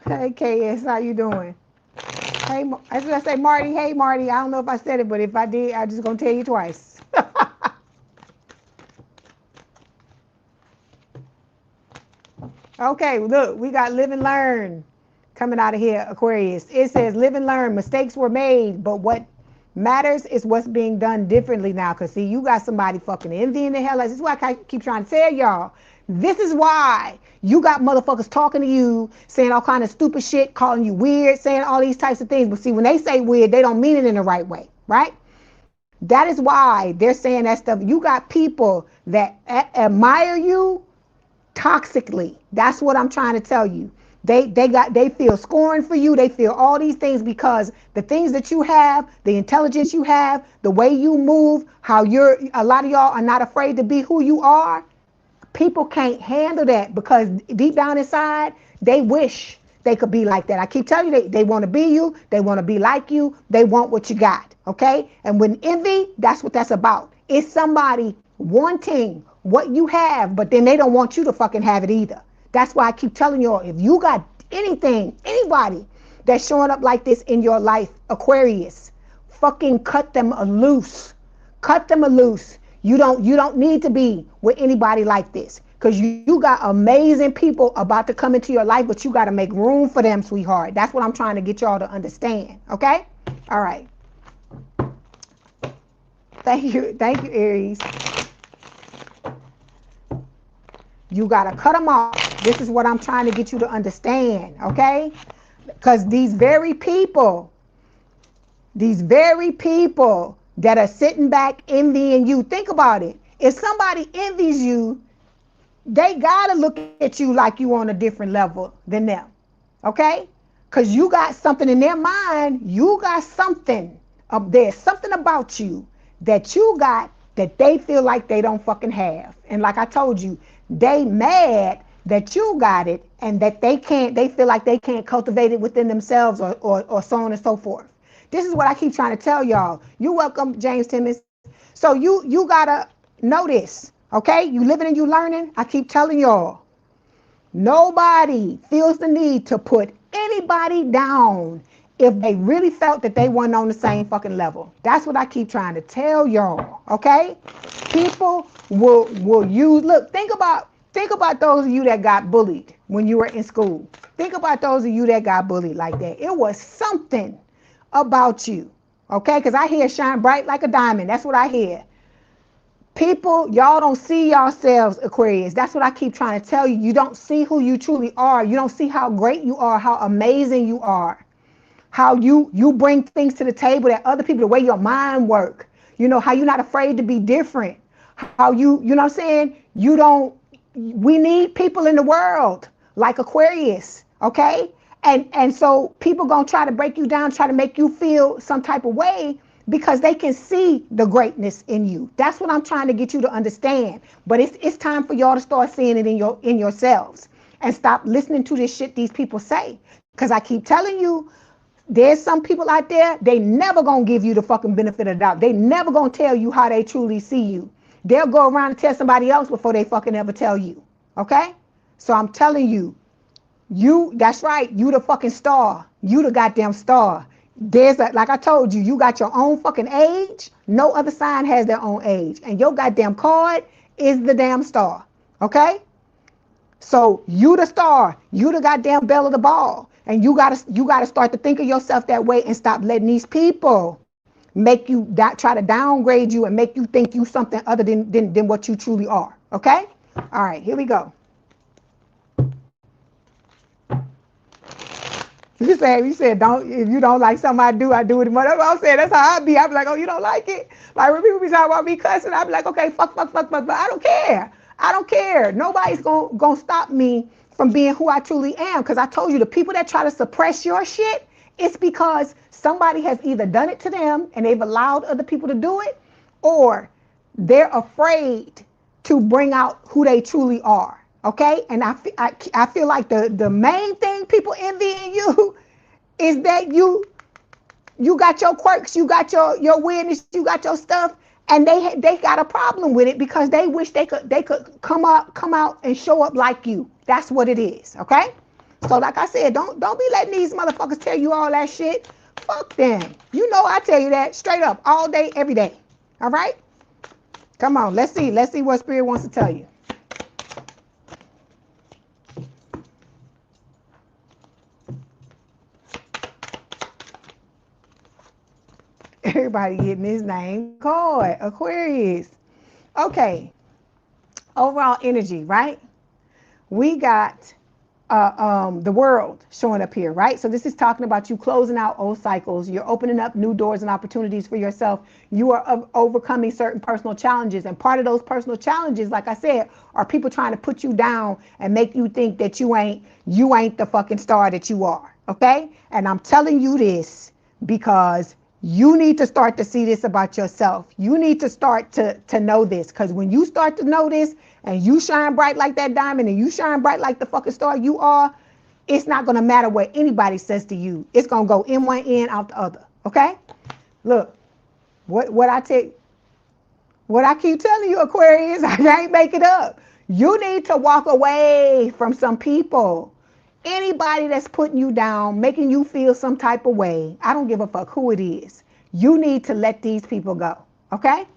B: Hey, KS, how you doing? Hey, I was gonna say Marty. Hey, Marty. I don't know if I said it, but if I did, I'm just gonna tell you twice. Okay, look, we got live and learn coming out of here, Aquarius. It says live and learn. Mistakes were made, but what matters is what's being done differently now. Cause see, you got somebody fucking envying the hell out. This is why I keep trying to tell y'all. This is why you got motherfuckers talking to you, saying all kind of stupid shit, calling you weird, saying all these types of things. But see, when they say weird, they don't mean it in the right way, right? That is why they're saying that stuff. You got people that admire you toxically. That's what I'm trying to tell you. They feel scorn for you. They feel all these things because the things that you have, the intelligence you have, the way you move, how a lot of y'all are not afraid to be who you are. People can't handle that because deep down inside, they wish they could be like that. I keep telling you, they want to be you. They want to be like you. They want what you got. Okay. And when envy, that's what that's about. It's somebody wanting what you have, but then they don't want you to fucking have it either. That's why I keep telling y'all, if you got anything, anybody that's showing up like this in your life, Aquarius, fucking cut them loose. Cut them loose. You don't need to be with anybody like this because you got amazing people about to come into your life, but you got to make room for them, sweetheart. That's what I'm trying to get y'all to understand. Okay? All right. Thank you, Aries. You got to cut them off. This is what I'm trying to get you to understand, okay? Because these very people that are sitting back envying you, think about it. If somebody envies you, they got to look at you like you on a different level than them, okay? Because you got something in their mind. You got something up there, something about you that you got that they feel like they don't fucking have. And like I told you, they mad that you got it and that they feel like they can't cultivate it within themselves or so on and so forth. This is what I keep trying to tell y'all. You're welcome, James Timmons. So you gotta know this, okay? You living and you learning. I keep telling y'all, nobody feels the need to put anybody down if they really felt that they weren't on the same fucking level. That's what I keep trying to tell y'all, okay? People will use, look, think about those of you that got bullied when you were in school. Think about those of you that got bullied like that. It was something about you, okay? Because I hear shine bright like a diamond. That's what I hear. People, y'all don't see yourselves, Aquarius. That's what I keep trying to tell you. You don't see who you truly are. You don't see how great you are, how amazing you are, how you bring things to the table that other people, the way your mind work, you know, how you're not afraid to be different, how you know what I'm saying? We need people in the world like Aquarius, okay? And so people gonna try to break you down, try to make you feel some type of way because they can see the greatness in you. That's what I'm trying to get you to understand. But it's time for y'all to start seeing it in yourselves and stop listening to this shit these people say. Because I keep telling you, there's some people out there, they never gonna give you the fucking benefit of the doubt. They never gonna tell you how they truly see you. They'll go around and tell somebody else before they fucking ever tell you. Okay? So I'm telling you, that's right, you the fucking star. You the goddamn star. Like I told you, you got your own fucking age. No other sign has their own age. And your goddamn card is the damn star. Okay? So you the star. You the goddamn belle of the ball. And you gotta start to think of yourself that way and stop letting these people make you try to downgrade you and make you think you something other than what you truly are. Okay? All right, here we go. You said, if you don't like something I do it. That's what I'm saying. That's how I be. I be like, oh, you don't like it? Like when people be talking about me cussing, I be like, okay, fuck, but I don't care. I don't care. Nobody's gonna stop me from being who I truly am. Because I told you, the people that try to suppress your shit, it's because somebody has either done it to them and they've allowed other people to do it, or they're afraid to bring out who they truly are. Okay? And I feel like the main thing people envy in you is that you got your quirks, you got your weirdness, you got your stuff, and they got a problem with it because they wish they could come out and show up like you. That's what it is, okay? So like I said, don't be letting these motherfuckers tell you all that shit. Fuck them. You know I tell you that straight up all day, every day. All right? Come on, let's see what Spirit wants to tell you. Everybody getting his name called Aquarius. Okay. Overall energy, right? We got the world showing up here, right? So this is talking about you closing out old cycles. You're opening up new doors and opportunities for yourself. You are overcoming certain personal challenges. And part of those personal challenges, like I said, are people trying to put you down and make you think that you ain't the fucking star that you are, okay? And I'm telling you this because you need to start to see this about yourself. You need to start to know this, because when you start to know this and you shine bright like that diamond and you shine bright like the fucking star you are, it's not going to matter what anybody says to you. It's going to go in one end, out the other. Okay? Look, what I keep telling you, Aquarius, I can't make it up. You need to walk away from some people. Anybody that's putting you down, making you feel some type of way, I don't give a fuck who it is. You need to let these people go, okay?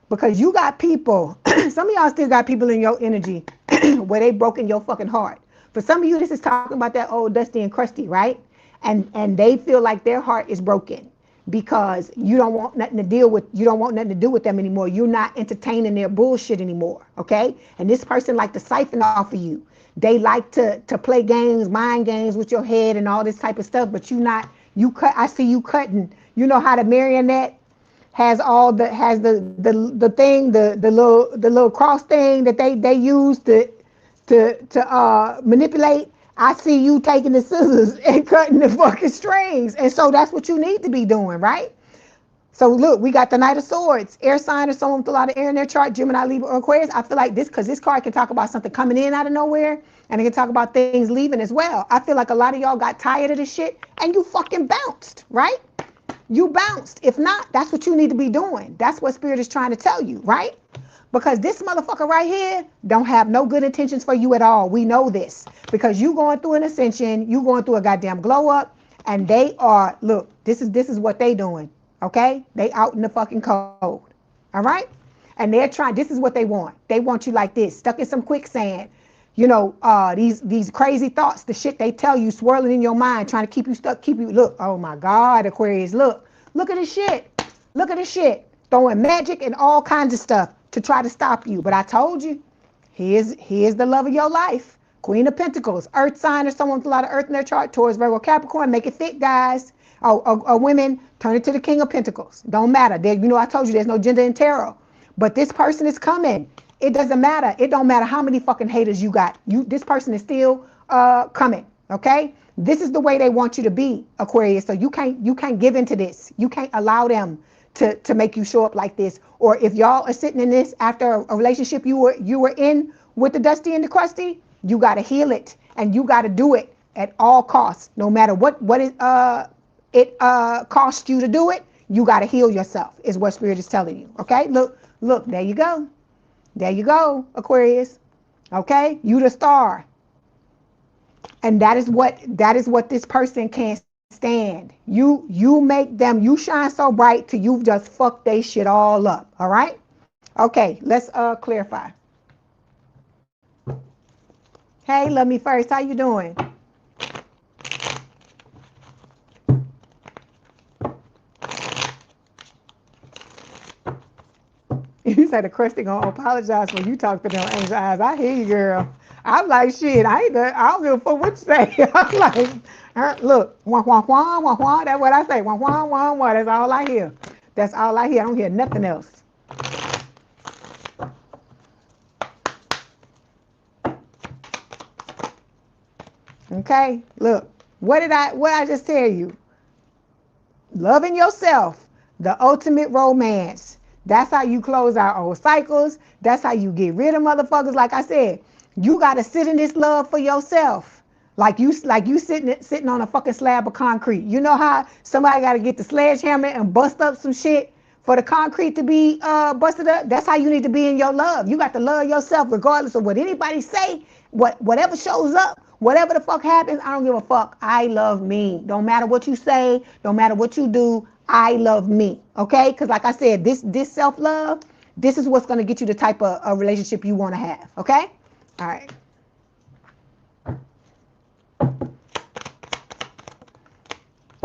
B: Because you got people, some of y'all still got people in your energy where they broken your fucking heart. For some of you, this is talking about that old Dusty and Crusty, right? And they feel like their heart is broken because you don't want nothing to deal with, you don't want nothing to do with them anymore. You're not entertaining their bullshit anymore, okay? And this person like to siphon off of you. They like to play games, mind games with your head and all this type of stuff, but I see you cutting. You know how the marionette has the thing, the little cross thing that they use to manipulate. I see you taking the scissors and cutting the fucking strings. And so that's what you need to be doing, right? So look, we got the Knight of Swords, air sign or someone with a lot of air in their chart, Gemini, Libra, or Aquarius. I feel like because this card can talk about something coming in out of nowhere, and it can talk about things leaving as well. I feel like a lot of y'all got tired of this shit, and you fucking bounced, right? You bounced. If not, that's what you need to be doing. That's what Spirit is trying to tell you, right? Because this motherfucker right here don't have no good intentions for you at all. We know this. Because you going through an ascension, you going through a goddamn glow up, and they are, look, this is what they doing. Okay? They out in the fucking cold. All right? And they're trying, this is what they want. They want you like this, stuck in some quicksand. You know, these crazy thoughts, the shit they tell you swirling in your mind, trying to keep you stuck, look, oh my God, Aquarius, look at this shit. Look at this shit. Throwing magic and all kinds of stuff to try to stop you. But I told you, here's the love of your life. Queen of Pentacles, earth sign or someone with a lot of earth in their chart, Taurus, Virgo, Capricorn, make it fit, guys. Women, turn it to the King of Pentacles. Don't matter. I told you there's no gender in tarot. But this person is coming. It doesn't matter. It don't matter how many fucking haters you got. This person is still coming. Okay? This is the way they want you to be, Aquarius. So you can't give into this. You can't allow them to make you show up like this. Or if y'all are sitting in this after a relationship you were in with the Dusty and the Crusty, you got to heal it, and you got to do it at all costs. No matter what it costs you to do it, you got to heal yourself, is what Spirit is telling you. Okay? Look, there you go. There you go, Aquarius. Okay? You the star. And that is what this person can't stand. You make them, you shine so bright till you just fuck they shit all up. All right? Okay, let's clarify. Hey, love me first. How you doing? You say the Crusty gonna apologize when you talk to them angel eyes. I hear you, girl. I'm like, shit, I don't give a fuck what you say. I'm like, look, wah, wah, wah, wah, wah. That's what I say. Wah, wah, wah, wah. That's all I hear. That's all I hear. I don't hear nothing else. Okay, look, what I just tell you? Loving yourself, the ultimate romance. That's how you close out old cycles. That's how you get rid of motherfuckers. Like I said, you got to sit in this love for yourself. Like you sitting on a fucking slab of concrete. You know how somebody got to get the sledgehammer and bust up some shit for the concrete to be busted up? That's how you need to be in your love. You got to love yourself regardless of what anybody say, whatever shows up, whatever the fuck happens. I don't give a fuck. I love me. Don't matter what you say, don't matter what you do. I love me. Okay? Because like I said, this self-love, this is what's going to get you the type of relationship you want to have. Okay? All right.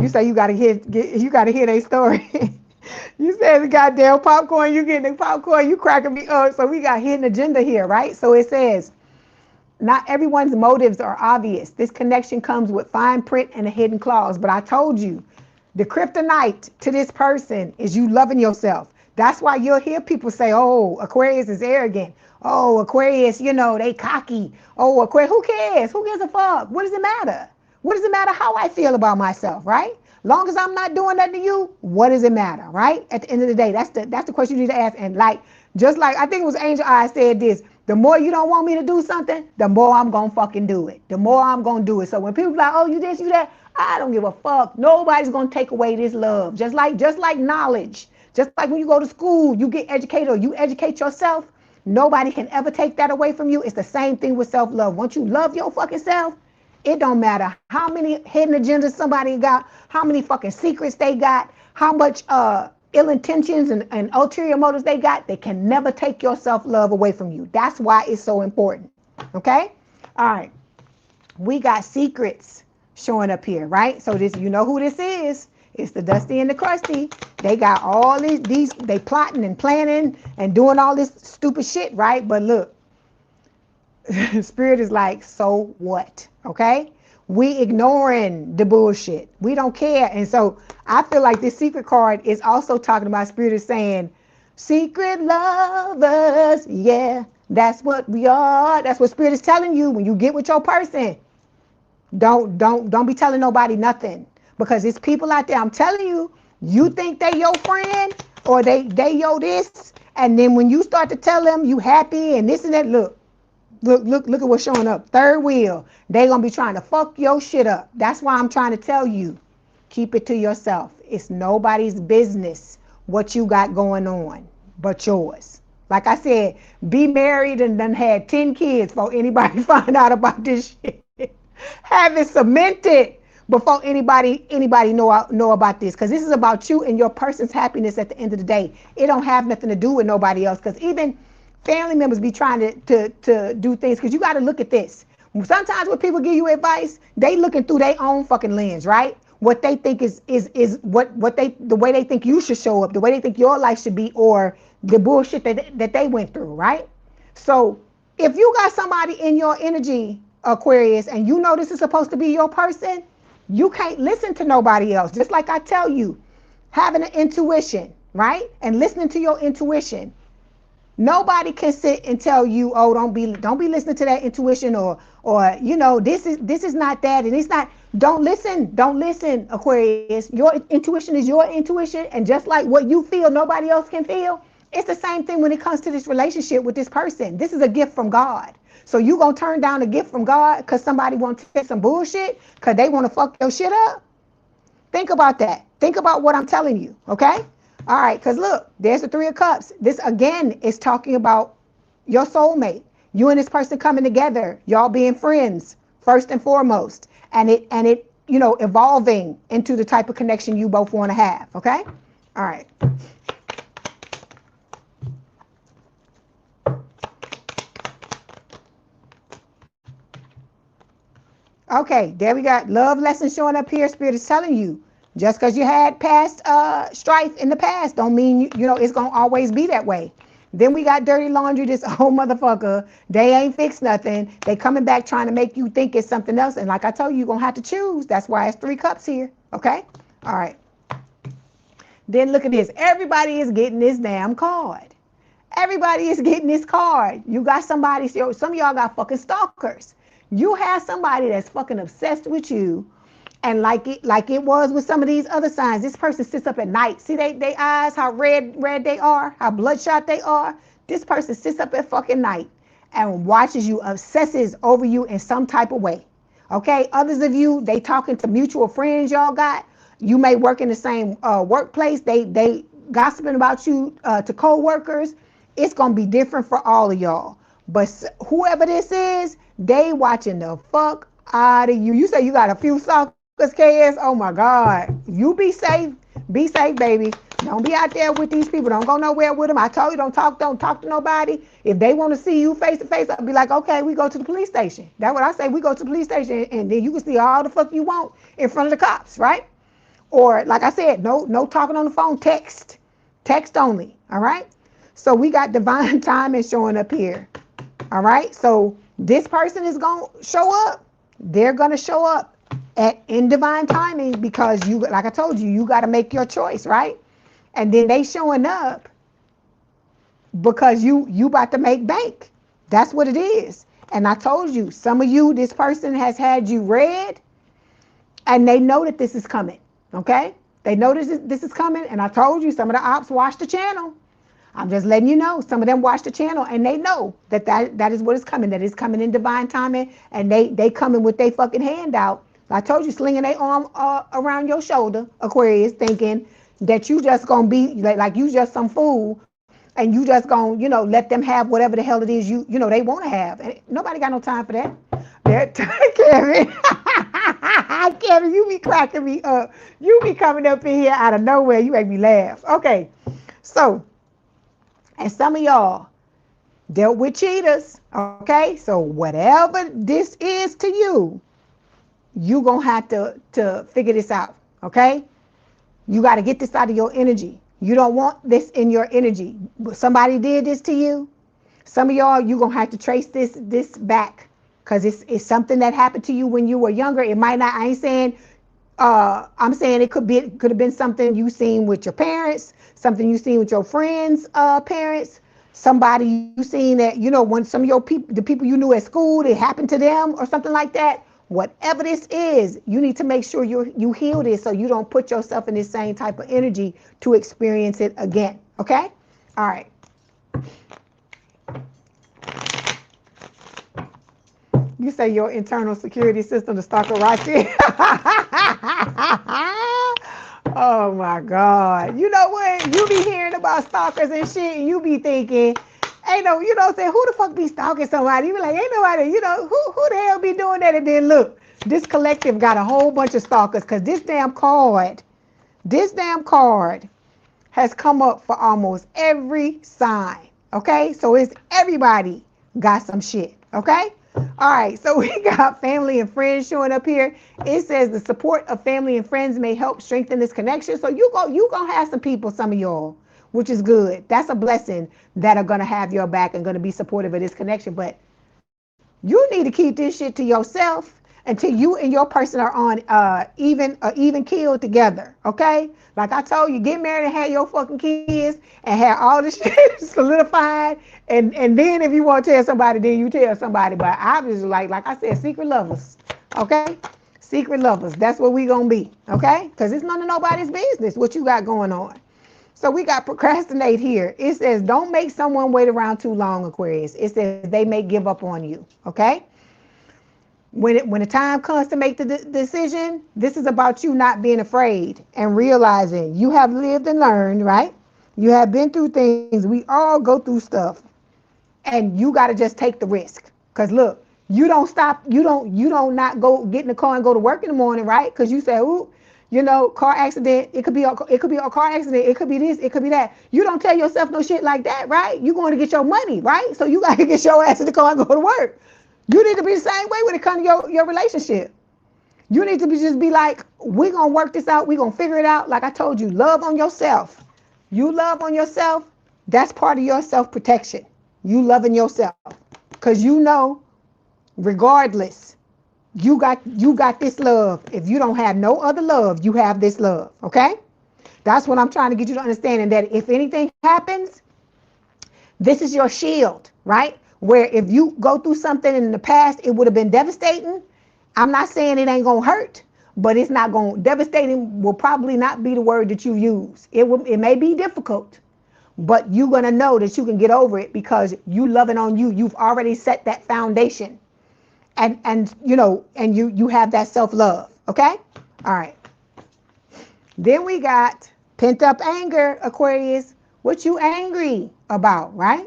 B: You say you gotta hear their story. You said the goddamn popcorn, you getting the popcorn, you cracking me up. So we got hidden agenda here, right? So it says, not everyone's motives are obvious. This connection comes with fine print and a hidden clause. But I told you, the kryptonite to this person is you loving yourself. That's why you'll hear people say, oh, Aquarius is arrogant. Oh, Aquarius, they cocky. Oh, Aquarius, who cares? Who gives a fuck? What does it matter? What does it matter how I feel about myself, right? Long as I'm not doing that to you, what does it matter, right? At the end of the day, that's the question you need to ask. And just like I think it was Angel I said this, the more you don't want me to do something, the more I'm gonna fucking do it. The more I'm gonna do it. So when people like, oh, you this, you that, I don't give a fuck. Nobody's gonna take away this love. Just like knowledge. Just like when you go to school, you get educated or you educate yourself. Nobody can ever take that away from you. It's the same thing with self-love. Once you love your fucking self, it don't matter how many hidden agendas somebody got, how many fucking secrets they got, how much ill intentions and ulterior motives they got. They can never take your self-love away from you. That's why it's so important. Okay? All right. We got secrets showing up here, right? So this, you know who this is. It's the Dusty and the Crusty. They got all these, they plotting and planning and doing all this stupid shit, right? But look, Spirit is like, so what? Okay? We ignoring the bullshit. We don't care. And so I feel like this secret card is also talking about Spirit is saying, secret lovers. Yeah, that's what we are. That's what Spirit is telling you when you get with your person. Don't be telling nobody nothing. Because it's people out there, I'm telling you, you think they your friend or they your this. And then when you start to tell them you happy and this and that, look at what's showing up. Third wheel. They gonna be trying to fuck your shit up. That's why I'm trying to tell you, keep it to yourself. It's nobody's business what you got going on but yours. Like I said, be married and then had 10 kids before anybody find out about this shit. Have it cemented before anybody know about this, because this is about you and your person's happiness at the end of the day. It don't have nothing to do with nobody else, because even family members be trying to do things, because you got to look at this. Sometimes when people give you advice, they looking through their own fucking lens, right? What they think is what they, the way they think you should show up, the way they think your life should be, or the bullshit that they went through, right? So if you got somebody in your energy, Aquarius, and you know this is supposed to be your person, you can't listen to nobody else. Just like I tell you, having an intuition, right? And listening to your intuition. Nobody can sit and tell you, oh, don't be listening to that intuition, or this is not that, and it's not. Don't listen, Aquarius. Your intuition is your intuition, and just like what you feel, nobody else can feel. It's the same thing when it comes to this relationship with this person. This is a gift from God. So you gonna turn down a gift from God because somebody want to take some bullshit because they want to fuck your shit up? Think about that. Think about what I'm telling you, okay? All right, because look, there's the Three of Cups. This, again, is talking about your soulmate. You and this person coming together, y'all being friends, first and foremost. And it evolving into the type of connection you both want to have, okay? All right. Okay, there we got love lesson showing up here. Spirit is telling you, just because you had past strife in the past don't mean it's gonna always be that way. Then we got dirty laundry, this whole motherfucker. They ain't fixed nothing. They coming back trying to make you think it's something else. And like I told you, you're gonna have to choose. That's why it's 3 cups here. Okay? All right. Then look at this. Everybody is getting this damn card. Everybody is getting this card. You got somebody, some of y'all got fucking stalkers. You have somebody that's fucking obsessed with you, and like it was with some of these other signs, this person sits up at night. See they eyes, how red they are, how bloodshot they are. This person sits up at fucking night and watches you, obsesses over you in some type of way. Okay, others of you, they talking to mutual friends y'all got. You may work in the same workplace. They gossiping about you to co-workers. It's gonna be different for all of y'all. But whoever this is, they watching the fuck out of you. You say you got a few stalkers, KS. Oh my God. You be safe. Be safe, baby. Don't be out there with these people. Don't go nowhere with them. I told you, don't talk to nobody. If they want to see you face to face, I'll be like, okay, we go to the police station. That's what I say. We go to the police station, and then you can see all the fuck you want in front of the cops, right? Or like I said, no talking on the phone. Text only. All right. So we got divine timing showing up here. All right. So this person is gonna show up. They're gonna show up in divine timing, because you, like I told you, you got to make your choice, right? And then they showing up because you about to make bank. That's what it is. And I told you, some of you, this person has had you read, and they know that this is coming. Okay, they know this is coming, and I told you, some of the ops watch the channel. I'm just letting you know, some of them watch the channel, and they know that is what is coming. That is coming in divine timing, and they coming with their fucking hand out. I told you, slinging their arm around your shoulder, Aquarius, thinking that you just gonna be like you just some fool, and you just gonna, let them have whatever the hell it is they want to have. And nobody got no time for that. Kevin, Kevin, you be cracking me up. You be coming up in here out of nowhere. You make me laugh. Okay, so, and some of y'all dealt with cheaters. Okay, so whatever this is to you, you gonna have to figure this out. Okay, you got to get this out of your energy. You don't want this in your energy. Somebody did this to you. Some of y'all, you gonna have to trace this back, because it's something that happened to you when you were younger. It might not. I ain't saying. I'm saying it could have been something you seen with your parents, something you seen with your friends' parents, somebody you seen that, when some of your people, the people you knew at school, it happened to them or something like that. Whatever this is, you need to make sure you heal this, so you don't put yourself in this same type of energy to experience it again. Okay? All right. You say your internal security system, the stalker right there. Oh my God. You know what? You be hearing about stalkers and shit, and you be thinking, ain't no, saying, who the fuck be stalking somebody? You be like, ain't nobody, who the hell be doing that? And then look, this collective got a whole bunch of stalkers, because this damn card has come up for almost every sign. Okay? So it's everybody got some shit. Okay? All right, so we got family and friends showing up here. It says the support of family and friends may help strengthen this connection. So you gonna have some people, some of y'all, which is good. That's a blessing, that are gonna have your back and gonna be supportive of this connection. But you need to keep this shit to yourself until you and your person are on even keel together. Okay? Like I told you, get married and have your fucking kids and have all this shit solidified. And then if you want to tell somebody, then you tell somebody. But obviously, like I said, secret lovers. Okay? Secret lovers. That's what we gonna be. Okay? Because it's none of nobody's business what you got going on. So we got procrastinate here. It says, don't make someone wait around too long, Aquarius. It says they may give up on you. Okay? When the time comes to make the decision, this is about you not being afraid and realizing you have lived and learned, right? You have been through things. We all go through stuff. And you got to just take the risk. Because look, you don't stop. You don't not go get in the car and go to work in the morning, right? Because you say, ooh, car accident. It could be a car accident. It could be this. It could be that. You don't tell yourself no shit like that, right? You going to get your money, right? So you got to get your ass in the car and go to work. You need to be the same way when it comes to your relationship. You need to just be like, we're going to work this out. We're going to figure it out. Like I told you, love on yourself. You love on yourself. That's part of your self-protection. You loving yourself. Because regardless, you got this love. If you don't have no other love, you have this love. Okay? That's what I'm trying to get you to understand. And that if anything happens, this is your shield, right? Where if you go through something in the past, it would have been devastating. I'm not saying it ain't gonna hurt, but it's not gonna, devastating will probably not be the word that you use. It may be difficult, but you're gonna know that you can get over it because you loving on you. You've already set that foundation. and you know, and you have that self-love. Okay? All right. Then we got pent up anger, Aquarius. What you angry about, right?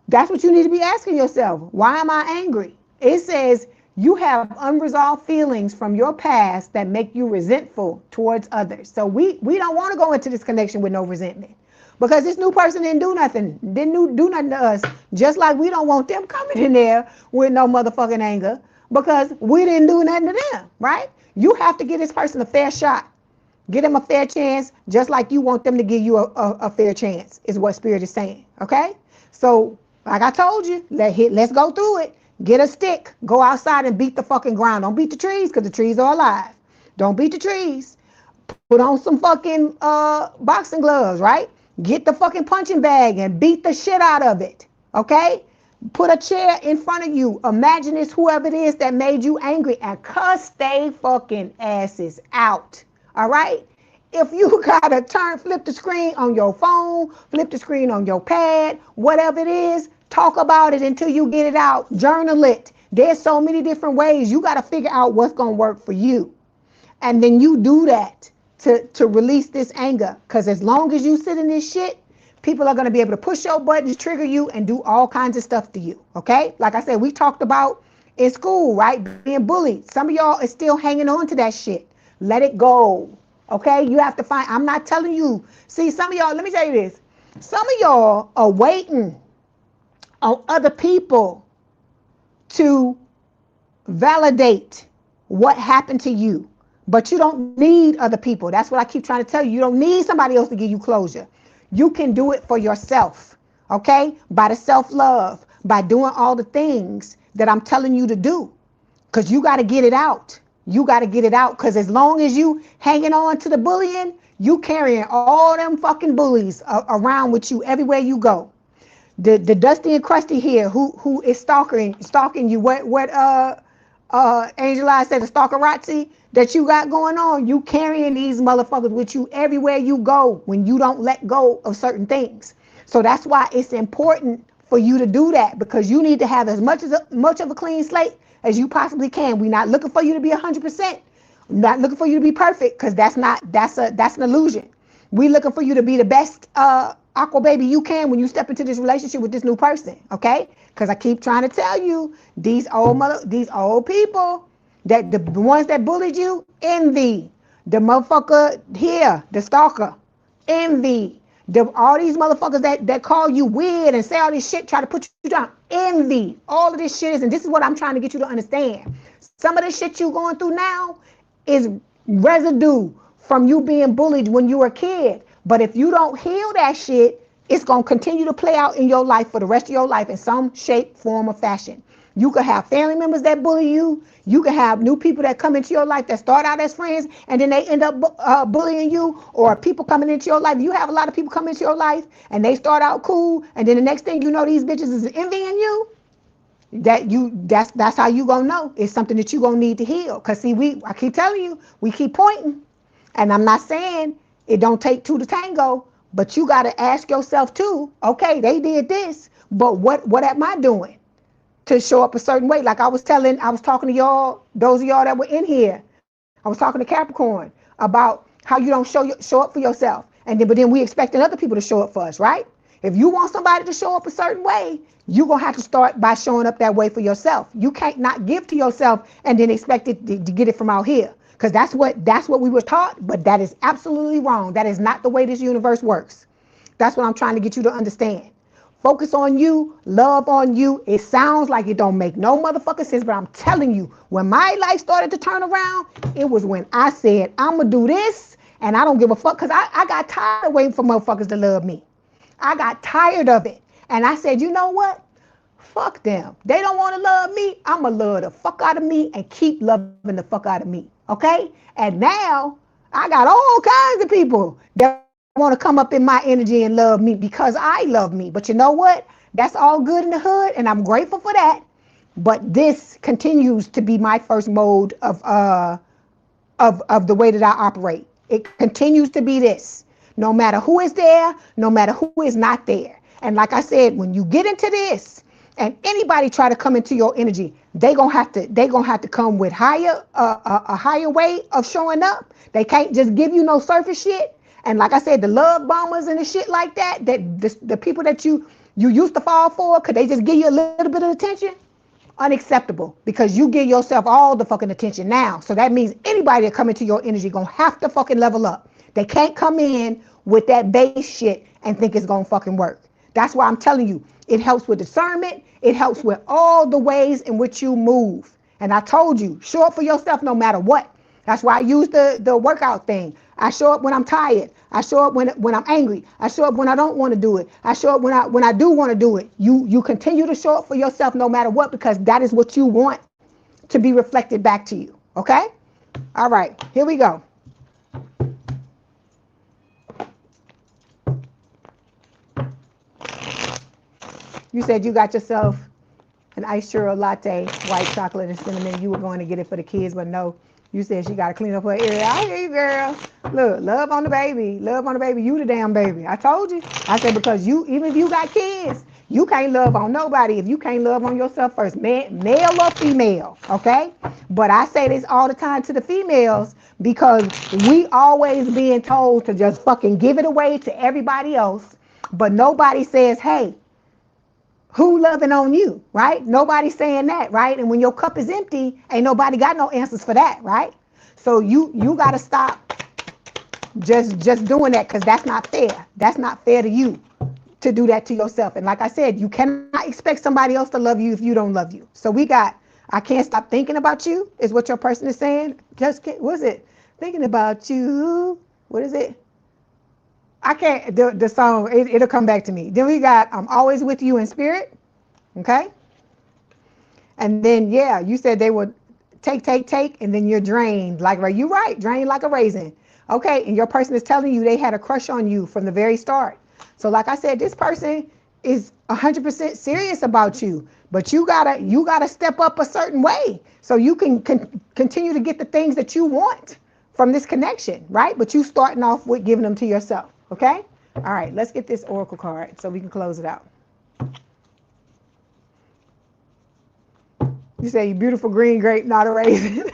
B: That's what you need to be asking yourself. Why am I angry? It says you have unresolved feelings from your past that make you resentful towards others. So we don't want to go into this connection with no resentment, because this new person didn't do nothing, do nothing to us. Just like we don't want them coming in there with no motherfucking anger, because we didn't do nothing to them, right? You have to give this person a fair shot. Give them a fair chance, just like you want them to give you a fair chance, is what Spirit is saying, okay? So, like I told you, let's go through it. Get a stick. Go outside and beat the fucking ground. Don't beat the trees, because the trees are alive. Don't beat the trees. Put on some fucking boxing gloves, right? Get the fucking punching bag and beat the shit out of it, okay? Put a chair in front of you. Imagine it's whoever it is that made you angry, and cuss they fucking asses out. All right? If you gotta flip the screen on your phone, flip the screen on your pad, whatever it is, talk about it until you get it out. Journal it. There's so many different ways. You gotta figure out what's gonna work for you. And then you do that to release this anger. Because as long as you sit in this shit, people are gonna be able to push your buttons, trigger you, and do all kinds of stuff to you. Okay? Like I said, we talked about in school, right? Being bullied. Some of y'all are still hanging on to that shit. Let it go. Okay? You have to find, I'm not telling you. See, some of y'all, let me tell you this. Some of y'all are waiting on other people to validate what happened to you. But you don't need other people. That's what I keep trying to tell you. You don't need somebody else to give you closure. You can do it for yourself. Okay? By the self-love. By doing all the things that I'm telling you to do. Because you got to get it out. You got to get it out, because as long as you hanging on to the bullying, you carrying all them fucking bullies around with you everywhere you go. The Dusty and Crusty here, who is stalking you, what Angel Eyes said, the stalkerazzi that you got going on, you carrying these motherfuckers with you everywhere you go when you don't let go of certain things. So that's why it's important for you to do that, because you need to have as much of a clean slate as you possibly can. We're not looking for you to be 100%. I'm not looking for you to be perfect, because that's an illusion. We're looking for you to be the best aqua baby you can when you step into this relationship with this new person, okay? Because I keep trying to tell you, these old people, that the ones that bullied you, envy. The motherfucker here, the stalker, envy. All these motherfuckers that call you weird and say all this shit, try to put you down, envy. All of this shit is, and this is what I'm trying to get you to understand. Some of this shit you going through now is residue from you being bullied when you were a kid. But if you don't heal that shit, it's going to continue to play out in your life for the rest of your life in some shape, form, or fashion. You could have family members that bully you. You can have new people that come into your life that start out as friends and then they end up bullying you, or people coming into your life. You have a lot of people come into your life and they start out cool, and then the next thing you know, these bitches is envying you. That's how you gonna know it's something that you gonna need to heal. Cause see, I keep telling you, we keep pointing, and I'm not saying it don't take two to tango, but you gotta ask yourself too. Okay, they did this, but what am I doing to show up a certain way? Like I was talking to y'all, those of y'all that were in here. I was talking to Capricorn about how you don't show up for yourself, but then we expecting other people to show up for us, right? If you want somebody to show up a certain way, you're gonna have to start by showing up that way for yourself. You can't not give to yourself and then expect it to get it from out here, because that's what we were taught, but that is absolutely wrong. That is not the way this universe works. That's what I'm trying to get you to understand. Focus on you, love on you. It sounds like it don't make no motherfucking sense, but I'm telling you, when my life started to turn around, it was when I said, I'm gonna do this, and I don't give a fuck, because I got tired of waiting for motherfuckers to love me. I got tired of it. And I said, you know what? Fuck them. They don't want to love me. I'm going to love the fuck out of me and keep loving the fuck out of me. Okay? And now I got all kinds of people that want to come up in my energy and love me because I love me. But you know what? That's all good in the hood, and I'm grateful for that. But this continues to be my first mode of the way that I operate. It continues to be this. No matter who is there, no matter who is not there. And like I said, when you get into this And anybody try to come into your energy, they gonna have to come with a higher way of showing up. They can't just give you no surface shit. And like I said, the love bombers and the shit like that, the people that you used to fall for, could they just give you a little bit of attention? Unacceptable, because you give yourself all the fucking attention now. So that means anybody that come into your energy gonna have to fucking level up. They can't come in with that base shit and think it's gonna fucking work. That's why I'm telling you, it helps with discernment. It helps with all the ways in which you move. And I told you, show up for yourself no matter what. That's why I use the workout thing. I show up when I'm tired. I show up when I'm angry. I show up when I don't want to do it. I show up when I do want to do it. You continue to show up for yourself no matter what, because that is what you want to be reflected back to you. Okay? All right, here we go. You said you got yourself an iced churro latte, white chocolate and cinnamon. You were going to get it for the kids, but no. You said she got to clean up her area. I hear you, girl. Look, love on the baby. Love on the baby. You the damn baby. I told you. I said, because you, even if you got kids, you can't love on nobody if you can't love on yourself first, male or female, okay? But I say this all the time to the females, because we always being told to just fucking give it away to everybody else, but nobody says, hey, who loving on you, right? Nobody's saying that, right? And when your cup is empty, ain't nobody got no answers for that, right? So you got to stop just doing that, because that's not fair. That's not fair to you to do that to yourself. And like I said, you cannot expect somebody else to love you if you don't love you. So we got, I can't stop thinking about you, is what your person is saying. Just can't, what's it? Thinking about you. What is it? I can't, the song, it'll come back to me. Then we got, I'm always with you in spirit. Okay. And then, yeah, you said they would take, and then you're drained. Like, right, you're right, drained like a raisin. Okay. And your person is telling you they had a crush on you from the very start. So like I said, this person is 100% serious about you, but you gotta step up a certain way so you can continue to get the things that you want from this connection, right? But you starting off with giving them to yourself. Okay. All right. Let's get this oracle card so we can close it out. You say you beautiful green grape, not a raisin.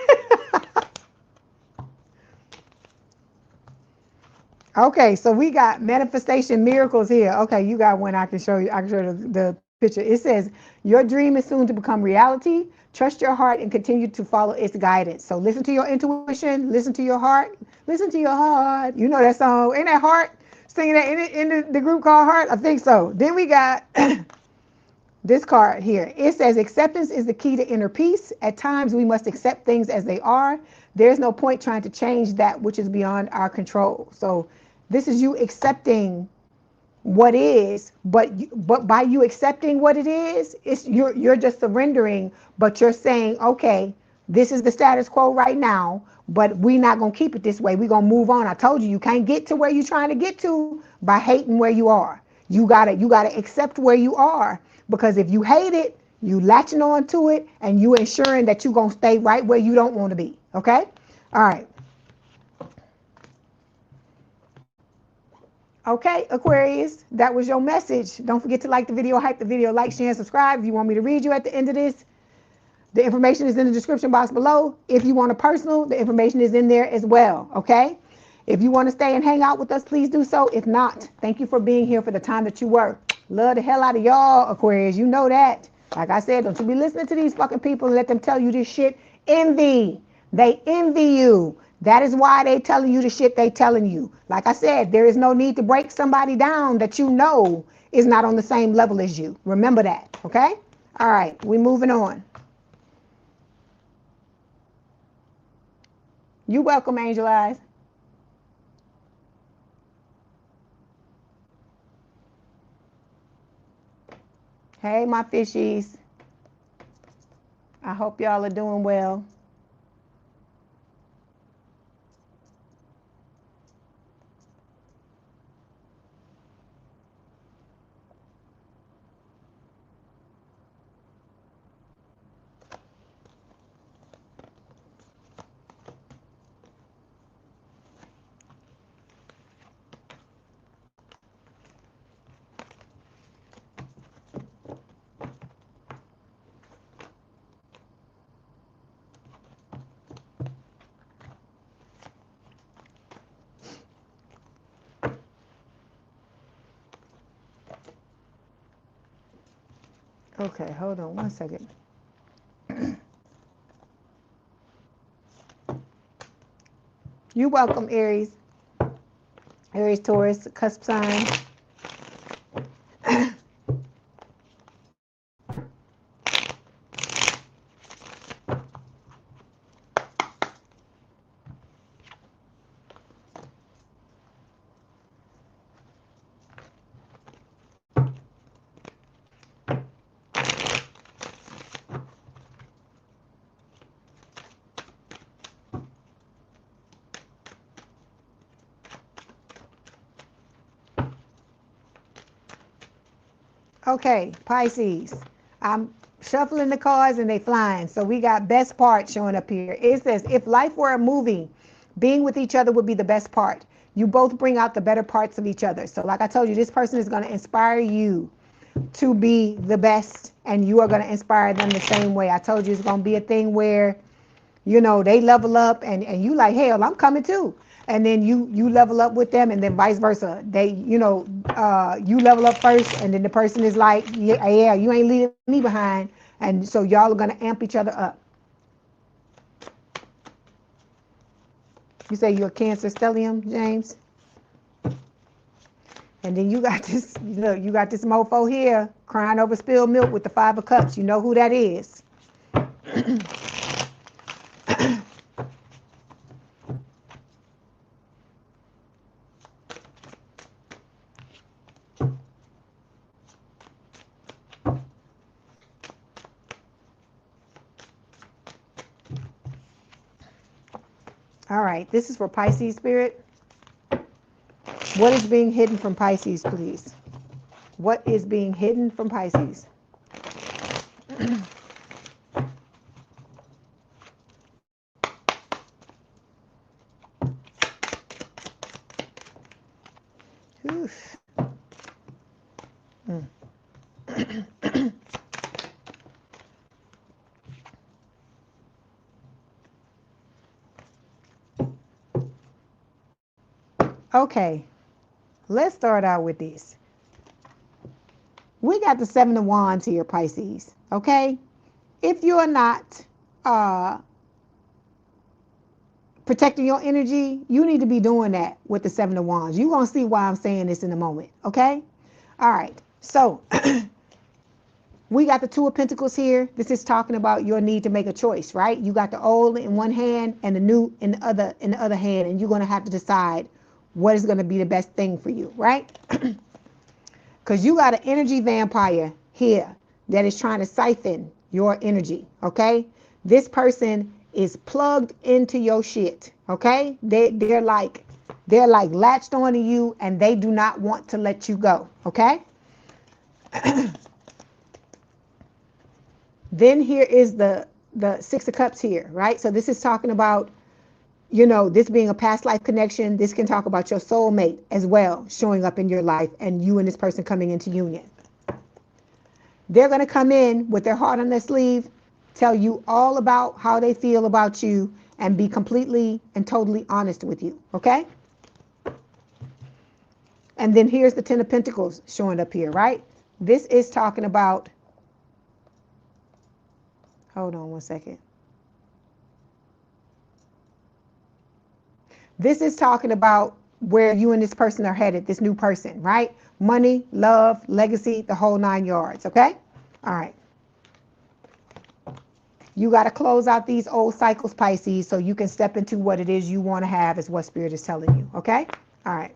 B: Okay, so we got manifestation miracles here. Okay, you got one I can show you. I can show you the picture. It says, your dream is soon to become reality. Trust your heart and continue to follow its guidance. So listen to your intuition, listen to your heart, listen to your heart. You know that song, ain't that Heart? Singing that in the group called Heart? I think so. Then we got this card here. It says, acceptance is the key to inner peace. At times we must accept things as they are. There's no point trying to change that which is beyond our control. So this is you accepting what is, but by you accepting what it is, it's you're just surrendering, but you're saying, okay, this is the status quo right now, but we're not gonna keep it this way. We're gonna move on. I told you, you can't get to where you're trying to get to by hating where you are. You gotta accept where you are, because if you hate it, you latching on to it, and you ensuring that you're gonna stay right where you don't want to be. Okay? All right. Okay, Aquarius, that was your message. Don't forget to like the video, hype the video, like, share, and subscribe. If you want me to read you at the end of this, the information is in the description box below. If you want a personal, the information is in there as well, okay? If you want to stay and hang out with us, please do so. If not, thank you for being here for the time that you were. Love the hell out of y'all, Aquarius. You know that. Like I said, don't you be listening to these fucking people and let them tell you this shit. Envy. They envy you. That is why they telling you the shit they telling you. Like I said, there is no need to break somebody down that you know is not on the same level as you. Remember that, okay? All right, we moving on. You welcome, Angel Eyes. Hey, my fishies. I hope y'all are doing well. Okay, hold on one second. You're welcome, Aries. Aries, Taurus, cusp sign. Okay, Pisces. I'm shuffling the cards and they flying. So we got best part showing up here. It says, if life were a movie, being with each other would be the best part. You both bring out the better parts of each other. So like I told you, this person is going to inspire you to be the best, and you are going to inspire them the same way. I told you it's going to be a thing where, you know, they level up and you like, hell, I'm coming too. And then you level up with them, and then vice versa. They, you know, you level up first, and then the person is like, yeah, you ain't leaving me behind. And so y'all are gonna amp each other up. You say you're a Cancer stellium, James? And then you got this, look, you got this mofo here crying over spilled milk with the 5 of Cups. You know who that is. All right, this is for Pisces spirit. What is being hidden from Pisces, please? What is being hidden from Pisces? Oof. Okay, let's start out with this. We got the 7 of Wands here, Pisces. Okay, if you're not protecting your energy, you need to be doing that with the 7 of Wands. You're gonna see why I'm saying this in a moment. Okay, all right. So we got the 2 of Pentacles here. This is talking about your need to make a choice, right? You got the old in one hand and the new in the other hand, and you're gonna have to decide what is gonna be the best thing for you, right? Because you got an energy vampire here that is trying to siphon your energy, okay? This person is plugged into your shit, okay? They're like latched onto you, and they do not want to let you go, okay? Then here is the 6 of Cups here, right? So this is talking about, you know, this being a past life connection. This can talk about your soulmate as well showing up in your life, and you and this person coming into union. They're going to come in with their heart on their sleeve, tell you all about how they feel about you, and be completely and totally honest with you, okay? And then here's the 10 of Pentacles showing up here, right? This is talking about, hold on one second. This is talking about where you and this person are headed, this new person, right? Money, love, legacy, the whole 9 yards, okay? All right. You got to close out these old cycles, Pisces, so you can step into what it is you want to have, is what Spirit is telling you, okay? All right.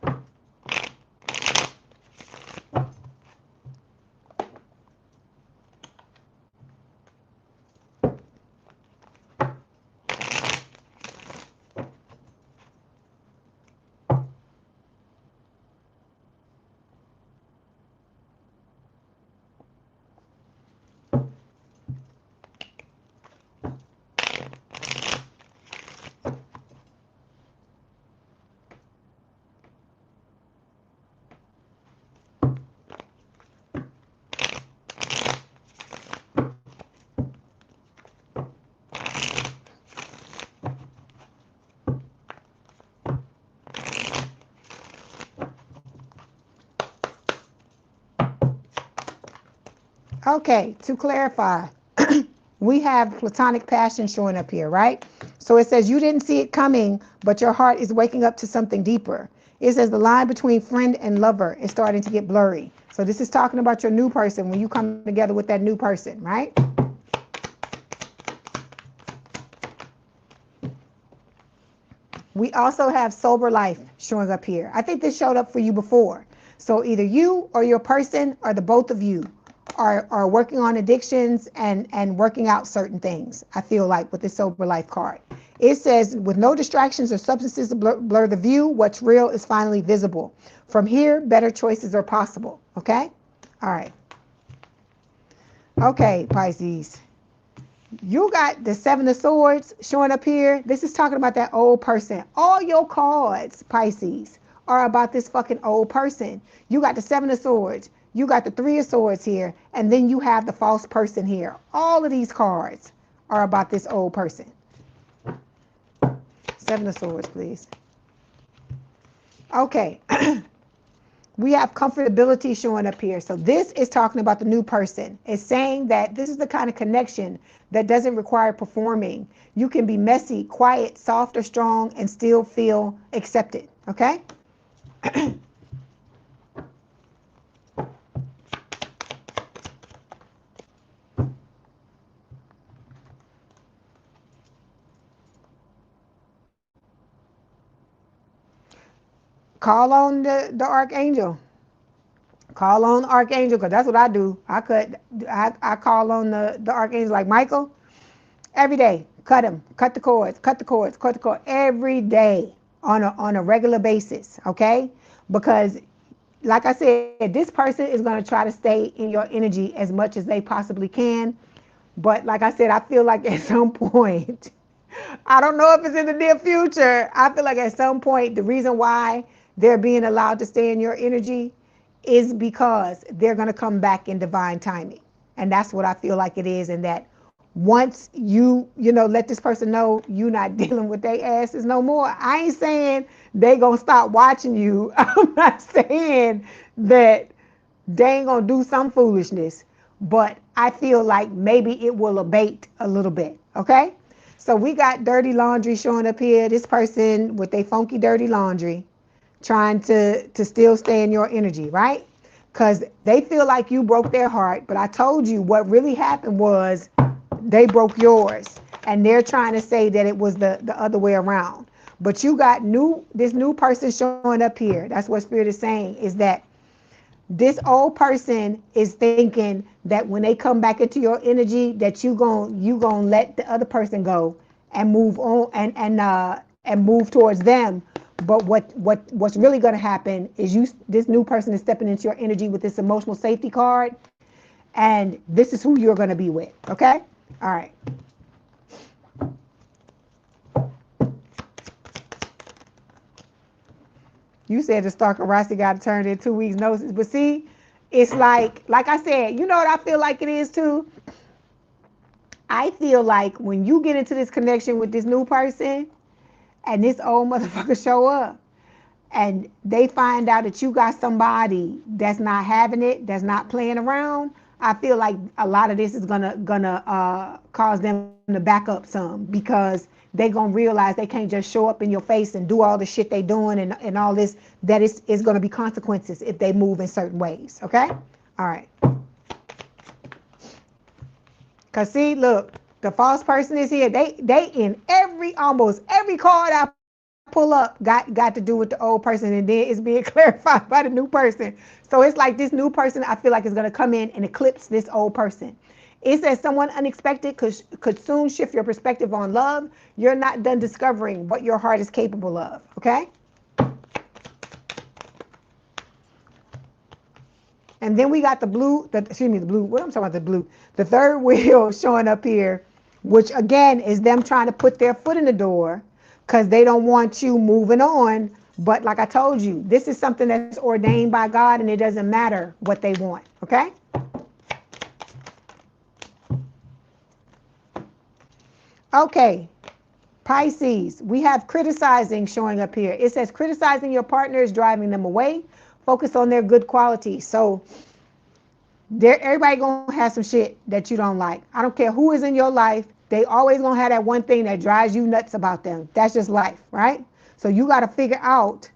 B: Okay, to clarify, we have platonic passion showing up here, right? So it says you didn't see it coming, but your heart is waking up to something deeper. It says the line between friend and lover is starting to get blurry. So this is talking about your new person when you come together with that new person, right? We also have sober life showing up here. I think this showed up for you before. So either you or your person or the both of you are working on addictions and working out certain things, I feel like, with this sober life card. It says, with no distractions or substances to blur the view, what's real is finally visible. From here, better choices are possible. Okay? All right. Okay, Pisces. You got the Seven of Swords showing up here. This is talking about that old person. All your cards, Pisces, are about this fucking old person. You got the Seven of Swords. You got the Three of Swords here. And then you have the false person here. All of these cards are about this old person. Seven of Swords, please. Okay. We have comfortability showing up here. So this is talking about the new person. It's saying that this is the kind of connection that doesn't require performing. You can be messy, quiet, soft, or strong, and still feel accepted. Okay? Call on the archangel. Call on archangel, because that's what I do. I call on the archangel, like Michael, every day. Cut him. Cut the cords. Cut the cords. Cut the cord every day on a regular basis. Okay? Because like I said, this person is going to try to stay in your energy as much as they possibly can. But like I said, I feel like at some point, I don't know if it's in the near future, I feel like at some point, the reason why they're being allowed to stay in your energy is because they're going to come back in divine timing. And that's what I feel like it is. And that once you let this person know you're not dealing with their asses no more. I ain't saying they gonna stop watching you. I'm not saying that they ain't gonna do some foolishness, but I feel like maybe it will abate a little bit. Okay? So we got dirty laundry showing up here. This person with their funky dirty laundry trying to still stay in your energy, right? Because they feel like you broke their heart, but I told you what really happened was they broke yours, and they're trying to say that it was the other way around. But you got this new person showing up here. That's what Spirit is saying, is that this old person is thinking that when they come back into your energy, that you gonna let the other person go and move on and move towards them. But what's really gonna happen is this new person is stepping into your energy with this emotional safety card, and this is who you're gonna be with. Okay? All right. You said the stalker Rossi got to turn in 2 weeks notice, but see, it's like I said, you know what I feel like it is too? I feel like when you get into this connection with this new person and this old motherfucker show up and they find out that you got somebody that's not having it, that's not playing around, I feel like a lot of this is gonna cause them to back up some, because they gonna realize they can't just show up in your face and do all the shit they doing and all this, that is gonna be consequences if they move in certain ways. Okay? All right. Cause see, look, the false person is here. They in almost every card I pull up got to do with the old person, and then it's being clarified by the new person. So it's like this new person, I feel like, is gonna come in and eclipse this old person. It says someone unexpected could soon shift your perspective on love. You're not done discovering what your heart is capable of. Okay? And then we got the blue. What I'm talking about, the blue. The third wheel showing up here, which again is them trying to put their foot in the door because they don't want you moving on. But like I told you, this is something that's ordained by God, and it doesn't matter what they want. Okay? Okay, Pisces, we have criticizing showing up here. It says criticizing your partner is driving them away. Focus on their good qualities. So Everybody gonna have some shit that you don't like. I don't care who is in your life. They always gonna have that one thing that drives you nuts about them. That's just life, right? So you got to figure out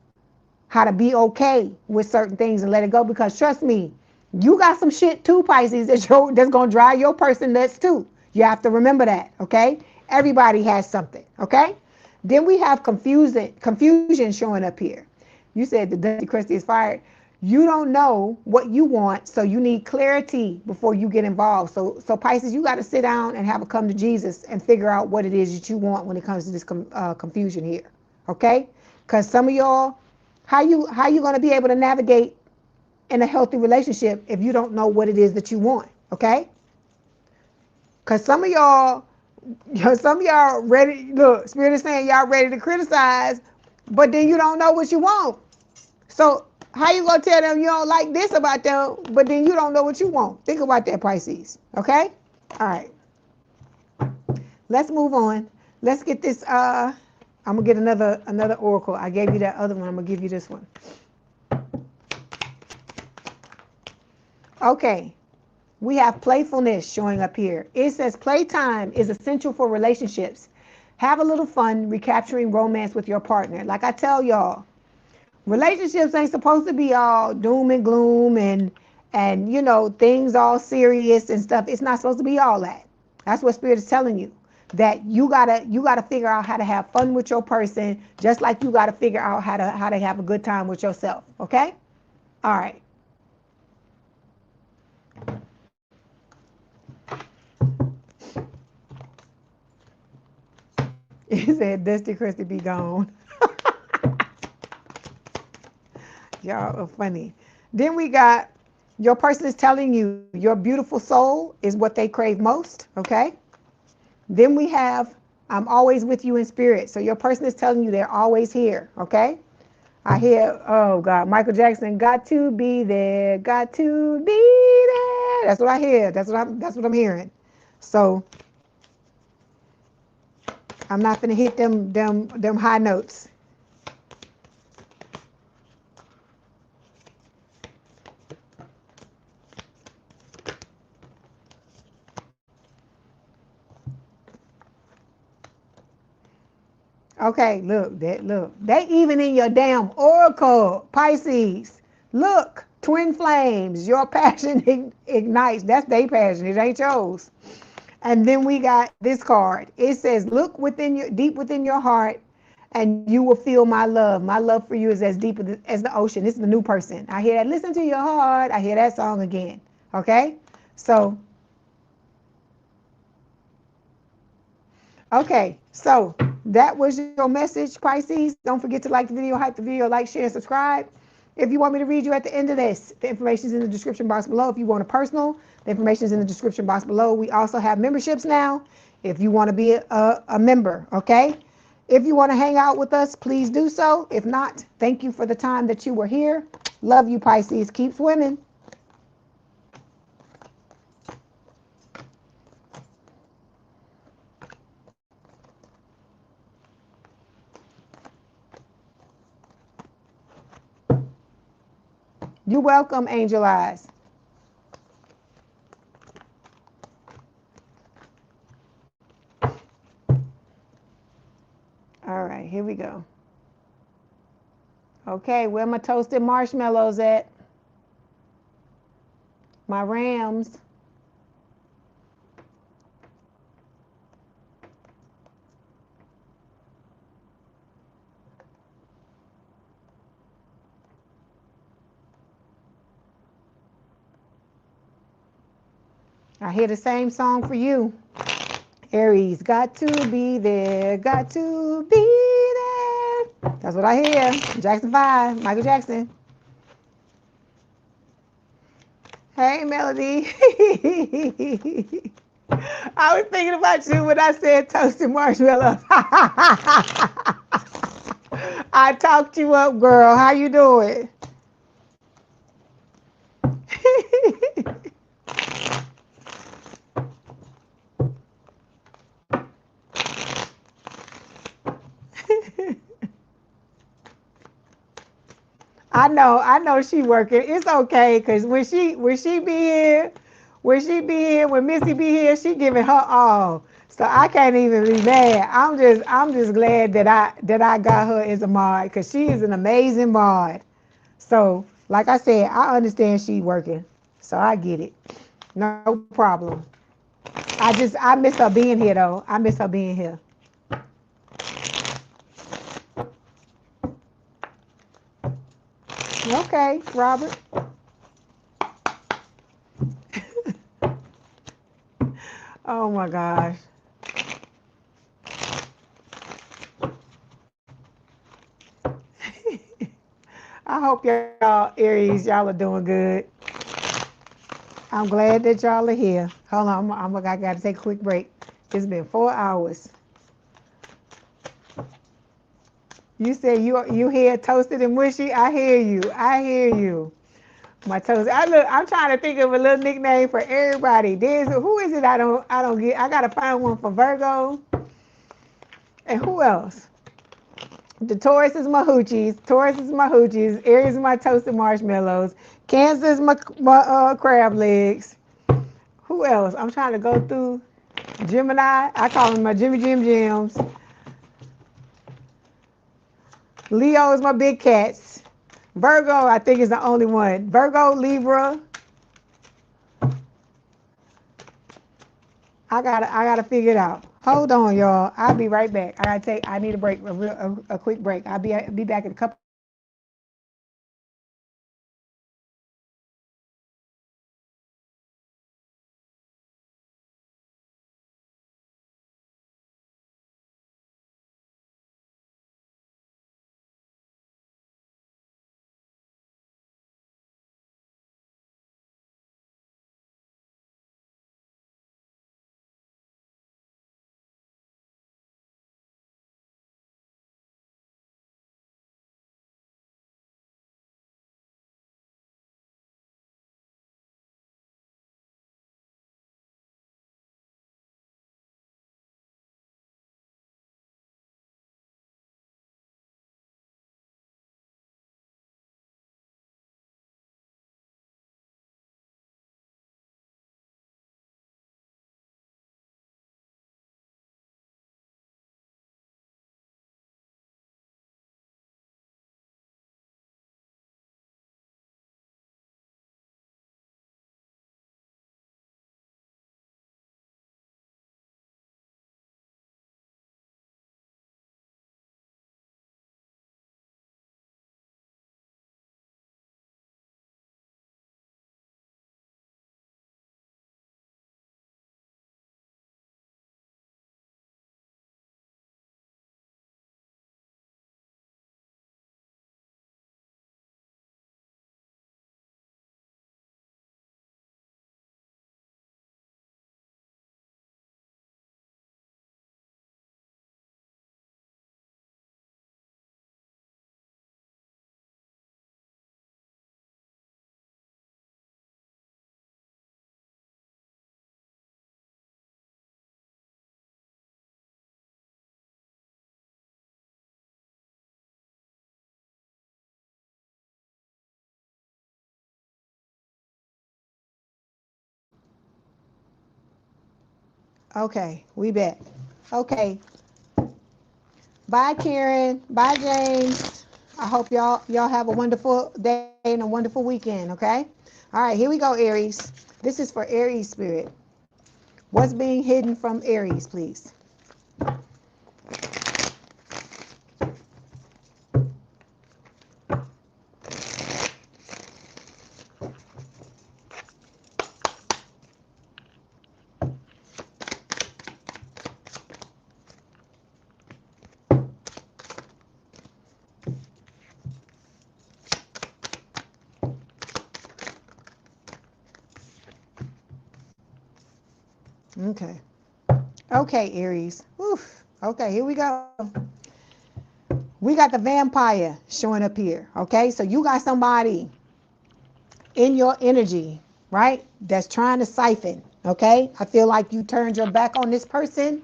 B: how to be okay with certain things and let it go. Because trust me, you got some shit too, Pisces, that's gonna drive your person nuts too. You have to remember that, okay? Everybody has something, okay? Then we have confusion showing up here. You said the Dusty Christie is fired. You don't know what you want, so you need clarity before you get involved. So Pisces, you got to sit down and have a come to Jesus and figure out what it is that you want when it comes to this confusion here, okay? Because some of y'all, how you going to be able to navigate in a healthy relationship if you don't know what it is that you want, okay? Because some of y'all ready, look, Spirit is saying y'all ready to criticize, but then you don't know what you want. So how you gonna tell them you don't like this about them, but then you don't know what you want? Think about that, Pisces, okay? All right. Let's move on. Let's get this, I'm gonna get another oracle. I gave you that other one, I'm gonna give you this one. Okay, we have playfulness showing up here. It says playtime is essential for relationships. Have a little fun recapturing romance with your partner. Like I tell y'all, relationships ain't supposed to be all doom and gloom and you know, things all serious and stuff. It's not supposed to be all that. That's what Spirit is telling you. That you gotta figure out how to have fun with your person, just like you gotta figure out how to have a good time with yourself. Okay? All right. He said, Dusty Christie be gone. Y'all are funny. Then we got, your person is telling you your beautiful soul is what they crave most, okay? Then we have, I'm always with you in spirit. So your person is telling you they're always here, okay? I hear, oh God, Michael Jackson, got to be there, got to be there. That's what I hear. That's what I'm hearing. So I'm not gonna hit them high notes. Okay, look, they even in your damn oracle, Pisces. Look, twin flames, your passion ignites. That's their passion, it ain't yours. And then we got this card. It says, look deep within your heart, and you will feel my love. My love for you is as deep as the ocean. This is the new person. I hear that. Listen to your heart. I hear that song again. Okay? So, okay. So, that was your message, Pisces. Don't forget to like the video, hype the video, like, share, and subscribe. If you want me to read you at the end of this, the information is in the description box below. If you want a personal, the information is in the description box below. We also have memberships now if you want to be a member, okay? If you want to hang out with us, please do so. If not, thank you for the time that you were here. Love you, Pisces. Keep swimming. You're welcome, Angel Eyes. All right, here we go. Okay, where my toasted marshmallows at? My Rams. I hear the same song for you. Aries, got to be there, got to be there. That's what I hear. Jackson 5, Michael Jackson. Hey, Melody. I was thinking about you when I said toasted marshmallows. I talked you up, girl. How you doing?
A: I know she working. It's okay, cause when she be here, when Missy be here, she giving her all. So I can't even be mad. I'm just glad that I got her as a mod, cause she is an amazing mod. So like I said, I understand she working, so I get it. No problem. I miss her being here though. I miss her being here. Okay, Robert. Oh my gosh. I hope y'all Aries, y'all are doing good. I'm glad that y'all are here. Hold on, I gotta take a quick break. It's been 4 hours. You said you hear toasted and mushy. I hear you. I hear you. My toast. I'm trying to think of a little nickname for everybody. Who is it? I don't get. I gotta find one for Virgo. And who else? The Taurus is my hoochies. Taurus is my hoochies. Aries is my toasted marshmallows. Cancer is my crab legs. Who else? I'm trying to go through. Gemini. I call them my Jimmy Jim Jims. Leo is my big cats. Virgo, I think, is the only one. Virgo, Libra. I gotta figure it out. Hold on, y'all. I'll be right back. I need a break, a quick break. I'll be back in a couple. Okay, we back. Okay, bye, Karen. Bye, James. I hope y'all have a wonderful day and a wonderful weekend. Okay. All right, here we go, Aries. This is for Aries spirit. What's being hidden from Aries, please? Okay. Okay, Aries. Oof. Okay, here we go. We got the vampire showing up here. Okay, so you got somebody in your energy, right? That's trying to siphon. Okay, I feel like you turned your back on this person,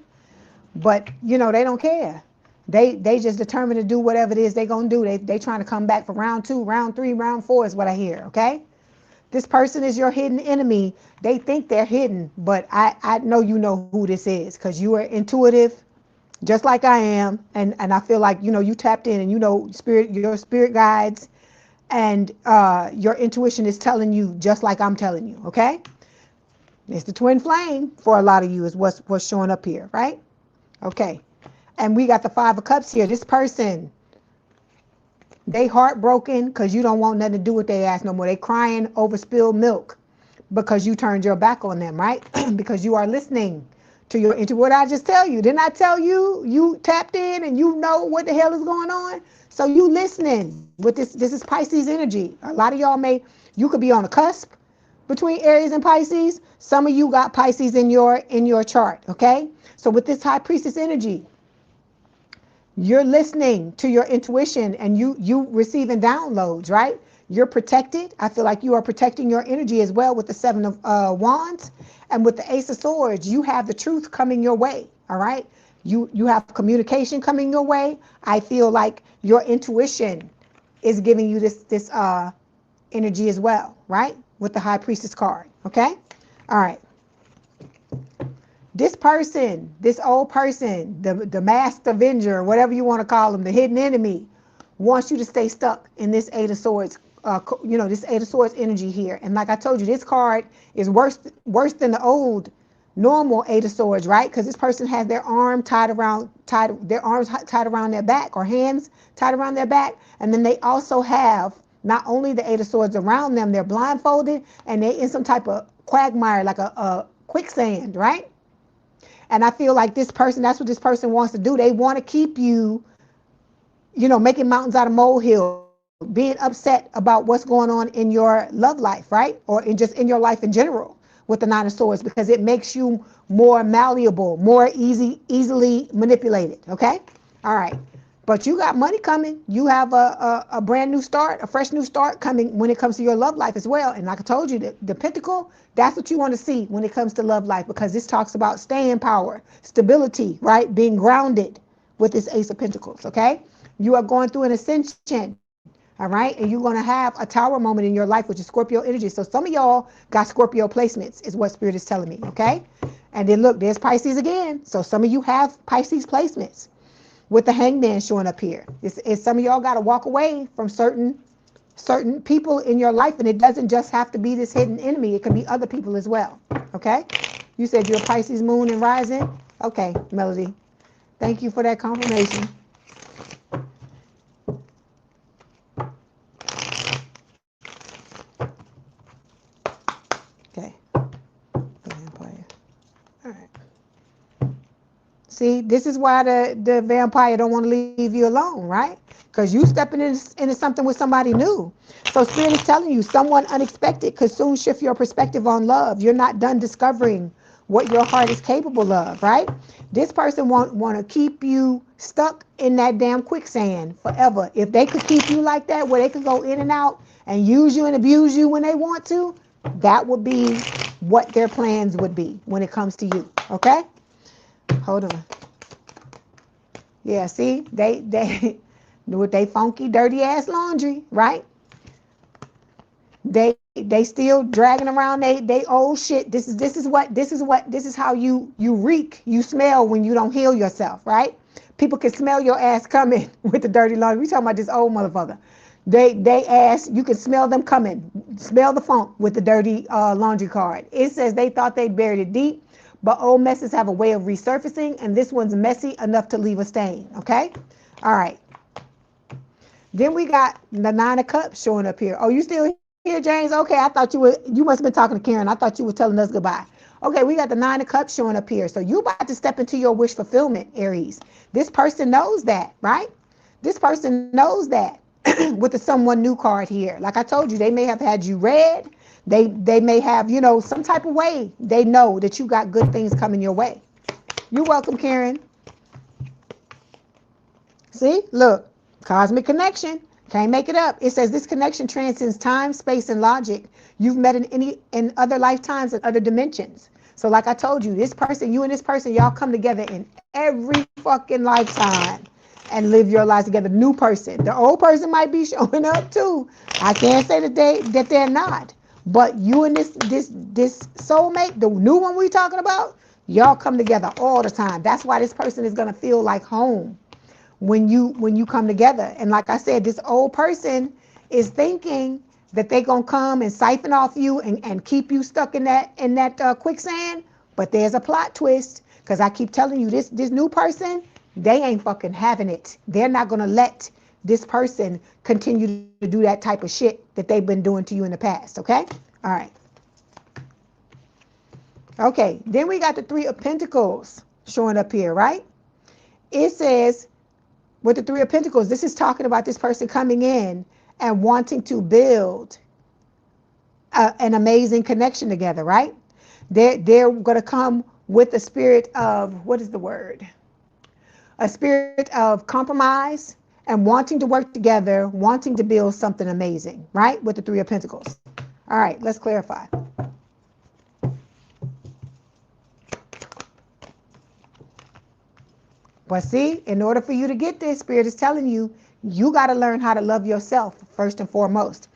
A: but they don't care.
B: They just determined to do whatever it is they're going to do. They trying to come back for round 2, round 3, round 4 is what I hear, okay? This person is your hidden enemy. They think they're hidden, but I know you know who this is because you are intuitive, just like I am. And I feel like, you know, you tapped in and you know your spirit guides and your intuition is telling you just like I'm telling you, okay? It's the twin flame for a lot of you is what's showing up here, right? Okay. And we got the 5 of Cups here. This person, they heartbroken because you don't want nothing to do with their ass no more. They crying over spilled milk because you turned your back on them, right? Because you are listening to your intuition. What I just tell you? Didn't I tell you? You tapped in and you know what the hell is going on. So you listening with this. This is Pisces energy. A lot of y'all you could be on the cusp between Aries and Pisces. Some of you got Pisces in your chart. Okay. So with this High Priestess energy, you're listening to your intuition and you receiving downloads, right? You're protected. I feel like you are protecting your energy as well with the 7 of Wands and with the Ace of Swords. You have the truth coming your way, all right? You have communication coming your way. I feel like your intuition is giving you this energy as well, right? With the High Priestess card, okay? All right. This person, this old person, the masked avenger, whatever you want to call them, the hidden enemy, wants you to stay stuck in this 8 of Swords, this 8 of Swords energy here. And like I told you, this card is worse than the old normal 8 of Swords, right? Because this person has their arms tied around their back or hands tied around their back. And then they also have not only the 8 of Swords around them, they're blindfolded and they in some type of quagmire, like a quicksand, right? And I feel like this person, that's what this person wants to do. They want to keep you, making mountains out of molehills, being upset about what's going on in your love life, right? Or just in your life in general with the 9 of Swords, because it makes you more malleable, more easily manipulated, okay? All right. But you got money coming. You have a brand new start, a fresh new start coming when it comes to your love life as well. And like I told you, the Pentacle, that's what you want to see when it comes to love life, because this talks about staying power, stability, right? Being grounded with this Ace of Pentacles, okay? You are going through an ascension, all right? And you're going to have a tower moment in your life, which is Scorpio energy. So some of y'all got Scorpio placements is what Spirit is telling me, okay? And then look, there's Pisces again. So some of you have Pisces placements. With the Hangman showing up here. It's some of y'all got to walk away from certain people in your life, and it doesn't just have to be this hidden enemy. It can be other people as well, okay? You said you're Pisces moon and rising? Okay, Melody. Thank you for that confirmation. Okay. Vampire. All right. See, this is why the vampire don't want to leave you alone, right? Because you stepping into something with somebody new. So Spirit is telling you someone unexpected could soon shift your perspective on love. You're not done discovering what your heart is capable of, right? This person want to keep you stuck in that damn quicksand forever. If they could keep you like that, where they could go in and out and use you and abuse you when they want to, that would be what their plans would be when it comes to you, okay? Hold on. Yeah, see, they with they funky, dirty ass laundry, right? They still dragging around they old shit. This is how you reek, you smell when you don't heal yourself, right? People can smell your ass coming with the dirty laundry. We talking about this old motherfucker. They ass, you can smell them coming. Smell the funk with the dirty laundry card. It says they thought they buried it deep, but old messes have a way of resurfacing, and this one's messy enough to leave a stain, okay? All right. Then we got the 9 of Cups showing up here. Oh, you still here, James? Okay, I thought you must have been talking to Karen. I thought you were telling us goodbye. Okay, we got the 9 of Cups showing up here. So you about to step into your wish fulfillment, Aries. This person knows that, right? This person knows that with the someone new card here. Like I told you, they may have had you read. They may have, some type of way. They know that you got good things coming your way. You're welcome, Karen. See, look, cosmic connection. Can't make it up. It says this connection transcends time, space, and logic. You've met in other lifetimes and other dimensions. So like I told you, this person, you and this person, y'all come together in every fucking lifetime. and live your lives together. New person. The old person might be showing up too. I can't say that they're not. But you and this soulmate, the new one we talking about, y'all come together all the time. That's why this person is gonna feel like home when you come together. And like I said, this old person is thinking that they're gonna come and siphon off you and keep you stuck in that quicksand. But there's a plot twist, because I keep telling you, this new person, they ain't fucking having it. They're not gonna let this person continue to do that type of shit that they've been doing to you in the past. Okay? All right. Okay, then we got the Three of Pentacles showing up here, right? It says, with the Three of Pentacles, this is talking about this person coming in and wanting to build an amazing connection together, right? They're going to come with a spirit of, what is the word? A spirit of compromise and wanting to work together, wanting to build something amazing, right? With the Three of Pentacles. All right, let's clarify. But see, in order for you to get this, Spirit is telling you, you got to learn how to love yourself first and foremost.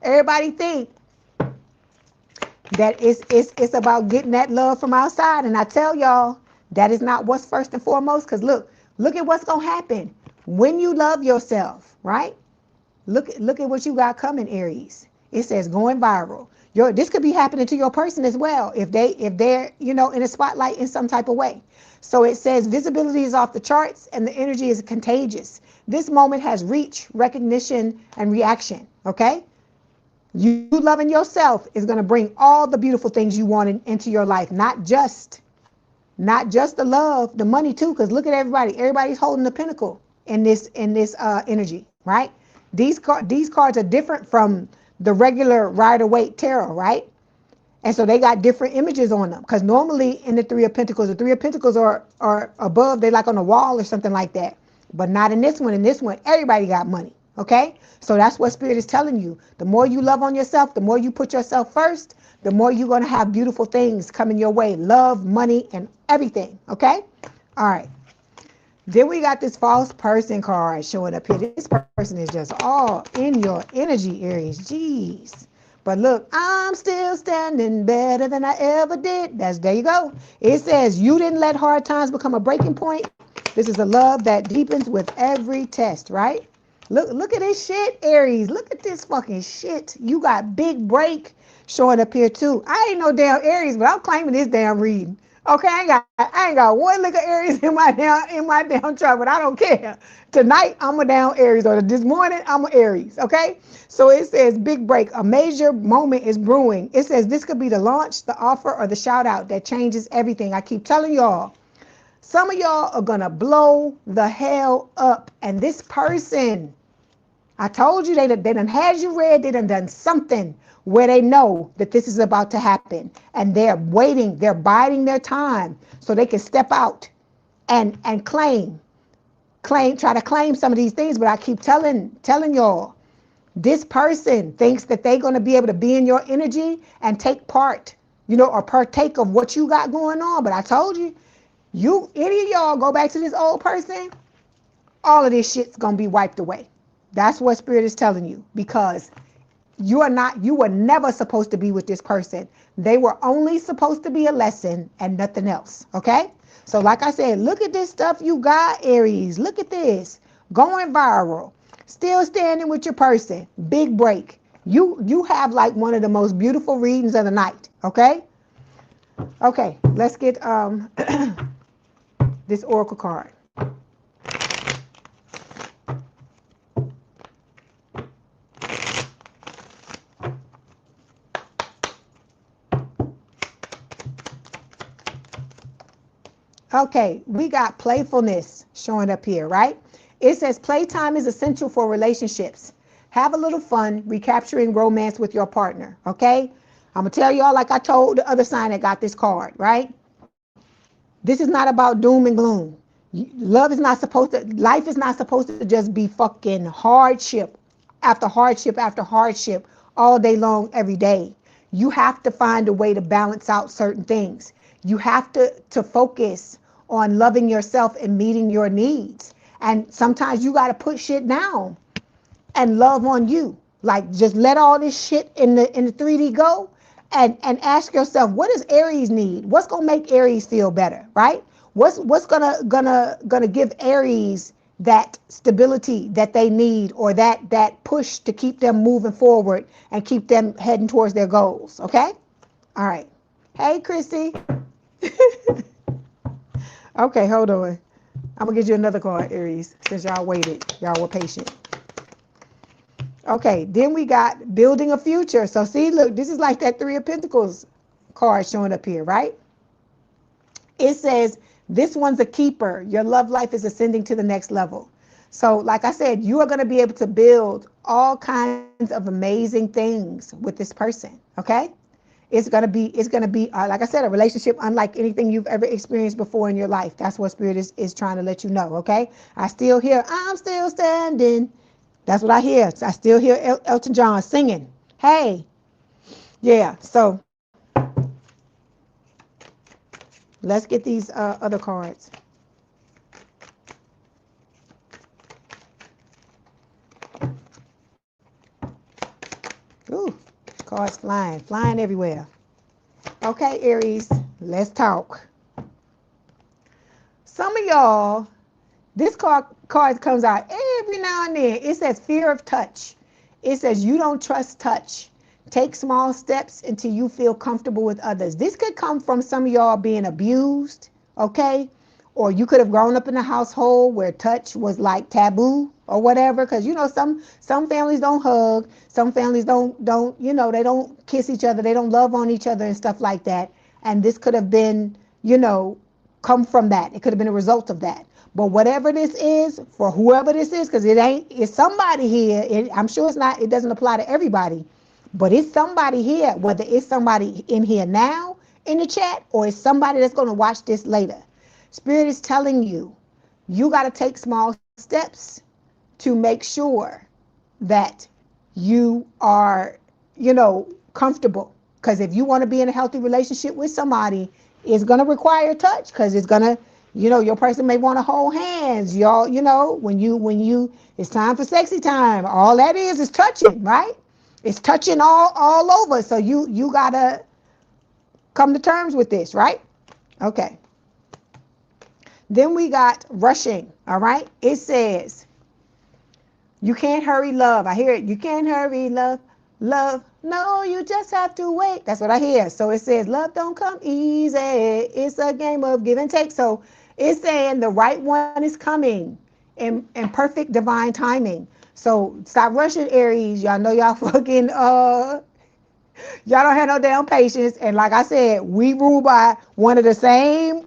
B: Everybody think that it's about getting that love from outside. And I tell y'all, that is not what's first and foremost. Because look at what's going to happen when you love yourself, right? Look at what you got coming, Aries. It says going viral. This could be happening to your person as well if they're in a spotlight in some type of way. So it says visibility is off the charts and the energy is contagious. This moment has reach, recognition, and reaction. Okay? You loving yourself is going to bring all the beautiful things you want into your life, not just the love, the money too. Because look at everybody. Everybody's holding the pinnacle in this energy, right? These cards are different from the regular Rider-Waite tarot, right? And so they got different images on them. Because normally in the Three of Pentacles, the Three of Pentacles are above, they like on a wall or something like that. But not in this one. In this one, everybody got money. Okay? So that's what Spirit is telling you. The more you love on yourself, the more you put yourself first, the more you're going to have beautiful things coming your way. Love, money, and everything. Okay? All right. Then we got this false person card showing up here. This person is just all in your energy, Aries. Jeez. But look, I'm still standing better than I ever did. There you go. It says you didn't let hard times become a breaking point. This is a love that deepens with every test, right? Look at this shit, Aries. Look at this fucking shit. You got big break showing up here too. I ain't no damn Aries, but I'm claiming this damn reading. Okay, I ain't got one lick of Aries in my damn chart, but I don't care. Tonight I'm a down Aries, or this morning I'm an Aries. Okay, so it says big break. A major moment is brewing. It says this could be the launch, the offer, or the shout out that changes everything. I keep telling y'all, some of y'all are gonna blow the hell up, and this person, I told you they done had you read. They done something where they know that this is about to happen, and they're waiting. They're biding their time so they can step out and try to claim some of these things. But I keep telling y'all, this person thinks that they're going to be able to be in your energy and take part, or partake of what you got going on. But I told you, any of y'all go back to this old person, all of this shit's going to be wiped away. That's what Spirit is telling you, because you were never supposed to be with this person. They were only supposed to be a lesson and nothing else. Okay? So like I said, look at this stuff you got, Aries. Look at this. Going viral. Still standing with your person. Big break. You have like one of the most beautiful readings of the night. Okay? Okay, let's get this oracle card. Okay, we got playfulness showing up here, right? It says playtime is essential for relationships. Have a little fun recapturing romance with your partner, okay? I'm going to tell y'all like I told the other sign that got this card, right? This is not about doom and gloom. Life is not supposed to just be fucking hardship after hardship after hardship all day long, every day. You have to find a way to balance out certain things. You have to focus on loving yourself and meeting your needs. And sometimes you got to put shit down and love on you. Like just let all this shit in the 3D go and ask yourself, what does Aries need? What's gonna make Aries feel better, right? What's gonna give Aries that stability that they need, or that push to keep them moving forward and keep them heading towards their goals. Okay? All right. Hey Chrissy. Okay, hold on. I'm gonna get you another card, Aries, since y'all waited. Y'all were patient. Okay, then we got building a future. So see, look, this is like that Three of Pentacles card showing up here, right? It says, this one's a keeper. Your love life is ascending to the next level. So like I said, you are going to be able to build all kinds of amazing things with this person, okay? It's going to be, like I said, a relationship unlike anything you've ever experienced before in your life. That's what Spirit is trying to let you know, okay? I still hear, I'm still standing. That's what I hear. I still hear Elton John singing. Hey, yeah. So let's get these other cards. Ooh, cards flying everywhere. Okay, Aries, let's talk. Some of y'all, this card comes out every now and then. It says fear of touch. It says you don't trust touch. Take small steps until you feel comfortable with others. This could come from some of y'all being abused, okay? Or you could have grown up in a household where touch was like taboo or whatever. Because you know some families don't hug, some families don't they don't kiss each other, they don't love on each other and stuff like that. And this could have been come from that. It could have been a result of that. But whatever this is, for whoever this is, because it's somebody here. I'm sure it doesn't apply to everybody, but it's somebody here, whether it's somebody in here now in the chat or it's somebody that's going to watch this later. Spirit is telling you, you got to take small steps to make sure that you are, comfortable. Because if you want to be in a healthy relationship with somebody, it's going to require touch, because it's going to, your person may want to hold hands. Y'all, when you, it's time for sexy time. All that is touching, right? It's touching all over. So you got to come to terms with this, right? Okay. Then we got rushing, all right? It says, you can't hurry love. I hear it. You can't hurry love. No, you just have to wait. That's what I hear. So it says, love don't come easy. It's a game of give and take. So it's saying the right one is coming in perfect divine timing. So stop rushing, Aries. Y'all know y'all fucking, y'all don't have no damn patience. And like I said, we rule by one of the same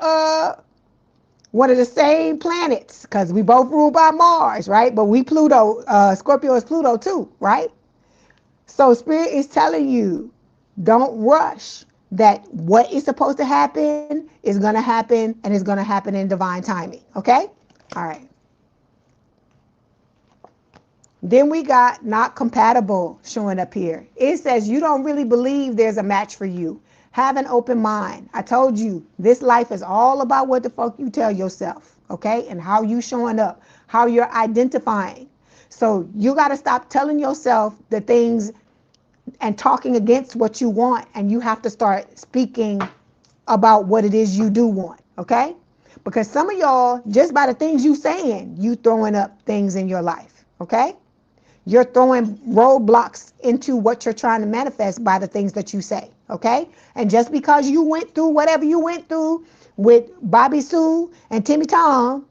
B: planets, because we both rule by Mars, right? But we Pluto, Scorpio is Pluto too, right? So Spirit is telling you, don't rush. That what is supposed to happen is going to happen, and it's going to happen in divine timing, okay? All right. Then we got not compatible showing up here. It says you don't really believe there's a match for you. Have an open mind. I told you, this life is all about what the fuck you tell yourself, okay? And how you showing up, how you're identifying. So you got to stop telling yourself the things and talking against what you want, and you have to start speaking about what it is you do want, okay? Because some of y'all, just by the things you saying, you throwing up things in your life, okay? You're throwing roadblocks into what you're trying to manifest by the things that you say, okay? And just because you went through whatever you went through with Bobby Sue and Timmy Tom,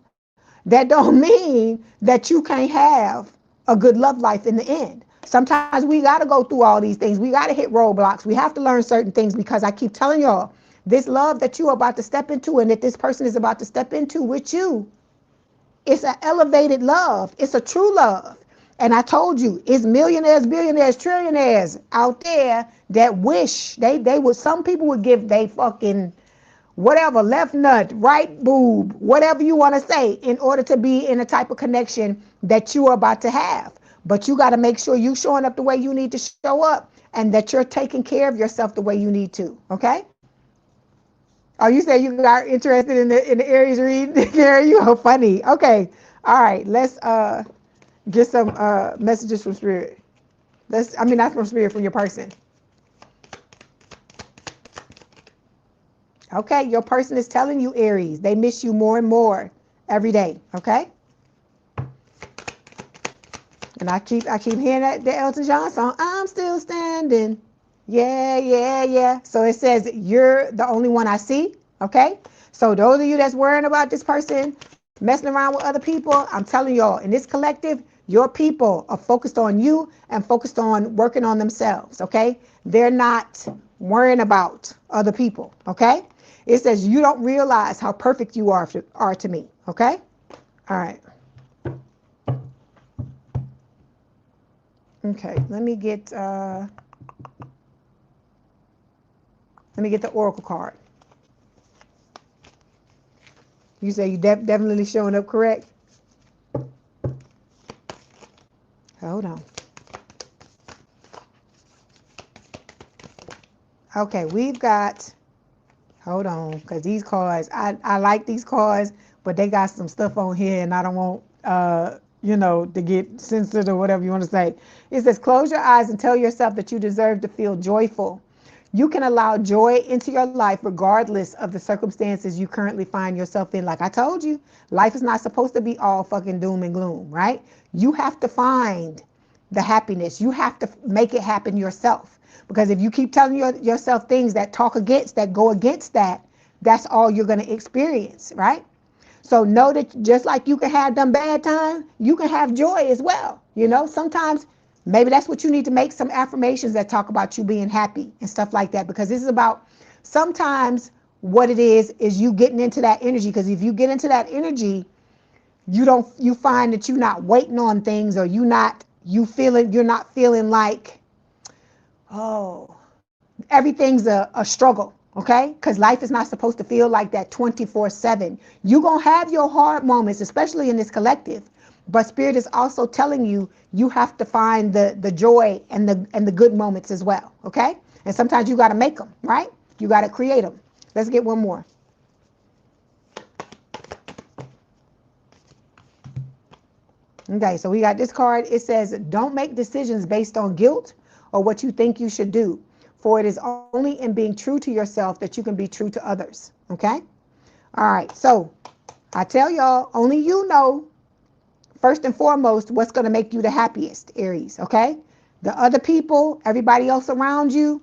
B: that don't mean that you can't have a good love life in the end. Sometimes we got to go through all these things. We got to hit roadblocks. We have to learn certain things, because I keep telling y'all, this love that you're about to step into and that this person is about to step into with you, it's an elevated love. It's a true love. And I told you, it's millionaires, billionaires, trillionaires out there that wish they would, some people would give they fucking whatever, left nut, right boob, whatever you want to say, in order to be in a type of connection that you are about to have. But you got to make sure you showing up the way you need to show up, and that you're taking care of yourself the way you need to, okay? Oh, you say you got interested in the Aries read? Gary, you are funny. Okay.
A: All right, let's get some messages from spirit. Not from spirit, from your person. Okay, your person is telling you, Aries, they miss you more and more every day. Okay. And I keep hearing that the Elton John song, I'm still standing. Yeah, yeah, yeah. So it says you're the only one I see. Okay. So those of you that's worrying about this person messing around with other people, I'm telling y'all, in this collective, your people are focused on you and focused on working on themselves. Okay. They're not worrying about other people. Okay. It says you don't realize how perfect you are to me. Okay. All right. Okay, let me get the oracle card. You say you definitely showing up correct? Hold on. Okay, we've got, hold on, because these cards, I like these cards, but they got some stuff on here and I don't want, to get censored or whatever you want to say. It says, close your eyes and tell yourself that you deserve to feel joyful. You can allow joy into your life regardless of the circumstances you currently find yourself in. Like I told you, life is not supposed to be all fucking doom and gloom, right? You have to find the happiness. You have to make it happen yourself. Because if you keep telling yourself things that go against that, that's all you're going to experience, right? So know that just like you can have them bad times, you can have joy as well. Sometimes maybe that's what you need to make some affirmations that talk about you being happy and stuff like that. Because this is about sometimes what it is you getting into that energy. Because if you get into that energy, you find that you're not waiting on things, or you're not feeling like, oh, everything's a struggle. Okay, because life is not supposed to feel like that 24/7. You're gonna have your hard moments, especially in this collective, but spirit is also telling you you have to find the joy and the good moments as well. Okay, and sometimes you got to make them, right? You got to create them. Let's get one more. Okay, so we got this card. It says, don't make decisions based on guilt or what you think you should do, for it is only in being true to yourself that you can be true to others. Okay? All right, so I tell y'all, only you know, first and foremost, what's going to make you the happiest, Aries. Okay? The other people, everybody else around you,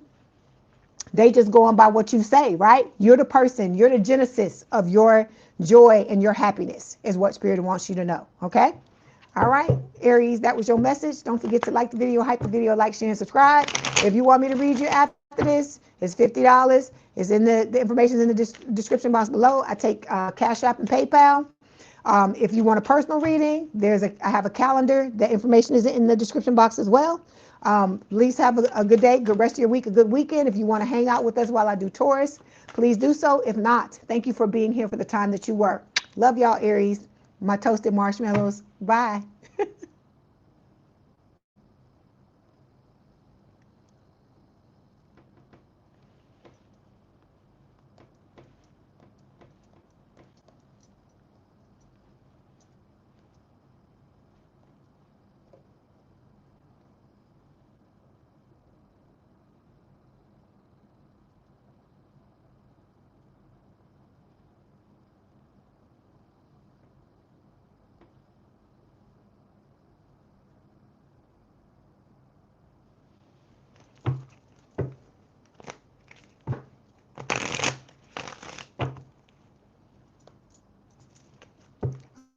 A: they just going by what you say, right? You're the person, you're the genesis of your joy and your happiness, is what Spirit wants you to know. Okay? All right, Aries, that was your message. Don't forget to like the video, hype the video, like, share, and subscribe. If you want me to read you after this, it's $50. It's in the information is in the description box below. I take Cash App and PayPal. If you want a personal reading, I have a calendar. The information is in the description box as well. Please have a good day, good rest of your week, a good weekend. If you want to hang out with us while I do Taurus, please do so. If not, thank you for being here for the time that you were. Love y'all, Aries. My toasted marshmallows. Bye.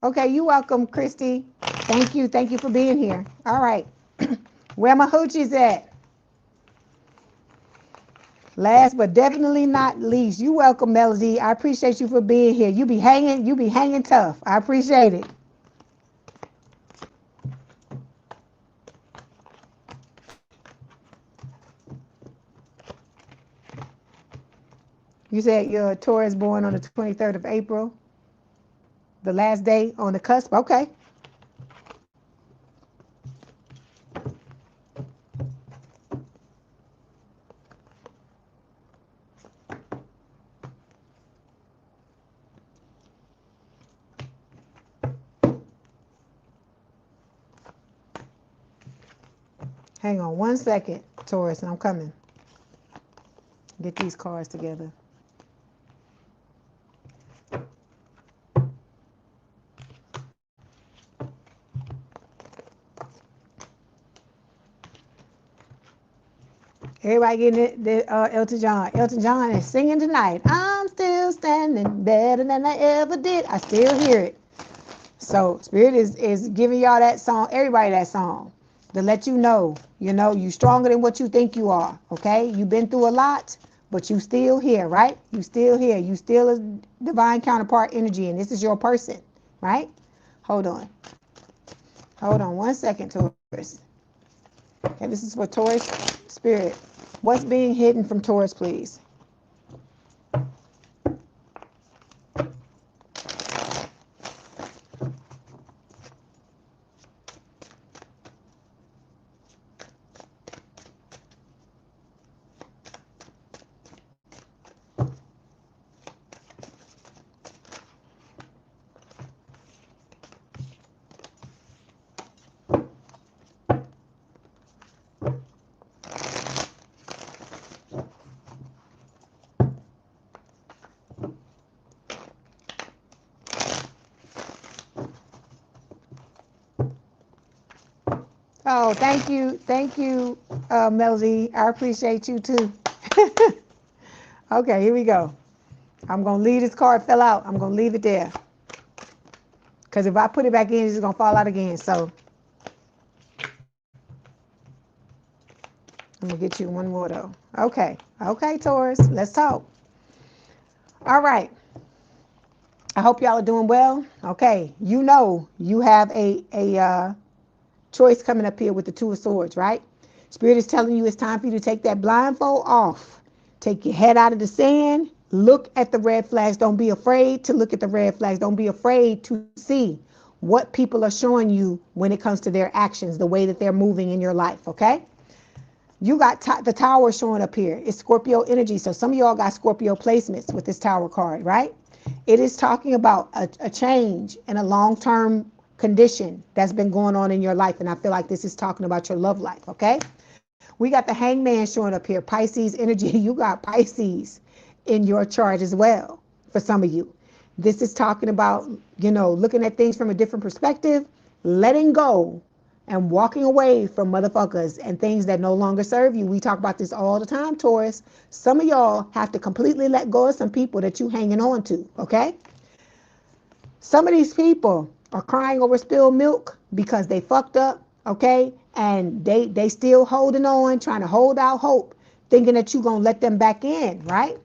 A: Okay, you're welcome, Christy. Thank you. Thank you for being here. All right. Where my hoochies at? Last but definitely not least, you welcome, Melody. I appreciate you for being here. You be hanging tough. I appreciate it. You said you're a Taurus born on the 23rd of April, the last day on the cusp. Okay. Hang on 1 second, Taurus, and I'm coming. Get these cards together. Everybody getting Elton John. Elton John is singing tonight. I'm still standing better than I ever did. I still hear it. So Spirit is giving y'all that song, everybody that song, to let you know you stronger than what you think you are. Okay, you've been through a lot, but you still here, right? You still here. You still a divine counterpart energy, and this is your person, right? Hold on 1 second, Taurus. Okay, this is for Taurus Spirit. What's being hidden from Taurus, please? Oh, thank you, Melody. I appreciate you too. Okay, here we go. I'm gonna leave this card fell out. I'm gonna leave it there. Because if I put it back in, it's gonna fall out again. So I'm gonna get you one more though. Okay, Taurus, let's talk. All right. I hope y'all are doing well. Okay, you have a choice coming up here with the Two of Swords, right? Spirit is telling you it's time for you to take that blindfold off. Take your head out of the sand. Look at the red flags. Don't be afraid to look at the red flags. Don't be afraid to see what people are showing you when it comes to their actions, the way that they're moving in your life, okay? You got the tower showing up here. It's Scorpio energy. So some of y'all got Scorpio placements with this tower card, right? It is talking about a change and a long-term condition that's been going on in your life. And I feel like this is talking about your love life, okay? We got the hangman showing up here, Pisces energy. You got Pisces in your chart as well for some of you. This is talking about, looking at things from a different perspective, letting go and walking away from motherfuckers and things that no longer serve you. We talk about this all the time, Taurus. Some of y'all have to completely let go of some people that you hanging on to, okay? Some of these people are crying over spilled milk because they fucked up, okay? And they still holding on, trying to hold out hope, thinking that you're going to let them back in, right?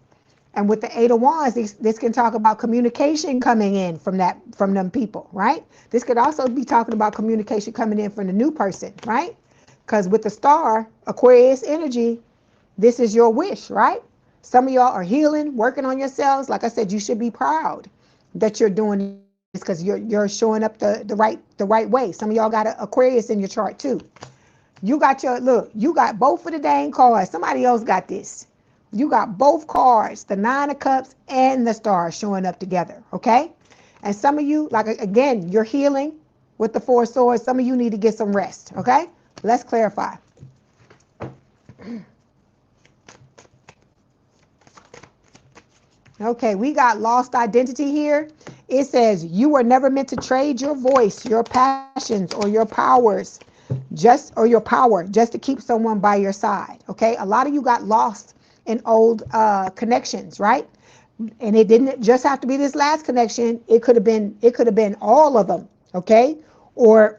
A: And with the Eight of Wands, this can talk about communication coming in from them people, right? This could also be talking about communication coming in from the new person, right? Because with the star, Aquarius energy, this is your wish, right? Some of y'all are healing, working on yourselves. Like I said, you should be proud that you're doing this because you're showing up the right way. Some of y'all got an Aquarius in your chart too. You got you got both of the dang cards. Somebody else got this. You got both cards, the Nine of Cups and the Star showing up together, okay? And some of you, like, again, you're healing with the Four of Swords. Some of you need to get some rest, okay? Let's clarify. Okay, we got lost identity here. It says you were never meant to trade your voice, your passions, or your powers, just to keep someone by your side, okay? A lot of you got lost in old connections, right? And it didn't just have to be this last connection. It could have been all of them, okay? Or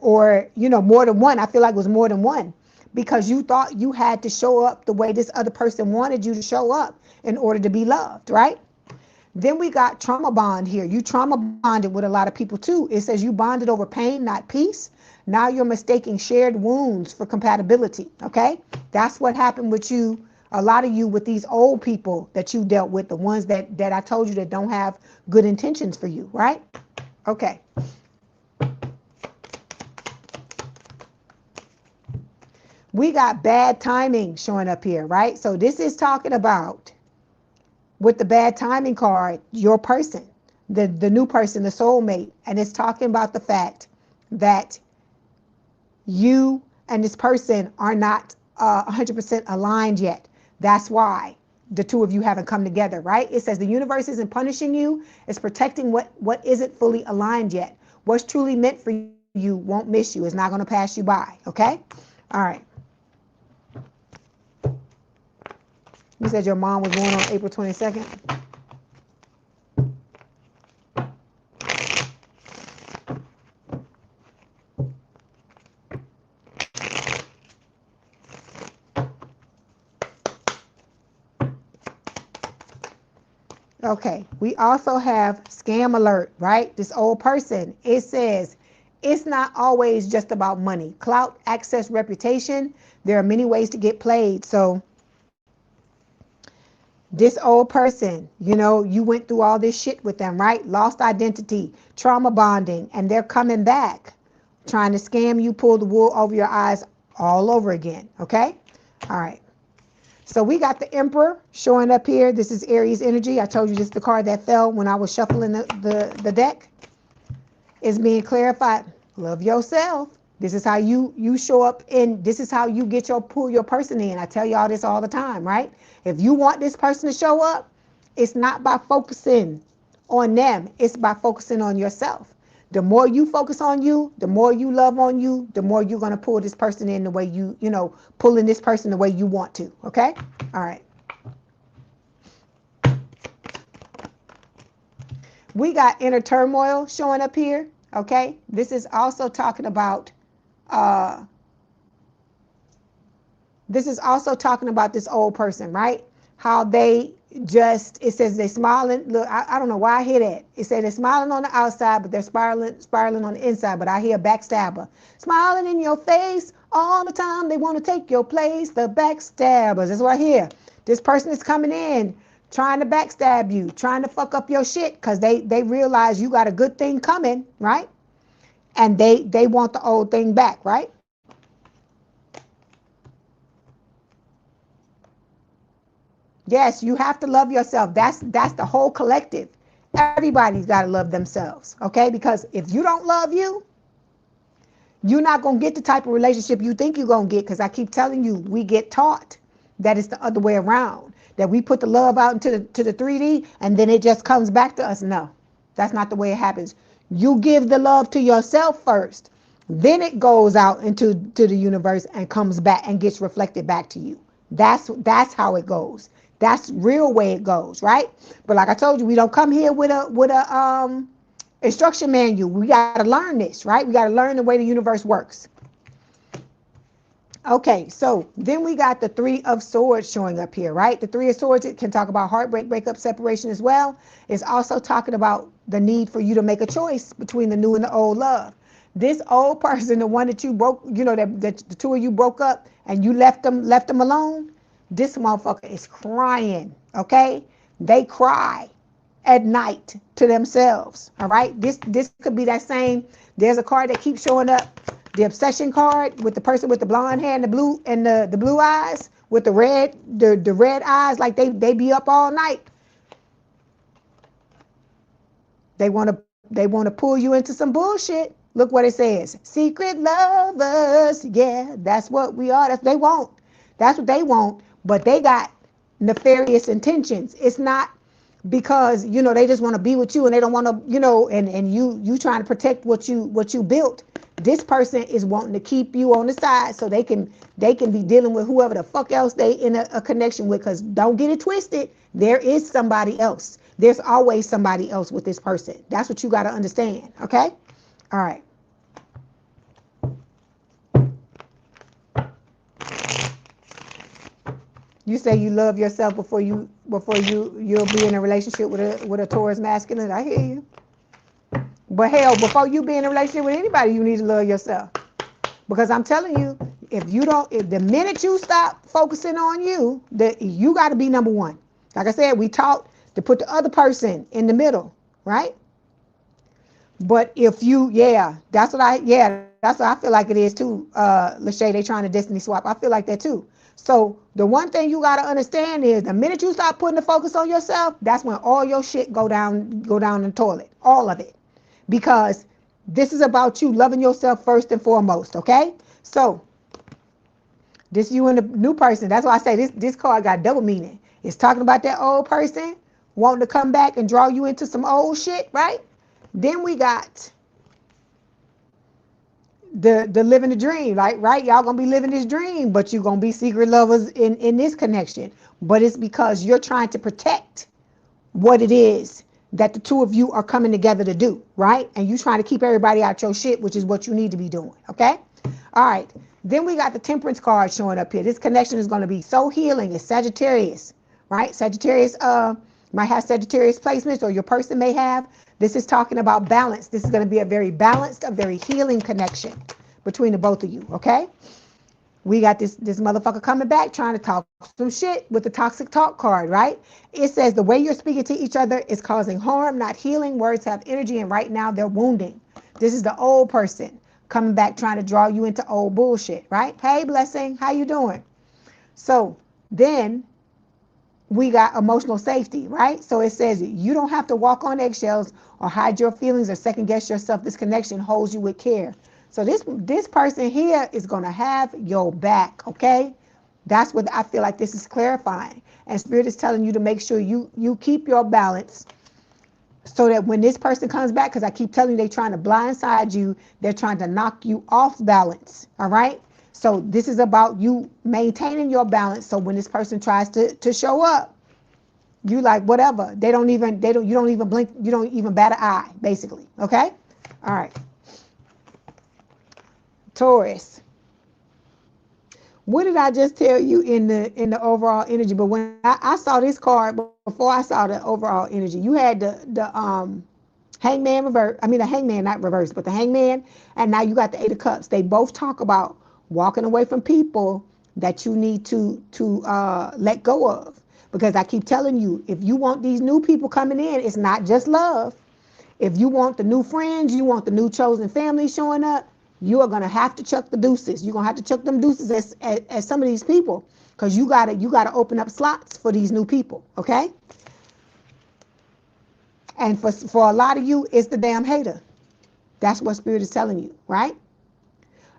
A: more than one. I feel like it was more than one because you thought you had to show up the way this other person wanted you to show up in order to be loved, right? Then we got trauma bond here. You trauma bonded with a lot of people too. It says you bonded over pain, not peace. Now you're mistaking shared wounds for compatibility, okay? That's what happened with you. A lot of you with these old people that you dealt with, the ones that I told you that don't have good intentions for you, right? Okay. We got bad timing showing up here, right? So this is talking about, with the bad timing card, your person, the new person, the soulmate. And it's talking about the fact that you
B: and this person are not 100% aligned yet. That's why the two of you haven't come together, right? It says the universe isn't punishing you. It's protecting what isn't fully aligned yet. What's truly meant for you won't miss you. It's not going to pass you by, okay? All right. You said your mom was born on April 22nd? Okay, we also have scam alert, right? This old person, it says, it's not always just about money. Clout, access, reputation, there are many ways to get played. So this old person, you know, you went through all this shit with them, right? Lost identity, trauma bonding, and they're coming back, trying to scam you, pull the wool over your eyes all over again, okay? All right. So we got the Emperor showing up here. This is Aries energy. I told you this is the card that fell when I was shuffling the deck. It's being clarified. Love yourself. This is how you show up in. This is how you pull your person in. I tell y'all this all the time, right? If you want this person to show up, it's not by focusing on them. It's by focusing on yourself. The more you focus on you, the more you love on you, the more you're going to pull this person in the way pulling this person the way you want to. Okay? All right. We got inner turmoil showing up here. Okay? This is also talking about this old person, right? How they it says they're smiling. Look, I don't know why I hear that. It says they're smiling on the outside, but they're spiraling on the inside. But I hear backstabber. Smiling in your face all the time. They want to take your place. The backstabbers. That's what I hear. This person is coming in, trying to backstab you, trying to fuck up your shit because they realize you got a good thing coming, right? And they want the old thing back, right? Yes, you have to love yourself. That's the whole collective. Everybody's got to love themselves, okay? Because if you don't love you, you're not going to get the type of relationship you think you're going to get. Because I keep telling you, we get taught that it's the other way around. That we put the love out into the 3D and then it just comes back to us. No, that's not the way it happens. You give the love to yourself first. Then it goes out into the universe and comes back and gets reflected back to you. That's how it goes. That's real way it goes, right? But like I told you, we don't come here with a instruction manual. We got to learn this, right? We got to learn the way the universe works. Okay, so then we got the 3 of Swords showing up here, right? The 3 of Swords, it can talk about heartbreak, breakup, separation as well. It's also talking about the need for you to make a choice between the new and the old love. This old person, the one that you broke, you know, that the two of you broke up and you left them alone, this motherfucker is crying, okay? They cry at night to themselves, all right? This could be that same, there's a card that keeps showing up, the obsession card with the person with the blonde hair and the blue eyes with the red eyes, like they be up all night. They want to pull you into some bullshit. Look what it says. Secret lovers. Yeah, that's what we are. That's what they want. But they got nefarious intentions. It's not because, you know, they just want to be with you and they don't want to, you know, and you trying to protect what you built. This person is wanting to keep you on the side so they can be dealing with whoever the fuck else they in a connection with. Because don't get it twisted. There is somebody else. There's always somebody else with this person. That's what you got to understand. Okay? All right. You say you love yourself before you'll be in a relationship with a Taurus masculine. I hear you. But hell, before you be in a relationship with anybody, you need to love yourself. Because I'm telling you, if the minute you stop focusing on you, you got to be number one. Like I said, we taught to put the other person in the middle, right? But if that's what I feel like it is too. Lachey, they trying to destiny swap. I feel like that too. So the one thing you got to understand is the minute you stop putting the focus on yourself, that's when all your shit go down the toilet, all of it. Because this is about you loving yourself first and foremost, okay? So This you and the new person. That's why I say this card got double meaning. It's talking about that old person wanting to come back and draw you into some old shit, right? Then we got the living the dream, like, right? Y'all gonna be living this dream, but you're gonna be secret lovers in this connection. But it's because you're trying to protect what it is that the two of you are coming together to do, right? And you trying to keep everybody out your shit, which is what you need to be doing, okay? All right. Then we got the temperance card showing up here. This connection is going to be so healing. It's Sagittarius, right? Sagittarius might have Sagittarius placements, or your person may have. This is talking about balance. This is going to be a very balanced, a very healing connection between the both of you, okay? We got this motherfucker coming back trying to talk some shit with the toxic talk card, right? It says the way you're speaking to each other is causing harm, not healing. Words have energy, and right now they're wounding. This is the old person coming back trying to draw you into old bullshit, right? Hey, Blessing, how you doing? So then we got emotional safety, right? So it says you don't have to walk on eggshells or hide your feelings or second guess yourself. This connection holds you with care. So this person here is going to have your back, okay? That's what I feel like this is clarifying. And Spirit is telling you to make sure you keep your balance, so that when this person comes back, because I keep telling you they're trying to blindside you, they're trying to knock you off balance, all right? So this is about you maintaining your balance, so when this person tries to show up, you like whatever. You don't even blink, you don't even bat an eye, basically, okay? All right. Taurus. What did I just tell you in the overall energy? But when I saw this card, before I saw the overall energy, you had the hangman reverse. I mean the hangman, not reverse, but the hangman. And now you got the 8 of cups. They both talk about walking away from people that you need to let go of. Because I keep telling you, if you want these new people coming in, it's not just love. If you want the new friends, you want the new chosen family showing up, you are gonna have to chuck the deuces. You're gonna have to chuck them deuces as some of these people, because you gotta open up slots for these new people, okay? And for a lot of you, it's the damn hater. That's what Spirit is telling you, right?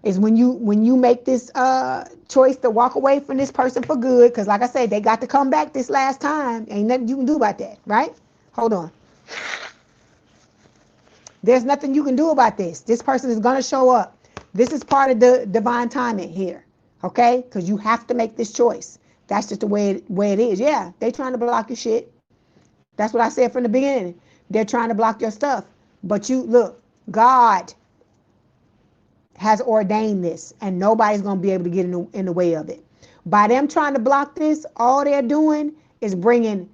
B: Is when you make this choice to walk away from this person for good, because like I said, they got to come back this last time. Ain't nothing you can do about that, right? Hold on. There's nothing you can do about this. This person is going to show up. This is part of the divine timing here, okay? Because you have to make this choice. That's just the way it is. Yeah, they trying to block your shit. That's what I said from the beginning. They're trying to block your stuff. But you, look, God has ordained this, and nobody's going to be able to get in the way of it. By them trying to block this, all they're doing is bringing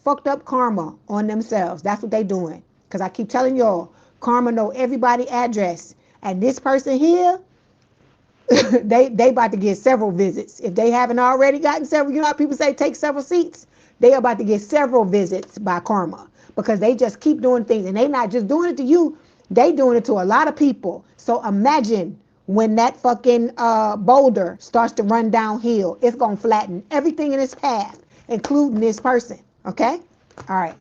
B: fucked up karma on themselves. That's what they're doing. Because I keep telling y'all, karma know everybody's address. And this person here, they about to get several visits. If they haven't already gotten several, you know how people say take several seats? They are about to get several visits by karma, because they just keep doing things. And they not just doing it to you, they doing it to a lot of people. So imagine when that fucking boulder starts to run downhill, it's going to flatten everything in its path, including this person, okay? All right.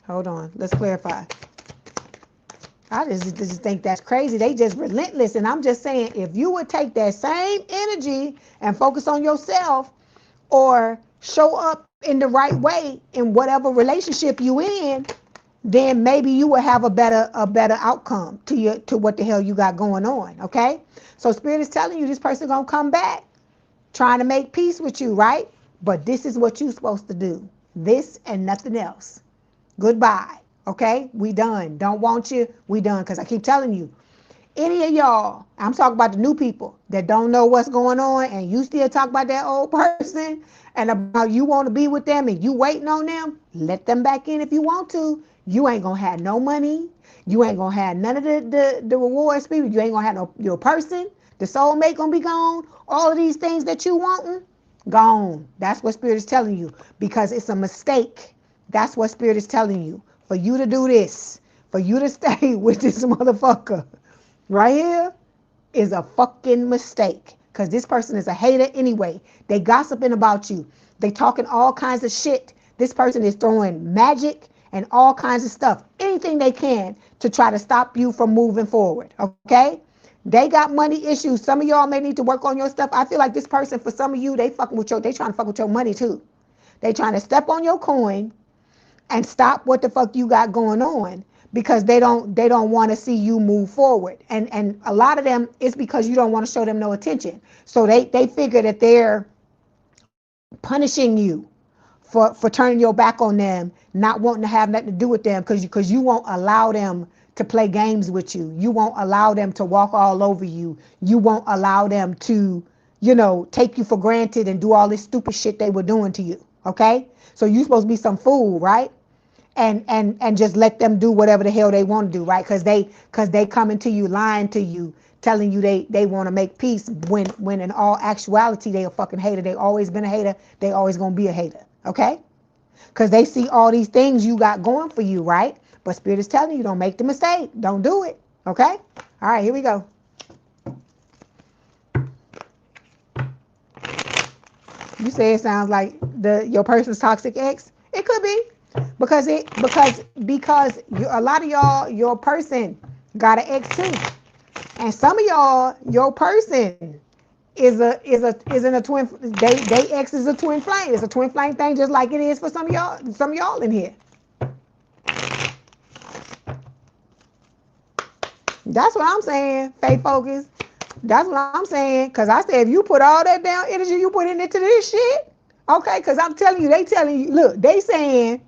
B: Hold on, let's clarify. I just think that's crazy. They just relentless. And I'm just saying, if you would take that same energy and focus on yourself, or show up in the right way in whatever relationship you in, then maybe you will have a better outcome to what the hell you got going on, okay? So Spirit is telling you this person gonna come back trying to make peace with you, right? But this is what you're supposed to do. This and nothing else. Goodbye. Okay, we done. Don't want you, we done. Because I keep telling you, any of y'all, I'm talking about the new people that don't know what's going on, and you still talk about that old person and about you want to be with them and you waiting on them, let them back in if you want to. You ain't gonna have no money. You ain't gonna have none of the rewards, people. You ain't gonna have no your person. The soulmate gonna be gone. All of these things that you wanting, gone. That's what Spirit is telling you, because it's a mistake. That's what Spirit is telling you. For you to do this, for you to stay with this motherfucker right here, is a fucking mistake. Because this person is a hater anyway. They gossiping about you. They talking all kinds of shit. This person is throwing magic and all kinds of stuff, anything they can to try to stop you from moving forward, okay? They got money issues. Some of y'all may need to work on your stuff. I feel like this person, for some of you, they trying to fuck with your money too. They trying to step on your coin and stop what the fuck you got going on, because they don't want to see you move forward. And a lot of them, it's because you don't want to show them no attention. So they figure that they're punishing you for turning your back on them, not wanting to have nothing to do with them, because you won't allow them to play games with you. You won't allow them to walk all over you. You won't allow them to, take you for granted and do all this stupid shit they were doing to you. Okay? So you supposed to be some fool, right? And just let them do whatever the hell they want to do, right? Because they coming to you, lying to you, telling you they want to make peace, when in all actuality they a fucking hater. They always been a hater. They always gonna be a hater. Okay? Because they see all these things you got going for you, right? But Spirit is telling you, don't make the mistake. Don't do it. Okay? All right, here we go. You say it sounds like your person's toxic ex. It could be. Because a lot of y'all, your person got an ex too. And some of y'all, your person is in a twin. They ex is a twin flame. It's a twin flame thing, just like it is for some of y'all in here. That's what I'm saying. Faith focus. That's what I'm saying. Cause I said if you put all that down energy you put into this shit, okay. Cause I'm telling you, they telling you. Look, they saying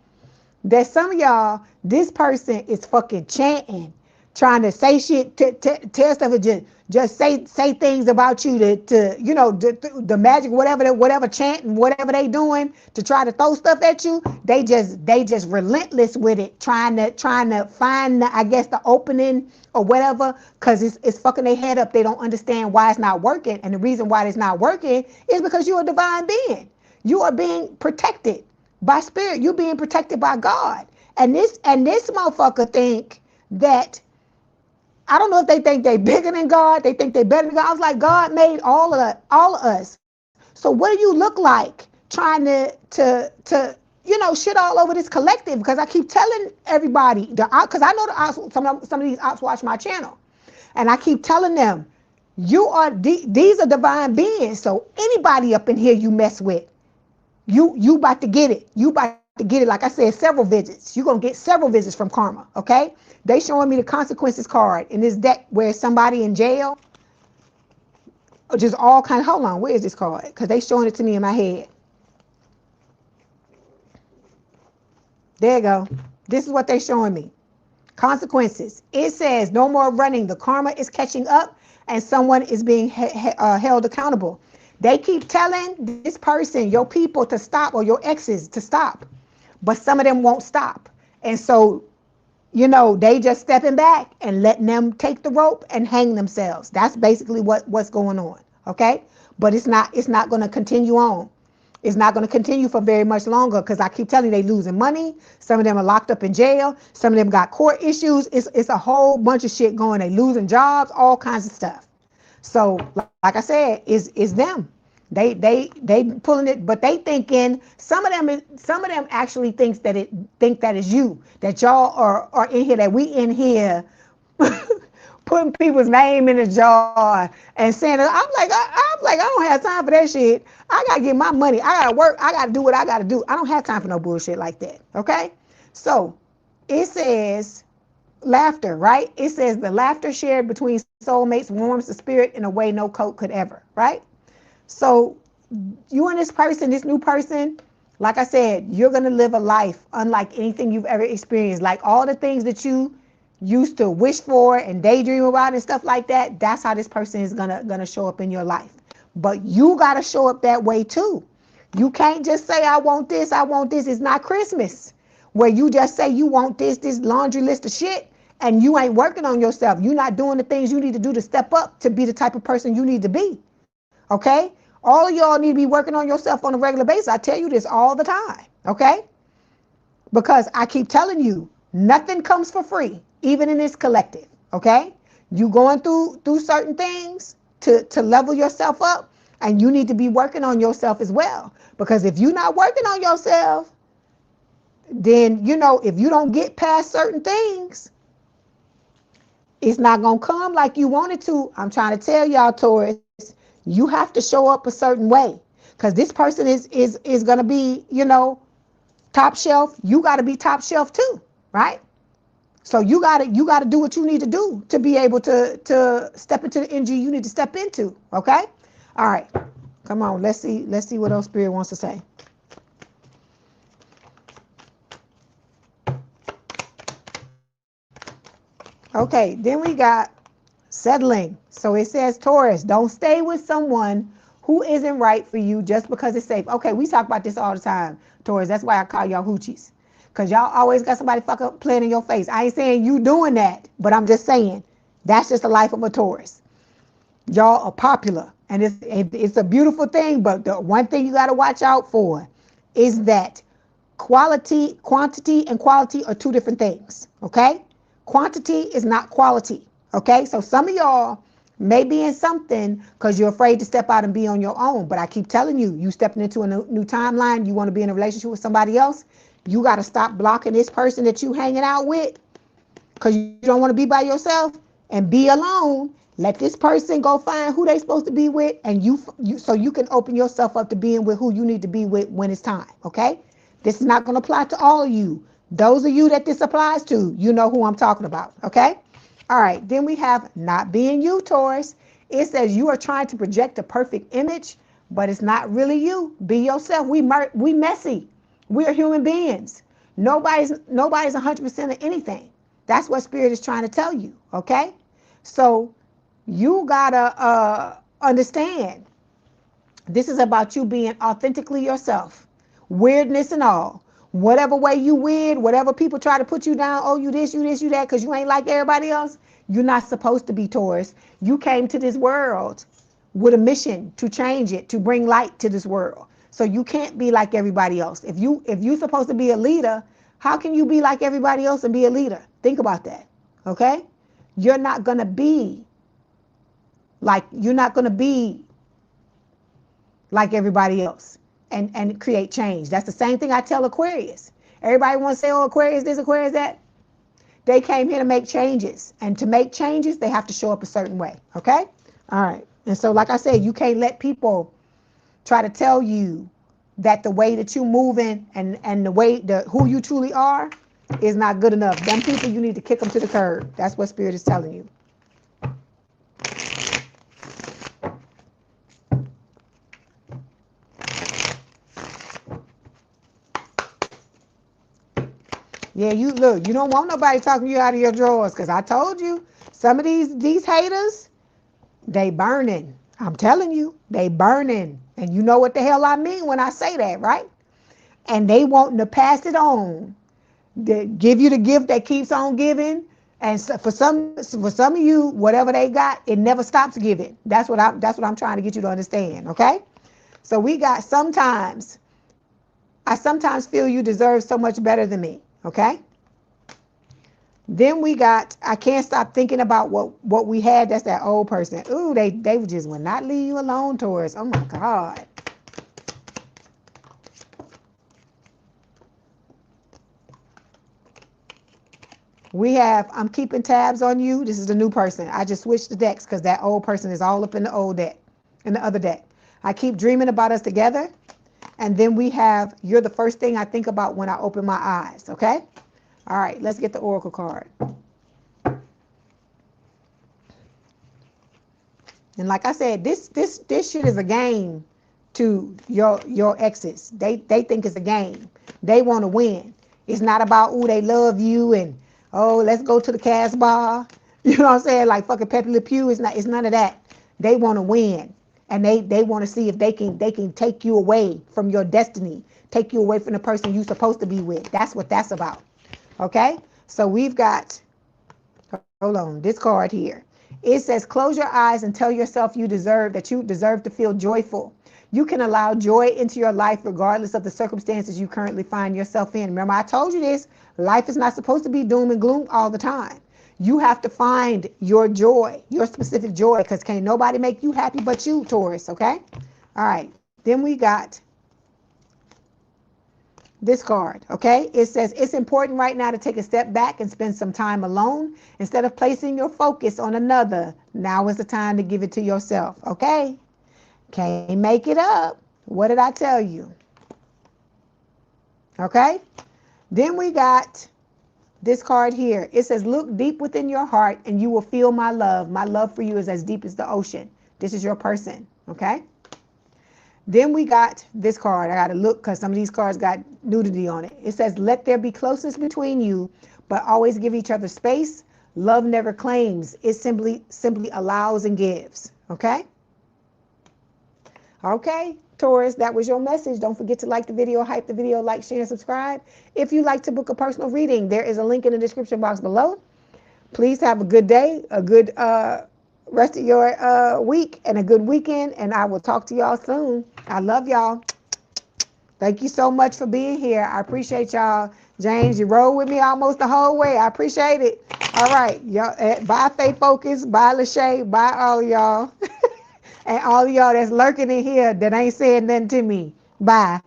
B: that some of y'all, this person is fucking chanting, trying to say shit, tell stuff, and just say things about you to the magic, whatever chanting, whatever they doing to try to throw stuff at you. They just relentless with it, trying to find I guess the opening or whatever, because it's fucking their head up. They don't understand why it's not working, and the reason why it's not working is because you're a divine being. You are being protected by spirit. You being protected by God. And this motherfucker think that, I don't know if they think they bigger than God, they think they better than God. I was like, God made all of us. So what do you look like trying to shit all over this collective? Because I keep telling everybody, because I know the ops, some of these ops watch my channel, and I keep telling them, these are divine beings. So anybody up in here you mess with, you about to get it. You about to get it. Like I said, several visits. You're going to get several visits from karma, okay? They showing me the consequences card in this deck where somebody in jail, or just all kind of, hold on, where is this card? Because they showing it to me in my head. There you go. This is what they showing me. Consequences. It says no more running. The karma is catching up and someone is being held accountable. They keep telling this person, your people, to stop, or your exes to stop. But some of them won't stop. And so, they just stepping back and letting them take the rope and hang themselves. That's basically what's going on. Okay? But it's not going to continue on. It's not going to continue for very much longer, because I keep telling you, they losing money. Some of them are locked up in jail. Some of them got court issues. It's a whole bunch of shit going. They losing jobs, all kinds of stuff. So, like I said, is them. They pulling it, but they thinking, some of them actually think that is you, that y'all are in here, that we in here putting people's name in a jar and saying, I'm like, I don't have time for that shit. I gotta get my money. I gotta work. I gotta do what I gotta do. I don't have time for no bullshit like that. Okay? So it says laughter, right? It says the laughter shared between soulmates warms the spirit in a way no coat could ever, right? So you and this new person, like I said, you're going to live a life unlike anything you've ever experienced. Like all the things that you used to wish for and daydream about and stuff like that, that's how this person is gonna show up in your life. But you got to show up that way too. You can't just say, I want this, I want this. It's not Christmas where you just say you want this laundry list of shit, and you ain't working on yourself. You're not doing the things you need to do to step up to be the type of person you need to be. Okay? All of y'all need to be working on yourself on a regular basis. I tell you this all the time. Okay? Because I keep telling you, nothing comes for free, even in this collective. Okay? You going through certain things to level yourself up, and you need to be working on yourself as well. Because if you're not working on yourself, then, if you don't get past certain things, It's not going to come like you want it to. I'm trying to tell y'all, Taurus, you have to show up a certain way. Because this person is going to be, top shelf. You got to be top shelf too, right? So you gotta do what you need to do to be able to step into the energy you need to step into. Okay? All right. Come on, let's see what else Spirit wants to say. Okay, then we got settling. So it says, Taurus, don't stay with someone who isn't right for you just because it's safe. Okay, we talk about this all the time, Taurus. That's why I call y'all hoochies. Because y'all always got somebody fuck up playing in your face. I ain't saying you doing that, but I'm just saying that's just the life of a Taurus. Y'all are popular. And it's a beautiful thing, but the one thing you got to watch out for is that quantity and quality are two different things, okay? Quantity is not quality, okay? So some of y'all may be in something because you're afraid to step out and be on your own, but I keep telling you, you stepping into a new timeline, you want to be in a relationship with somebody else, you got to stop blocking this person that you hanging out with because you don't want to be by yourself and be alone. Let this person go find who they supposed to be with, and you so you can open yourself up to being with who you need to be with when it's time, okay? This is not going to apply to all of you. Those of you that this applies to, you know who I'm talking about, okay? All right, then we have not being you, Taurus. It says you are trying to project a perfect image, but it's not really you. Be yourself. We messy. We are human beings. Nobody's 100% of anything. That's what Spirit is trying to tell you, okay? So you gotta understand this is about you being authentically yourself, weirdness and all. Whatever way you weird, whatever people try to put you down, oh, you this, you that, because you ain't like everybody else, you're not supposed to be, Taurus. You came to this world with a mission to change it, to bring light to this world. So you can't be like everybody else. If you're supposed to be a leader, how can you be like everybody else and be a leader? Think about that, okay? You're not gonna be like everybody else and create change. That's the same thing I tell Aquarius. Everybody wants to say, oh, Aquarius this, Aquarius that. They came here to make changes. And to make changes, they have to show up a certain way. Okay? All right. And so, like I said, you can't let people try to tell you that the way that you're moving and the way who you truly are is not good enough. Them people, you need to kick them to the curb. That's what Spirit is telling you. Yeah, you look, you don't want nobody talking you out of your drawers, because I told you, some of these haters, they burning. I'm telling you, they burning. And you know what the hell I mean when I say that, right? And they wanting to pass it on. They give you the gift that keeps on giving. And so for some of you, whatever they got, it never stops giving. That's what I'm trying to get you to understand, okay? So we got I sometimes feel you deserve so much better than me. Okay. Then we got, I can't stop thinking about what we had. That's that old person. Ooh, they just will not leave you alone, Taurus. Oh my God. We have, I'm keeping tabs on you. This is the new person. I just switched the decks because that old person is all up in the old deck, in the other deck. I keep dreaming about us together. And then we have, you're the first thing I think about when I open my eyes. Okay. All right, let's get the Oracle card. And like I said, this shit is a game to your exes. They think it's a game. They want to win. It's not about, ooh, they love you and, oh, let's go to the Casbah. You know what I'm saying? Like fucking Pepe Le Pew. It's none of that. They want to win. And they want to see if they can take you away from your destiny, take you away from the person you're supposed to be with. That's what that's about. Okay? So we've got, hold on, this card here. It says, close your eyes and tell yourself you deserve to feel joyful. You can allow joy into your life regardless of the circumstances you currently find yourself in. Remember, I told you this. Life is not supposed to be doom and gloom all the time. You have to find your joy, your specific joy, because can't nobody make you happy but you, Taurus, okay? All right. Then we got this card, okay? It says it's important right now to take a step back and spend some time alone. Instead of placing your focus on another, now is the time to give it to yourself, okay? Can't make it up. What did I tell you? Okay? Then we got this card here. It says, look deep within your heart and you will feel my love. My love for you is as deep as the ocean. This is your person, okay? Then we got this card. I got to look because some of these cards got nudity on it. It says, let there be closeness between you, but always give each other space. Love never claims. It simply allows and gives, okay? Okay, Taurus, that was your message. Don't forget to like the video, hype the video, like, share, and subscribe. If you'd like to book a personal reading, there is a link in the description box below. Please have a good day, a good rest of your week, and a good weekend, and I will talk to y'all soon. I love y'all. Thank you so much for being here. I appreciate y'all. James, you rode with me almost the whole way. I appreciate it. All right, y'all. Bye, Faith Focus. Bye, Lachey. Bye, all of y'all. And all of y'all that's lurking in here that ain't saying nothing to me. Bye.